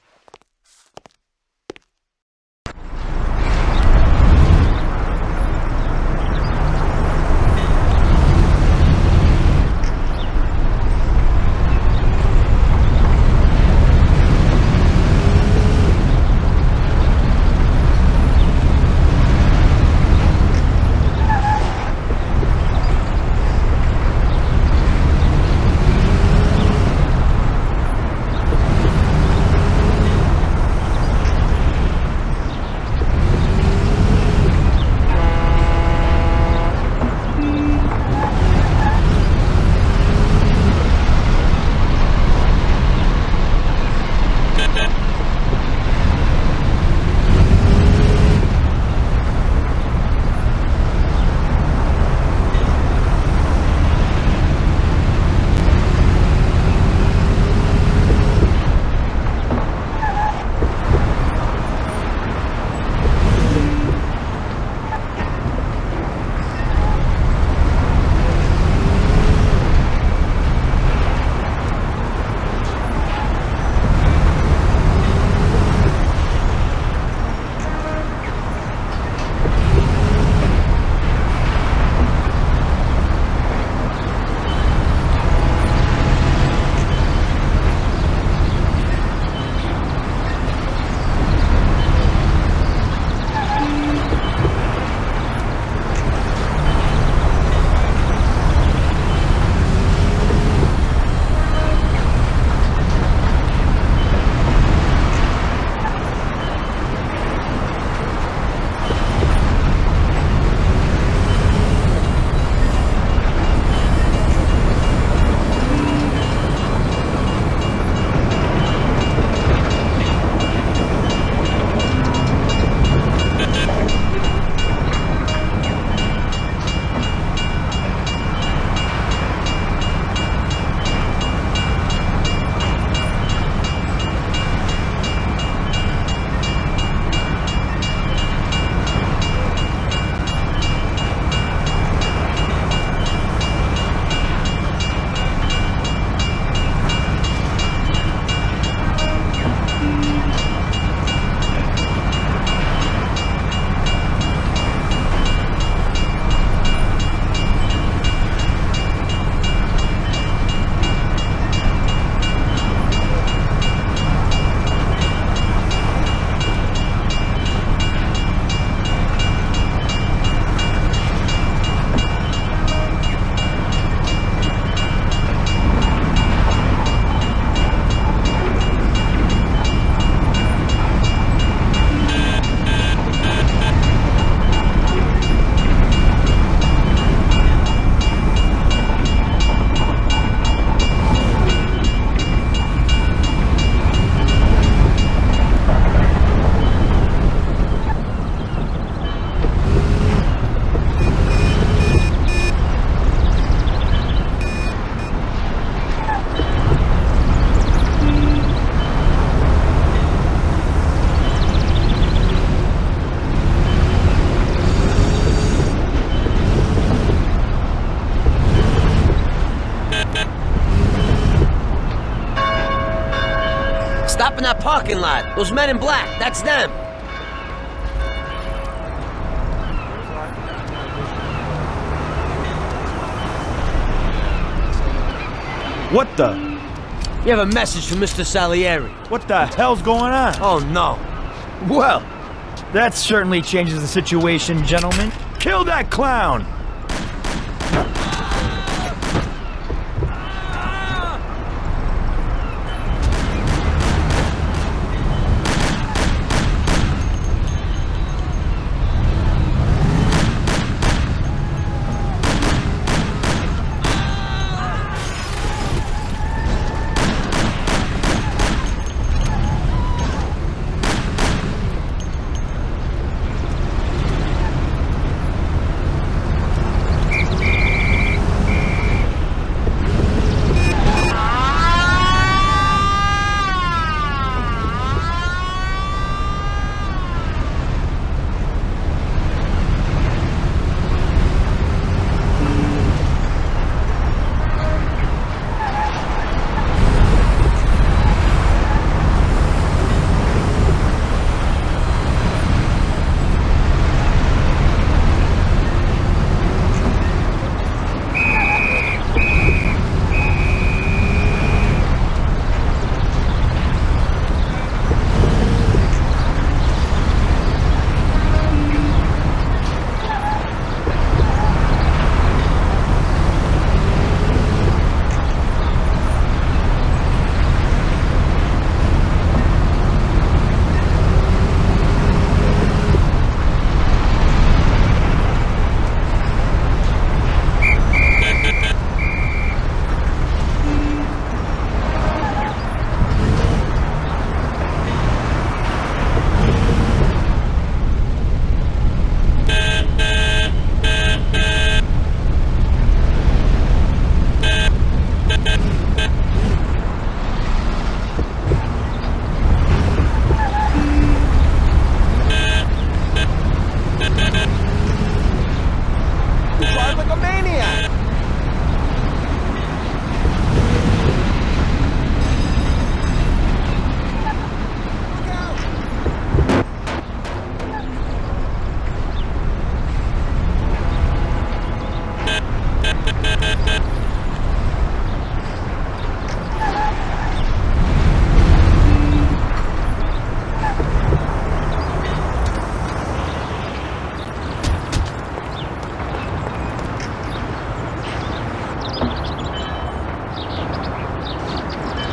in that parking lot. Those men in black, that's them. What the? You have a message from Mr. Salieri. What the hell's going on? Oh, no. Well, that certainly changes the situation, gentlemen. Kill that clown!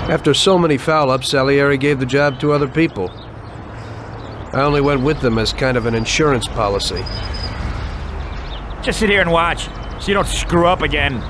After so many foul-ups, Salieri gave the job to other people. I only went with them as kind of an insurance policy. Just sit here and watch, so you don't screw up again.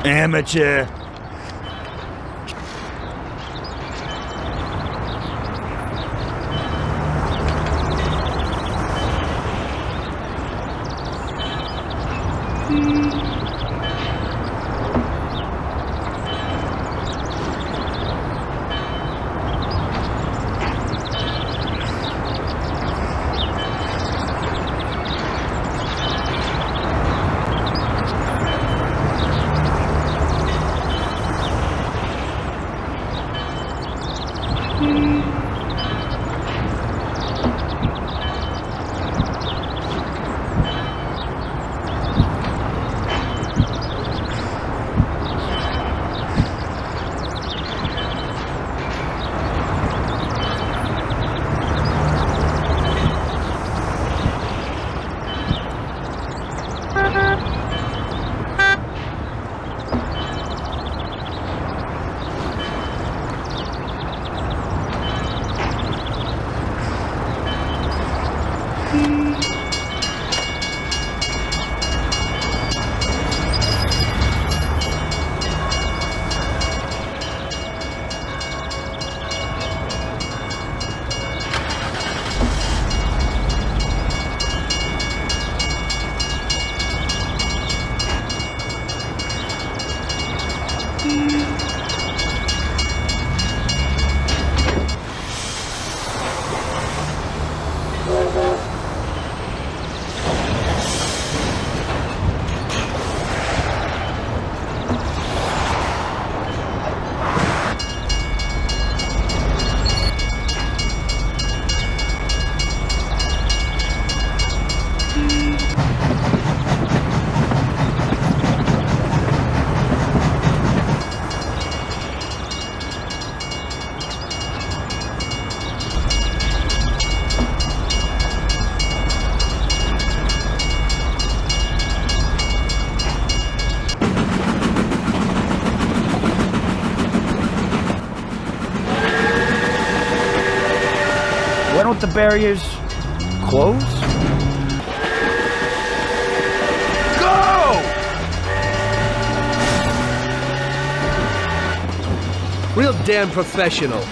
Amateur. don't the barriers close? Go! Real damn professional.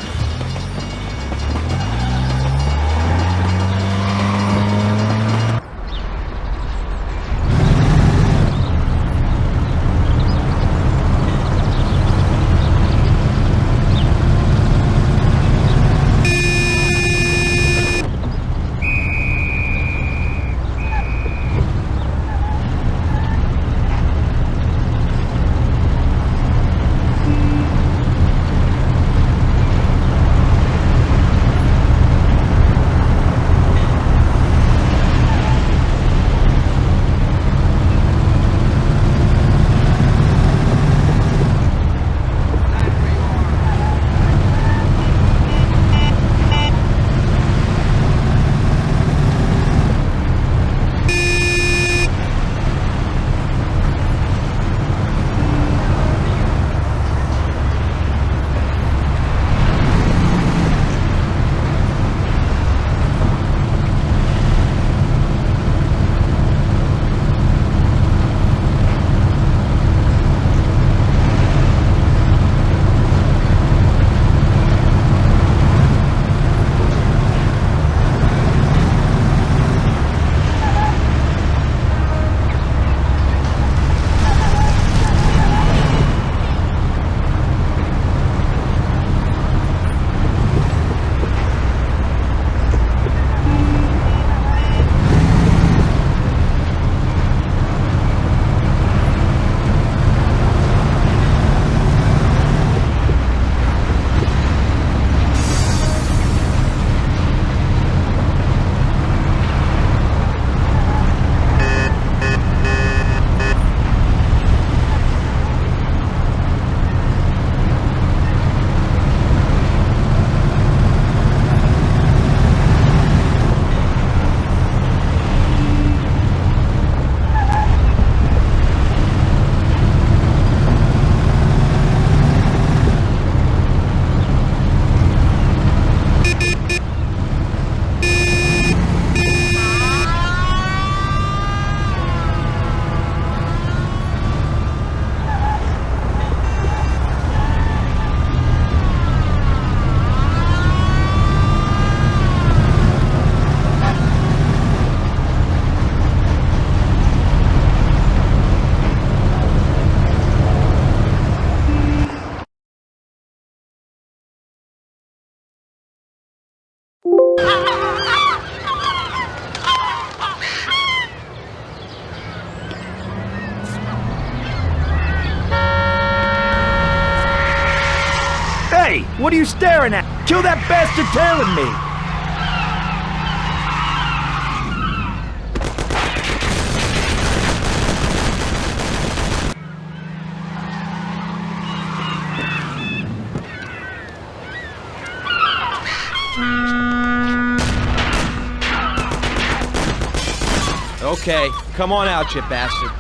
Hey, what are you staring at? Kill that bastard tailing me! Okay, come on out, you bastard.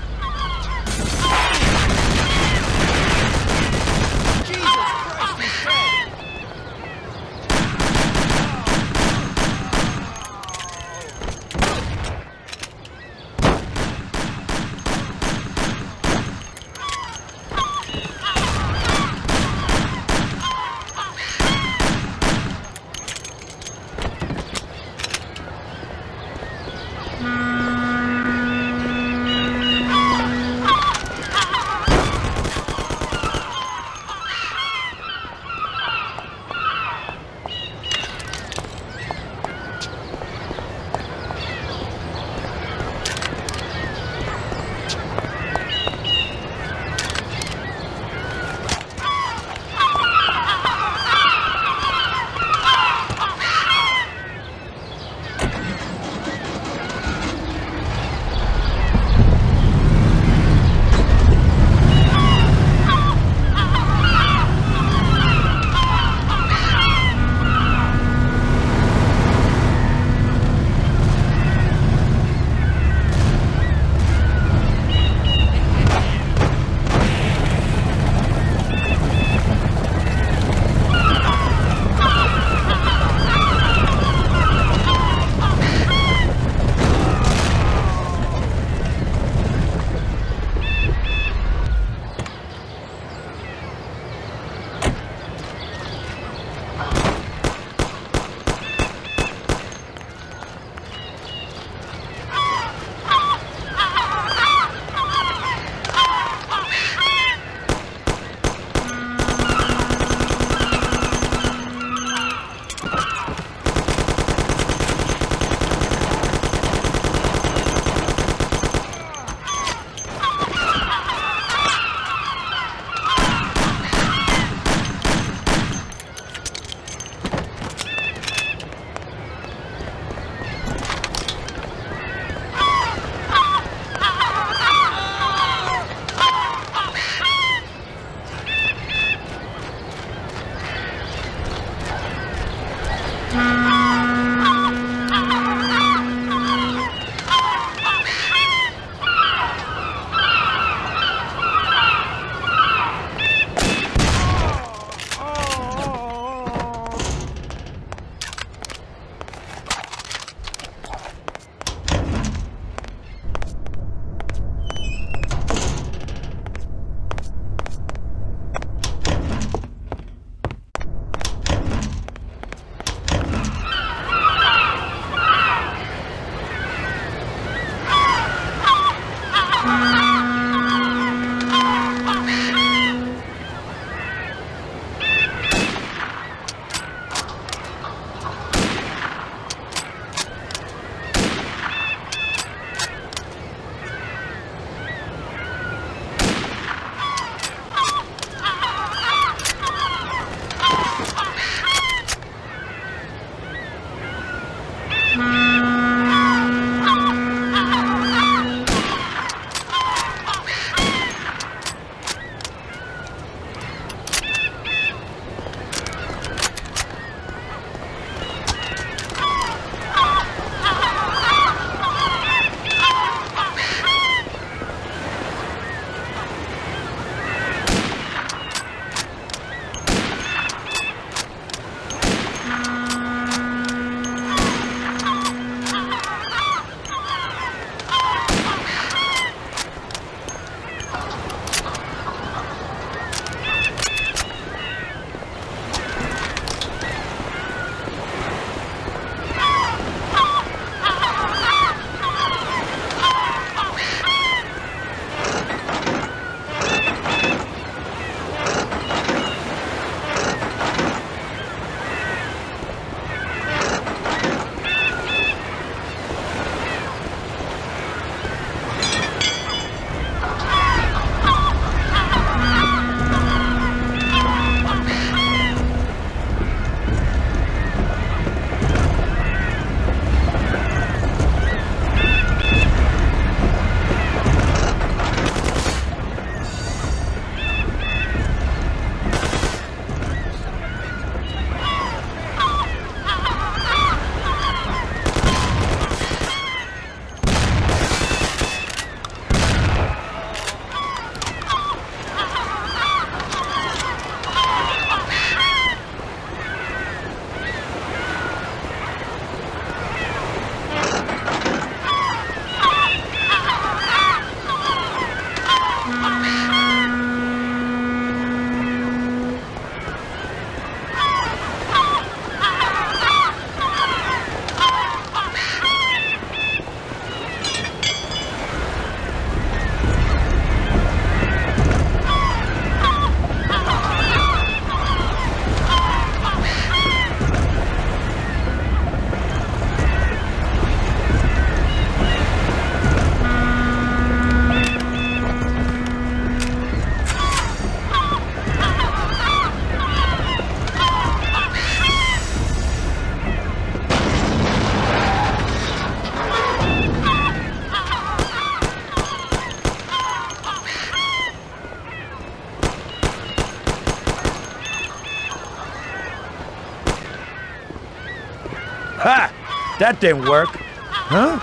Ha! That didn't work. Huh?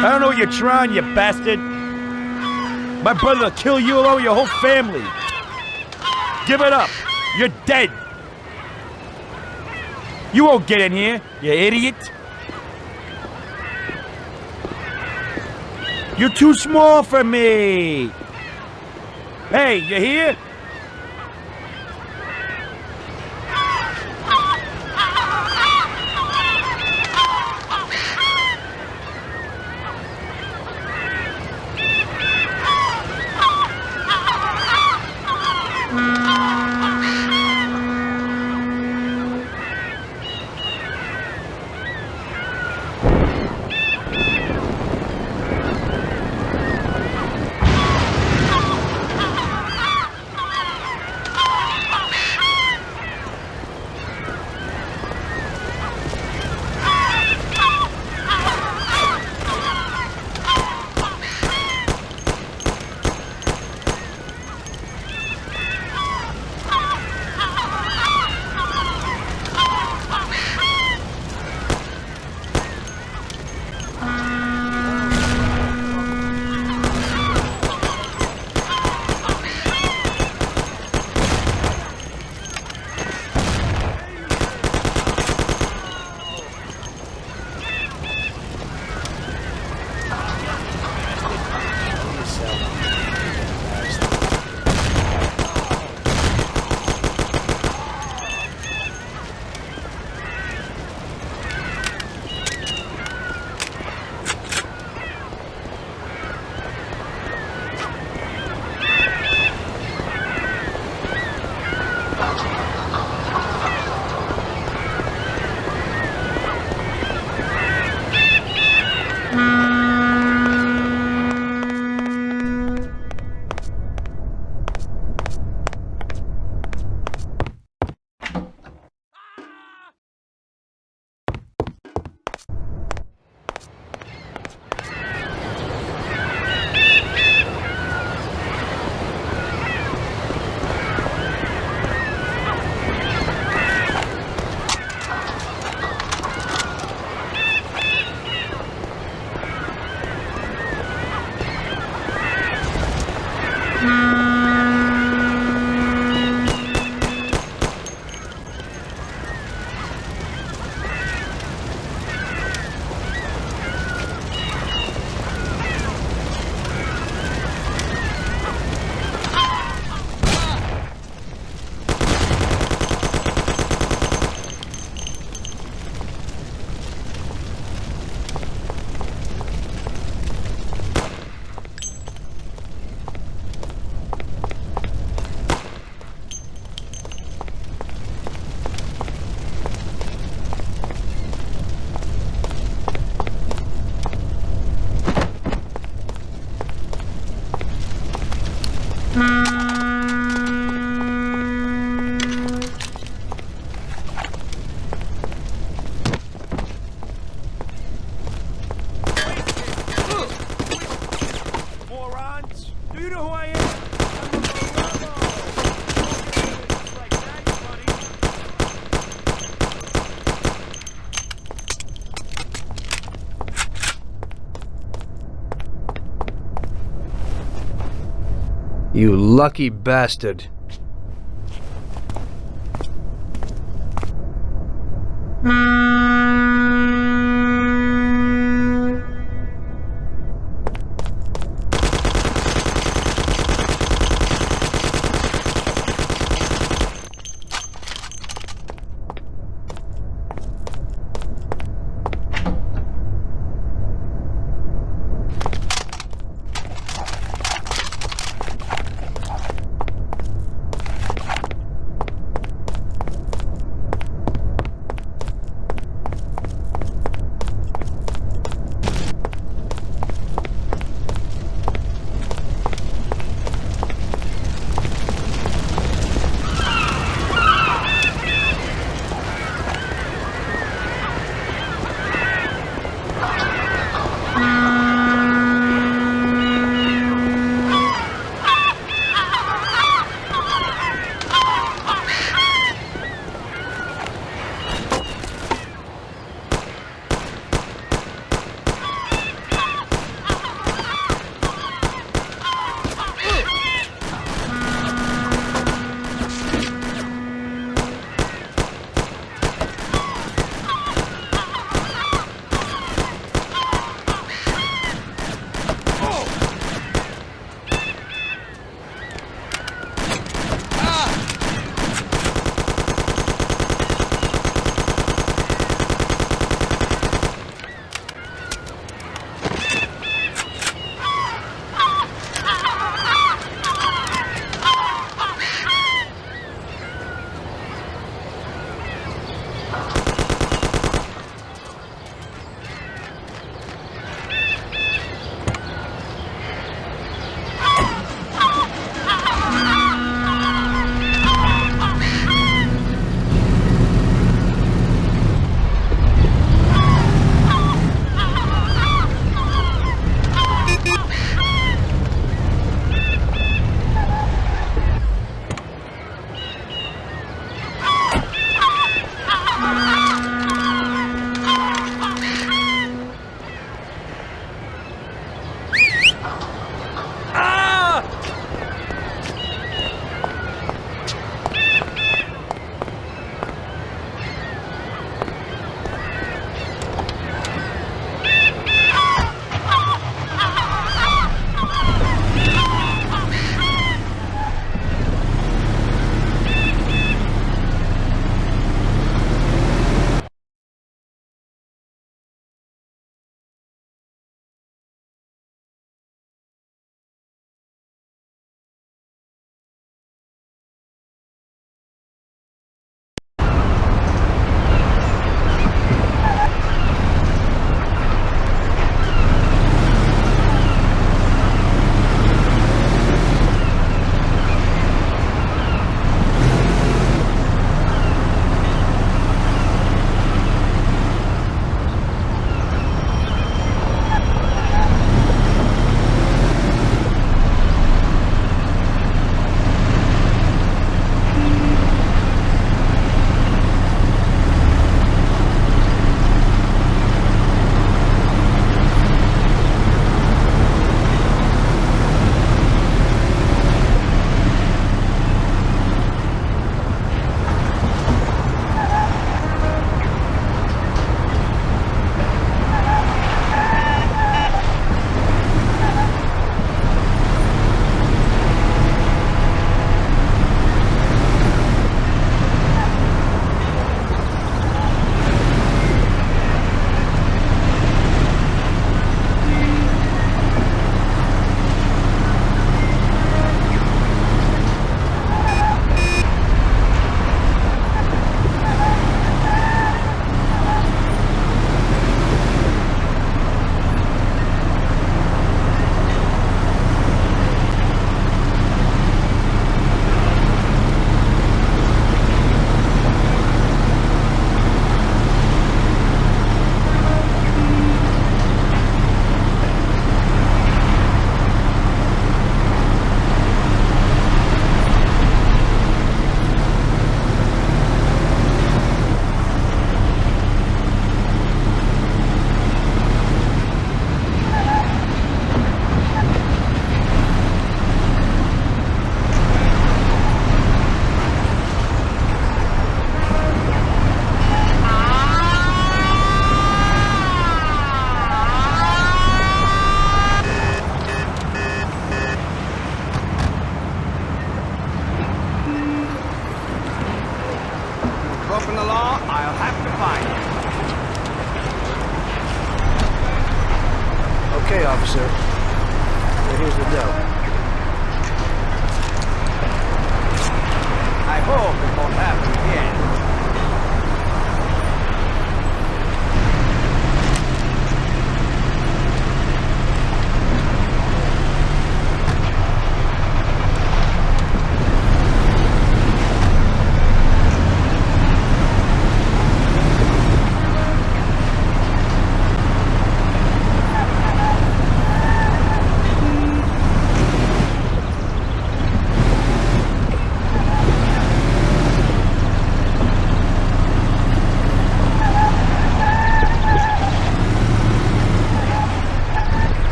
I don't know what you're trying, you bastard. My brother will kill you along with your whole family. Give it up. You're dead. You won't get in here, you idiot. You're too small for me. Hey, you here? You lucky bastard. fine. Okay, officer. Now here's the dough. I hope it won't happen again.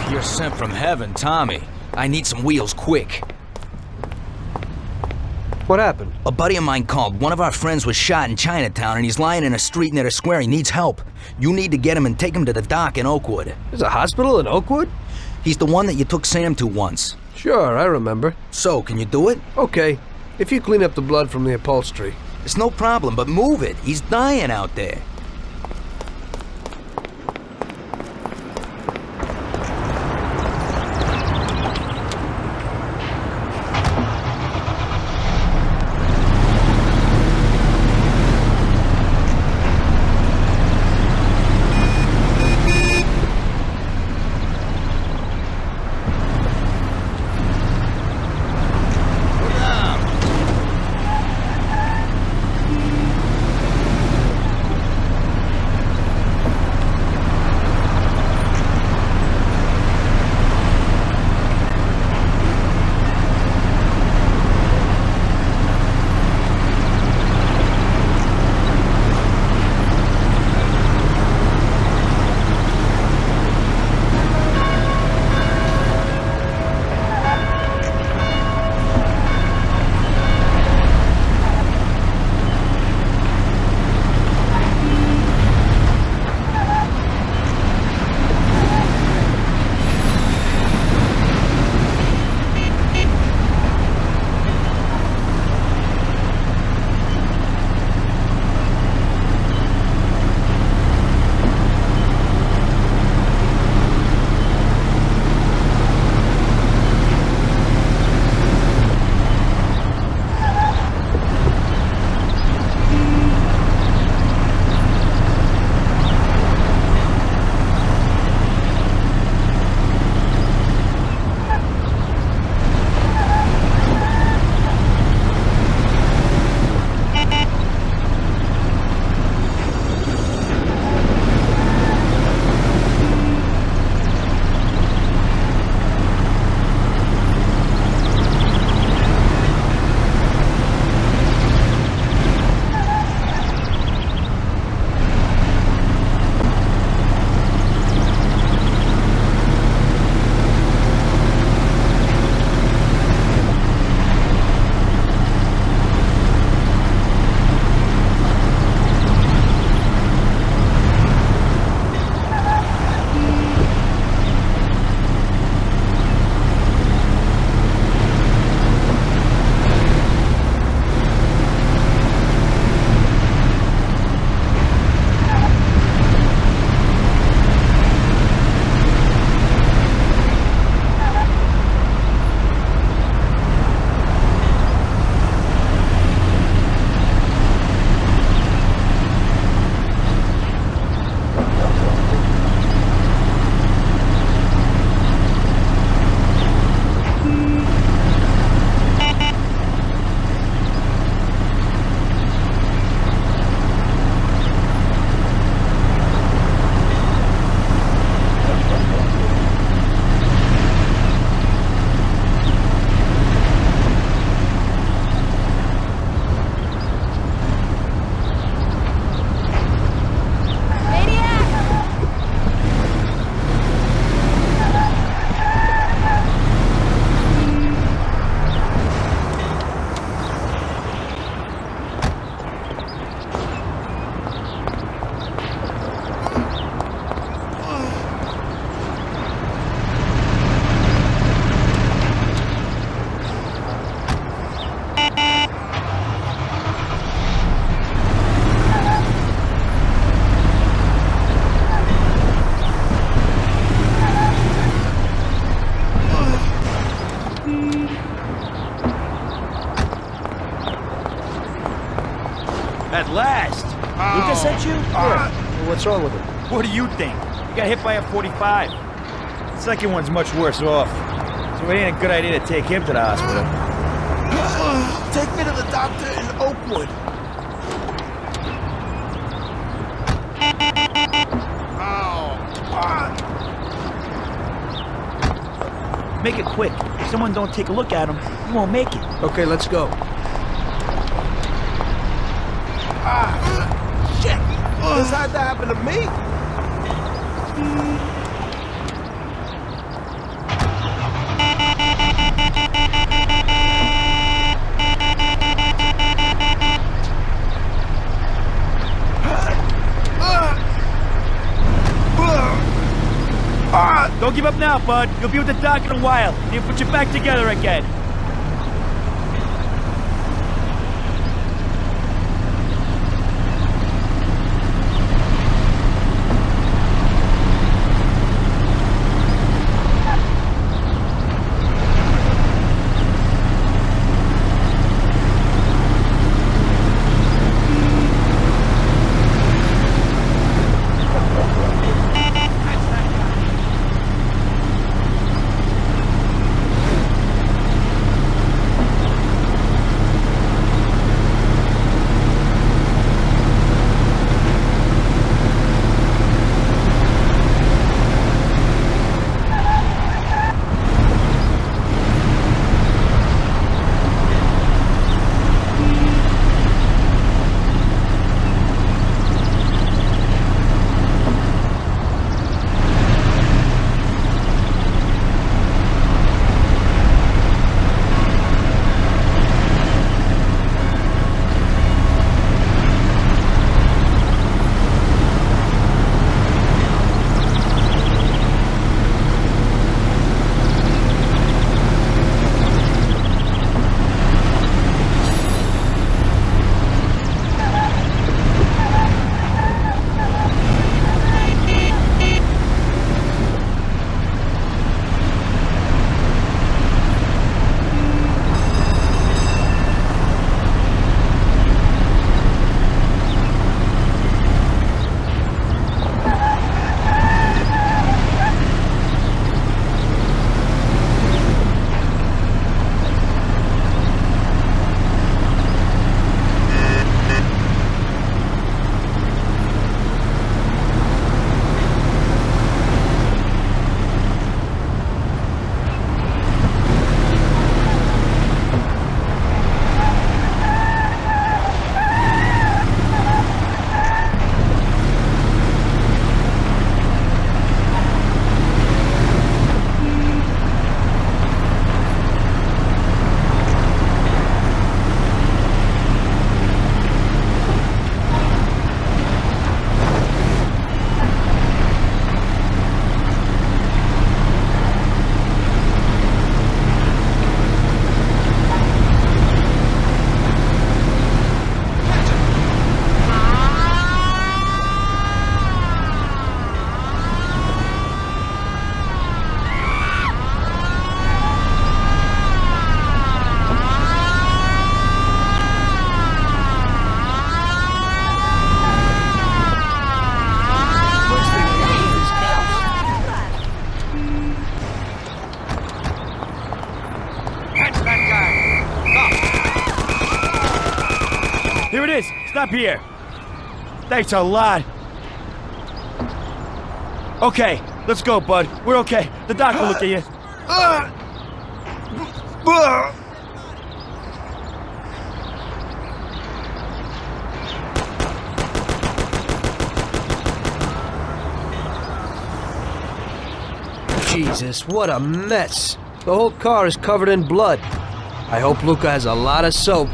You're sent from heaven, Tommy. I need some wheels quick. What happened? A buddy of mine called. One of our friends was shot in Chinatown and he's lying in a street near the square. He needs help. You need to get him and take him to the dock in Oakwood. There's a hospital in Oakwood? He's the one that you took Sam to once. Sure, I remember. So, can you do it? Okay. If you clean up the blood from the upholstery. It's no problem, but move it. He's dying out there. sent you? What's wrong with him? What do you think? He got hit by a 45. The second one's much worse off. So it ain't a good idea to take him to the hospital. Take me to the doctor in Oakwood. Make it quick. If someone don't take a look at him, he won't make it. Okay, let's go. Shit! This had to happen to me? Don't give up now, bud. You'll be with the doc in a while. He'll put you back together again. Here it is. Stop here. Thanks a lot. Okay, let's go, bud. We're okay. The doc will look at you. Jesus, what a mess. The whole car is covered in blood. I hope Luca has a lot of soap.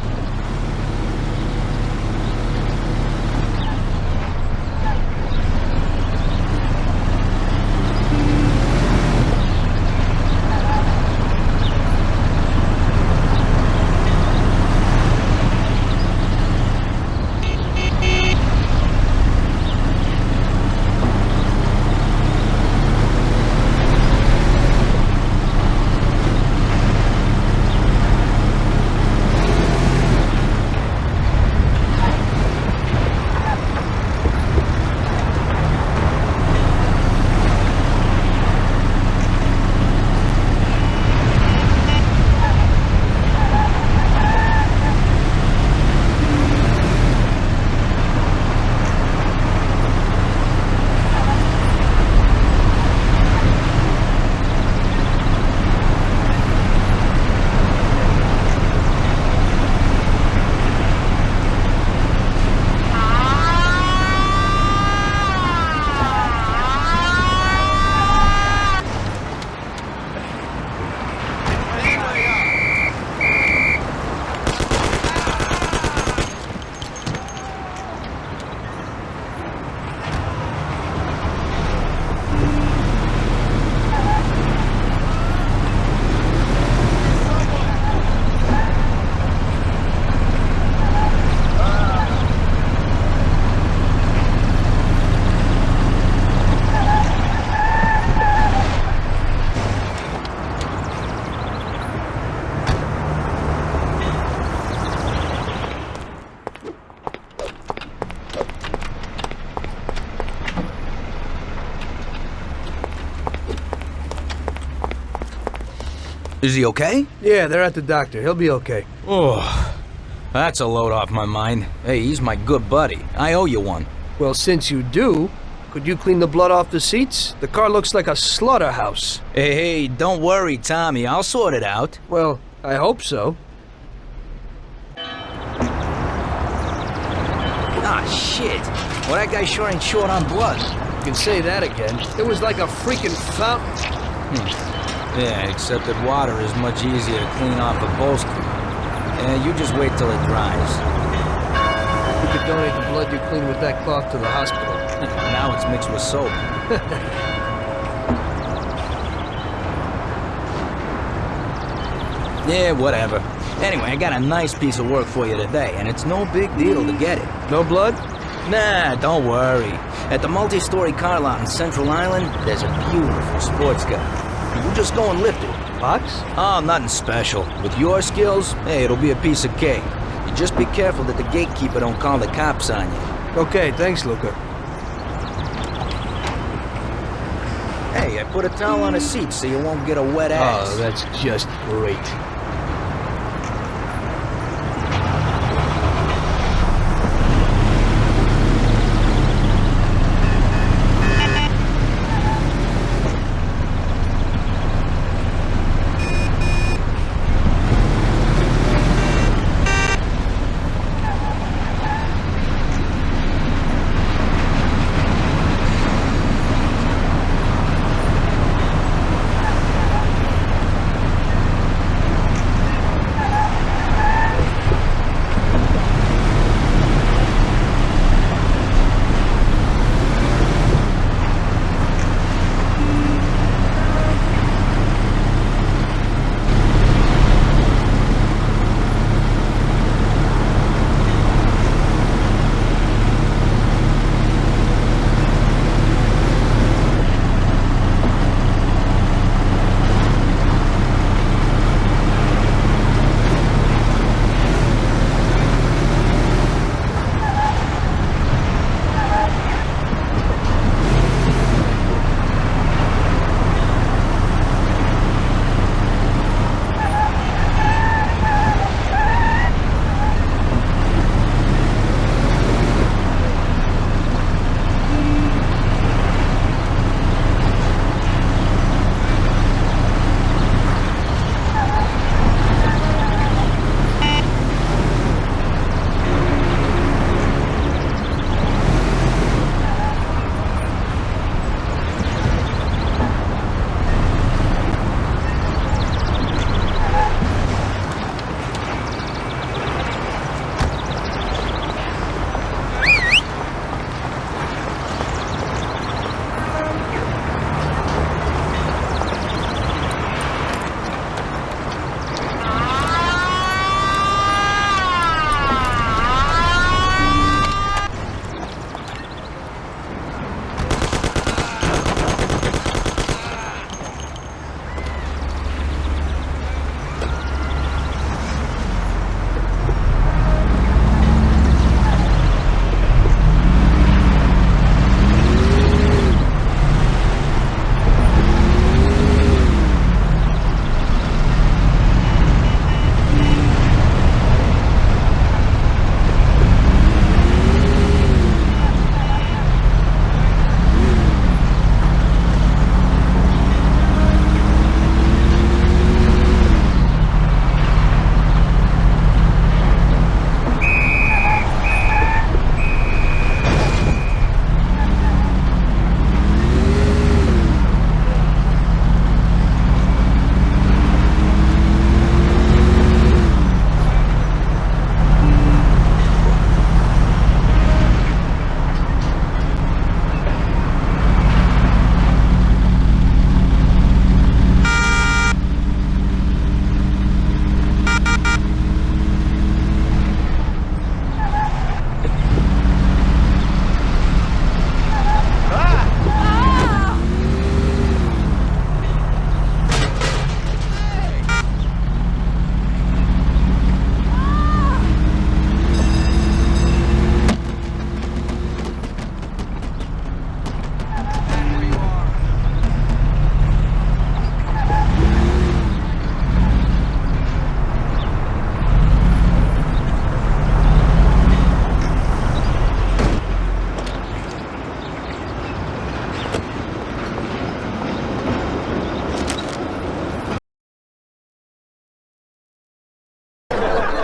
Is he okay? Yeah, they're at the doctor. He'll be okay. Oh, that's a load off my mind. Hey, he's my good buddy. I owe you one. Well, since you do, could you clean the blood off the seats? The car looks like a slaughterhouse. Hey, don't worry, Tommy. I'll sort it out. Well, I hope so. Ah, shit. Well, that guy sure ain't short on blood. You can say that again. It was like a freaking fountain. Yeah, except that water is much easier to clean off a bolster. You just wait till it dries. You could donate the blood you clean with that cloth to the hospital. Now it's mixed with soap. Yeah, whatever. Anyway, I got a nice piece of work for you today, and it's no big deal to get it. No blood? Nah, don't worry. At the multi-story car lot in Central Island, there's a beautiful sports car. You just go and lift it. Box? Oh, nothing special. With your skills, hey, it'll be a piece of cake. You just be careful that the gatekeeper don't call the cops on you. Okay, thanks, Luca. Hey, I put a towel on the seat so you won't get a wet ass. Oh, that's just great.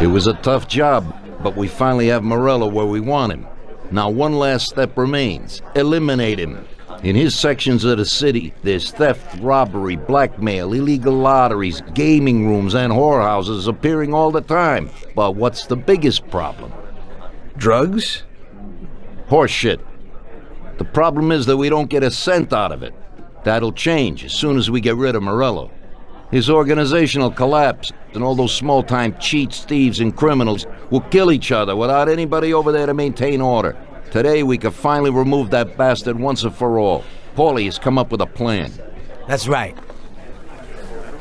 It was a tough job, but we finally have Morello where we want him. Now one last step remains. Eliminate him. In his sections of the city, there's theft, robbery, blackmail, illegal lotteries, gaming rooms, and whorehouses appearing all the time. But what's the biggest problem? Drugs? Horseshit. The problem is that we don't get a cent out of it. That'll change as soon as we get rid of Morello. His organization will collapse, and all those small-time cheats, thieves, and criminals will kill each other without anybody over there to maintain order. Today, we could finally remove that bastard once and for all. Paulie has come up with a plan. That's right.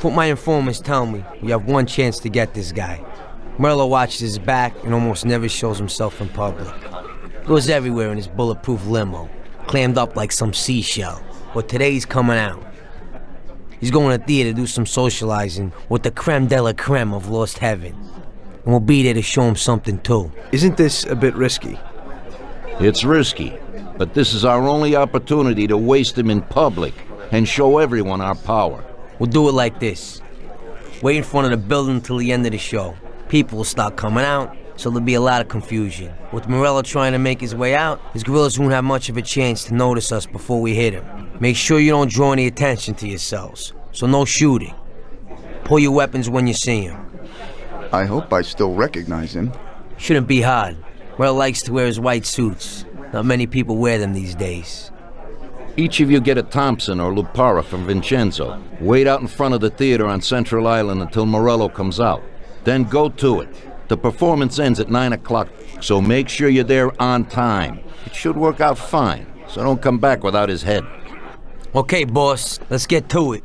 What my informants tell me, we have one chance to get this guy. Morello watches his back and almost never shows himself in public. Goes everywhere in his bulletproof limo, clammed up like some seashell. But today he's coming out. He's going to theater to do some socializing with the creme de la creme of Lost Heaven. And we'll be there to show him something too. Isn't this a bit risky? It's risky, but this is our only opportunity to waste him in public and show everyone our power. We'll do it like this. Wait in front of the building till the end of the show. People will start coming out, so there'll be a lot of confusion. With Morello trying to make his way out, his guerrillas won't have much of a chance to notice us before we hit him. Make sure you don't draw any attention to yourselves, so no shooting. Pull your weapons when you see him. I hope I still recognize him. Shouldn't be hard. Morello likes to wear his white suits. Not many people wear them these days. Each of you get a Thompson or Lupara from Vincenzo. Wait out in front of the theater on Central Island until Morello comes out. Then go to it. The performance ends at 9 o'clock, so make sure you're there on time. It should work out fine, so don't come back without his head. Okay, boss, let's get to it.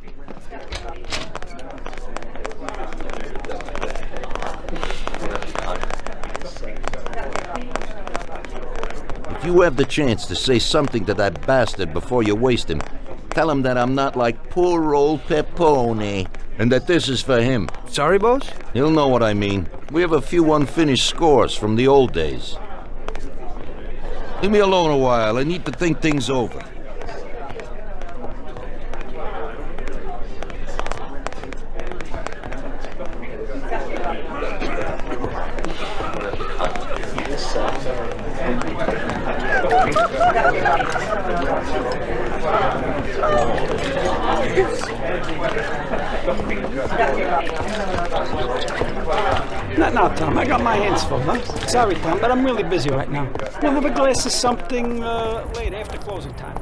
If you have the chance to say something to that bastard before you waste him, tell him that I'm not like poor old Pepone, and that this is for him. Sorry, boss? He'll know what I mean. We have a few unfinished scores from the old days. Leave me alone a while. I need to think things over. Not now, Tom. I got my hands full, huh? Sorry, Tom, but I'm really busy right now. We'll have a glass of something later after closing time.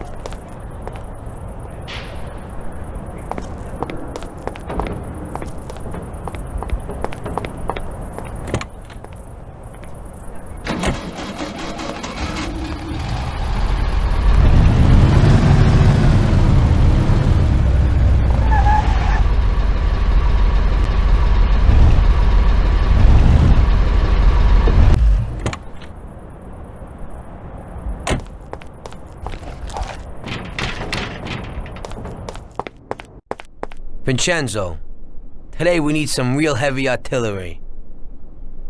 Vincenzo, today we need some real heavy artillery.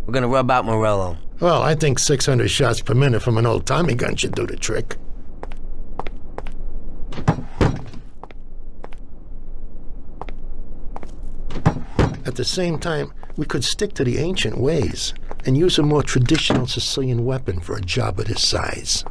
We're gonna rub out Morello. Well, I think 600 shots per minute from an old Tommy gun should do the trick. At the same time, we could stick to the ancient ways and use a more traditional Sicilian weapon for a job of this size.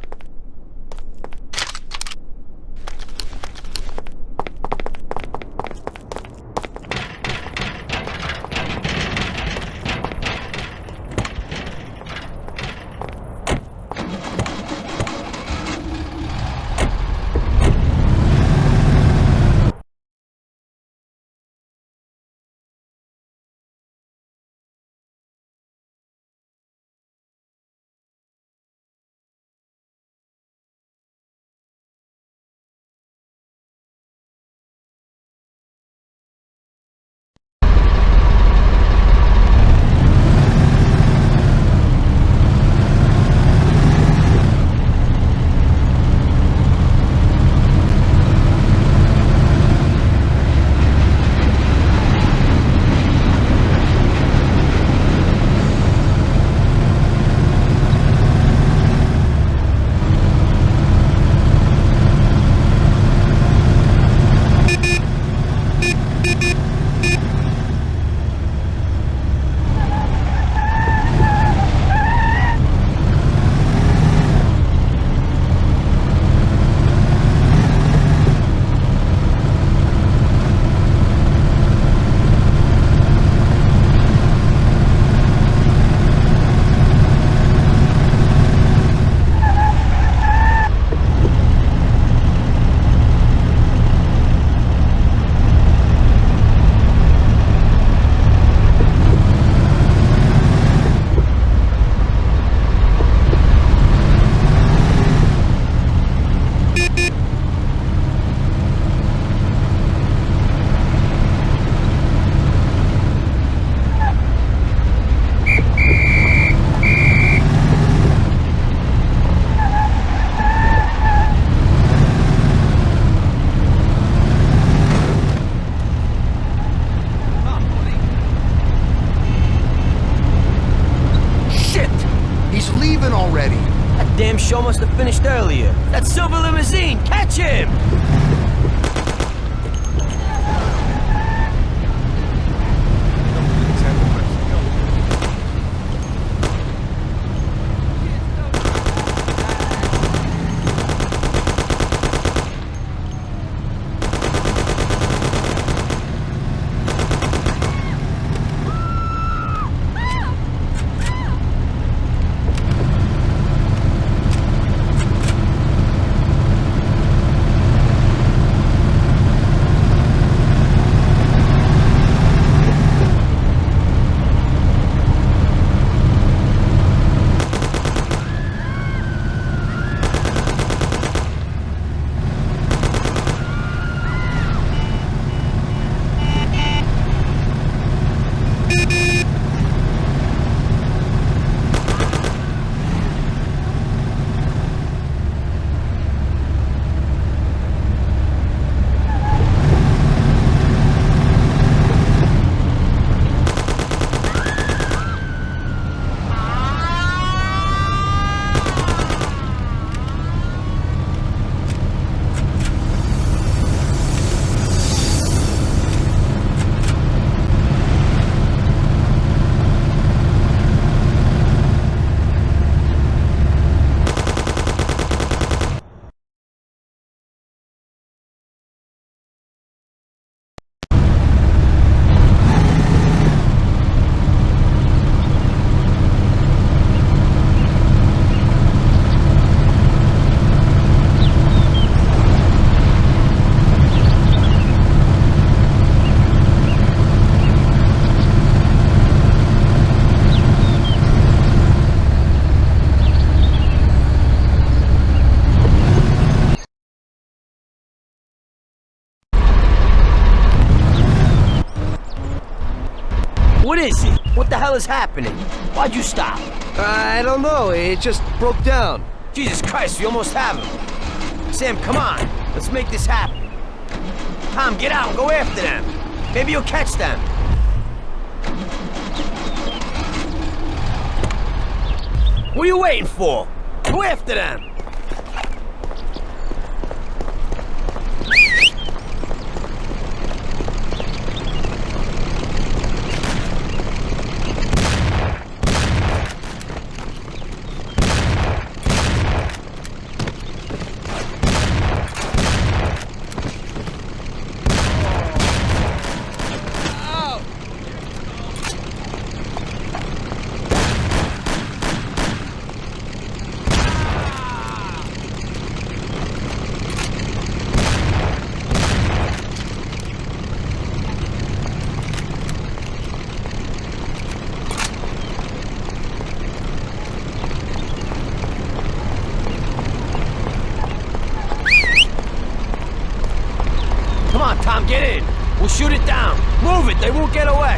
show must have finished earlier. That silver limousine! Catch him! What is it? What the hell is happening? Why'd you stop? I don't know. It just broke down. Jesus Christ, we almost have him. Sam, come on. Let's make this happen. Tom, get out and go after them. Maybe you'll catch them. What are you waiting for? Go after them. Come on, Tom, get in. We'll shoot it down. Move it, they won't get away.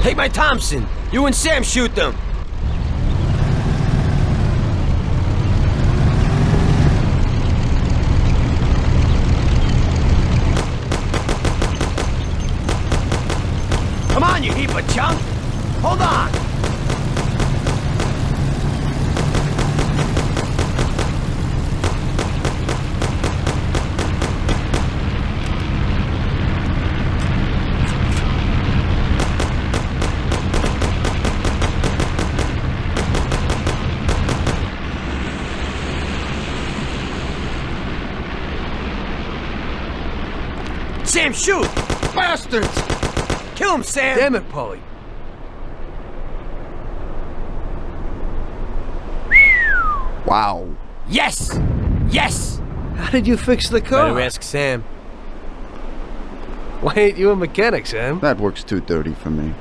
Take my Thompson. You and Sam shoot them. Come on, you heap of junk. Hold on. Sam, shoot! Bastards! Kill him, Sam! Damn it, Paulie. Wow. Yes! Yes! How did you fix the car? Better ask Sam. Why ain't you a mechanic, Sam? That works too dirty for me.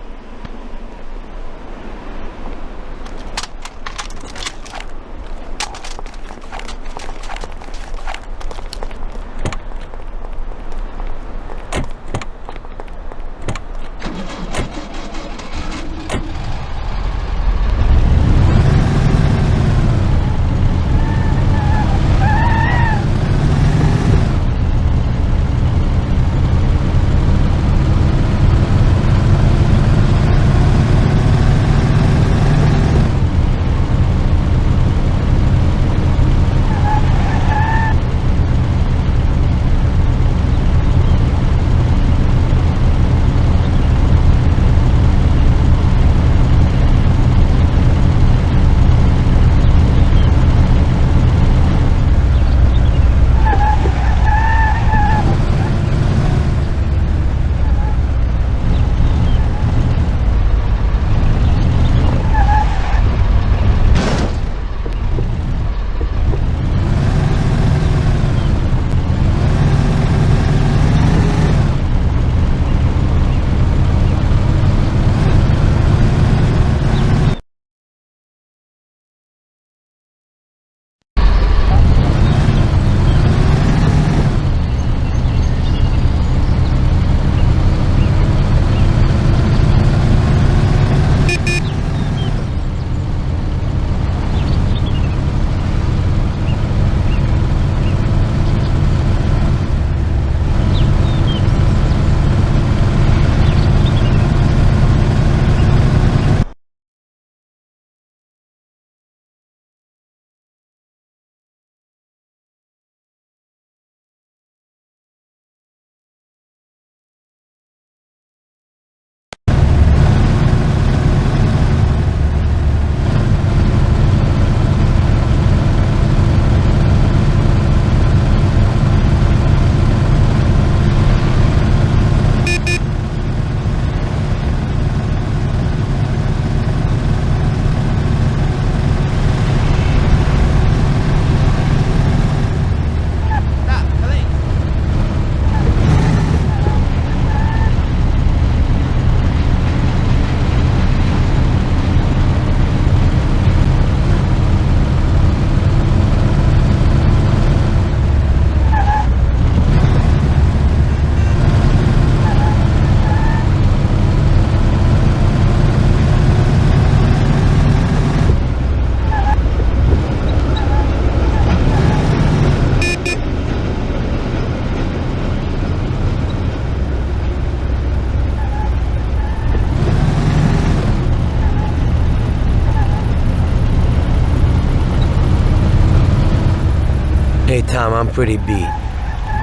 Hey, Tom, I'm pretty beat.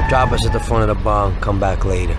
Drop us at the front of the bar and come back later.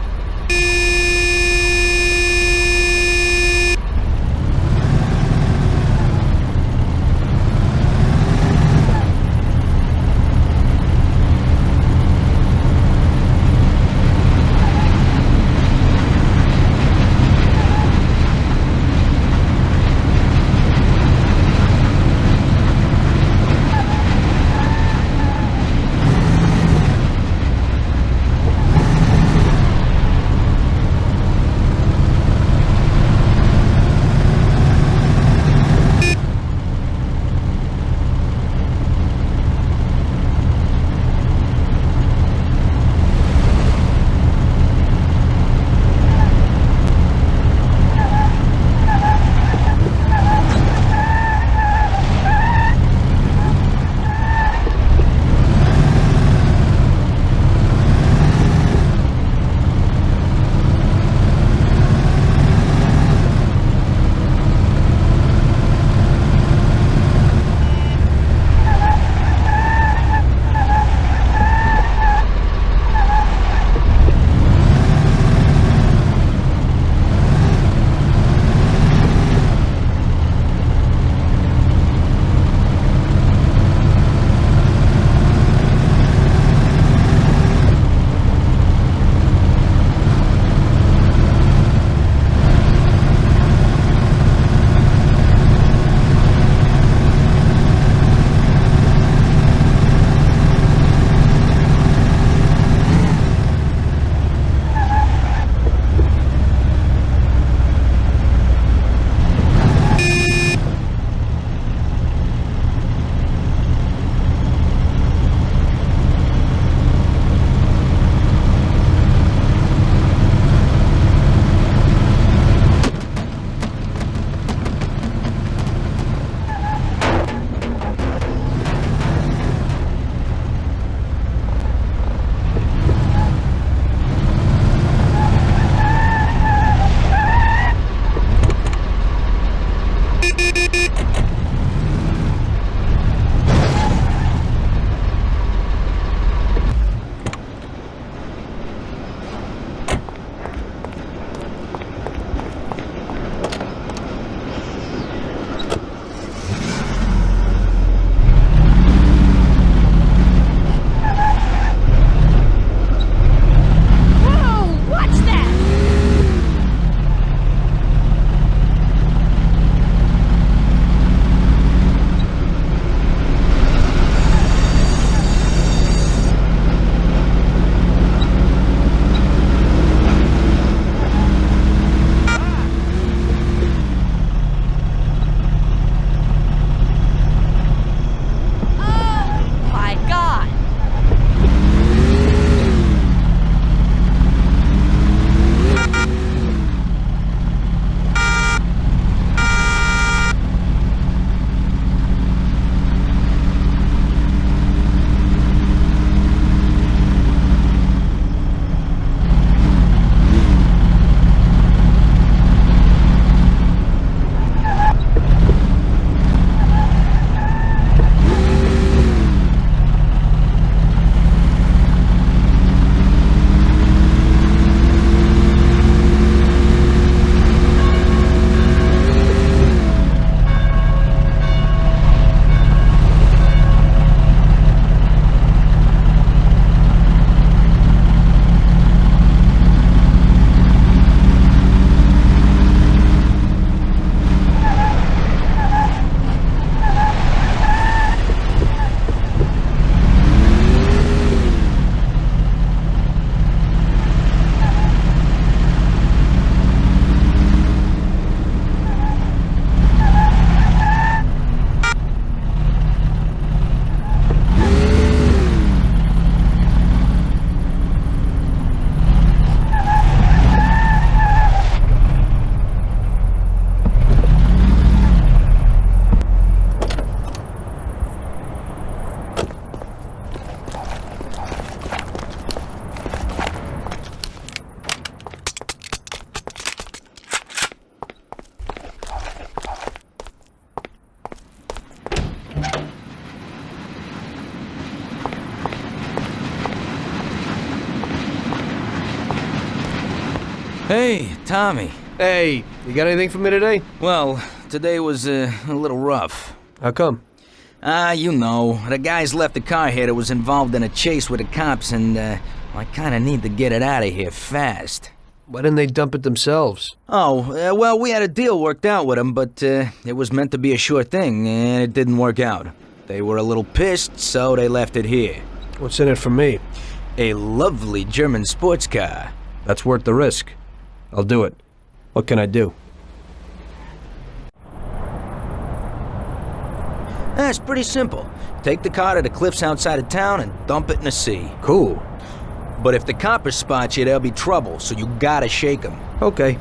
Hey, Tommy. Hey, you got anything for me today? Well, today was a little rough. How come? You know, the guys left a car here that was involved in a chase with the cops, and I kinda need to get it out of here fast. Why didn't they dump it themselves? Oh, well, we had a deal worked out with them, but it was meant to be a sure thing, and it didn't work out. They were a little pissed, so they left it here. What's in it for me? A lovely German sports car. That's worth the risk. I'll do it. What can I do? It's pretty simple. Take the car to the cliffs outside of town and dump it in the sea. Cool. But if the coppers spot you, there'll be trouble, so you gotta shake them. Okay.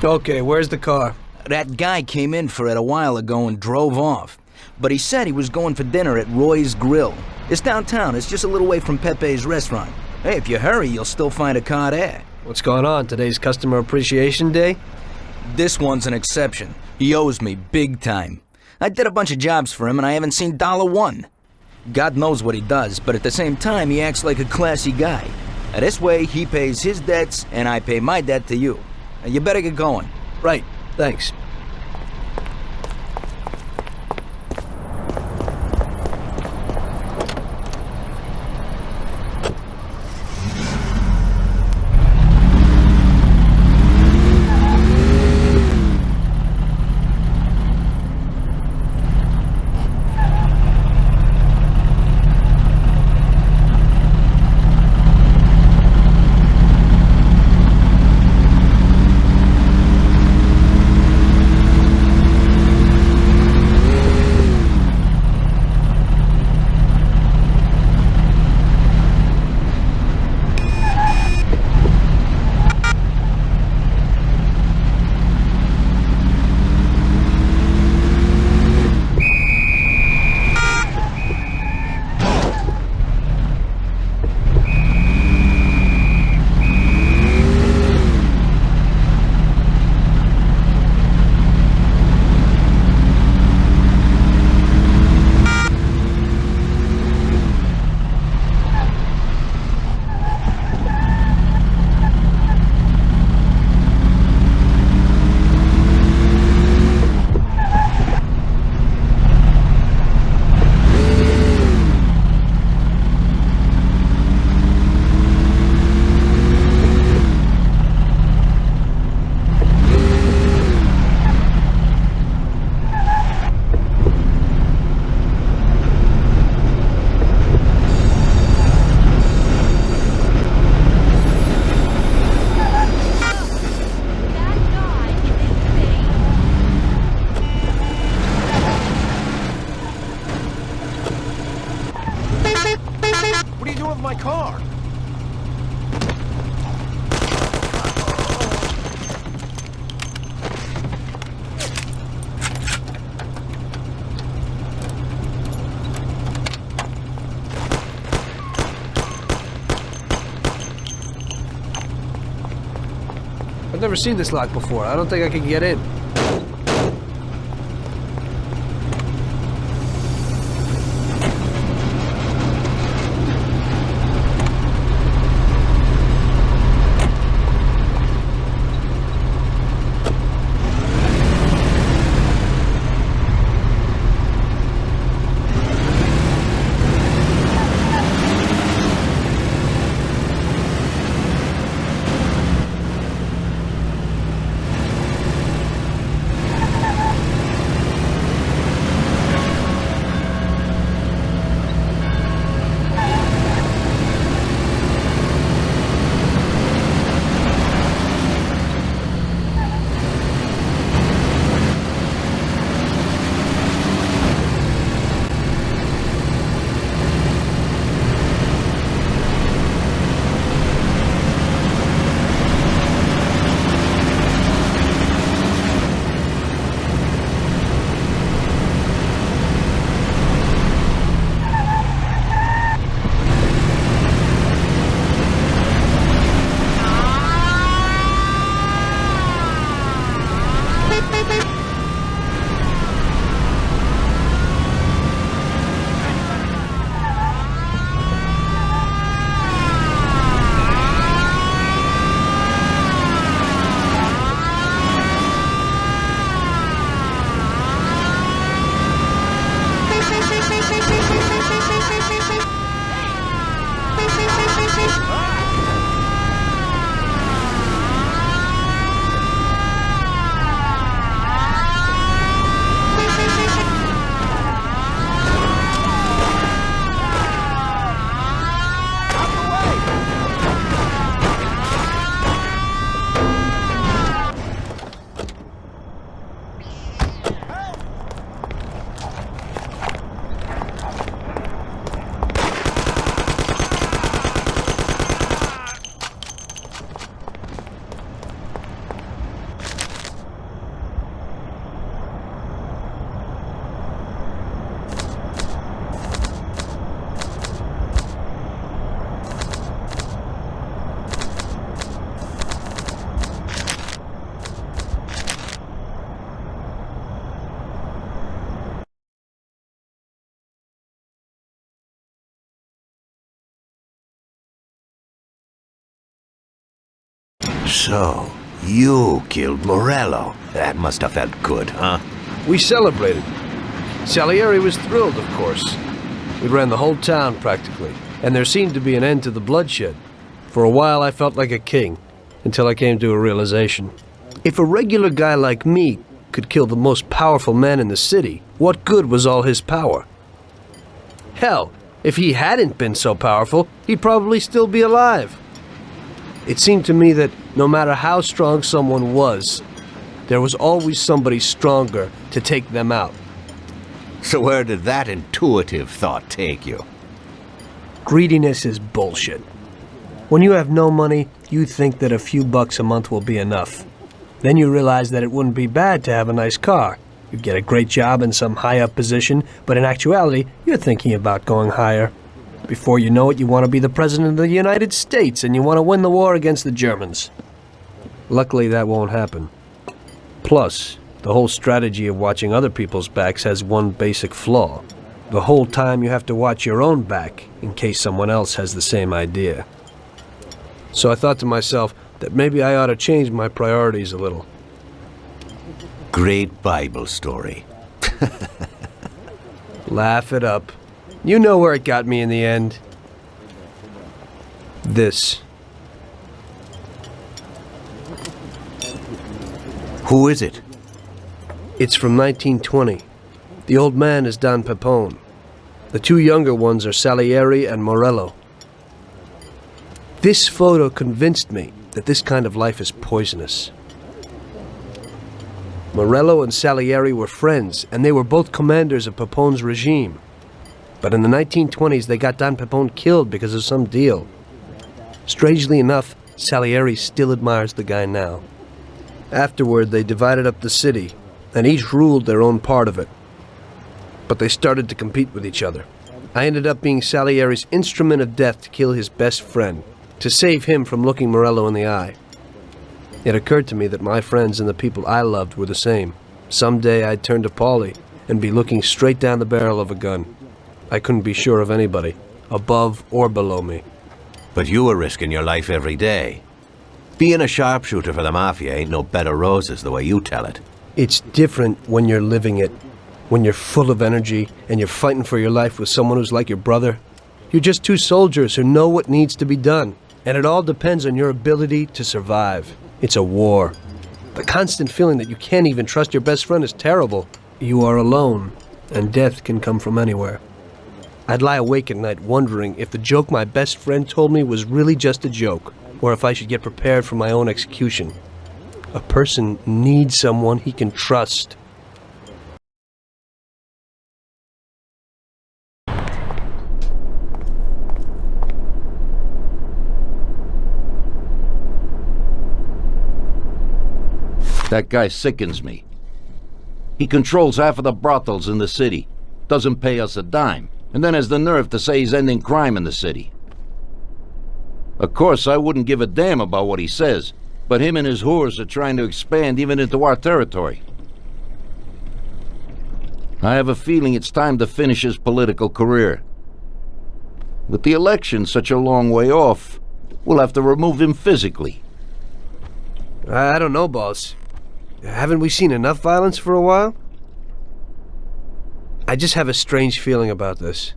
Okay, where's the car? That guy came in for it a while ago and drove off. But he said he was going for dinner at Roy's Grill. It's downtown. It's just a little way from Pepe's restaurant. Hey, if you hurry, you'll still find a car there. What's going on? Today's Customer Appreciation Day? This one's an exception. He owes me big time. I did a bunch of jobs for him and I haven't seen $1. God knows what he does, but at the same time, he acts like a classy guy. Now, this way, he pays his debts and I pay my debt to you. Now, you better get going. Right. Thanks. My car! I've never seen this lock before. I don't think I can get in. So, you killed Morello. That must have felt good, huh? We celebrated. Salieri was thrilled, of course. We ran the whole town, practically, and there seemed to be an end to the bloodshed. For a while, I felt like a king, until I came to a realization. If a regular guy like me could kill the most powerful man in the city, what good was all his power? Hell, if he hadn't been so powerful, he'd probably still be alive. It seemed to me that no matter how strong someone was, there was always somebody stronger to take them out. So where did that intuitive thought take you? Greediness is bullshit. When you have no money, you think that a few bucks a month will be enough. Then you realize that it wouldn't be bad to have a nice car. You'd get a great job in some high-up position, but in actuality, you're thinking about going higher. Before you know it, you want to be the President of the United States, and you want to win the war against the Germans. Luckily, that won't happen. Plus, the whole strategy of watching other people's backs has one basic flaw. The whole time you have to watch your own back, in case someone else has the same idea. So I thought to myself that maybe I ought to change my priorities a little. Great Bible story. Laugh it up. You know where it got me in the end. This. Who is it? It's from 1920. The old man is Don Pepone. The two younger ones are Salieri and Morello. This photo convinced me that this kind of life is poisonous. Morello and Salieri were friends, and they were both commanders of Pepone's regime. But in the 1920s, they got Don Pepone killed because of some deal. Strangely enough, Salieri still admires the guy now. Afterward, they divided up the city, and each ruled their own part of it. But they started to compete with each other. I ended up being Salieri's instrument of death to kill his best friend, to save him from looking Morello in the eye. It occurred to me that my friends and the people I loved were the same. Someday I'd turn to Paulie and be looking straight down the barrel of a gun. I couldn't be sure of anybody, above or below me. But you were risking your life every day. Being a sharpshooter for the Mafia ain't no bed of roses the way you tell it. It's different when you're living it. When you're full of energy and you're fighting for your life with someone who's like your brother. You're just two soldiers who know what needs to be done. And it all depends on your ability to survive. It's a war. The constant feeling that you can't even trust your best friend is terrible. You are alone, and death can come from anywhere. I'd lie awake at night wondering if the joke my best friend told me was really just a joke, or if I should get prepared for my own execution. A person needs someone he can trust. That guy sickens me. He controls half of the brothels in the city, doesn't pay us a dime, and then has the nerve to say he's ending crime in the city. Of course, I wouldn't give a damn about what he says, but him and his whores are trying to expand even into our territory. I have a feeling it's time to finish his political career. With the election such a long way off, we'll have to remove him physically. I don't know, boss. Haven't we seen enough violence for a while? I just have a strange feeling about this.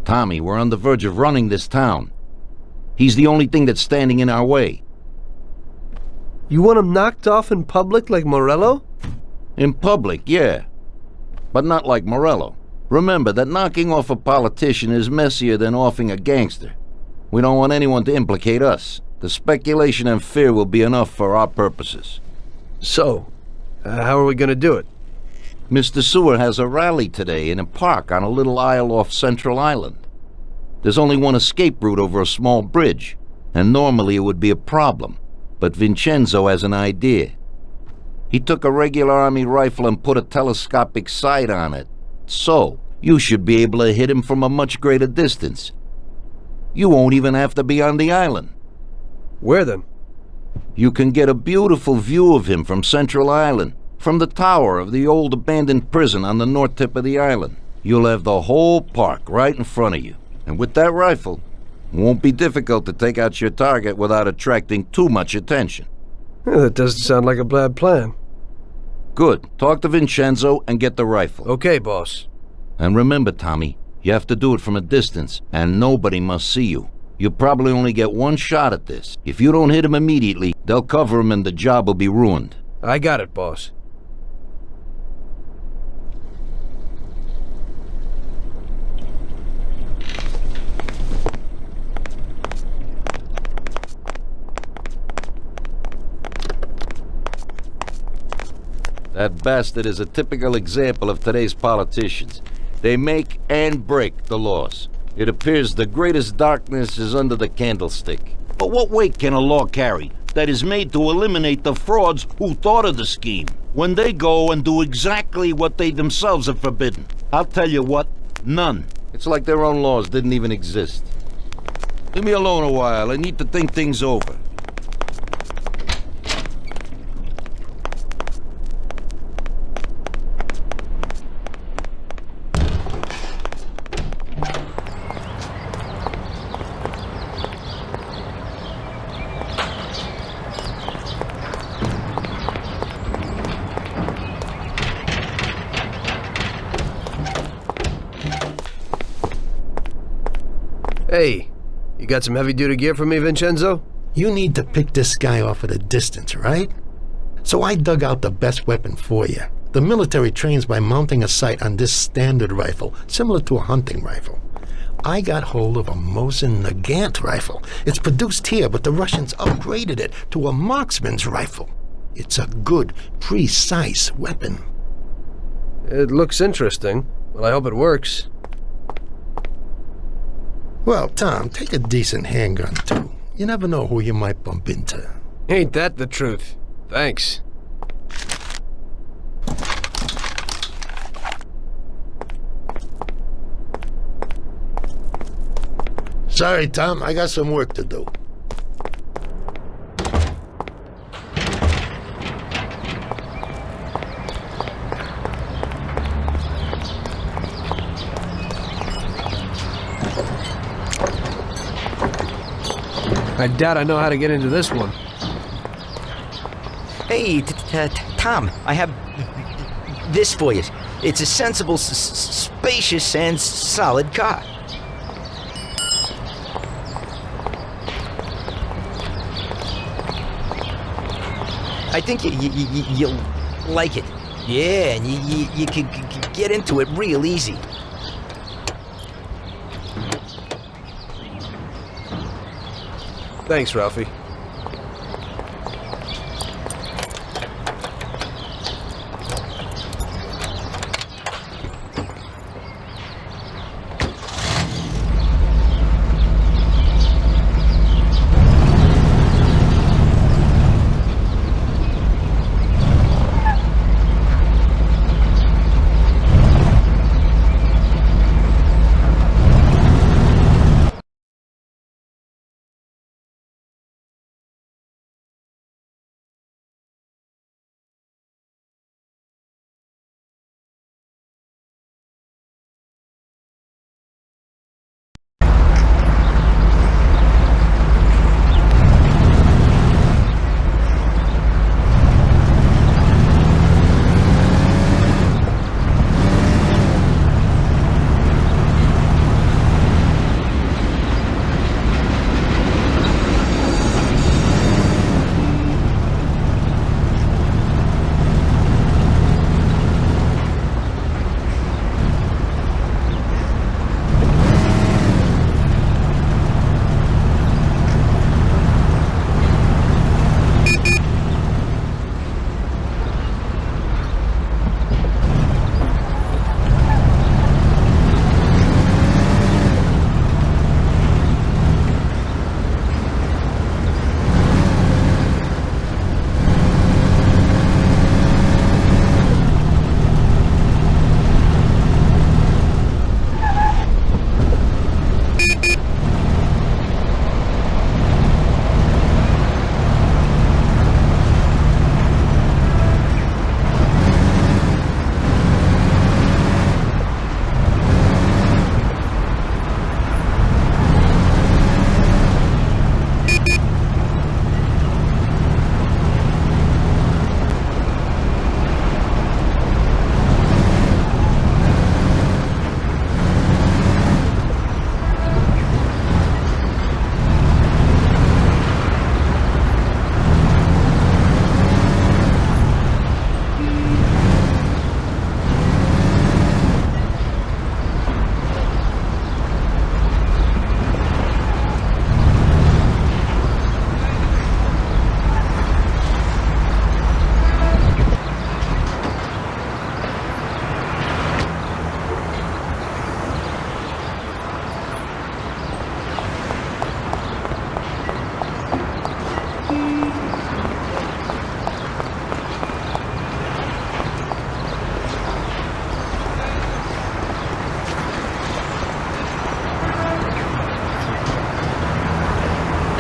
Tommy, we're on the verge of running this town. He's the only thing that's standing in our way. You want him knocked off in public like Morello? In public, yeah. But not like Morello. Remember that knocking off a politician is messier than offing a gangster. We don't want anyone to implicate us. The speculation and fear will be enough for our purposes. So, how are we going to do it? Mr. Seward has a rally today in a park on a little isle off Central Island. There's only one escape route over a small bridge, and normally it would be a problem, but Vincenzo has an idea. He took a regular army rifle and put a telescopic sight on it, so you should be able to hit him from a much greater distance. You won't even have to be on the island. Where then? You can get a beautiful view of him from Central Island, from the tower of the old abandoned prison on the north tip of the island. You'll have the whole park right in front of you. And with that rifle, Won't be difficult to take out your target without attracting too much attention. That doesn't sound like a bad plan. Good. Talk to Vincenzo and get the rifle. Okay, boss. And remember, Tommy, you have to do it from a distance, and nobody must see you. You probably only get one shot at this. If you don't hit him immediately, they'll cover him and the job will be ruined. I got it, boss. That bastard is a typical example of today's politicians. They make and break the laws. It appears the greatest darkness is under the candlestick. But what weight can a law carry that is made to eliminate the frauds who thought of the scheme, when they go and do exactly what they themselves have forbidden? I'll tell you what, none. It's like their own laws didn't even exist. Leave me alone a while. I need to think things over. Hey, you got some heavy-duty gear for me, Vincenzo? You need to pick this guy off at a distance, right? So I dug out the best weapon for you. The military trains by mounting a sight on this standard rifle, similar to a hunting rifle. I got hold of a Mosin Nagant rifle. It's produced here, but the Russians upgraded it to a marksman's rifle. It's a good, precise weapon. It looks interesting. Well, I hope it works. Well, Tom, take a decent handgun, too. You never know who you might bump into. Ain't that the truth? Thanks. Sorry, Tom, I got some work to do. I doubt I know how to get into this one. Hey, Tom, I have this for you. It's a sensible, spacious, and solid car. I think you'll like it. Yeah, and you can get into it real easy. Thanks, Ralphie.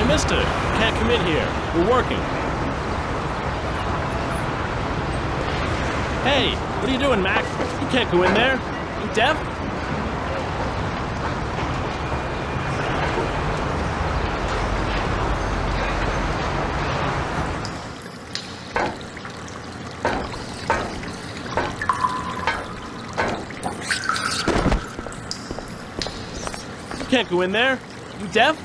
mister, you can't come in here. We're working. Hey, what are you doing, Mac? You can't go in there. You deaf? You can't go in there. You deaf?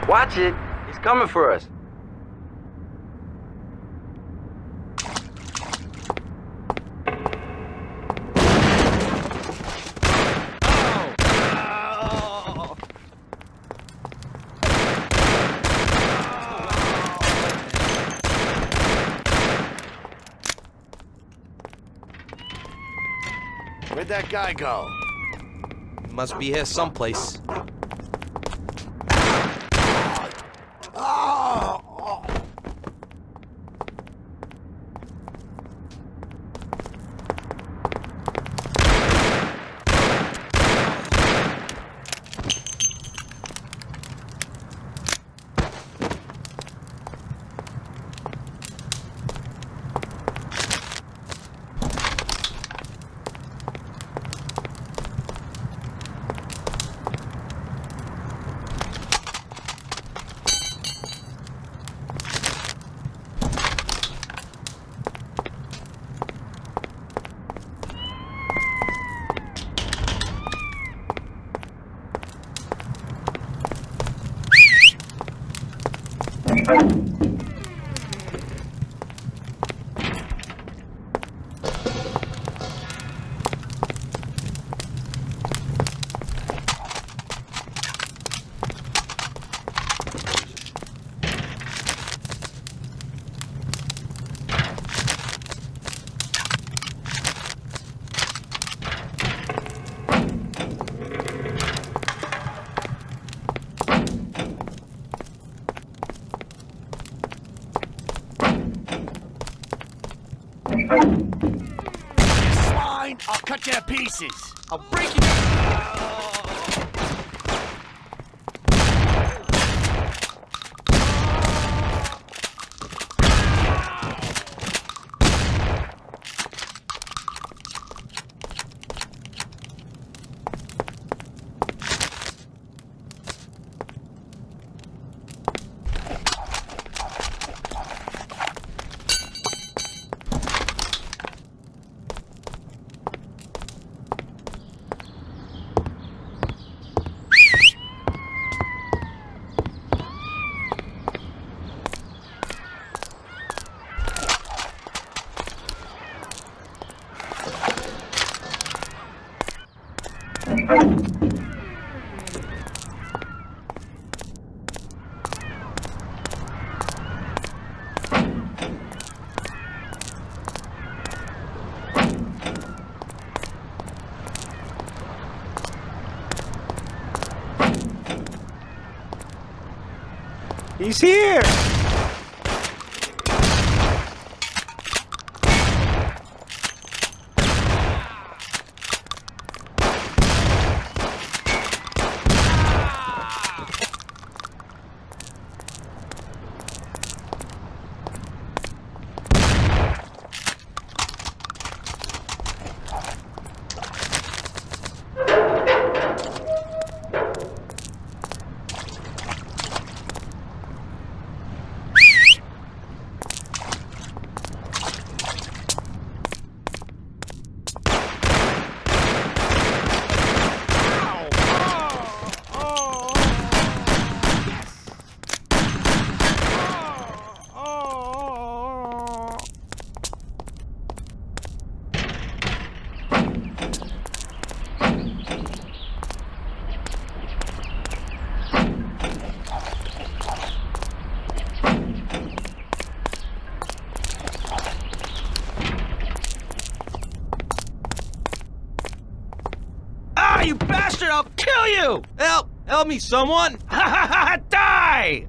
Watch it. He's coming for us. Where'd that guy go? He must be here someplace. Swine! I'll cut you to pieces! I'll break you! He's here! Ah, you bastard! I'll kill you! Help! Help me, someone! Ha ha ha! Die!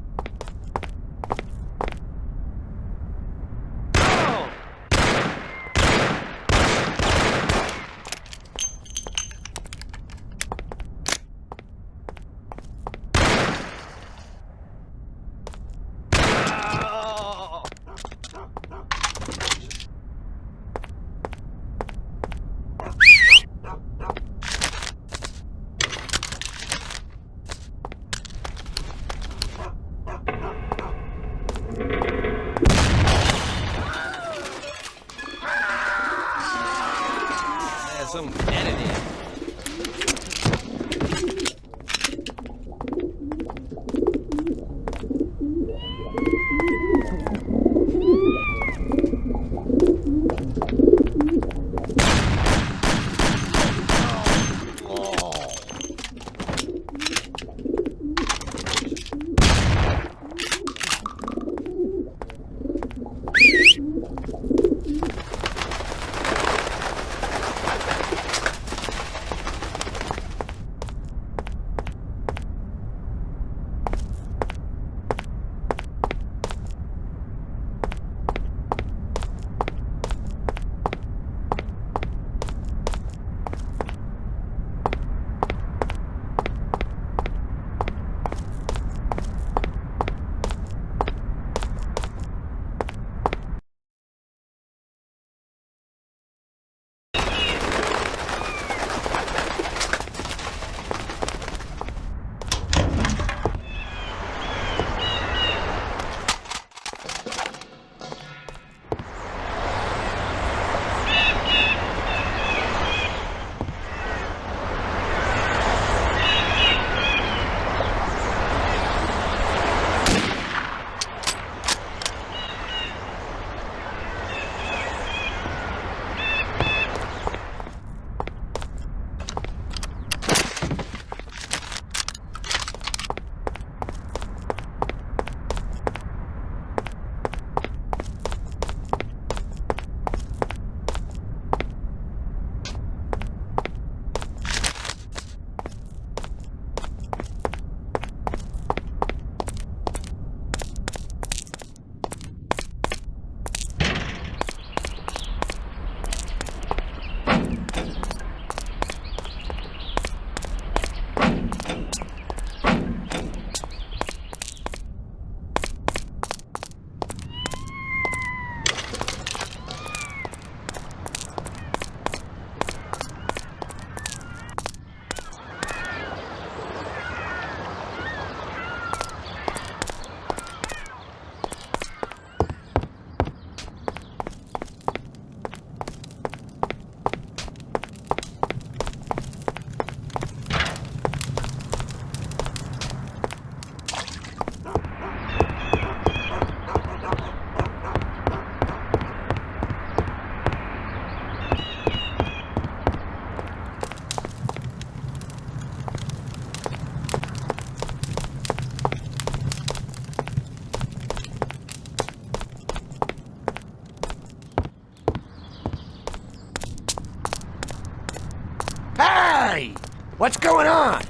What's going on?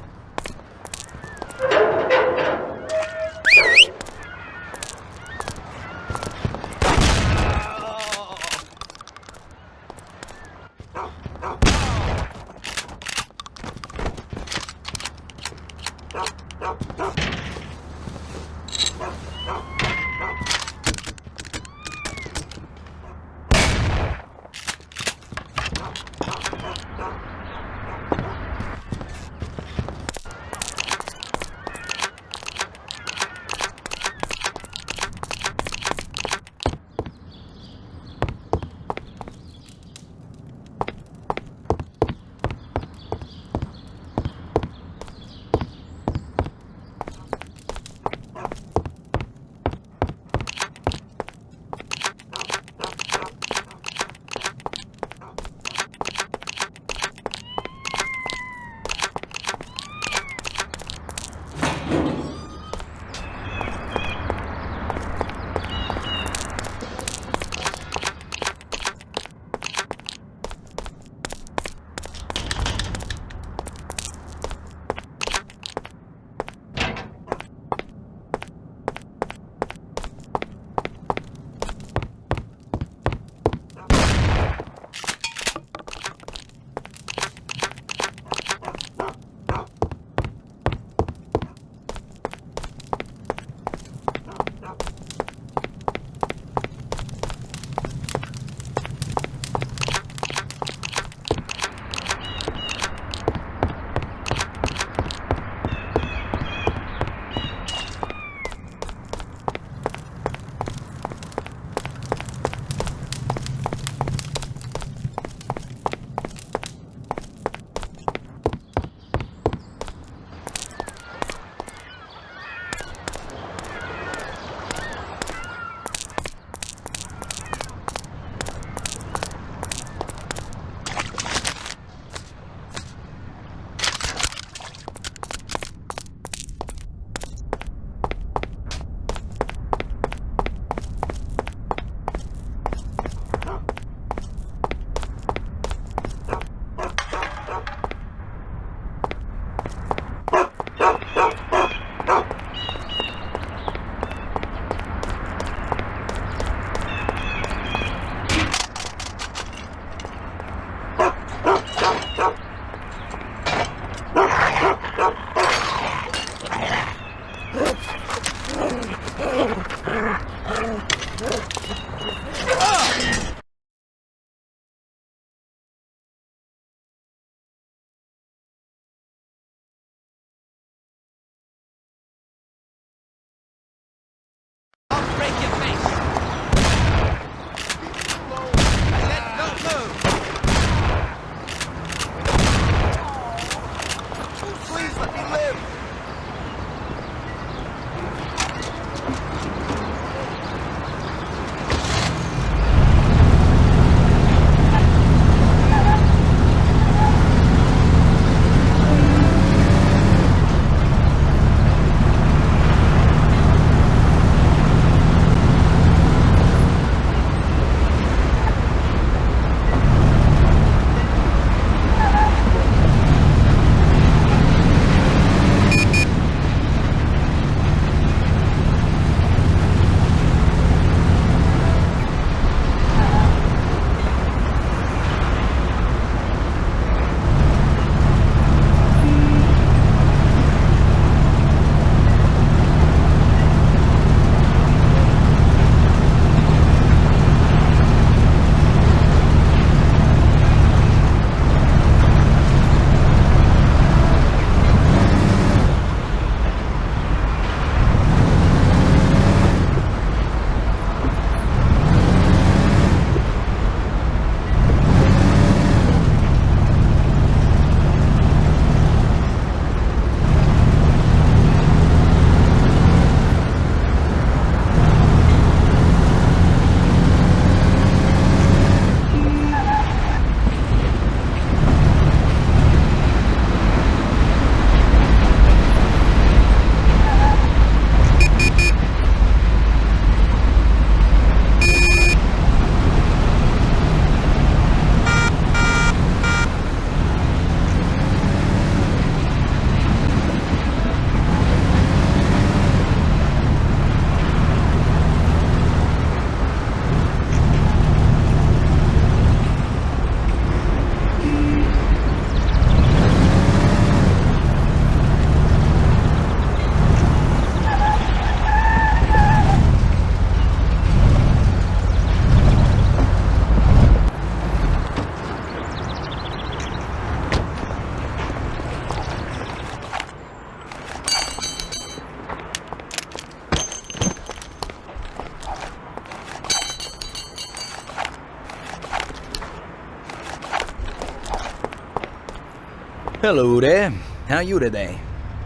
Hello there. How you today?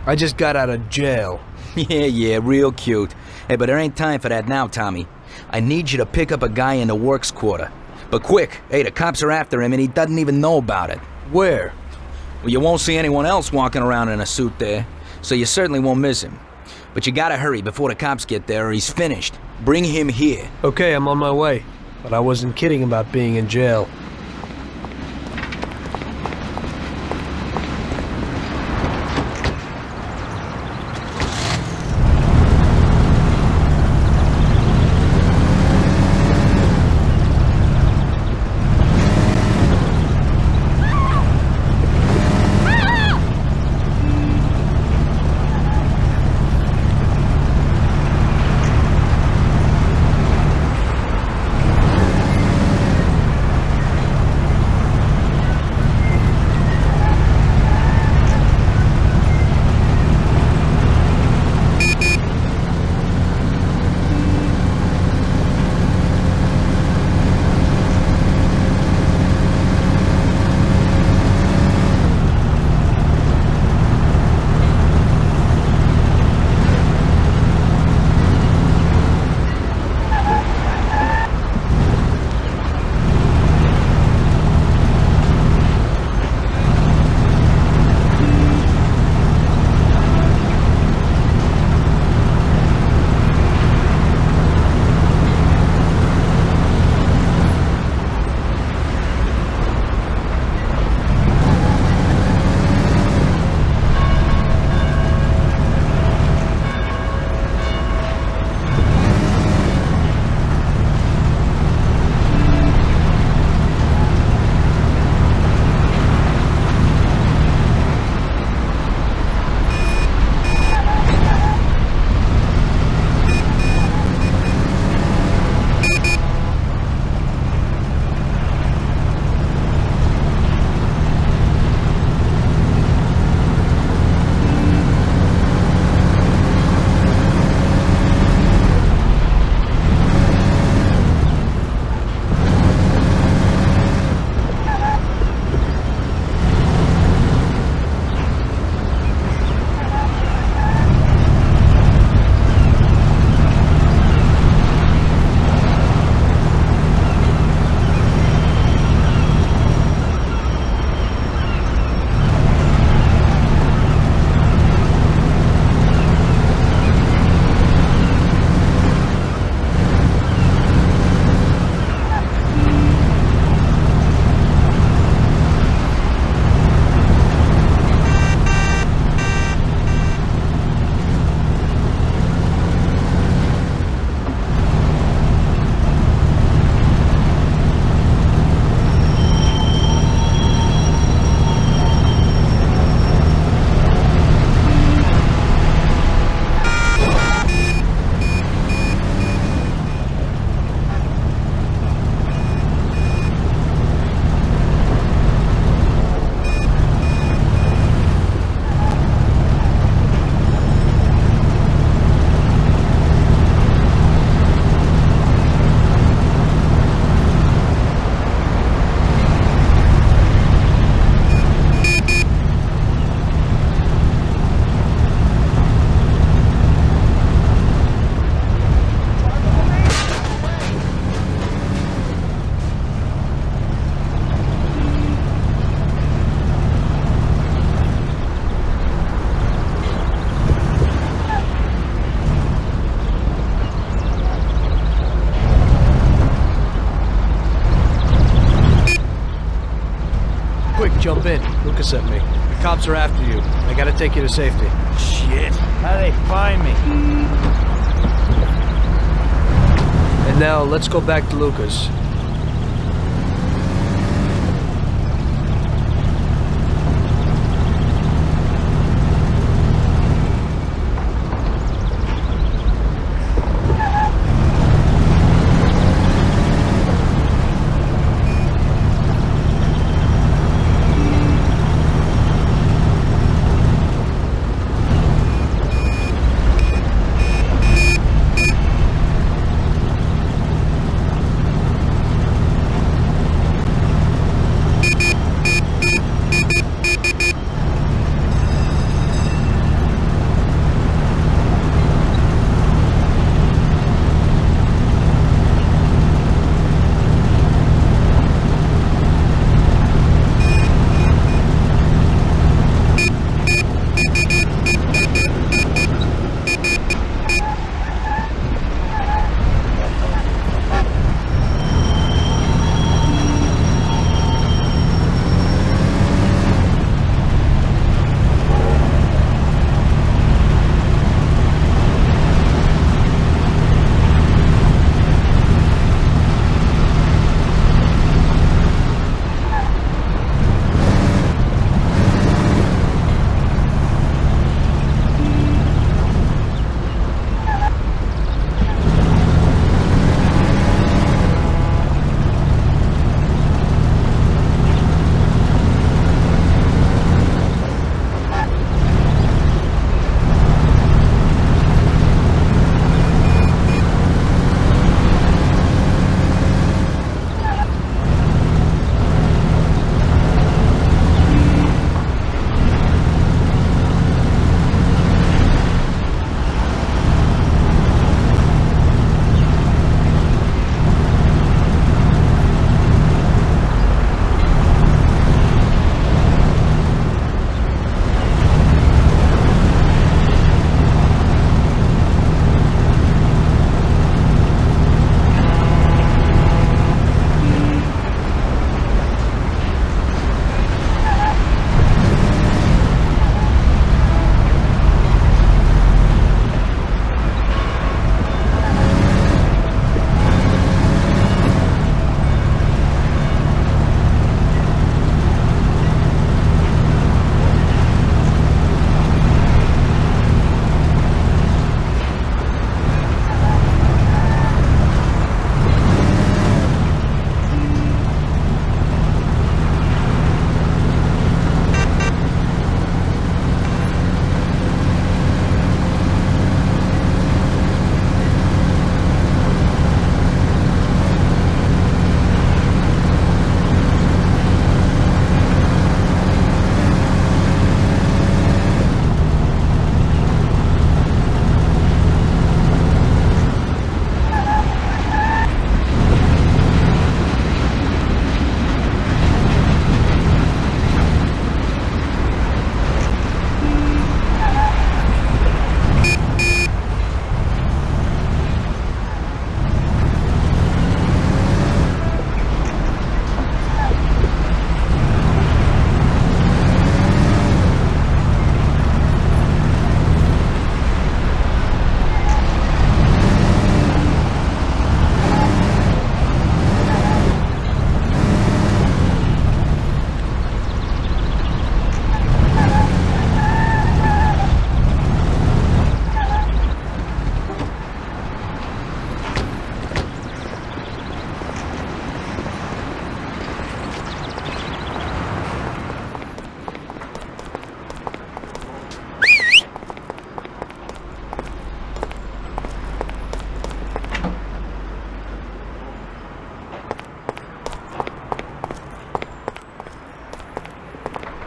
I just got out of jail. Yeah, real cute. Hey, but there ain't time for that now, Tommy. I need you to pick up a guy in the works quarter. But quick, hey, the cops are after him and he doesn't even know about it. Where? Well, you won't see anyone else walking around in a suit there, so you certainly won't miss him. But you gotta hurry before the cops get there or he's finished. Bring him here. Okay, I'm on my way. But I wasn't kidding about being in jail. Jump in. Lucas sent me. The cops are after you. I gotta take you to safety. Shit. How'd they find me? And now, let's go back to Lucas.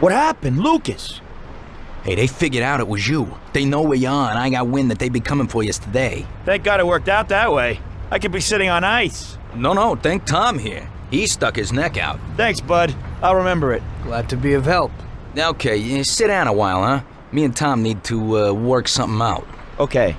What happened, Lucas? Hey, they figured out it was you. They know where you are, and I got wind that they'd be coming for you today. Thank God it worked out that way. I could be sitting on ice. No, thank Tom here. He stuck his neck out. Thanks, bud. I'll remember it. Glad to be of help. Okay, sit down a while, huh? Me and Tom need to work something out. Okay.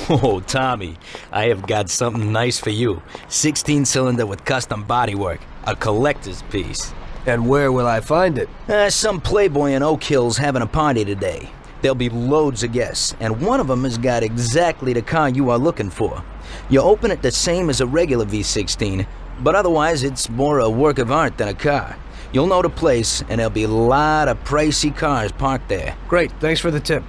Oh, Tommy, I have got something nice for you. 16-cylinder with custom bodywork. A collector's piece. And where will I find it? Some playboy in Oak Hill's having a party today. There'll be loads of guests, and one of them has got exactly the car you are looking for. You open it the same as a regular V16, but otherwise it's more a work of art than a car. You'll know the place, and there'll be a lot of pricey cars parked there. Great, thanks for the tip.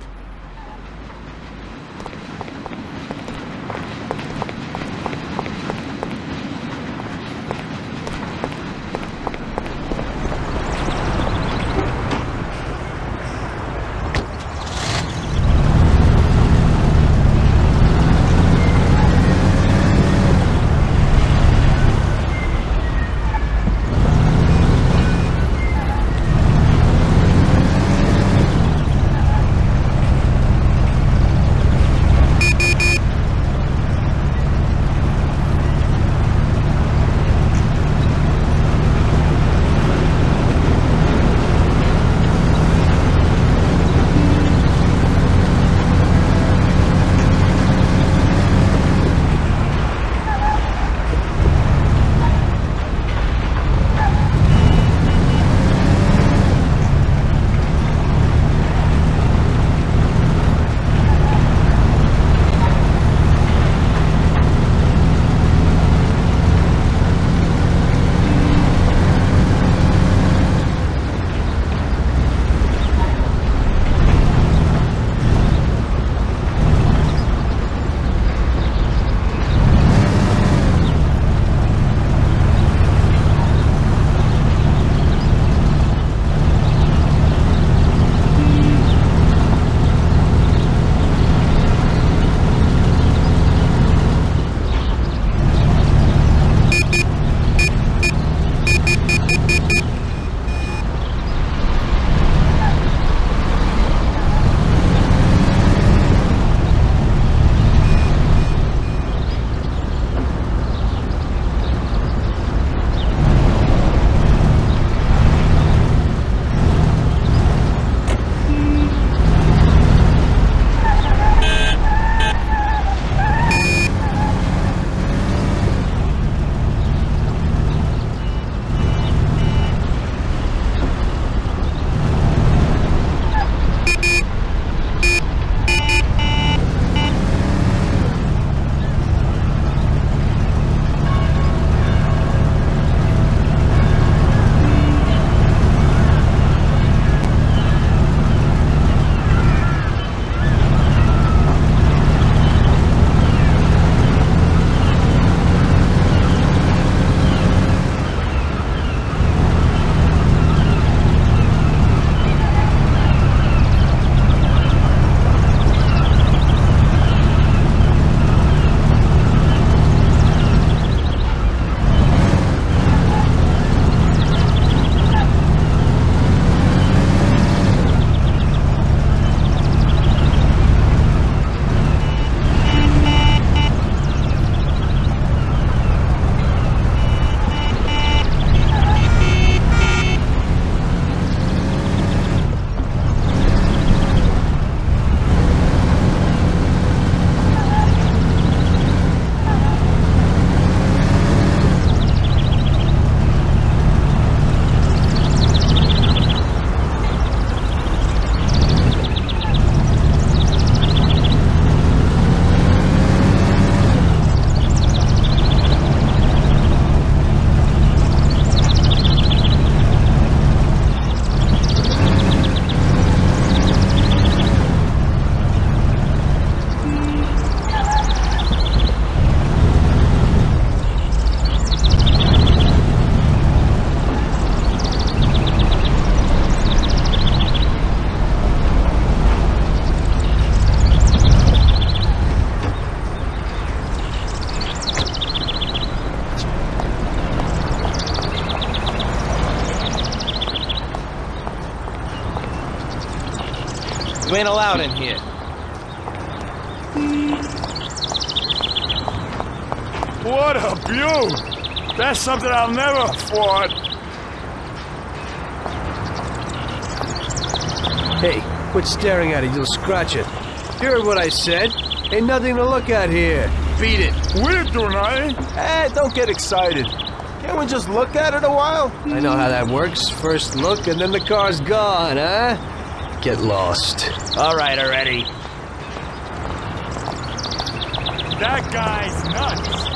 ain't allowed in here. What a view! That's something I'll never afford. Hey, quit staring at it, you'll scratch it. You heard what I said. Ain't nothing to look at here. Beat it. We're doing nothing. Hey, don't get excited. Can't we just look at it a while? I know how that works. First look, and then the car's gone, huh? Get lost. All right, already. That guy's nuts.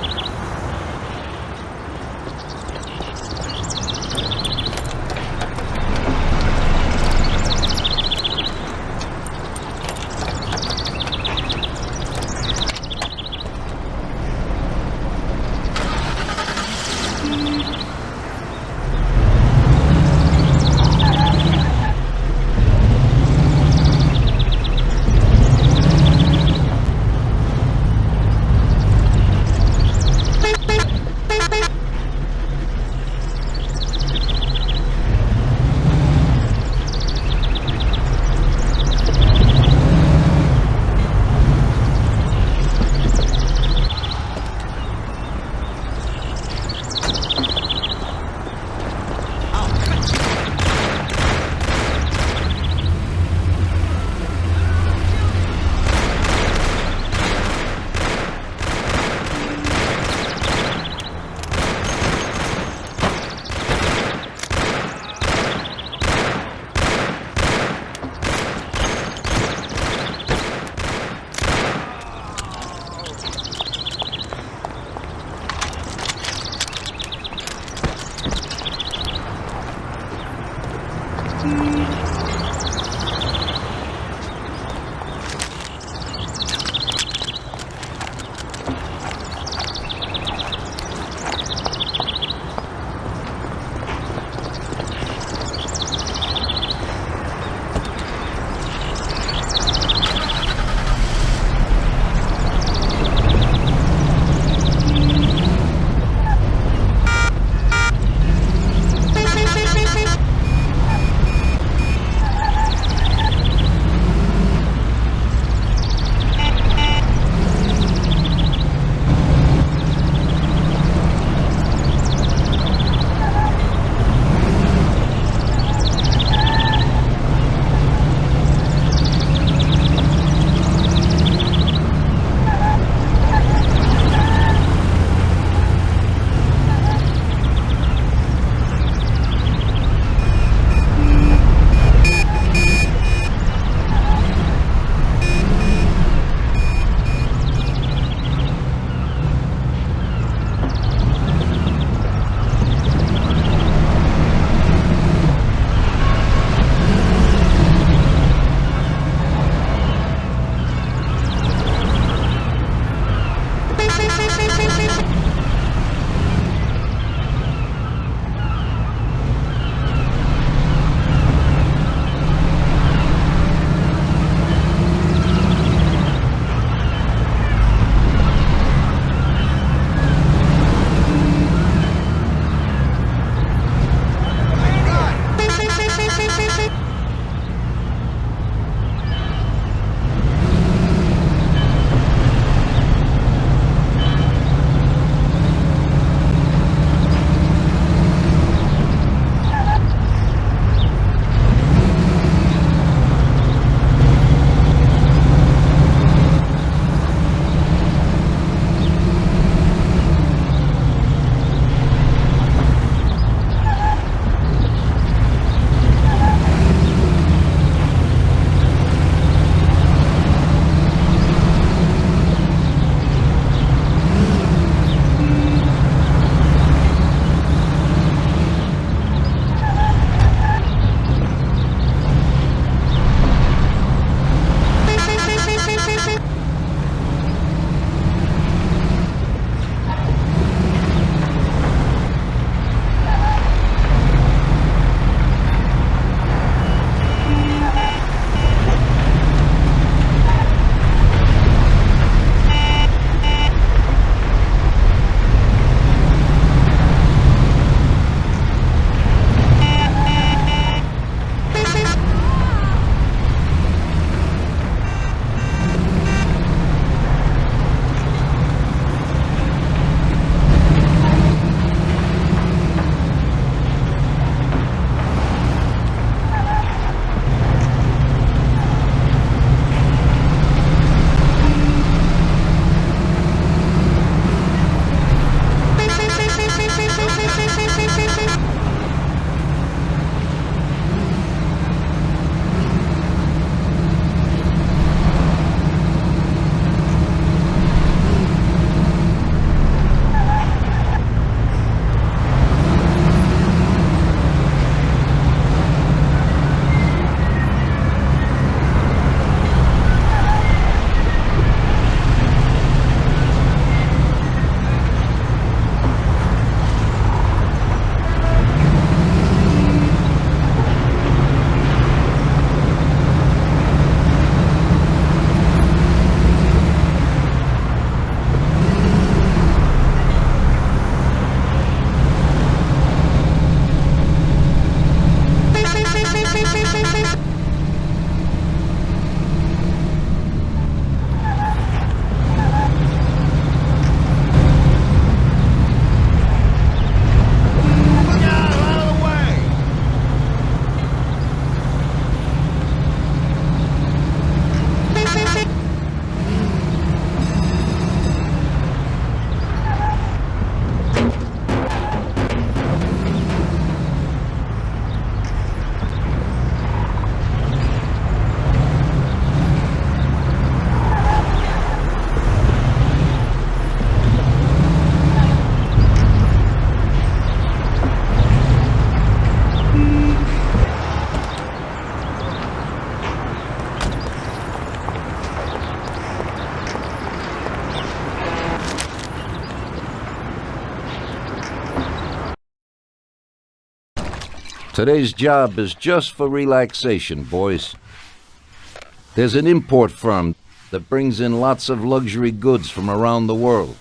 Today's job is just for relaxation, boys. There's an import firm that brings in lots of luxury goods from around the world.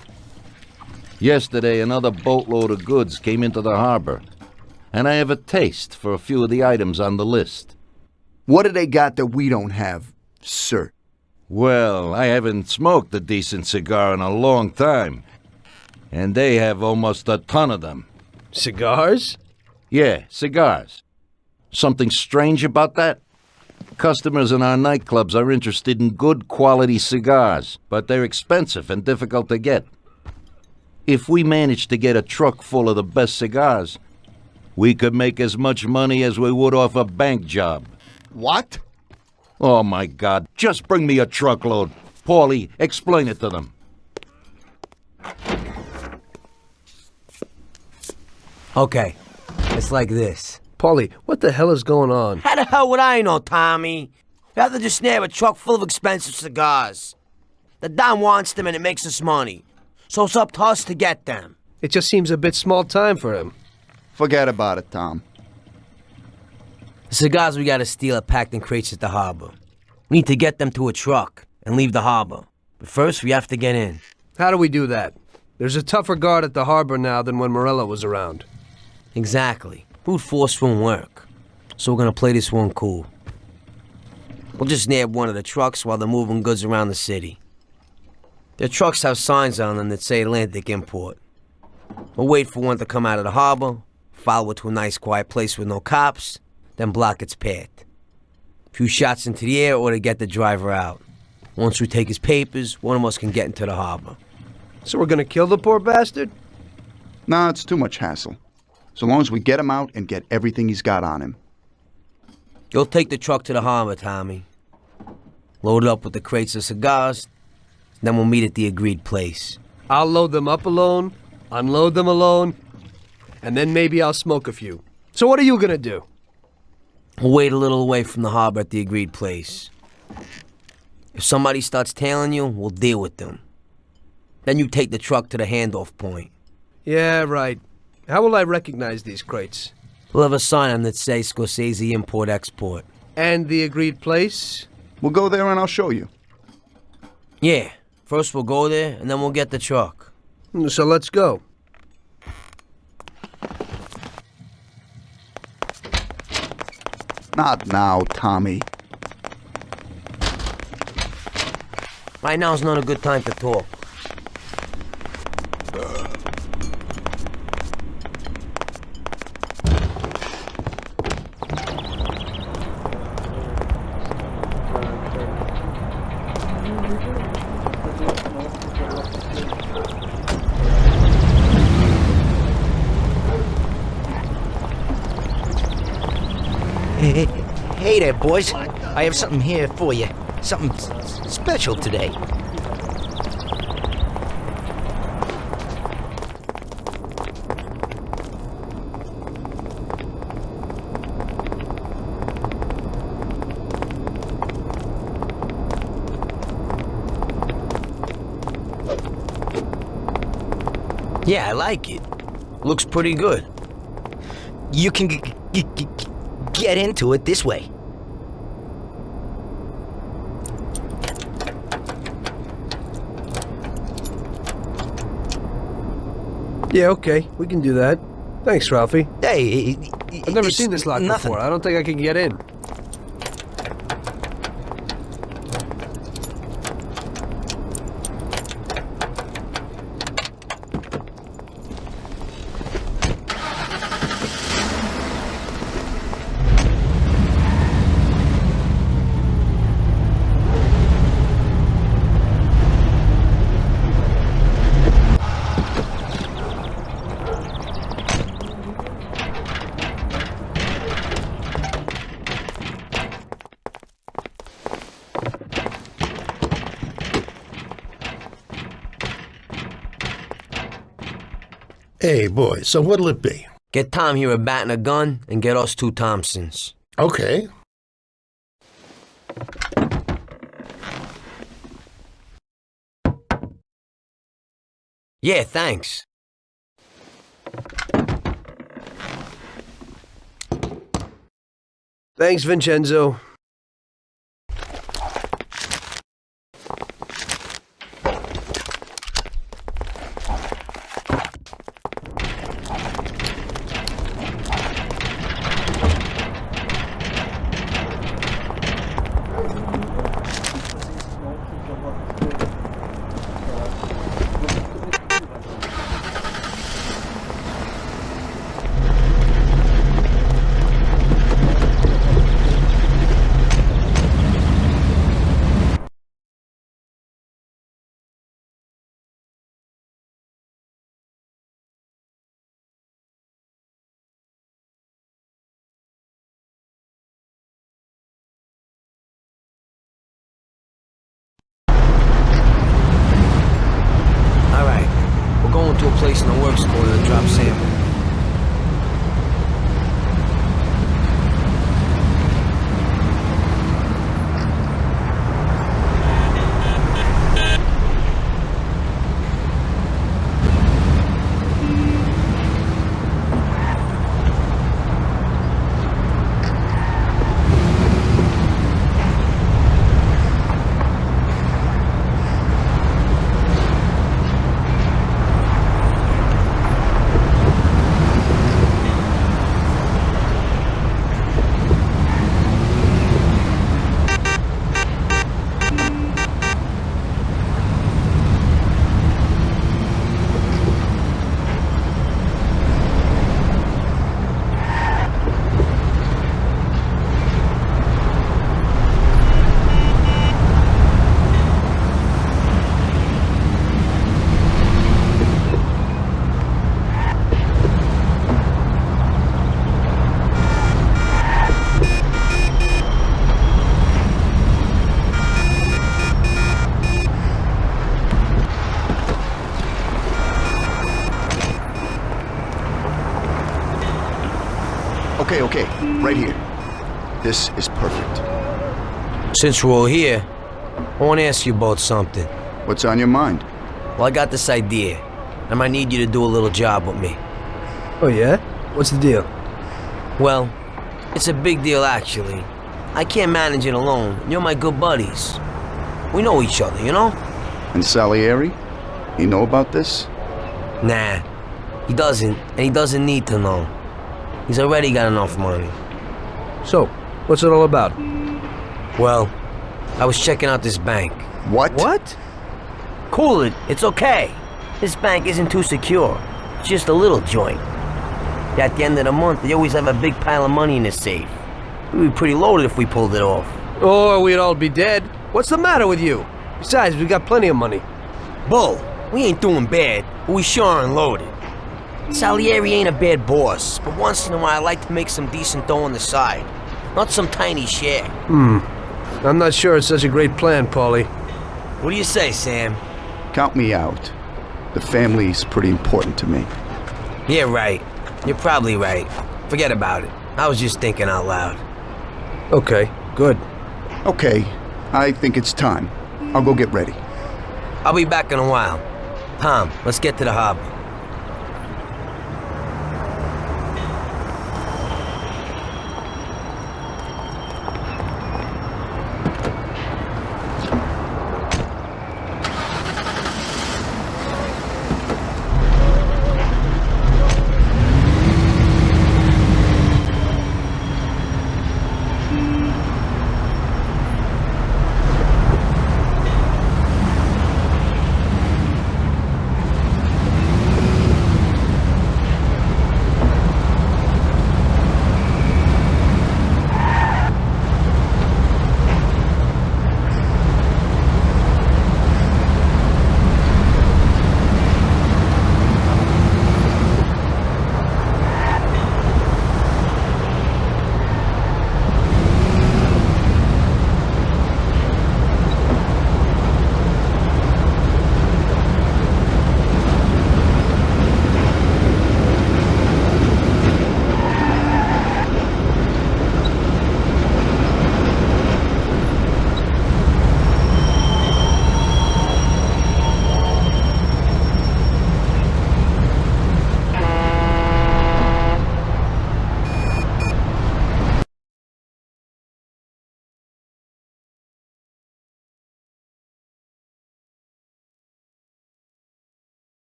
Yesterday, another boatload of goods came into the harbor, and I have a taste for a few of the items on the list. What do they got that we don't have, sir? Well, I haven't smoked a decent cigar in a long time, and they have almost a ton of them. Cigars? Yeah, cigars. Something strange about that? Customers in our nightclubs are interested in good quality cigars, but they're expensive and difficult to get. If we managed to get a truck full of the best cigars, we could make as much money as we would off a bank job. What? Oh my God, just bring me a truckload. Paulie, explain it to them. Okay, it's like this. Paulie, what the hell is going on? How the hell would I know, Tommy? You have to just snare a truck full of expensive cigars. The Don wants them and it makes us money. So it's up to us to get them. It just seems a bit small time for him. Forget about it, Tom. The cigars we gotta steal are packed in crates at the harbor. We need to get them to a truck and leave the harbor. But first, we have to get in. How do we do that? There's a tougher guard at the harbor now than when Morello was around. Exactly. Brute force won't work. So we're gonna play this one cool. We'll just nab one of the trucks while they're moving goods around the city. Their trucks have signs on them that say Atlantic Import. We'll wait for one to come out of the harbor, follow it to a nice quiet place with no cops, then block its path. A few shots into the air or to get the driver out. Once we take his papers, one of us can get into the harbor. So we're gonna kill the poor bastard? Nah, it's too much hassle. So long as we get him out and get everything he's got on him. You'll take the truck to the harbor, Tommy. Load it up with the crates of cigars, then we'll meet at the agreed place. I'll load them up alone, unload them alone, and then maybe I'll smoke a few. So what are you gonna do? We'll wait a little away from the harbor at the agreed place. If somebody starts tailing you, we'll deal with them. Then you take the truck to the handoff point. Yeah, right. How will I recognize these crates? We'll have a sign on that says Scorsese Import-Export. And the agreed place? We'll go there and I'll show you. Yeah. First we'll go there, and then we'll get the truck. So let's go. Not now, Tommy. Right now's not a good time to talk. Hey there, boys. I have something here for you. Something special today. Yeah, I like it. Looks pretty good. You can get into it this way. Yeah, okay. We can do that. Thanks, Ralphie. Hey, I've never seen this lock before. I don't think I can get in. Hey, boy, so what'll it be? Get Tom here a bat and a gun, and get us 2 Thompsons. Okay. Yeah, thanks. Thanks, Vincenzo. Alright, we're going to a place in the works quarter to drop sample. Okay, right here. This is perfect. Since we're all here, I want to ask you about something. What's on your mind? Well, I got this idea. I might need you to do a little job with me. Oh, yeah? What's the deal? Well, it's a big deal, actually. I can't manage it alone, and you're my good buddies. We know each other, you know? And Salieri? He know about this? Nah, he doesn't, and he doesn't need to know. He's already got enough money. So, what's it all about? Well, I was checking out this bank. What? What? Cool it, it's okay. This bank isn't too secure. It's just a little joint. At the end of the month, they always have a big pile of money in the safe. We'd be pretty loaded if we pulled it off. Or we'd all be dead. What's the matter with you? Besides, we got plenty of money. Bull, we ain't doing bad, but we sure aren't loaded. Salieri ain't a bad boss, but once in a while I like to make some decent dough on the side. Not some tiny share. I'm not sure it's such a great plan, Paulie. What do you say, Sam? Count me out. The family's pretty important to me. Yeah, right. You're probably right. Forget about it. I was just thinking out loud. Okay, good. Okay, I think it's time. I'll go get ready. I'll be back in a while. Tom, let's get to the harbor.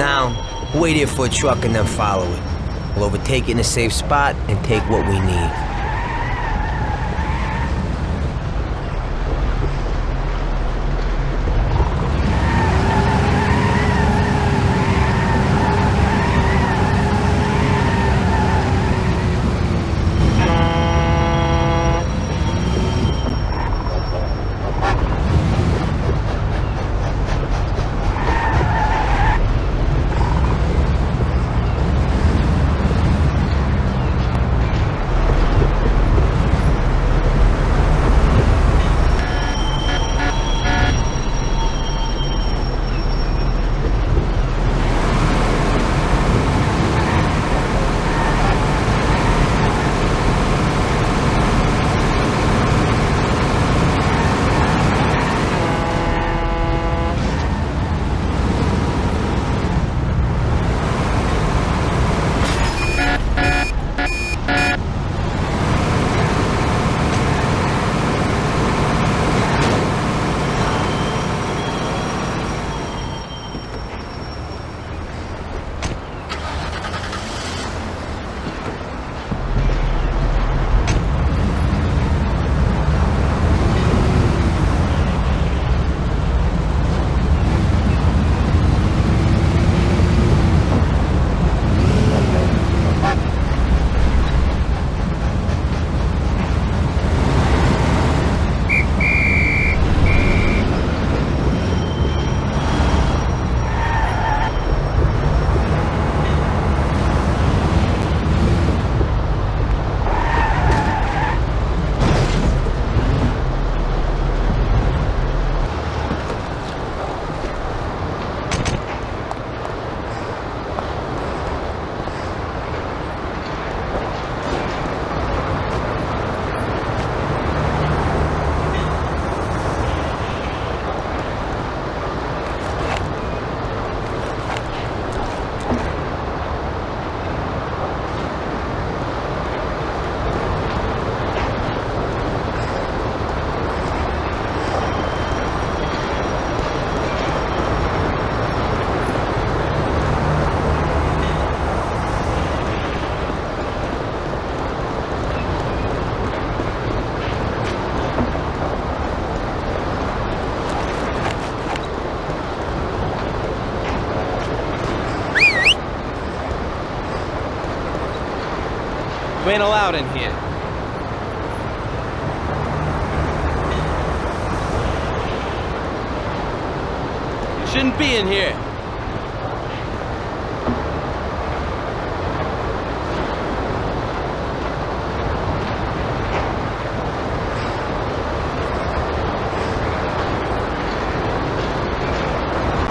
Now, wait here for a truck and then follow it. We'll overtake it in a safe spot and take what we need. You ain't allowed in here. You shouldn't be in here.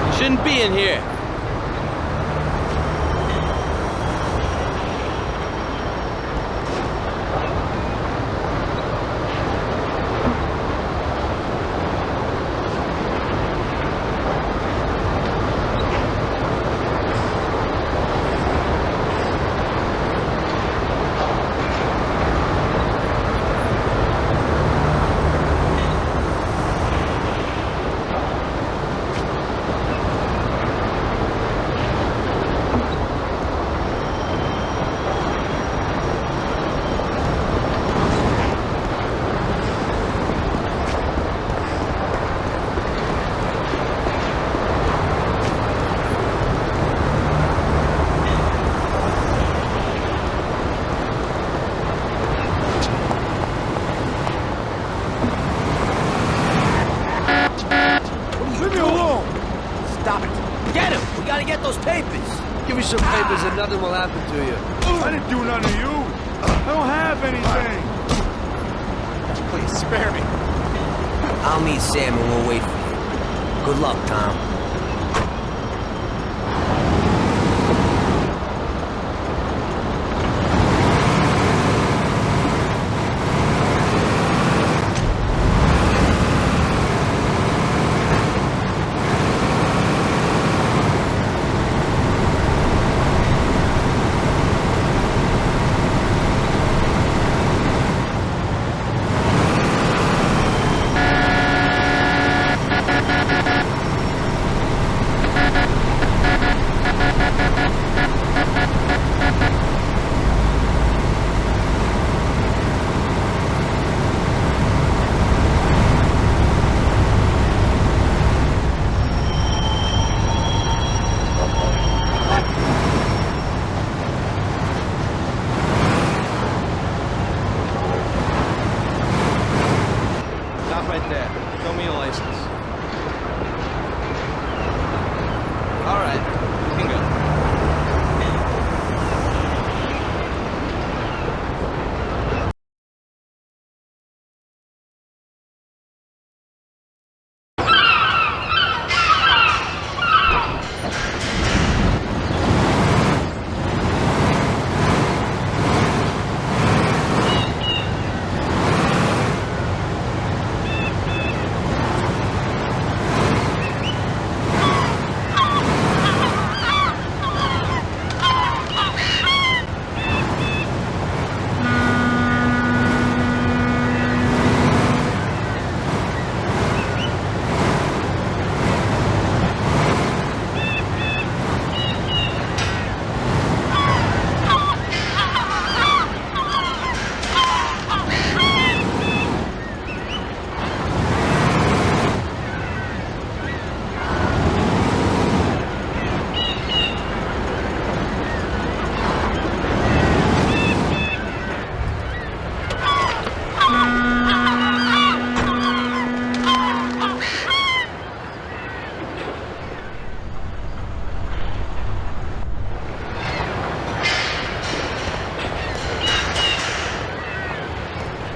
You shouldn't be in here. Give me some papers and nothing will happen to you. I didn't do none of you. I don't have anything. Please, spare me. I'll meet Sam and we'll wait for you. Good luck, Tom.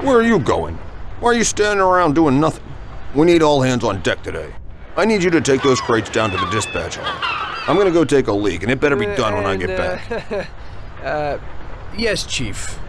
Where are you going? Why are you standing around doing nothing? We need all hands on deck today. I need you to take those crates down to the dispatch hall. I'm gonna go take a leak, and it better be done when I get back. Yes, Chief.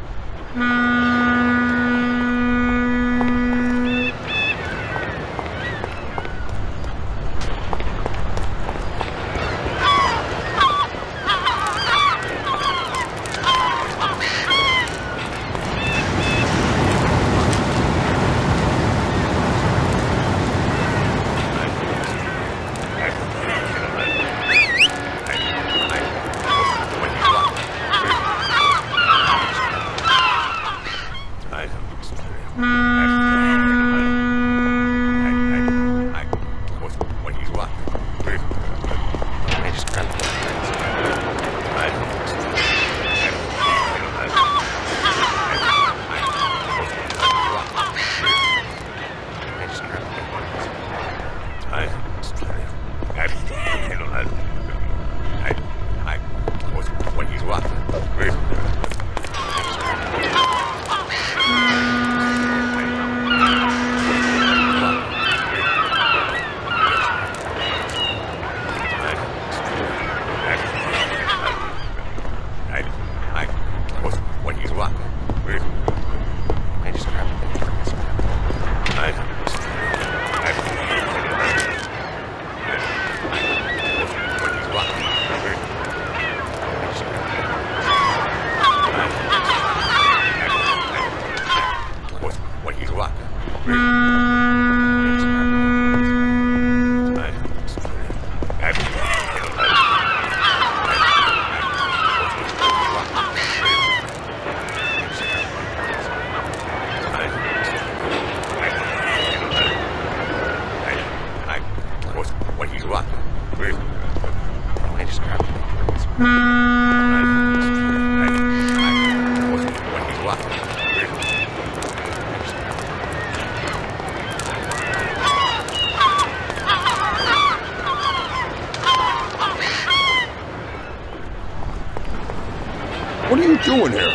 What are you doing here?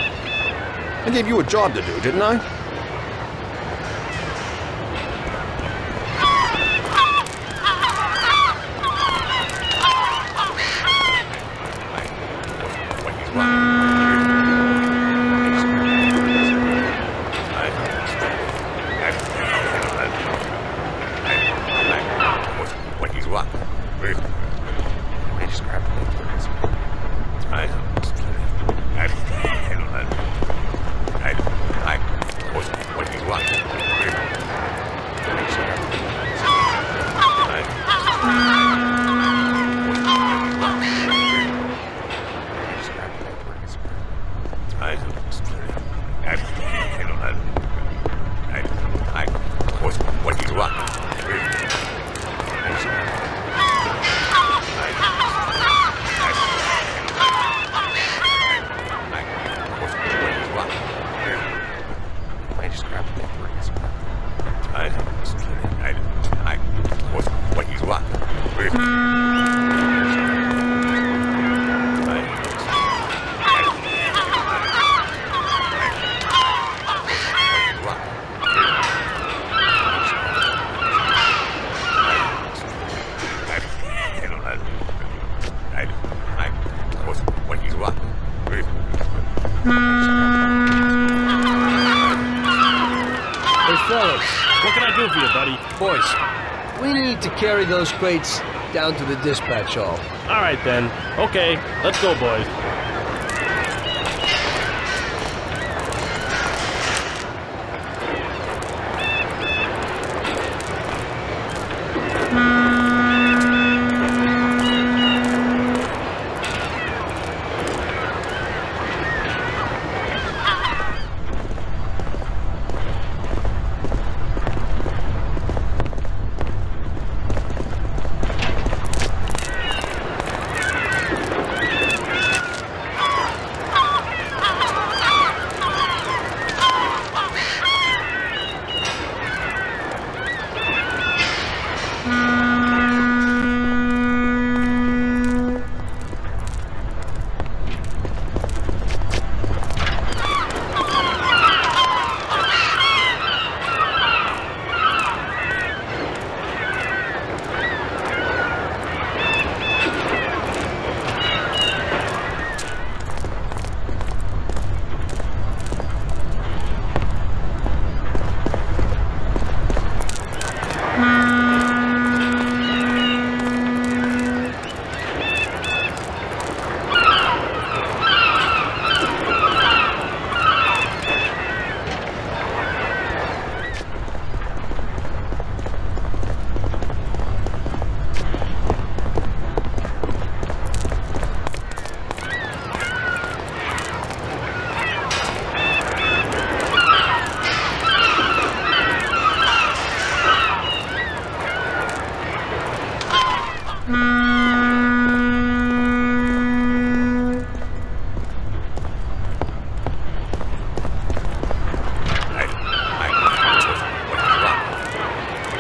I gave you a job to do, didn't I? Boys, we need to carry those crates down to the dispatch hall. All right, then. Okay, let's go, boys.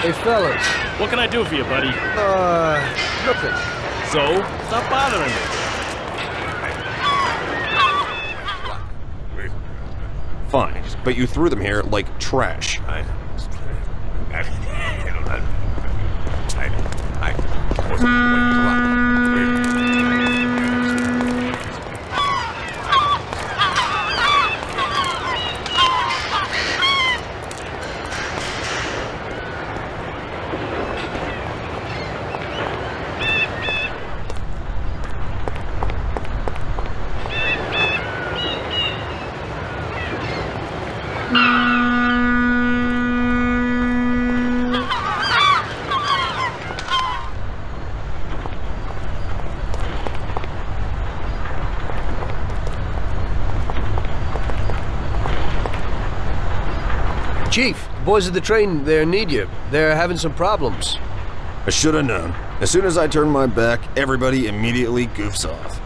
Hey, fellas. What can I do for you, buddy? Nothing. So, stop bothering me. Fine, but you threw them here like trash. Chief, the boys at the train there need you. They're having some problems. I should have known. As soon as I turn my back, everybody immediately goofs off.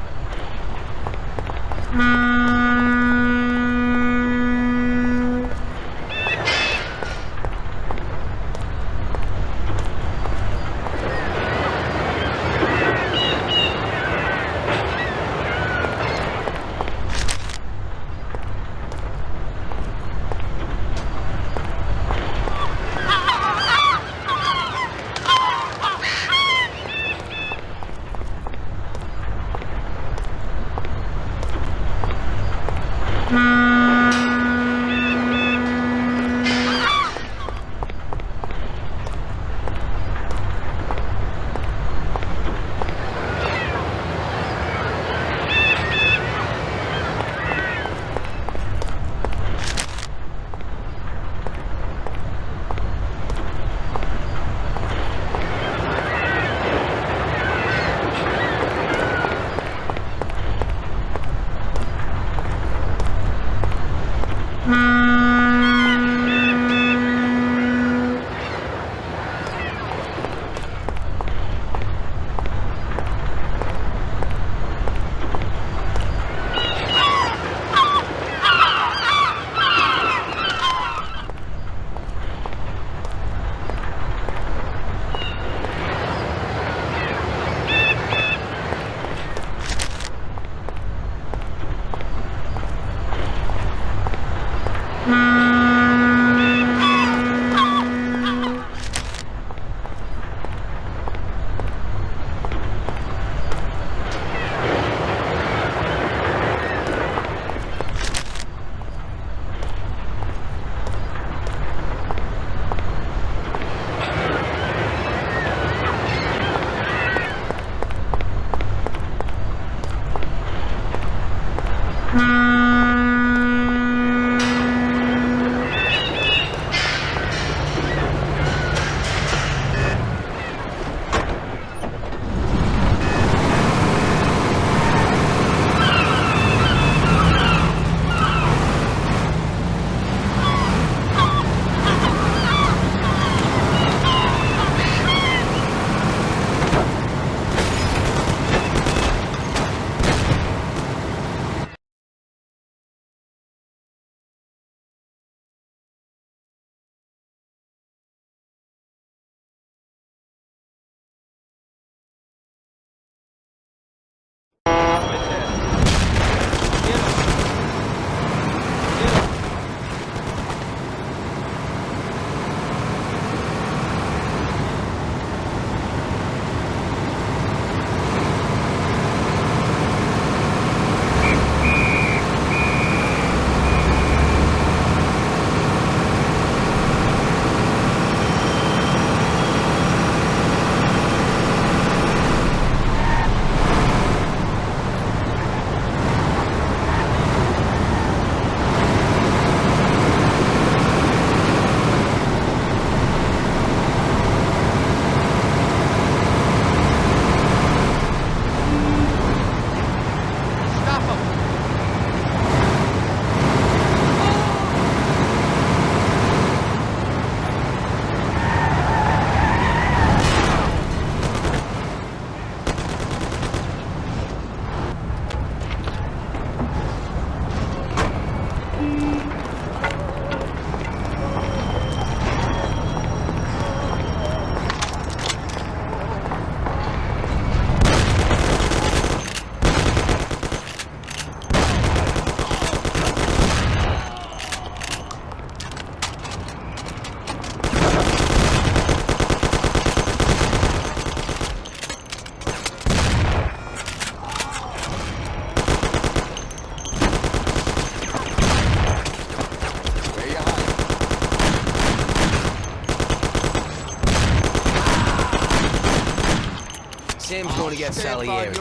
going to get Salieri.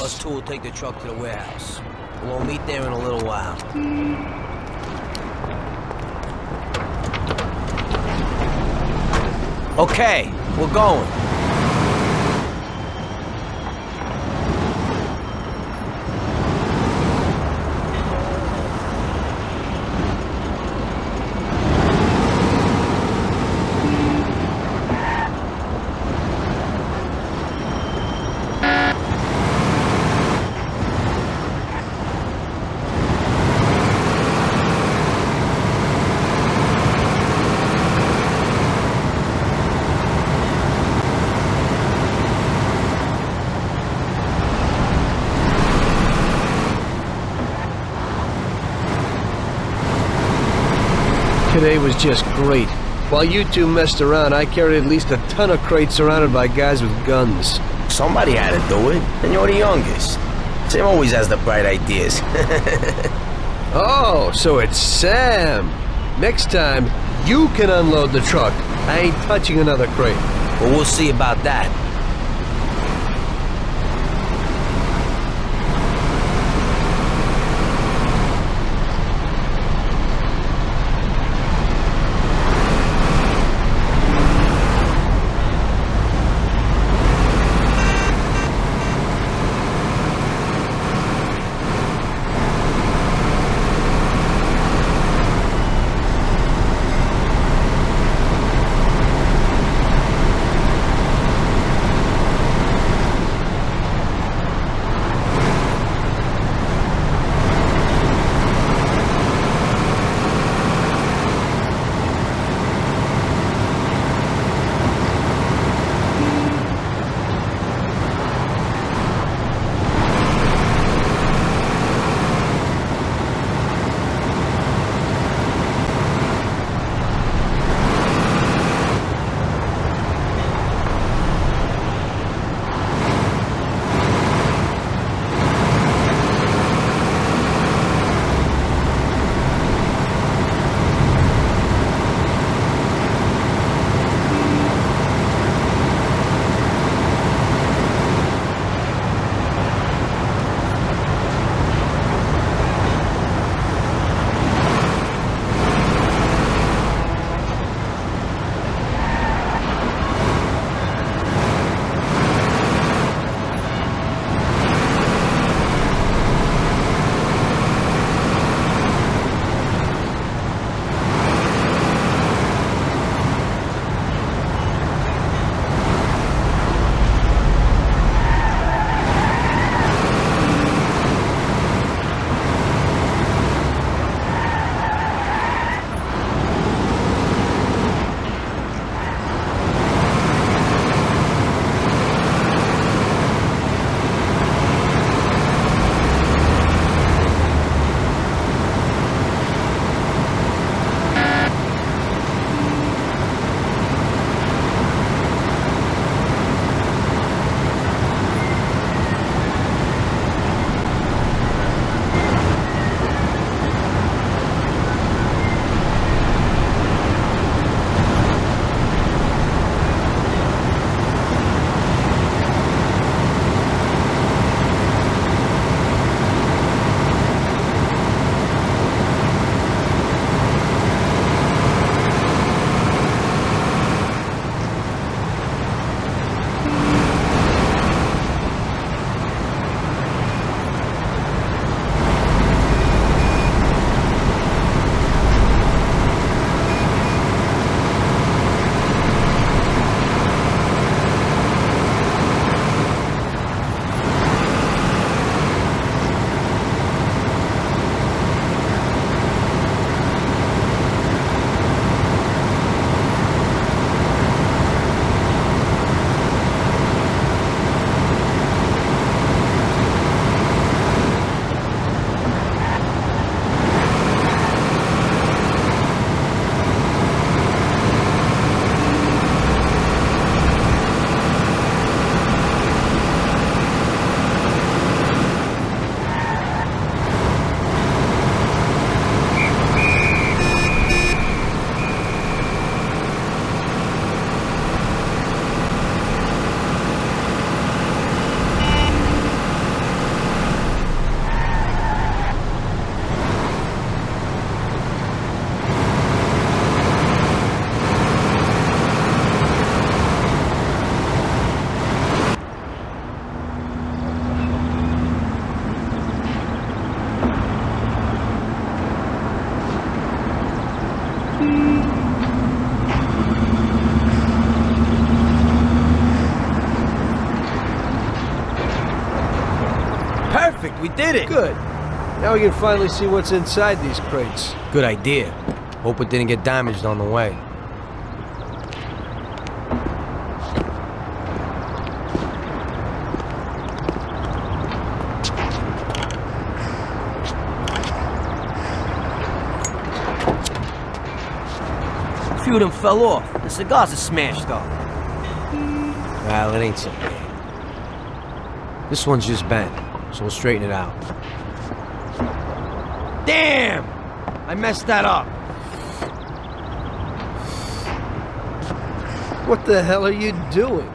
Us two will take the truck to the warehouse. We'll meet there in a little while. Okay, we're going. Today was just great. While you two messed around, I carried at least a ton of crates surrounded by guys with guns. Somebody had to do it, and you're the youngest. Sam always has the bright ideas. Oh, so it's Sam. Next time, you can unload the truck. I ain't touching another crate. Well, we'll see about that. did it! Good. Now we can finally see what's inside these crates. Good idea. Hope it didn't get damaged on the way. A few of them fell off. The cigars are smashed up. Well, it ain't so bad. This one's just bent, so we'll straighten it out. Damn! I messed that up. What the hell are you doing?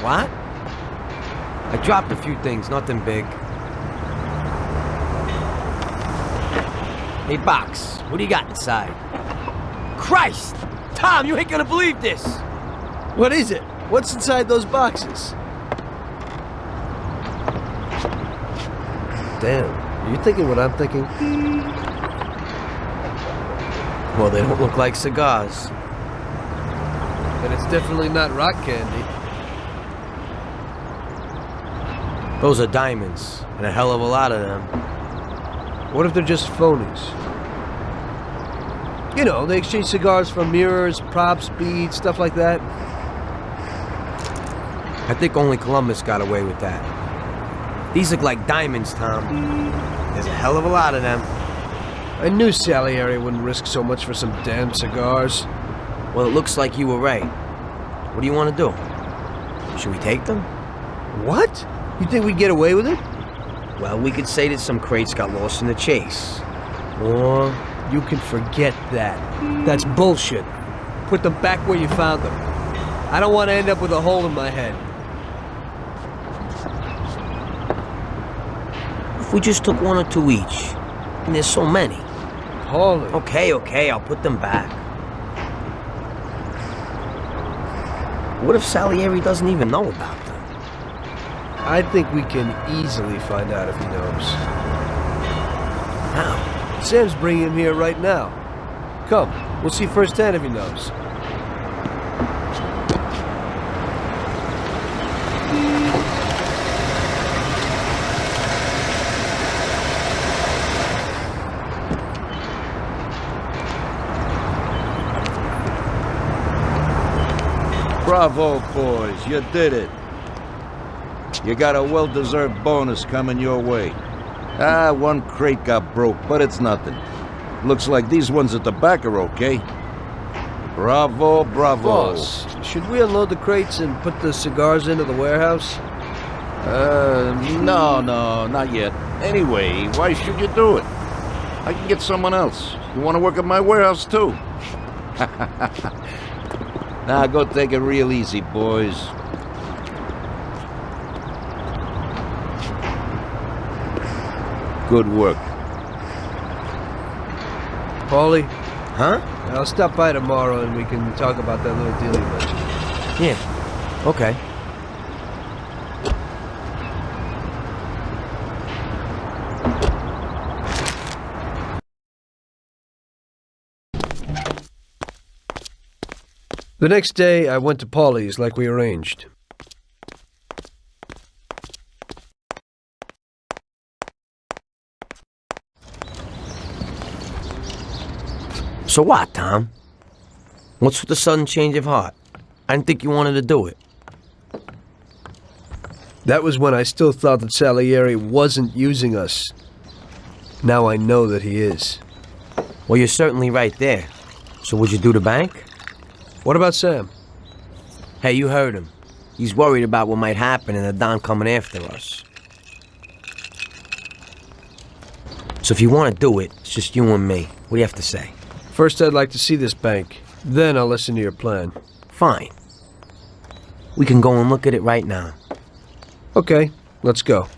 What? I dropped a few things, nothing big. Hey, Box, what do you got inside? Christ! Tom, you ain't gonna believe this! What is it? What's inside those boxes? Damn, are you thinking what I'm thinking? Well, they don't look like cigars. And it's definitely not rock candy. Those are diamonds, and a hell of a lot of them. What if they're just phonies? You know, they exchange cigars for mirrors, props, beads, stuff like that. I think only Columbus got away with that. These look like diamonds, Tom. There's a hell of a lot of them. I knew Salieri wouldn't risk so much for some damn cigars. Well, it looks like you were right. What do you want to do? Should we take them? What? You think we'd get away with it? Well, we could say that some crates got lost in the chase. Or... You can forget that. That's bullshit. Put them back where you found them. I don't want to end up with a hole in my head. If we just took one or two each, and there's so many. Holy. Okay, I'll put them back. What if Salieri doesn't even know about them? I think we can easily find out if he knows. How? Sam's bringing him here right now. Come, we'll see firsthand if he knows. Bravo, boys, you did it. You got a well-deserved bonus coming your way. Ah, one crate got broke, but it's nothing. Looks like these ones at the back are okay. Bravo, bravo. Boss, should we unload the crates and put the cigars into the warehouse? No, not yet. Anyway, why should you do it? I can get someone else. You want to work at my warehouse, too? Now, go take it real easy, boys. Good work. Paulie? Huh? I'll stop by tomorrow and we can talk about that little deal you mentioned. Yeah. Okay. The next day, I went to Paulie's like we arranged. So what, Tom? What's with the sudden change of heart? I didn't think you wanted to do it. That was when I still thought that Salieri wasn't using us. Now I know that he is. Well, you're certainly right there. So would you do the bank? What about Sam? Hey, you heard him. He's worried about what might happen and the Don coming after us. So if you want to do it, it's just you and me. What do you have to say? First, I'd like to see this bank. Then I'll listen to your plan. Fine. We can go and look at it right now. Okay, let's go.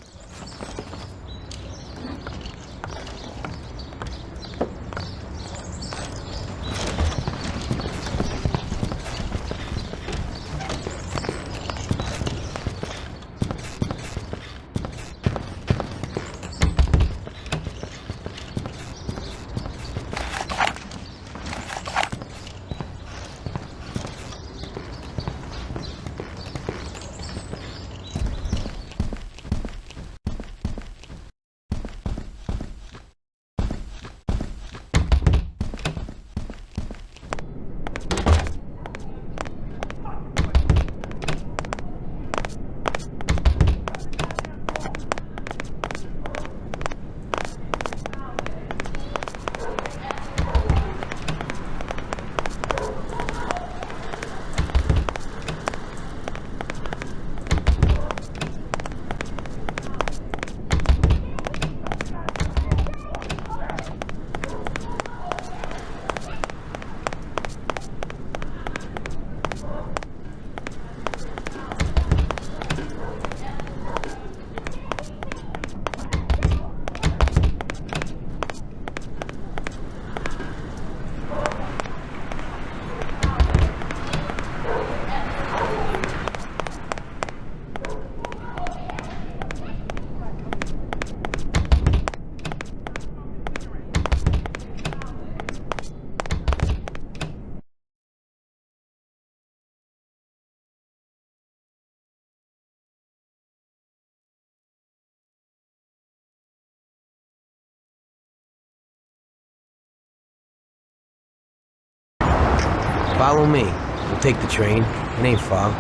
Follow me. We'll take the train. It ain't far.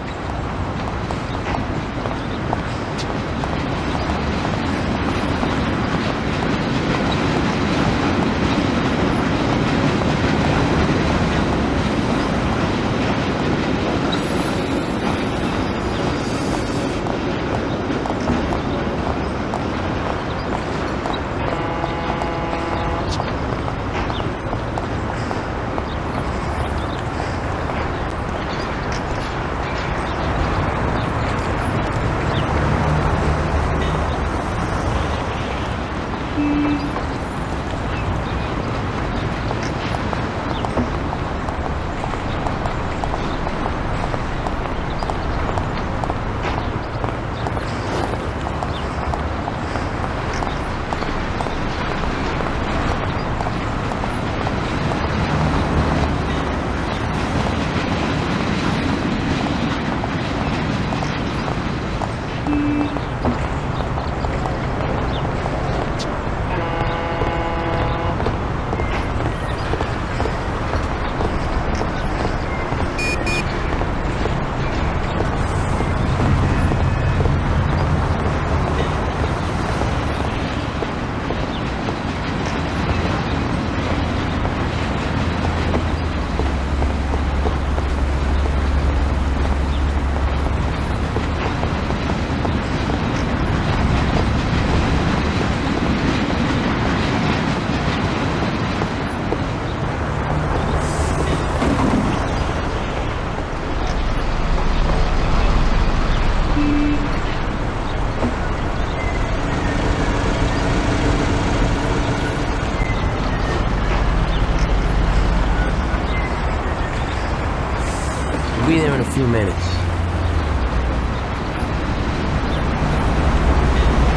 We'll be there in a few minutes.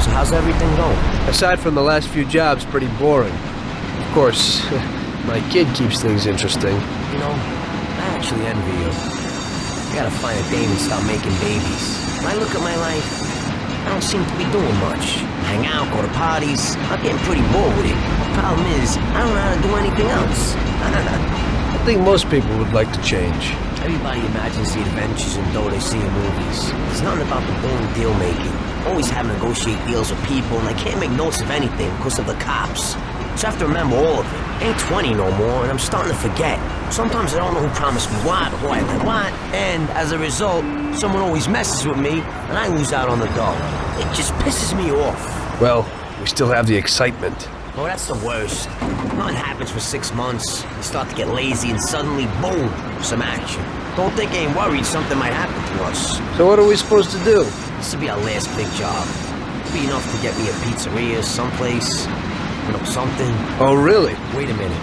So how's everything going? Aside from the last few jobs, pretty boring. Of course, my kid keeps things interesting. You know, I actually envy you. I gotta find a dame and start making babies. When I look at my life, I don't seem to be doing much. Hang out, go to parties. I'm getting pretty bored with it. The problem is, I don't know how to do anything else. I think most people would like to change. Everybody imagines the adventures and dough they see in movies. There's nothing about the boring deal making. Always having to negotiate deals with people, and I can't make notes of anything because of the cops. So I have to remember all of it. I ain't 20 no more, and I'm starting to forget. Sometimes I don't know who promised me what, or who I let what, and as a result, someone always messes with me, and I lose out on the dough. It just pisses me off. Well, we still have the excitement. Oh, that's the worst. Nothing happens for 6 months. You start to get lazy, and suddenly, boom, some action. Don't think I ain't worried something might happen to us. So what are we supposed to do? This will be our last big job. It'll be enough to get me a pizzeria, someplace, you know, something. Oh, really? Wait a minute.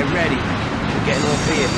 Get ready. We're getting off here.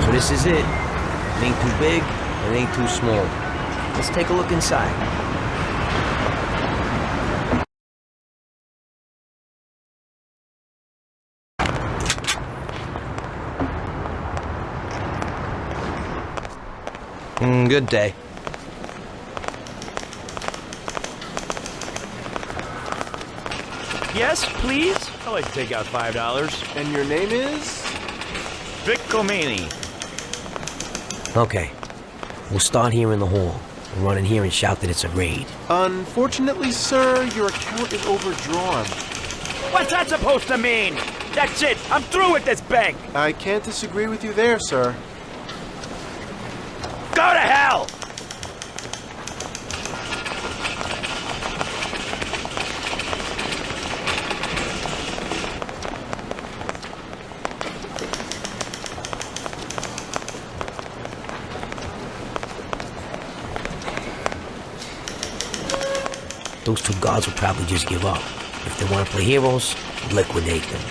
This is it. It ain't too big, it ain't too small. Let's take a look inside. Good day. Yes, please? I'd like to take out $5. And your name is? Vic Comini. Okay. We'll start here in the hall. We'll run in here and shout that it's a raid. Unfortunately, sir, your account is overdrawn. What's that supposed to mean? That's it. I'm through with this bank. I can't disagree with you there, sir. Go to hell! Those two guards will probably just give up. If they want to play heroes, liquidate them.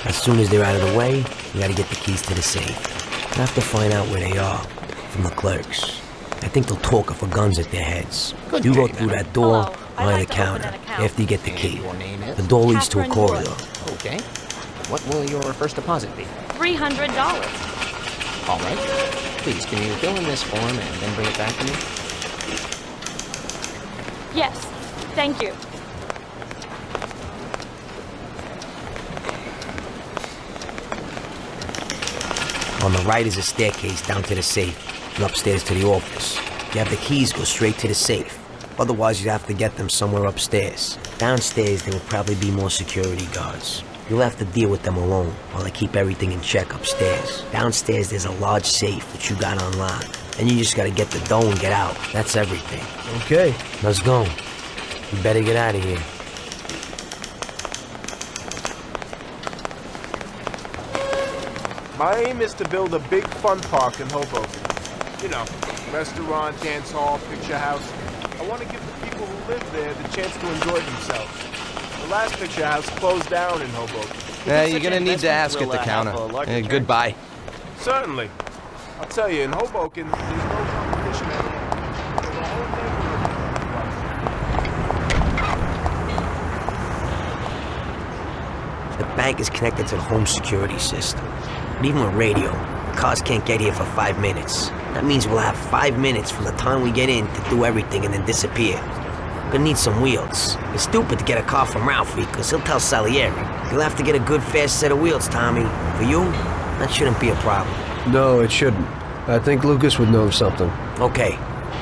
As soon as they're out of the way, we gotta get the keys to the safe. I have to find out where they are from the clerks. I think they'll talk for guns at their heads. You go through that door, behind the counter, after you get the key. The door leads to a corridor. Okay. What will your first deposit be? $300. All right. Please, can you fill in this form and then bring it back to me? Yes, thank you. On the right is a staircase down to the safe, and upstairs to the office. You have the keys, go straight to the safe. Otherwise, you'd have to get them somewhere upstairs. Downstairs, there will probably be more security guards. You'll have to deal with them alone while they keep everything in check upstairs. Downstairs, there's a large safe that you got unlocked. And you just gotta get the dough and get out. That's everything. Okay. Let's go. We better get out of here. My aim is to build a big fun park in Hoboken. You know, restaurant, dance hall, picture house. I want to give the people who live there the chance to enjoy themselves. The last picture house closed down in Hoboken. You're gonna need to ask at the counter. Goodbye. Certainly. I'll tell you, in Hoboken, there's no competition at all. The whole neighborhood. The bank is connected to the home security system. But even with radio, cars can't get here for 5 minutes. That means we'll have 5 minutes from the time we get in to do everything and then disappear. We're gonna need some wheels. It's stupid to get a car from Ralphie, because he'll tell Salieri. You'll have to get a good fast set of wheels, Tommy. For you, that shouldn't be a problem. No, it shouldn't. I think Lucas would know something. Okay,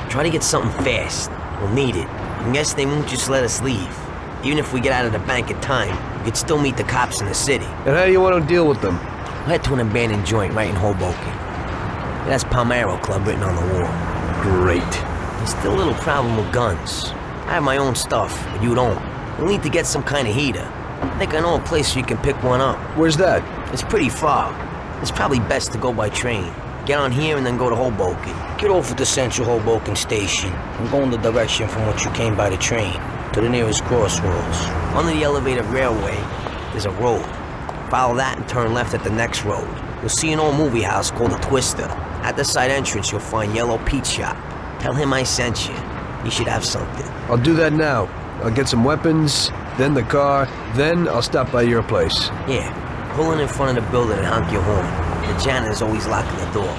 try to get something fast. We'll need it. And guess they won't just let us leave. Even if we get out of the bank in time, we could still meet the cops in the city. And how do you want to deal with them? We'll head to an abandoned joint right in Hoboken. It has Palmero Club written on the wall. Great. There's still a little problem with guns. I have my own stuff, but you don't. We'll need to get some kind of heater. I think I know a place where you can pick one up. Where's that? It's pretty far. It's probably best to go by train. Get on here and then go to Hoboken. Get off at the central Hoboken station and go in the direction from which you came by the train to the nearest crossroads. Under the elevated railway, there's a road. Follow that and turn left at the next road. You'll see an old movie house called the Twister. At the side entrance, you'll find Yellow Pete Shop. Tell him I sent you. You should have something. I'll do that now. I'll get some weapons, then the car, then I'll stop by your place. Yeah, pull in front of the building and honk your horn. The janitor's always locking the door.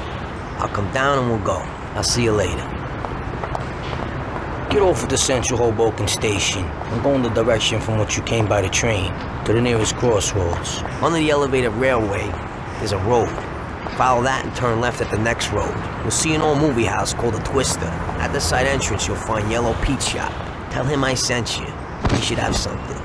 I'll come down and we'll go. I'll see you later. Get off at the central Hoboken station and go in the direction from which you came by the train to the nearest crossroads. Under the elevated railway, there's a road. Follow that and turn left at the next road. You'll see an old movie house called the Twister. At the side entrance, you'll find Yellow Pete Shop. Tell him I sent you. You should have something.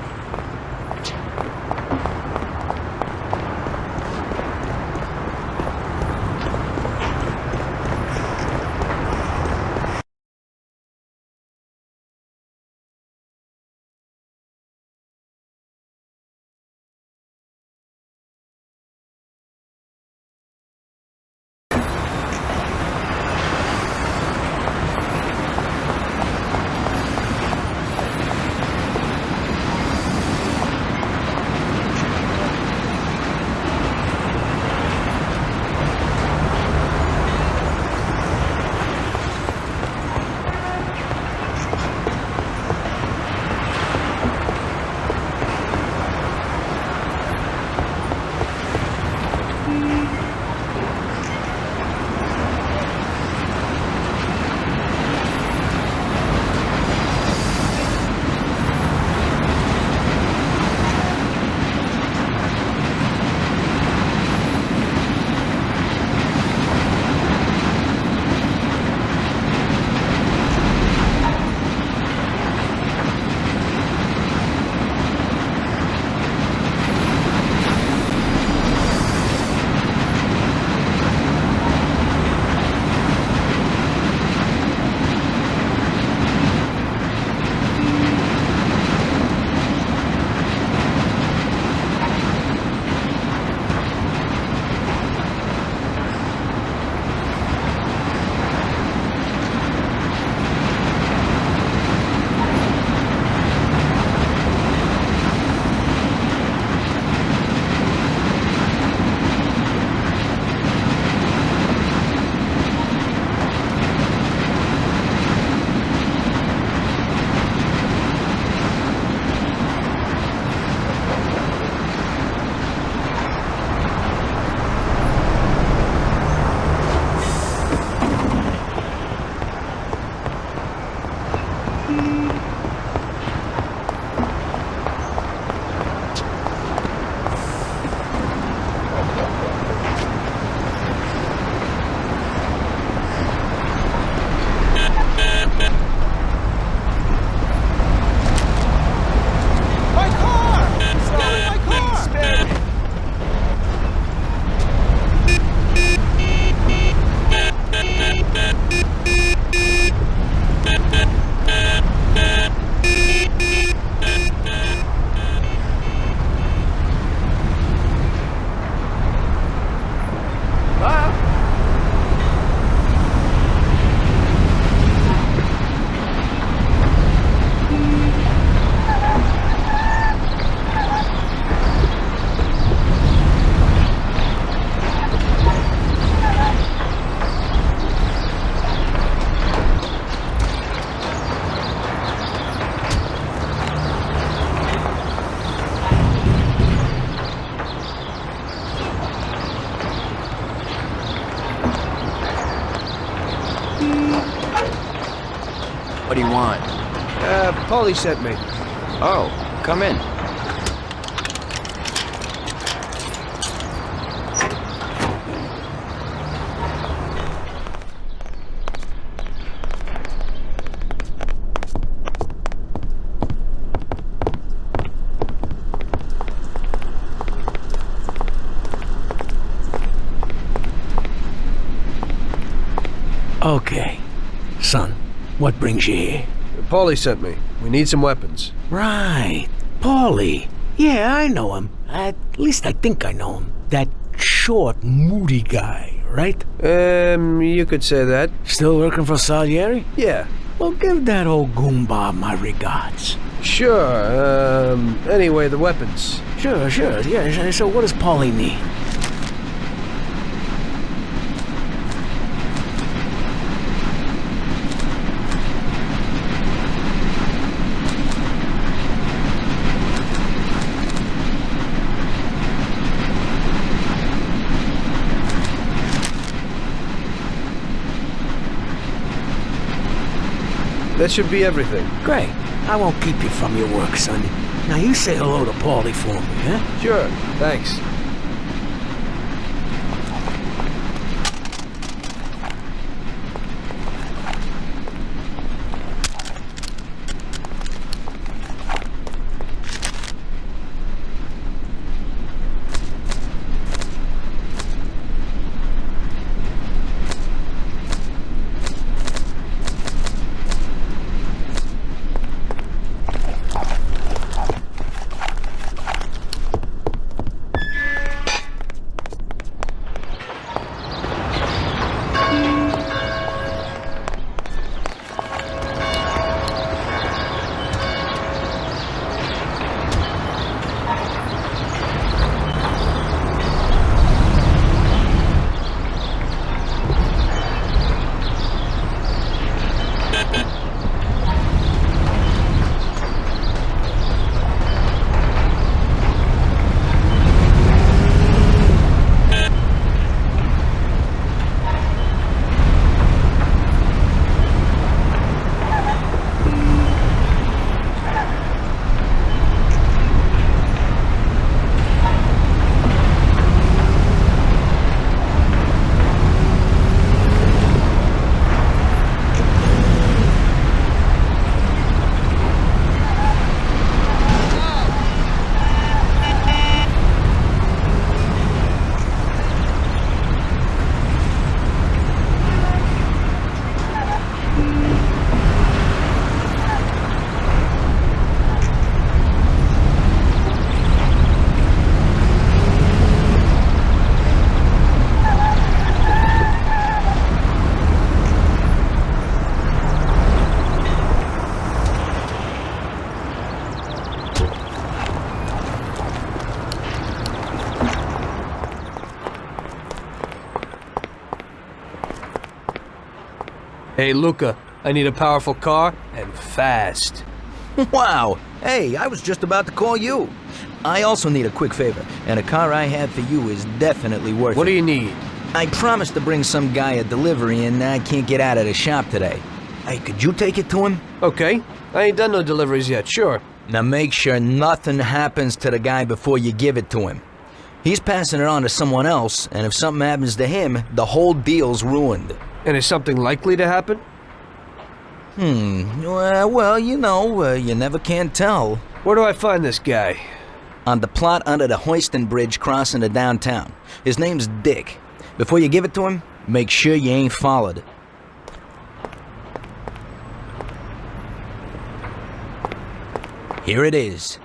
What do you want? Paulie sent me. Oh, come in. Okay. Son, what brings you here? Paulie sent me. We need some weapons. Right. Paulie. Yeah, I know him. At least I think I know him. That short, moody guy, right? You could say that. Still working for Salieri? Yeah. Well, give that old goomba my regards. Sure. Anyway, the weapons. Sure. Yeah, so what does Paulie need? That should be everything. Great. I won't keep you from your work, son. Now you say hello to Paulie for me, huh? Sure. Thanks. Hey, Luca, I need a powerful car, and fast. Wow! Hey, I was just about to call you. I also need a quick favor, and a car I have for you is definitely worth it. What do you need? I promised to bring some guy a delivery, and I can't get out of the shop today. Hey, could you take it to him? Okay. I ain't done no deliveries yet, sure. Now make sure nothing happens to the guy before you give it to him. He's passing it on to someone else, and if something happens to him, the whole deal's ruined. And is something likely to happen? Well, you know, you never can tell. Where do I find this guy? On the plot under the Hoiston Bridge crossing to downtown. His name's Dick. Before you give it to him, make sure you ain't followed. Here it is.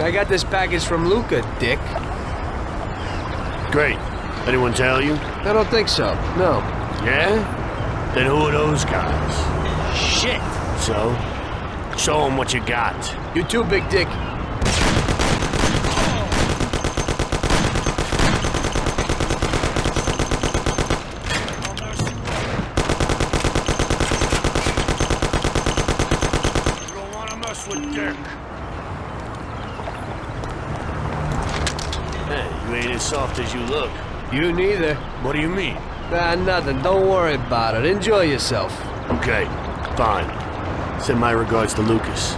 I got this package from Luca, dick. Great. Anyone tell you? I don't think so, no. Yeah? Then who are those guys? Shit! So? Show them what you got. You too, big dick. You ain't as soft as you look. You neither. What do you mean? Nothing. Don't worry about it. Enjoy yourself. Okay, fine. Send my regards to Lucas.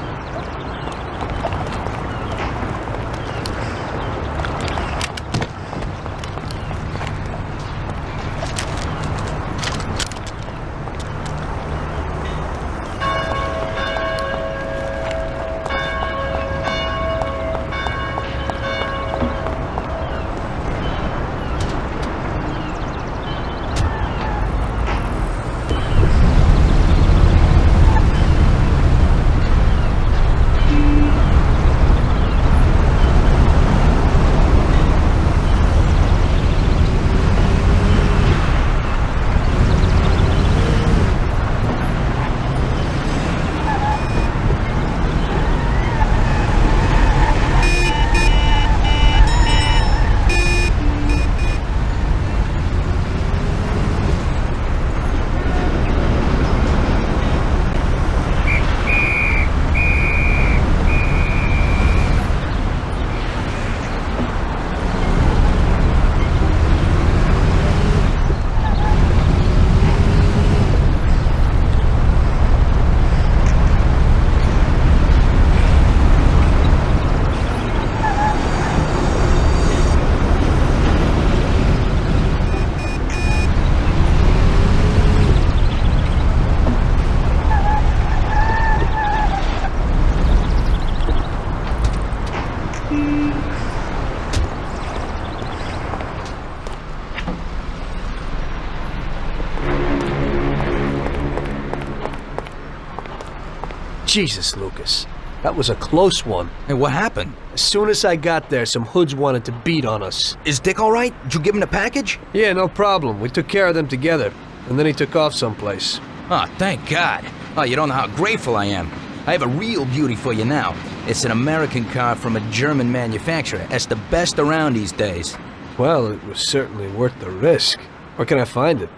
Jesus, Lucas. That was a close one. Hey, what happened? As soon as I got there, some hoods wanted to beat on us. Is Dick all right? Did you give him the package? Yeah, no problem. We took care of them together. And then he took off someplace. Oh, thank God. Oh, you don't know how grateful I am. I have a real beauty for you now. It's an American car from a German manufacturer. It's the best around these days. Well, it was certainly worth the risk. Where can I find it?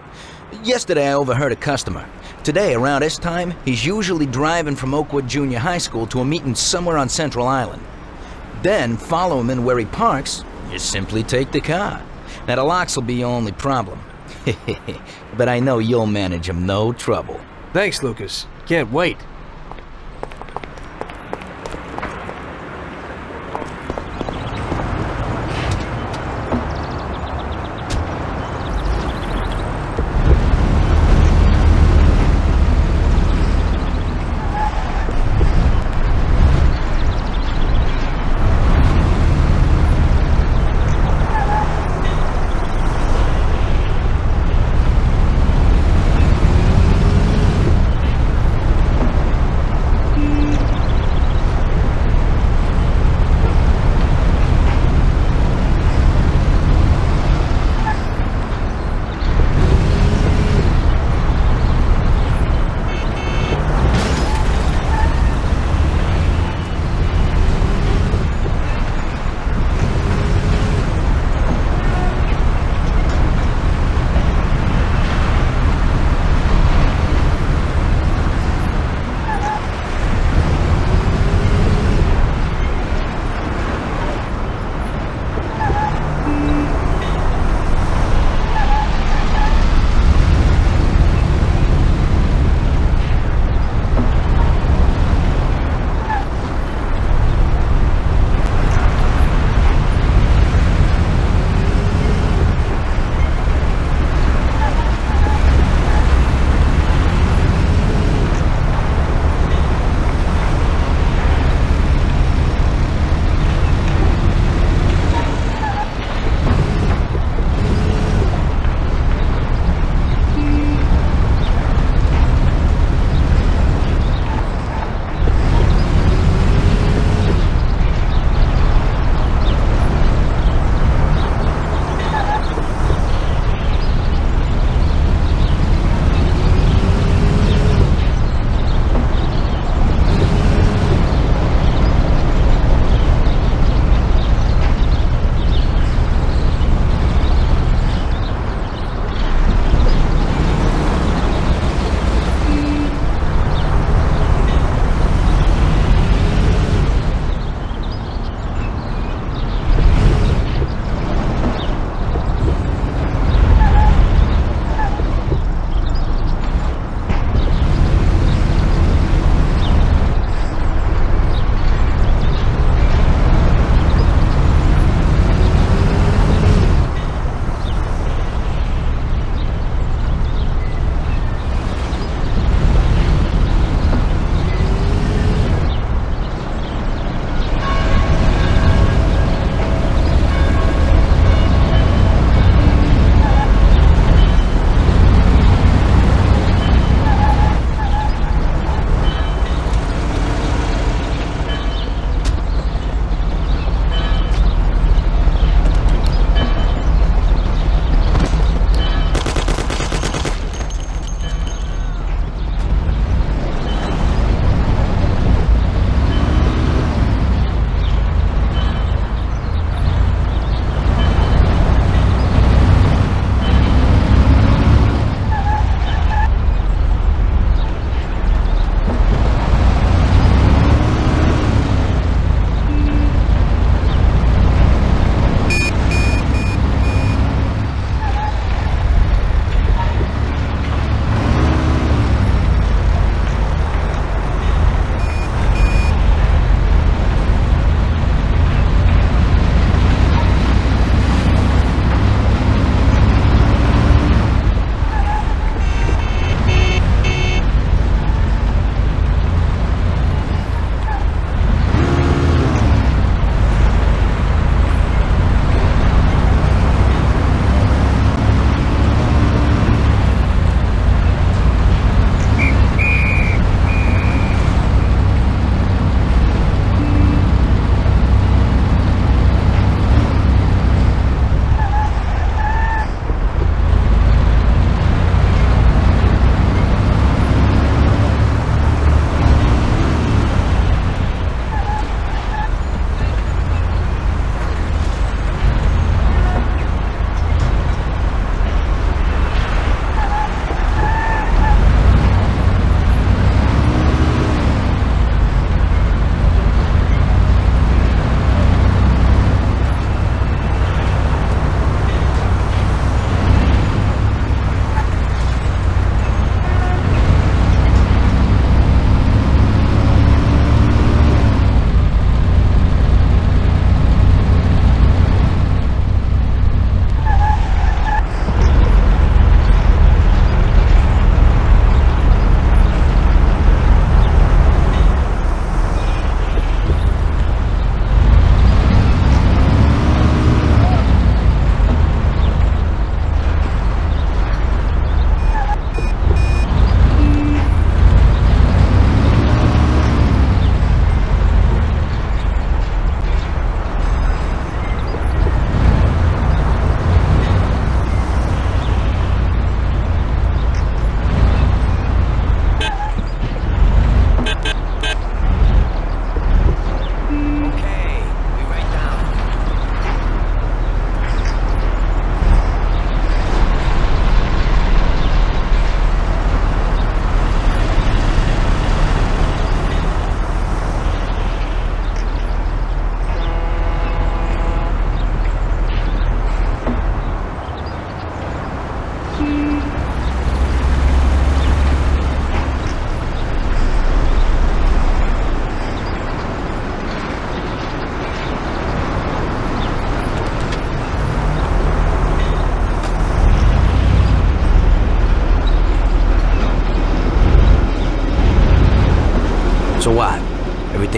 Yesterday I overheard a customer. Today, around this time, he's usually driving from Oakwood Junior High School to a meeting somewhere on Central Island. Then, follow him in where he parks, you simply take the car. Now, the locks will be your only problem. But I know you'll manage him no trouble. Thanks, Lucas. Can't wait.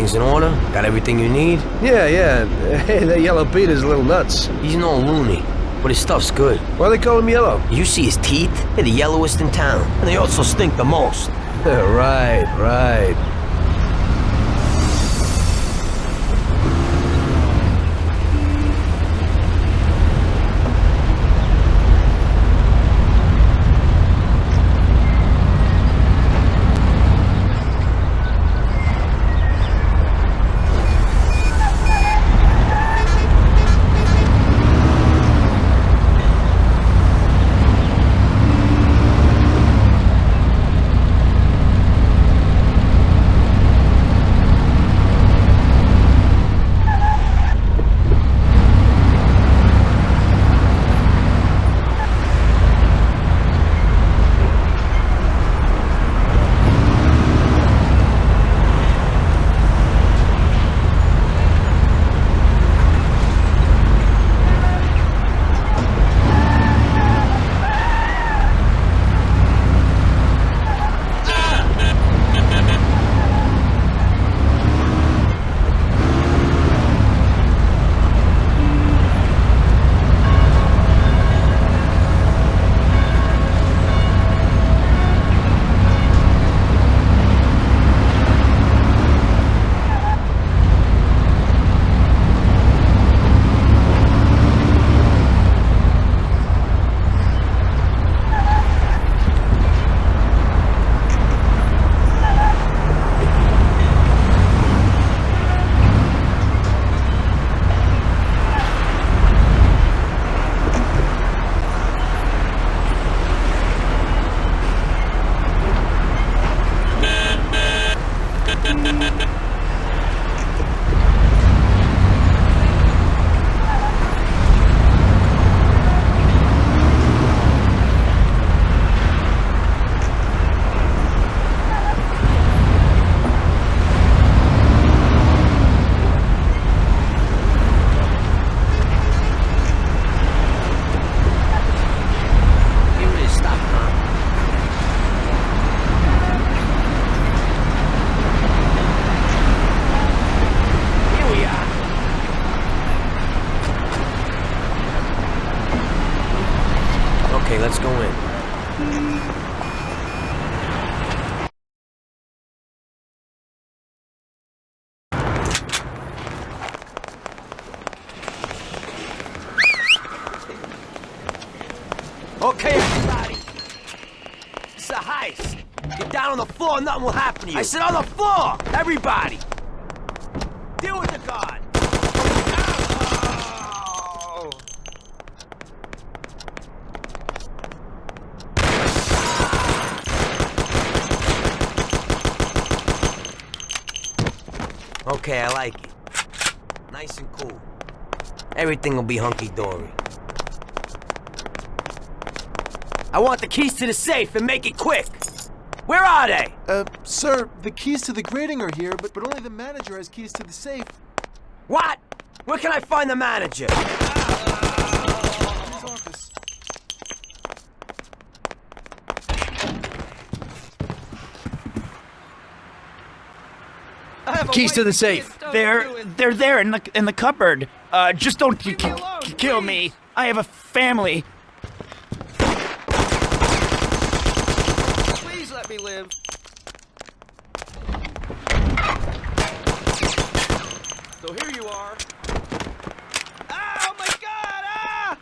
Everything's in order? Got everything you need? Yeah. Hey, that Yellow Peter's a little nuts. He's no loony, but his stuff's good. Why they call him Yellow? You see his teeth? They're the yellowest in town, and they also stink the most. Right. Okay, let's go in. Okay, everybody. It's a heist. Get down on the floor, nothing will happen to you. I said on the floor! Everybody! Deal with the guard! Ow! Okay, I like it. Nice and cool. Everything will be hunky-dory. I want the keys to the safe and make it quick! Where are they? Sir, the keys to the grating are here, but only the manager has keys to the safe. What? Where can I find the manager? His office. Keys to the safe. They're there in the cupboard. Just don't kill me. I have a family. Please let me live. So here you are. Oh my God! Ah!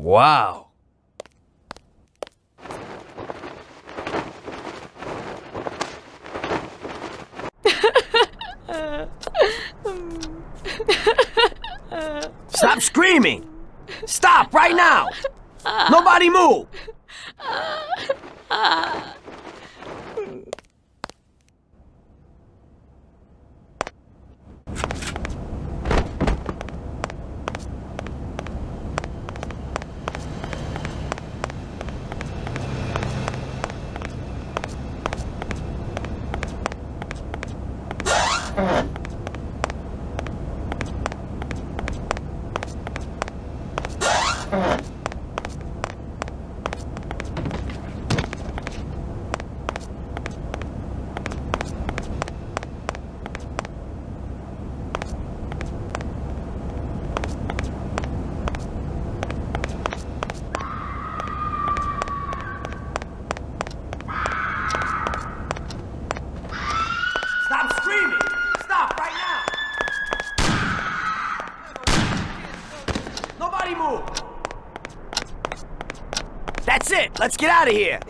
Wow. Stop screaming! Stop right now! Nobody move! Stop screaming! Stop right now! Nobody move! That's it! Let's get out of here!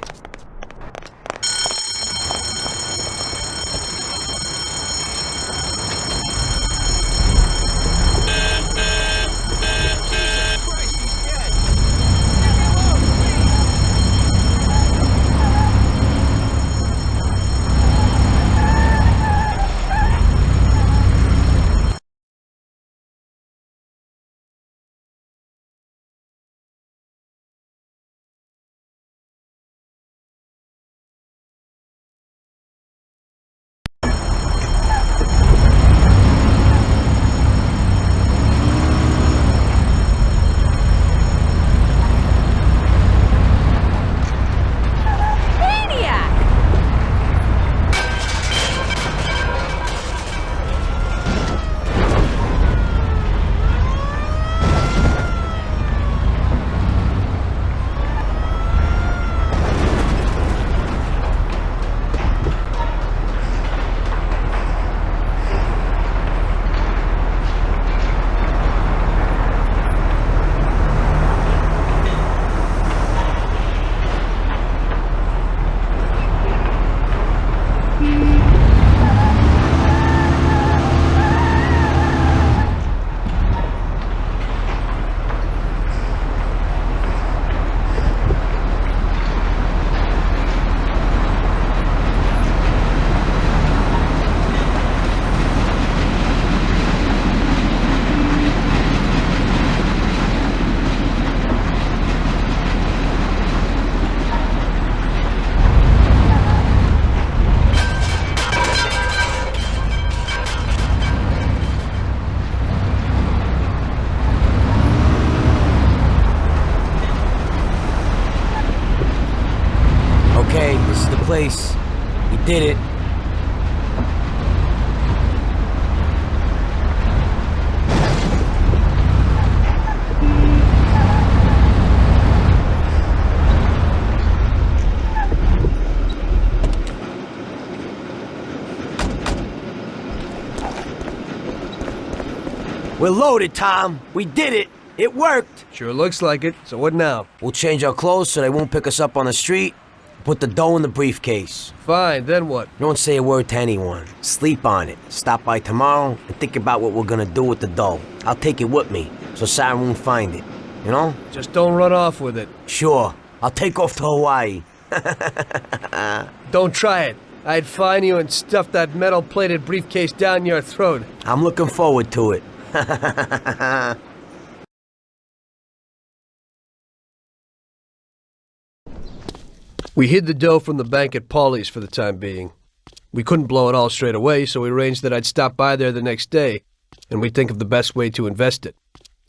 Okay, this is the place. We did it. We're loaded, Tom. We did it. It worked. Sure looks like it. So what now? We'll change our clothes so they won't pick us up on the street. Put the dough in the briefcase. Fine, then what? Don't say a word to anyone. Sleep on it. Stop by tomorrow and think about what we're gonna do with the dough. I'll take it with me, so Sarah won't find it. You know? Just don't run off with it. Sure. I'll take off to Hawaii. Don't try it. I'd find you and stuff that metal-plated briefcase down your throat. I'm looking forward to it. We hid the dough from the bank at Paulie's for the time being. We couldn't blow it all straight away, so we arranged that I'd stop by there the next day, and we'd think of the best way to invest it.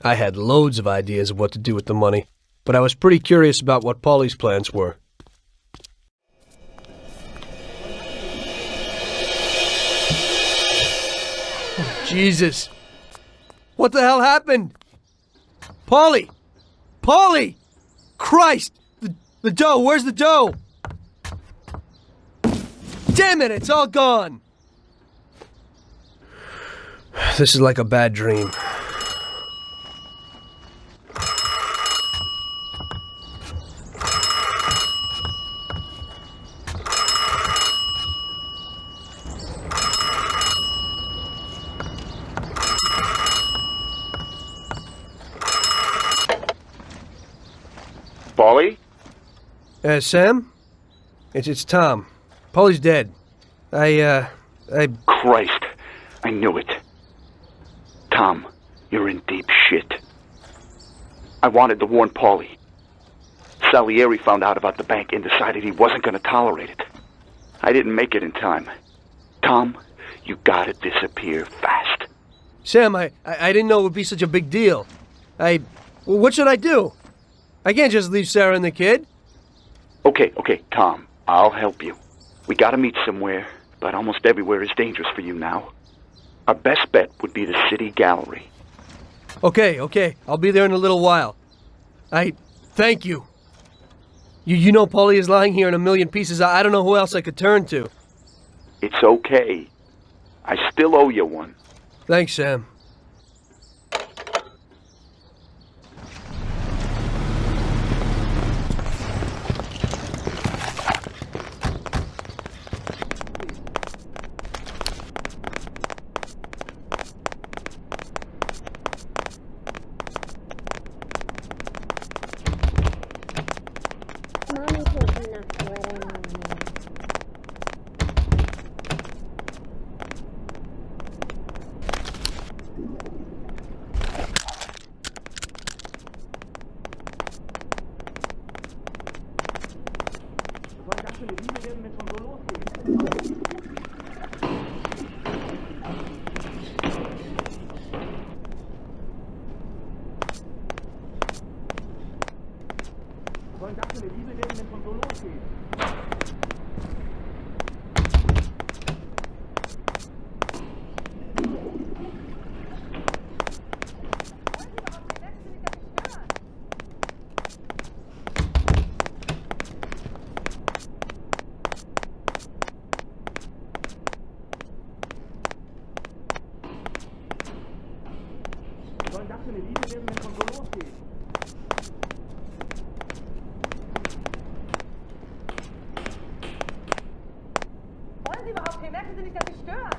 I had loads of ideas of what to do with the money, but I was pretty curious about what Paulie's plans were. Oh, Jesus! What the hell happened? Paulie! Paulie! Christ! The dough! Where's the dough? Damn it! It's all gone! This is like a bad dream. Paulie? Sam? It's Tom. Paulie's dead. Christ, I knew it. Tom, you're in deep shit. I wanted to warn Paulie. Salieri found out about the bank and decided he wasn't going to tolerate it. I didn't make it in time. Tom, you gotta disappear fast. Sam, I didn't know it would be such a big deal. What should I do? I can't just leave Sarah and the kid. Okay, Tom, I'll help you. We gotta meet somewhere, but almost everywhere is dangerous for you now. Our best bet would be the city gallery. Okay. I'll be there in a little while. Thank you. You know Paulie is lying here in a million pieces. I don't know who else I could turn to. It's okay. I still owe you one. Thanks, Sam. Wollen Sie überhaupt hier? Merken Sie nicht, dass ich störe?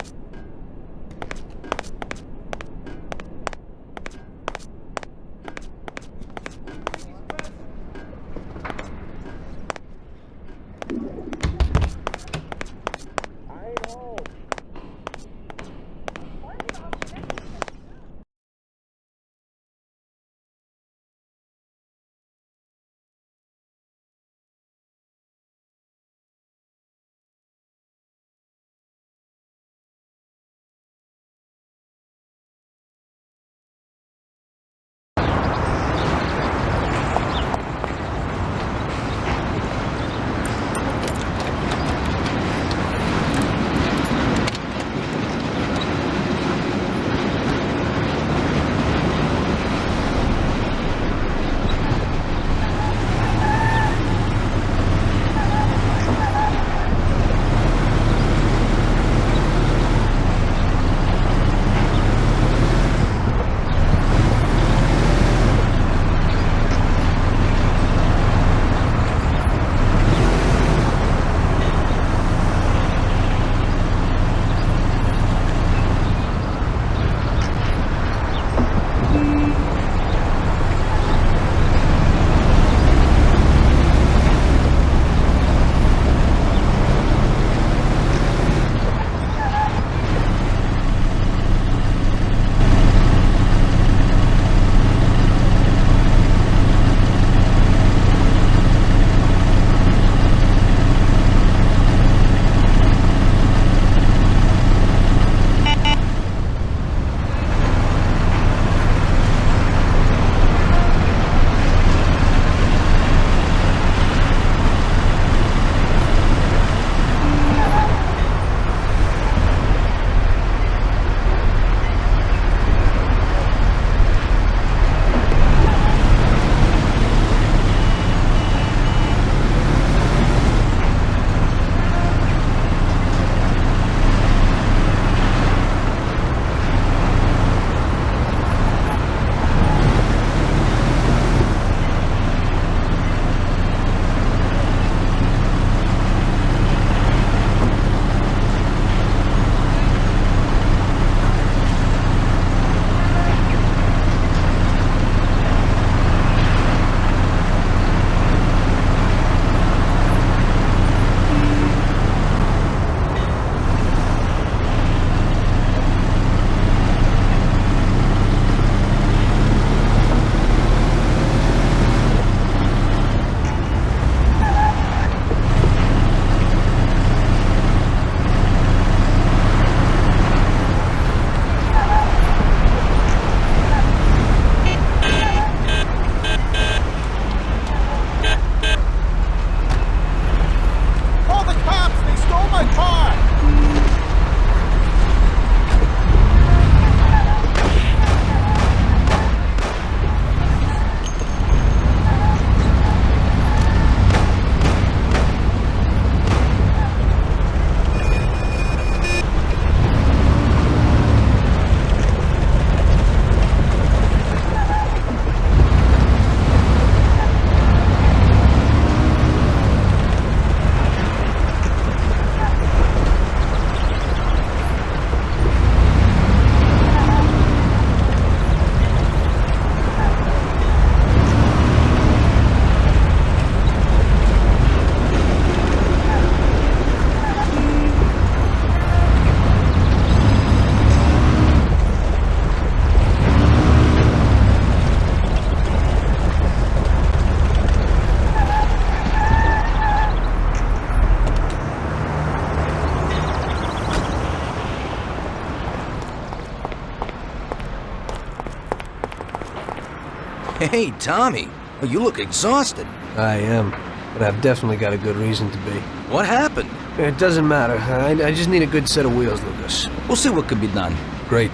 Hey, Tommy. You look exhausted. I am, but I've definitely got a good reason to be. What happened? It doesn't matter. I just need a good set of wheels, Lucas. We'll see what can be done. Great.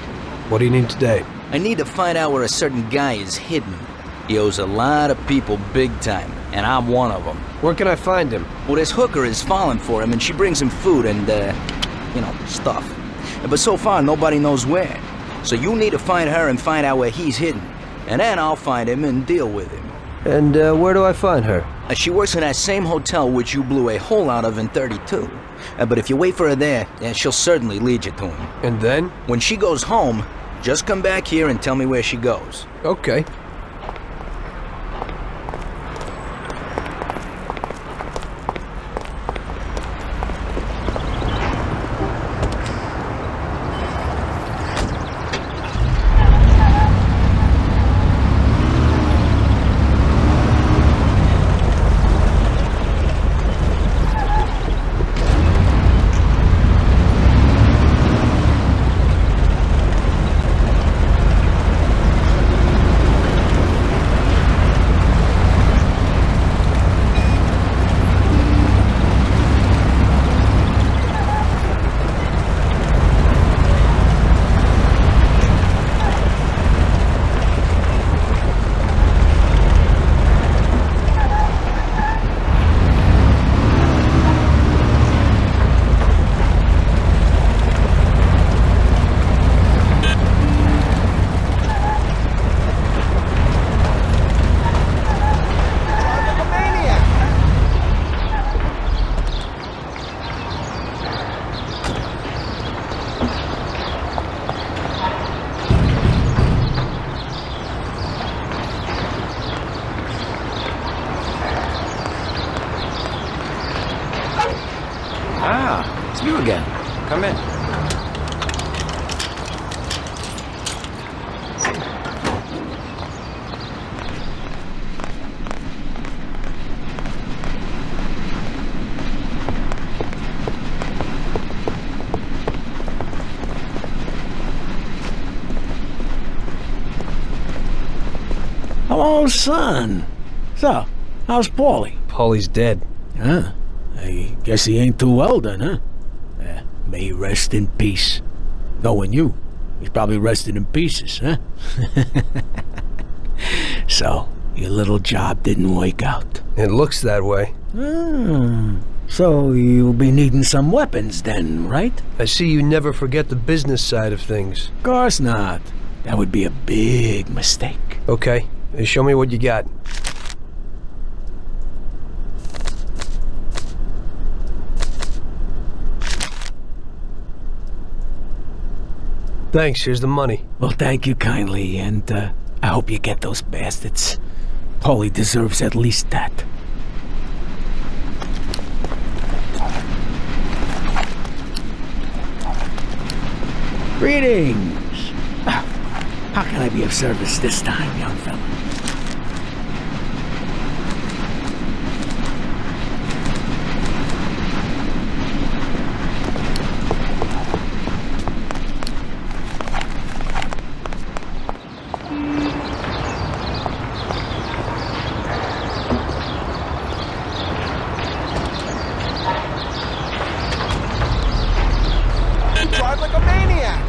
What do you need today? I need to find out where a certain guy is hidden. He owes a lot of people big time, and I'm one of them. Where can I find him? Well, this hooker is falling for him, and she brings him food and, stuff. But so far, nobody knows where. So you need to find her and find out where he's hidden. And then I'll find him and deal with him. And where do I find her? She works in that same hotel which you blew a hole out of in 32. But if you wait for her there, she'll certainly lead you to him. And then? When she goes home, just come back here and tell me where she goes. Okay. Ah, it's you again. Come in. Hello, son. So, how's Paulie? Paulie's dead. Huh? I guess he ain't too well then, huh? May he rest in peace. Knowing you, he's probably rested in pieces, huh? So, your little job didn't work out. It looks that way. So you'll be needing some weapons then, right? I see you never forget the business side of things. Of course not. That would be a big mistake. Okay, show me what you got. Thanks, here's the money. Well, thank you kindly, and I hope you get those bastards. Paulie deserves at least that. Greetings! How can I be of service this time, young fella? Drive like a maniac!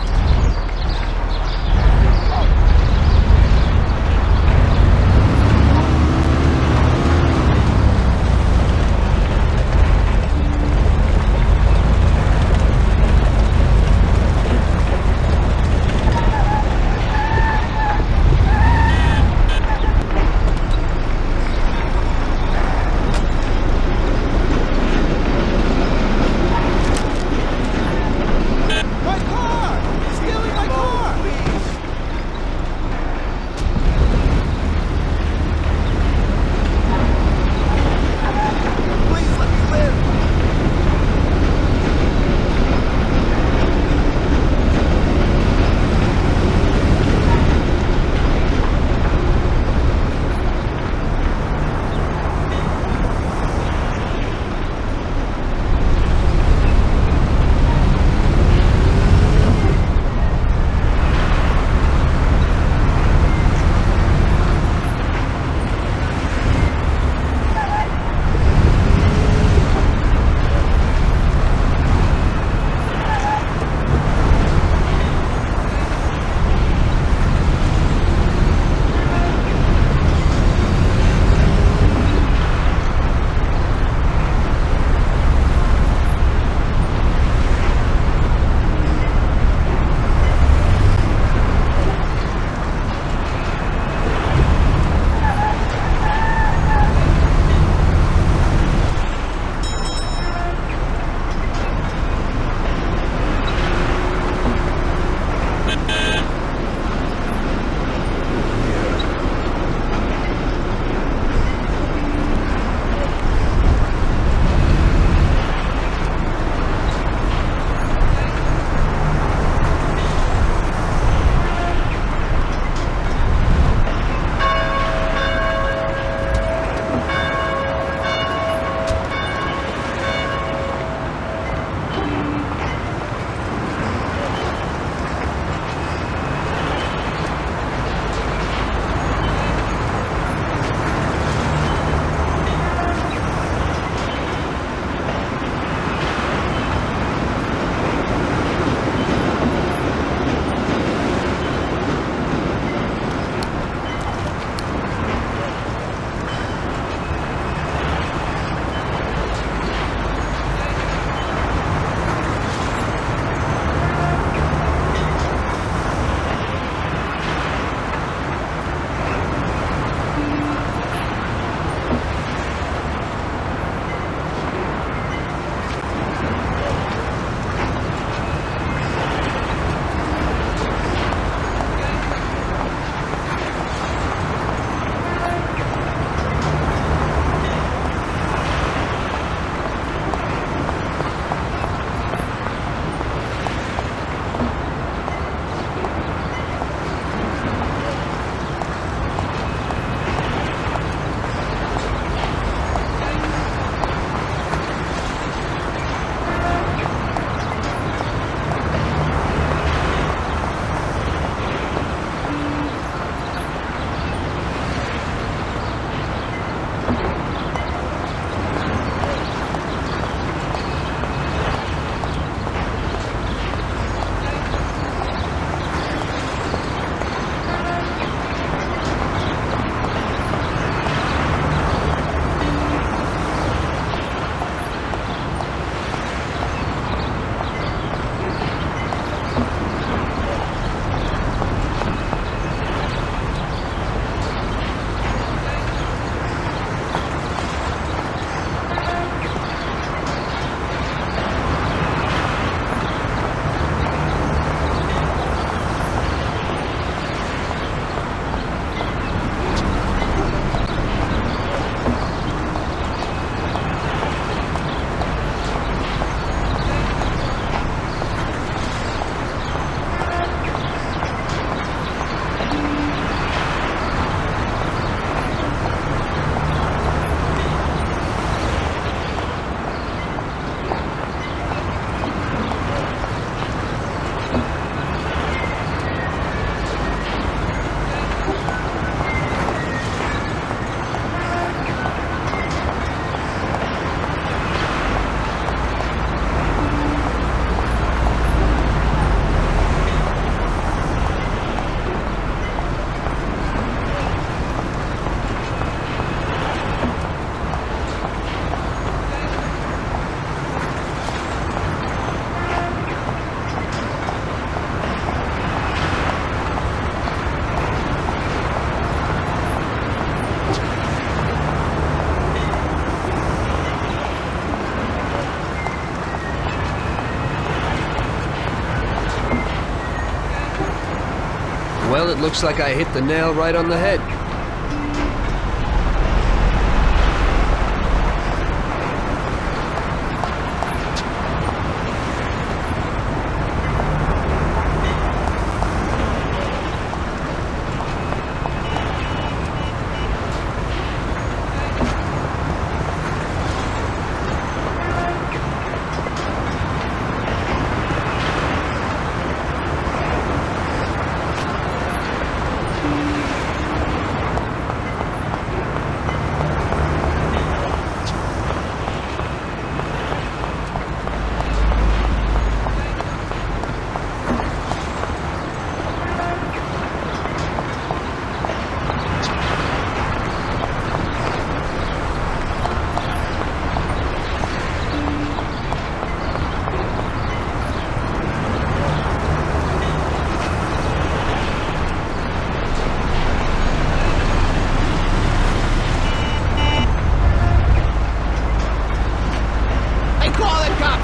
looks like I hit the nail right on the head.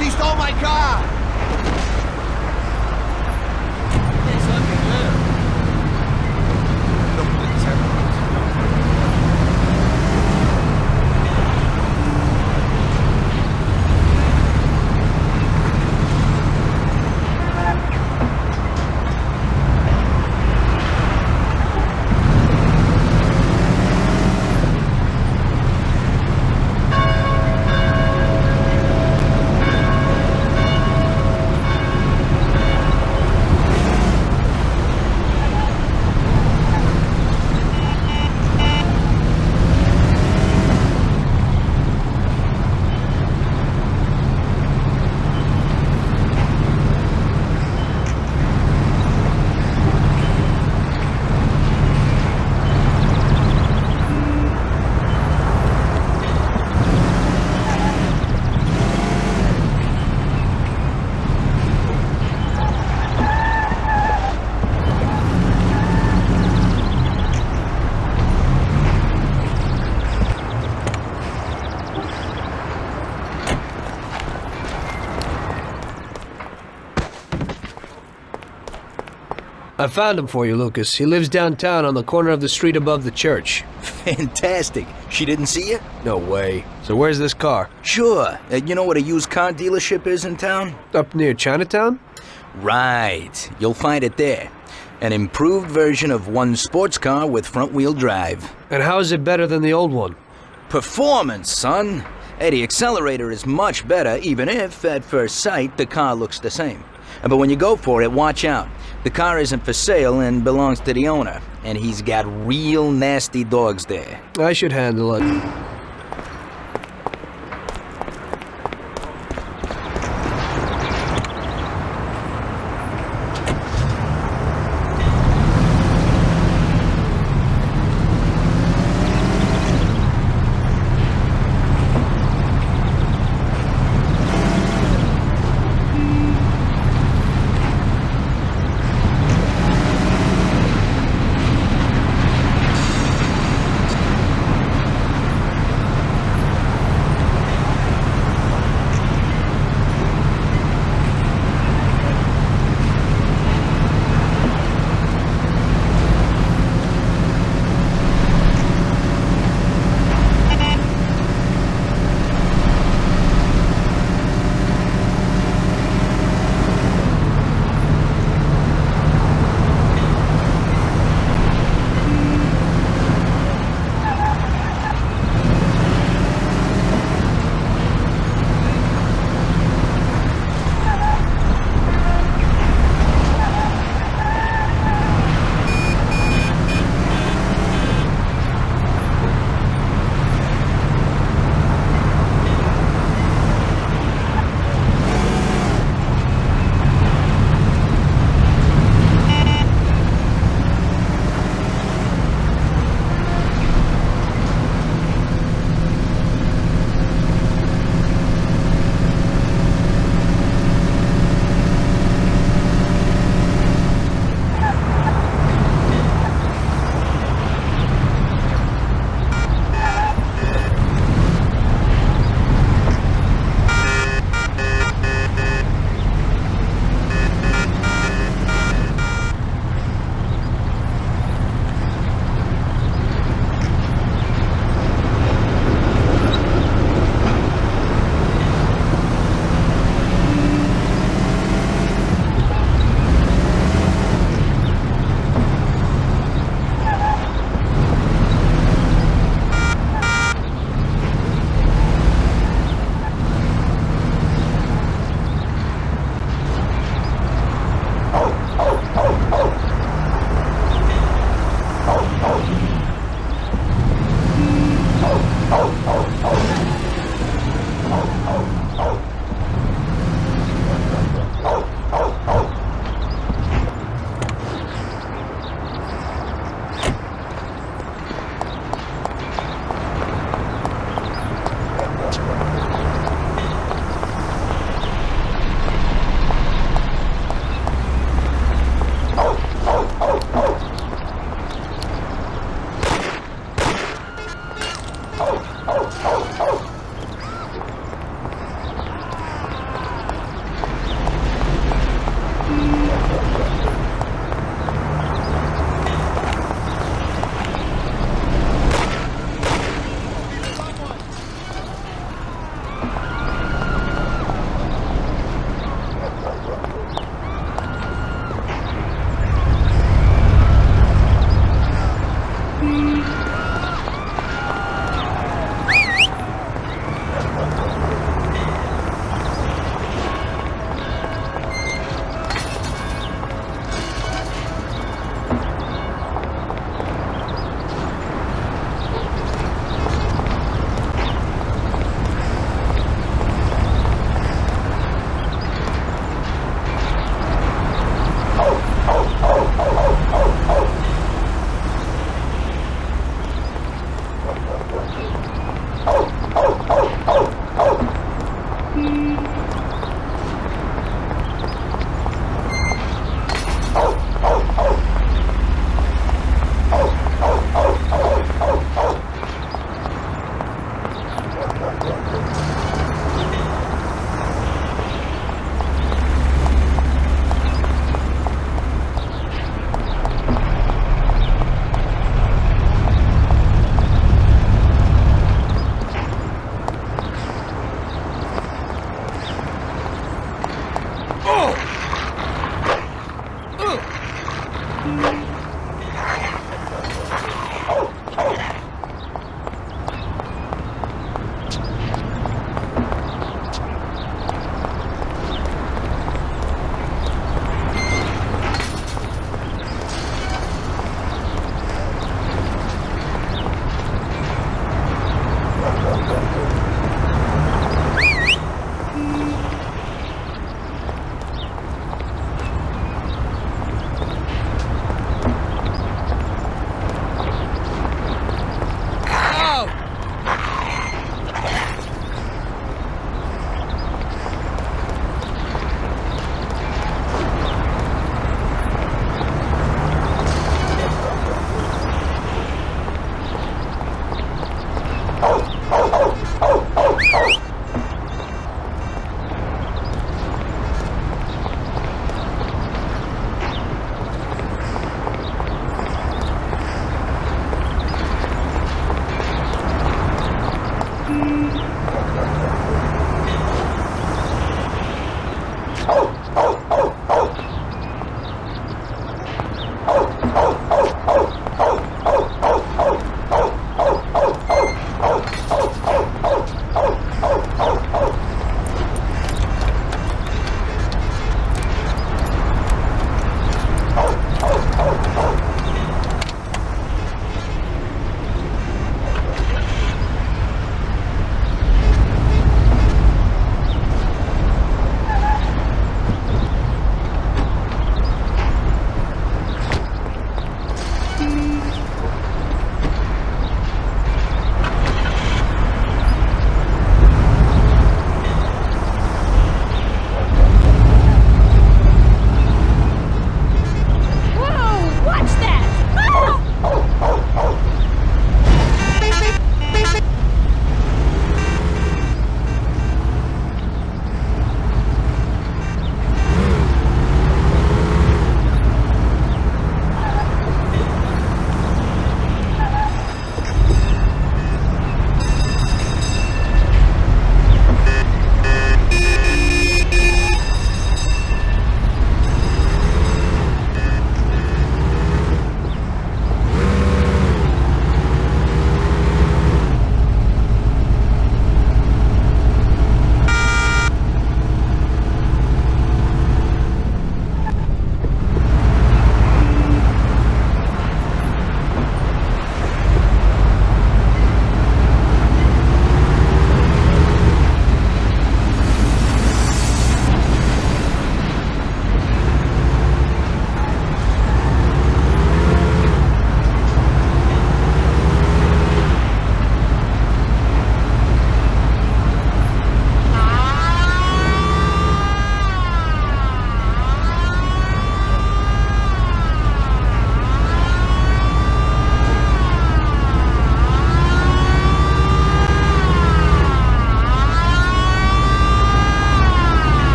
He stole my car! I found him for you, Lucas. He lives downtown on the corner of the street above the church. Fantastic. She didn't see you? No way. So where's this car? Sure. You know what a used car dealership is in town? Up near Chinatown? Right. You'll find it there. An improved version of one sports car with front-wheel drive. And how is it better than the old one? Performance, son. Hey, the accelerator is much better, even if, at first sight, the car looks the same. But when you go for it, watch out. The car isn't for sale and belongs to the owner, and he's got real nasty dogs there. I should handle it.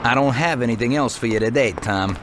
I don't have anything else for you today, Tom.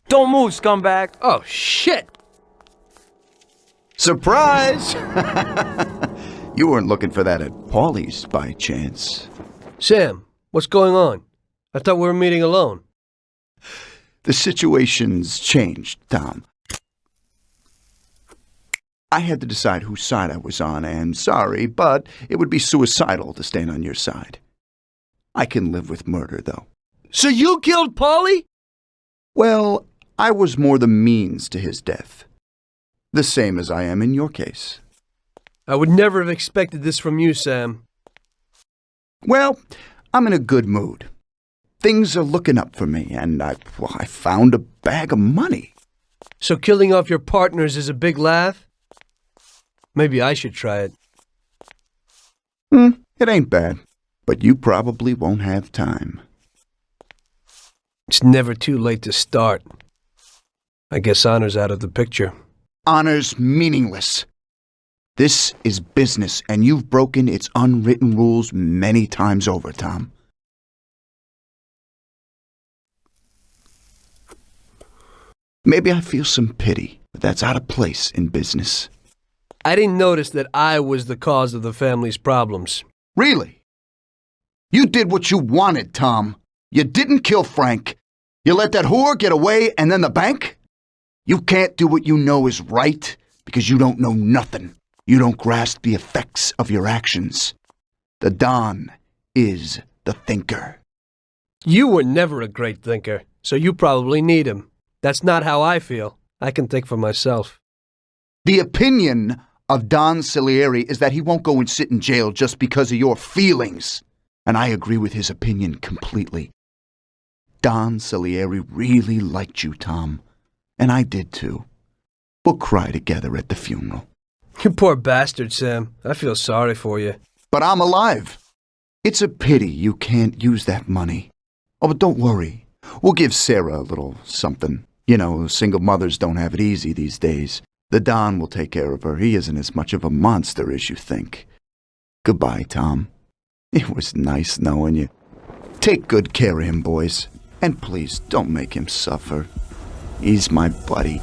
Don't move, scumbag! Oh, shit! Surprise! You weren't looking for that at Paulie's by chance. Sam, what's going on? I thought we were meeting alone. The situation's changed, Tom. I had to decide whose side I was on, and sorry, but it would be suicidal to stand on your side. I can live with murder, though. So you killed Paulie? Well, I was more the means to his death. The same as I am in your case. I would never have expected this from you, Sam. Well, I'm in a good mood. Things are looking up for me, and I found a bag of money. So killing off your partners is a big laugh? Maybe I should try it. It ain't bad, but you probably won't have time. It's never too late to start. I guess honor's out of the picture. Honor's meaningless. This is business, and you've broken its unwritten rules many times over, Tom. Maybe I feel some pity, but that's out of place in business. I didn't notice that I was the cause of the family's problems. Really? You did what you wanted, Tom. You didn't kill Frank. You let that whore get away, and then the bank? You can't do what you know is right because you don't know nothing. You don't grasp the effects of your actions. The Don is the thinker. You were never a great thinker, so you probably need him. That's not how I feel. I can think for myself. The opinion of Don Salieri is that he won't go and sit in jail just because of your feelings. And I agree with his opinion completely. Don Salieri really liked you, Tom. And I did too. We'll cry together at the funeral. You poor bastard, Sam. I feel sorry for you. But I'm alive. It's a pity you can't use that money. Oh, but don't worry. We'll give Sarah a little something. You know, single mothers don't have it easy these days. The Don will take care of her. He isn't as much of a monster as you think. Goodbye, Tom. It was nice knowing you. Take good care of him, boys. And please, don't make him suffer. He's my buddy.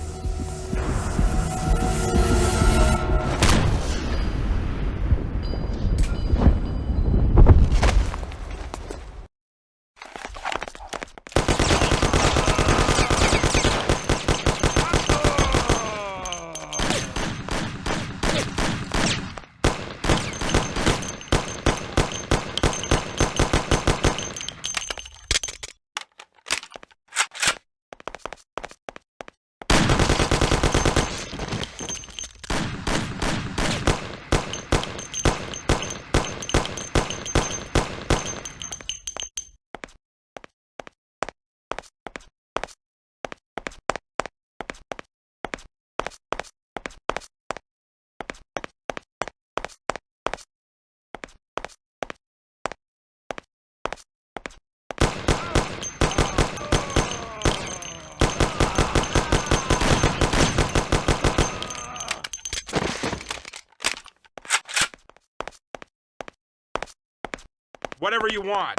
Whatever you want.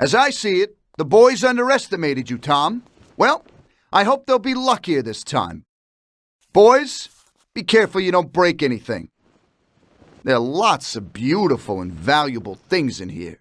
As I see it, the boys underestimated you, Tom. Well, I hope they'll be luckier this time. Boys, be careful you don't break anything. There are lots of beautiful and valuable things in here.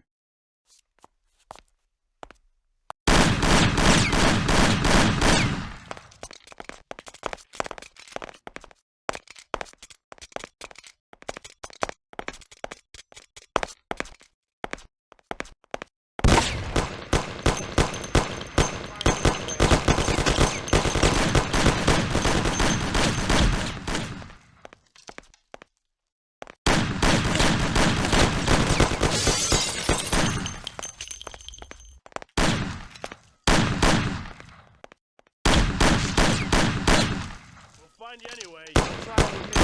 Find you anyway. You'll try it with me.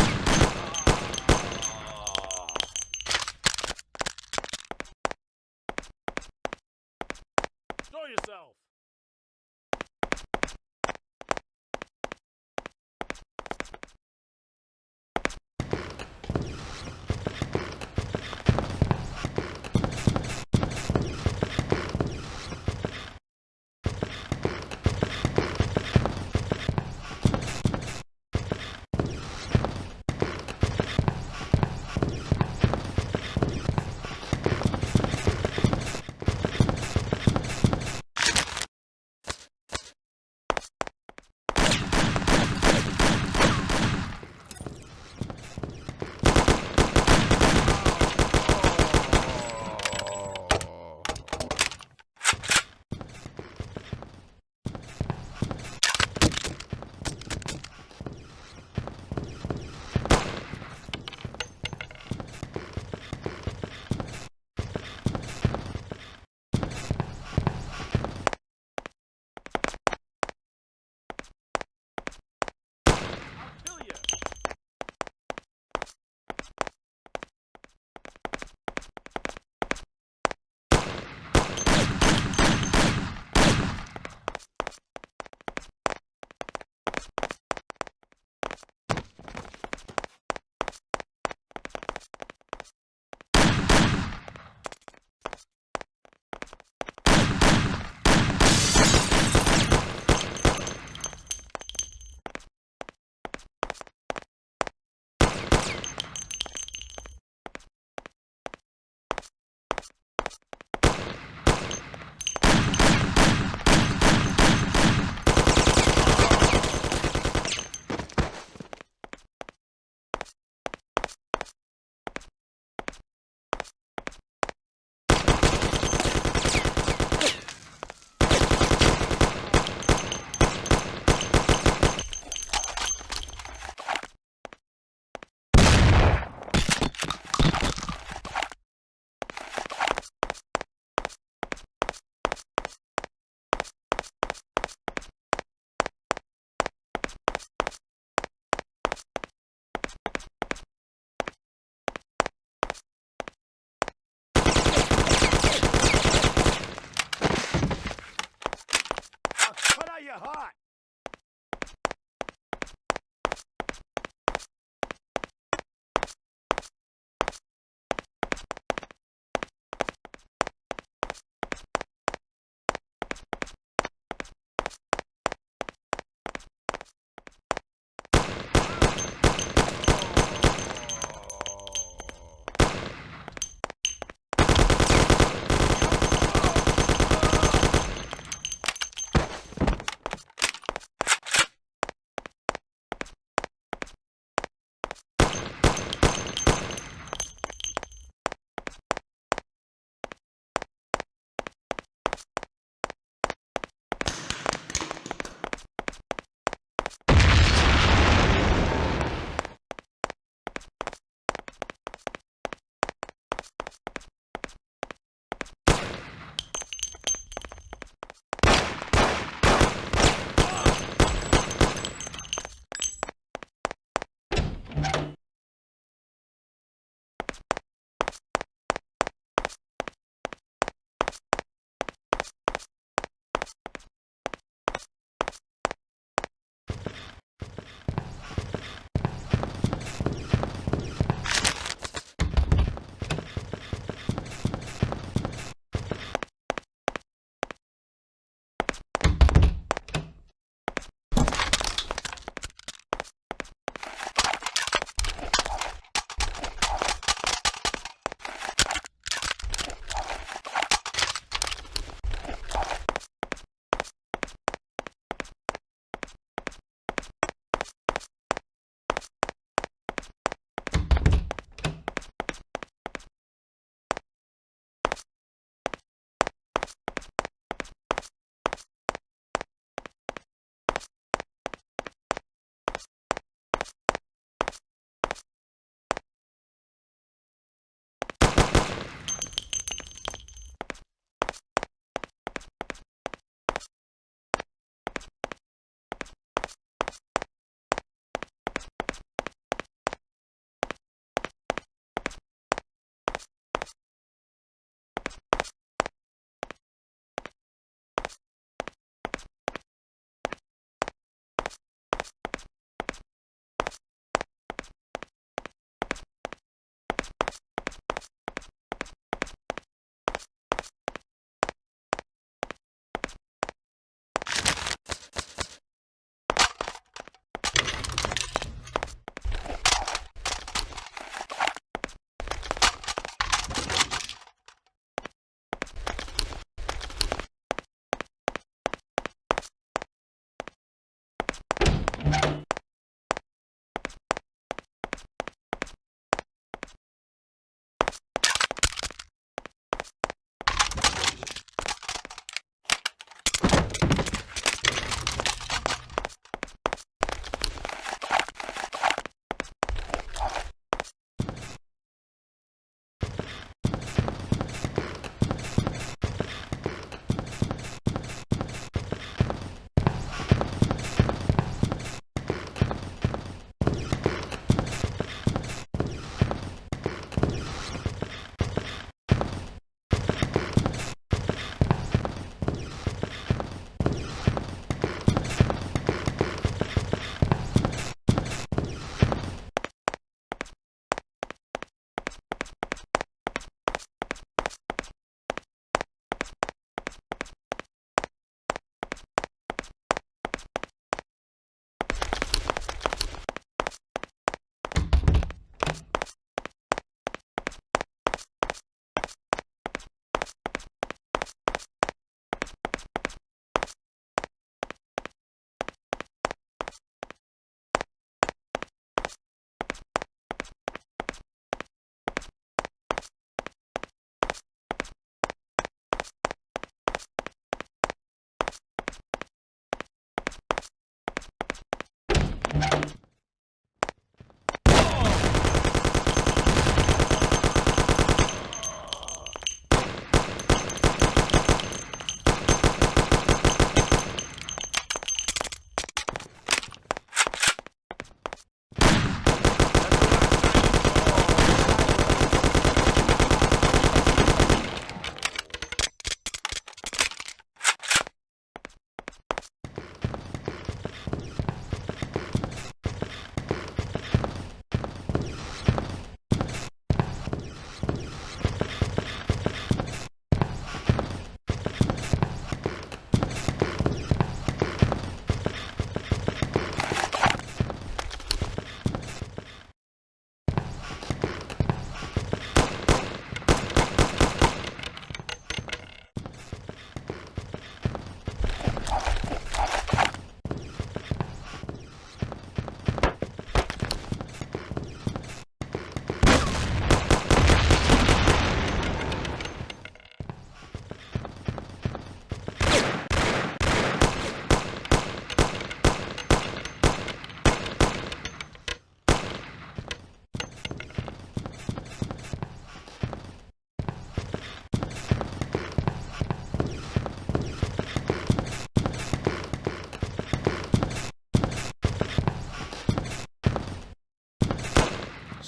Show yourself.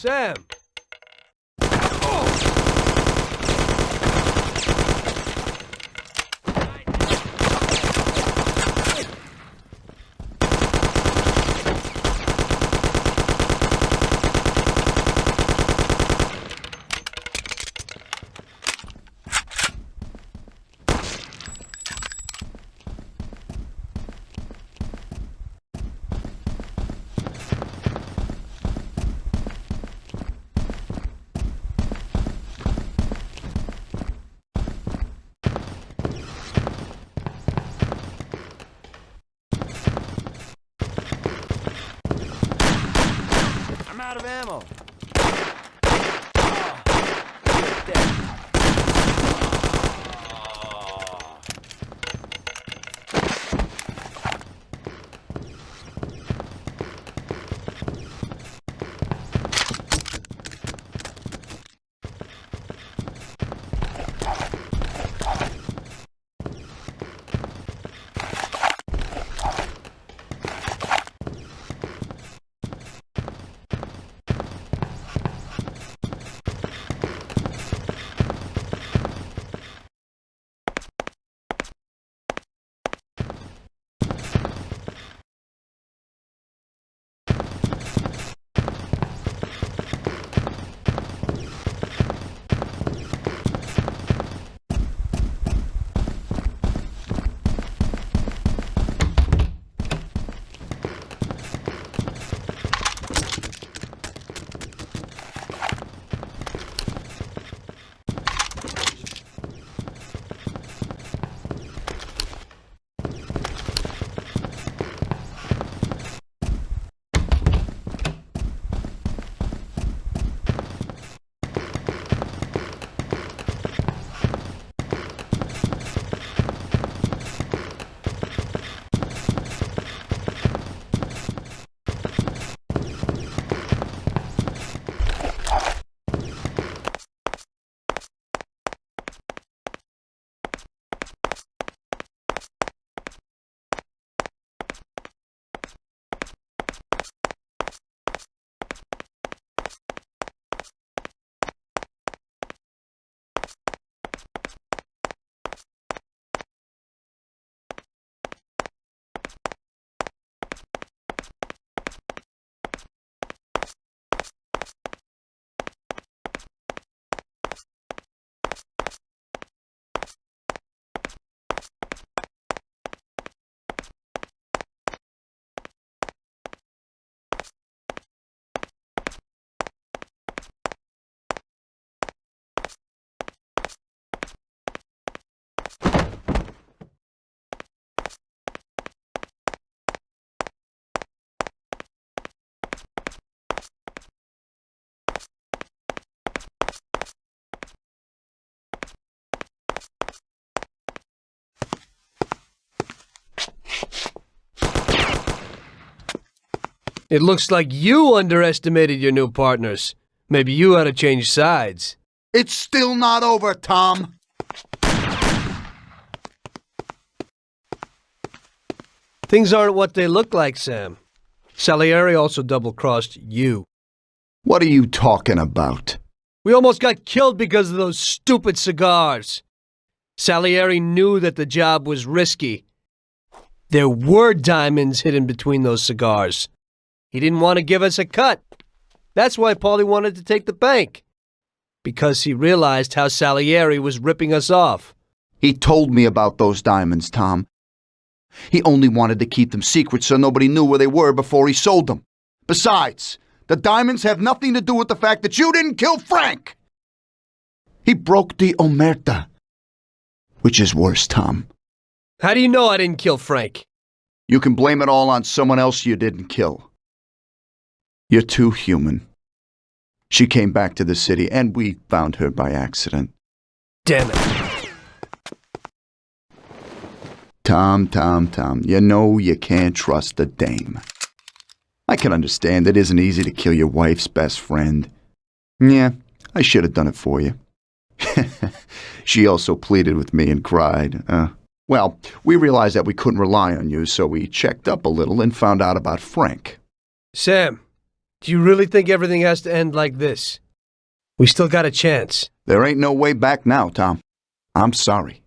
Sam! I'm out of ammo. It looks like you underestimated your new partners. Maybe you ought to change sides. It's still not over, Tom. Things aren't what they look like, Sam. Salieri also double-crossed you. What are you talking about? We almost got killed because of those stupid cigars. Salieri knew that the job was risky. There were diamonds hidden between those cigars. He didn't want to give us a cut. That's why Paulie wanted to take the bank. Because he realized how Salieri was ripping us off. He told me about those diamonds, Tom. He only wanted to keep them secret so nobody knew where they were before he sold them. Besides, the diamonds have nothing to do with the fact that you didn't kill Frank. He broke the omerta. Which is worse, Tom. How do you know I didn't kill Frank? You can blame it all on someone else you didn't kill. You're too human. She came back to the city, and we found her by accident. Damn it. Tom, you know you can't trust a dame. I can understand it isn't easy to kill your wife's best friend. Yeah, I should have done it for you. She also pleaded with me and cried. Well, we realized that we couldn't rely on you, so we checked up a little and found out about Frank. Sam, Do you really think everything has to end like this? We still got a chance. There ain't no way back now, Tom. I'm sorry.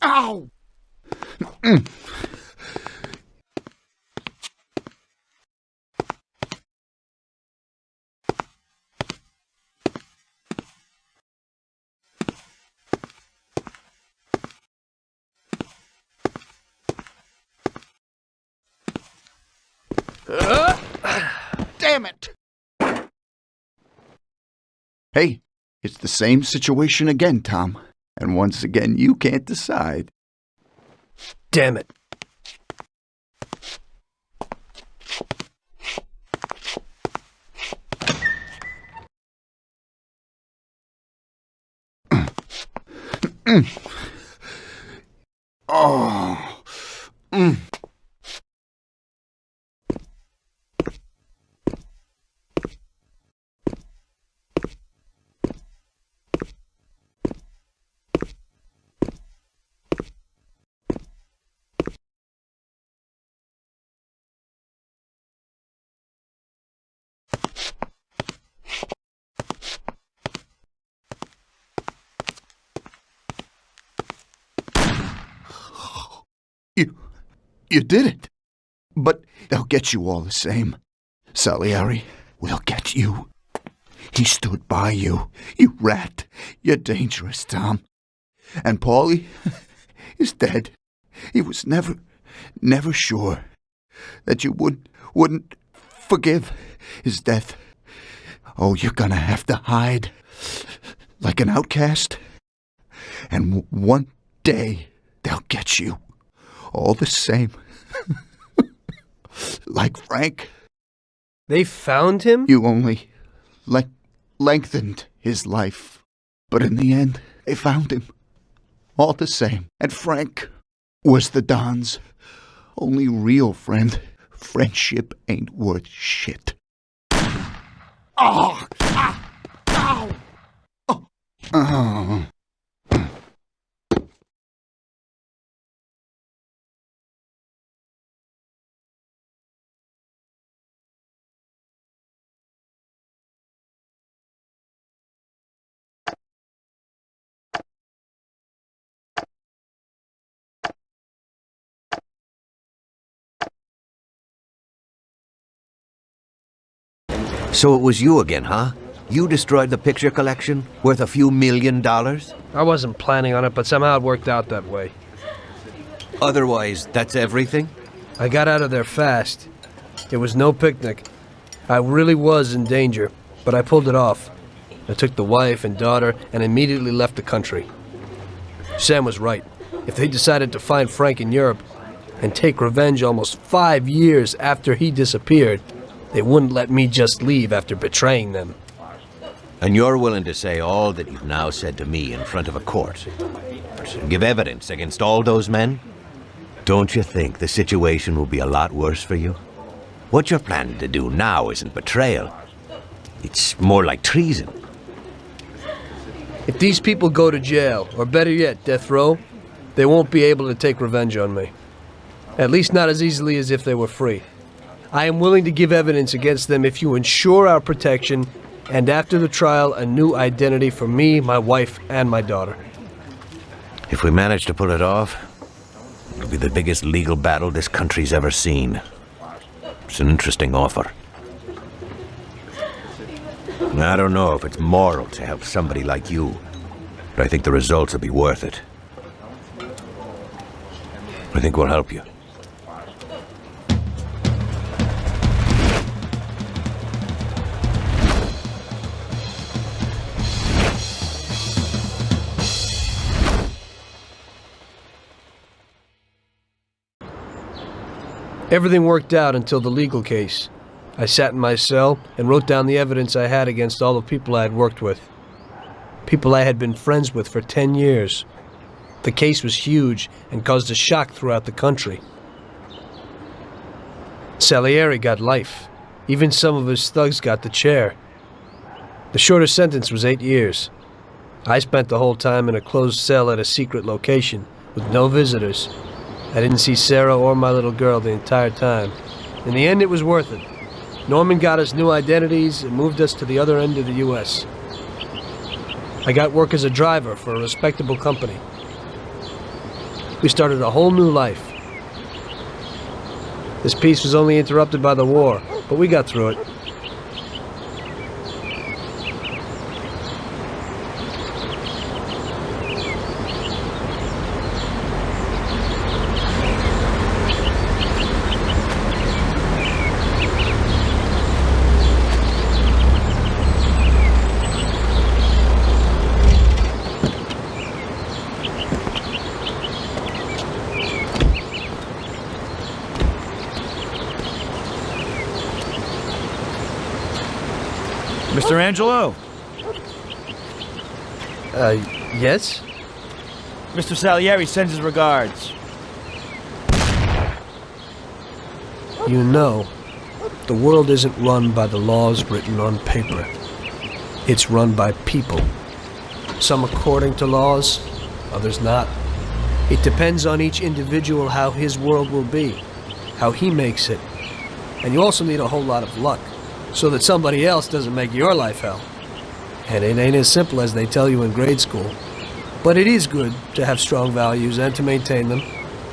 Ow! Damn it! Hey, it's the same situation again, Tom. And once again, you can't decide. Damn it. Oh. You did it. But they'll get you all the same. Salieri will get you. He stood by you. You rat. You're dangerous, Tom. And Paulie is dead. He was never sure that you wouldn't forgive his death. Oh, you're gonna have to hide like an outcast. And one day they'll get you. All the same. Like Frank. They found him? You only lengthened his life. But in the end, they found him. All the same. And Frank was the Don's only real friend. Friendship ain't worth shit. Oh! Ah! Ow! Oh! Oh! So it was you again, huh? You destroyed the picture collection, worth a few $1 million? I wasn't planning on it, but somehow it worked out that way. Otherwise, that's everything? I got out of there fast. It was no picnic. I really was in danger, but I pulled it off. I took the wife and daughter and immediately left the country. Sam was right. If they decided to find Frank in Europe and take revenge almost 5 years after he disappeared, they wouldn't let me just leave after betraying them. And you're willing to say all that you've now said to me in front of a court? And give evidence against all those men? Don't you think the situation will be a lot worse for you? What you're planning to do now isn't betrayal. It's more like treason. If these people go to jail, or better yet, death row, they won't be able to take revenge on me. At least not as easily as if they were free. I am willing to give evidence against them if you ensure our protection, and after the trial, a new identity for me, my wife, and my daughter. If we manage to pull it off, it'll be the biggest legal battle this country's ever seen. It's an interesting offer. I don't know if it's moral to help somebody like you, but I think the results will be worth it. I think we'll help you. Everything worked out until the legal case. I sat in my cell and wrote down the evidence I had against all the people I had worked with. People I had been friends with for 10 years. The case was huge and caused a shock throughout the country. Salieri got life. Even some of his thugs got the chair. The shortest sentence was 8 years. I spent the whole time in a closed cell at a secret location with no visitors. I didn't see Sarah or my little girl the entire time. In the end, it was worth it. Norman got us new identities and moved us to the other end of the U.S. I got work as a driver for a respectable company. We started a whole new life. This peace was only interrupted by the war, but we got through it. Mr. Angelo? Yes? Mr. Salieri sends his regards. You know, the world isn't run by the laws written on paper. It's run by people. Some according to laws, others not. It depends on each individual how his world will be, how he makes it. And you also need a whole lot of luck, so that somebody else doesn't make your life hell. And it ain't as simple as they tell you in grade school. But it is good to have strong values and to maintain them,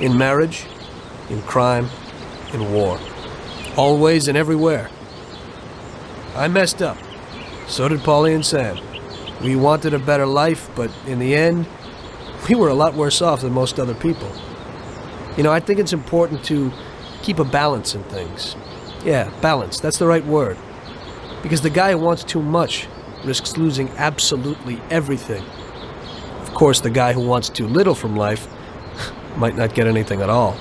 in marriage, in crime, in war. Always and everywhere. I messed up. So did Paulie and Sam. We wanted a better life, but in the end, we were a lot worse off than most other people. You know, I think it's important to keep a balance in things. Yeah, balance, that's the right word. Because the guy who wants too much risks losing absolutely everything. Of course, the guy who wants too little from life might not get anything at all.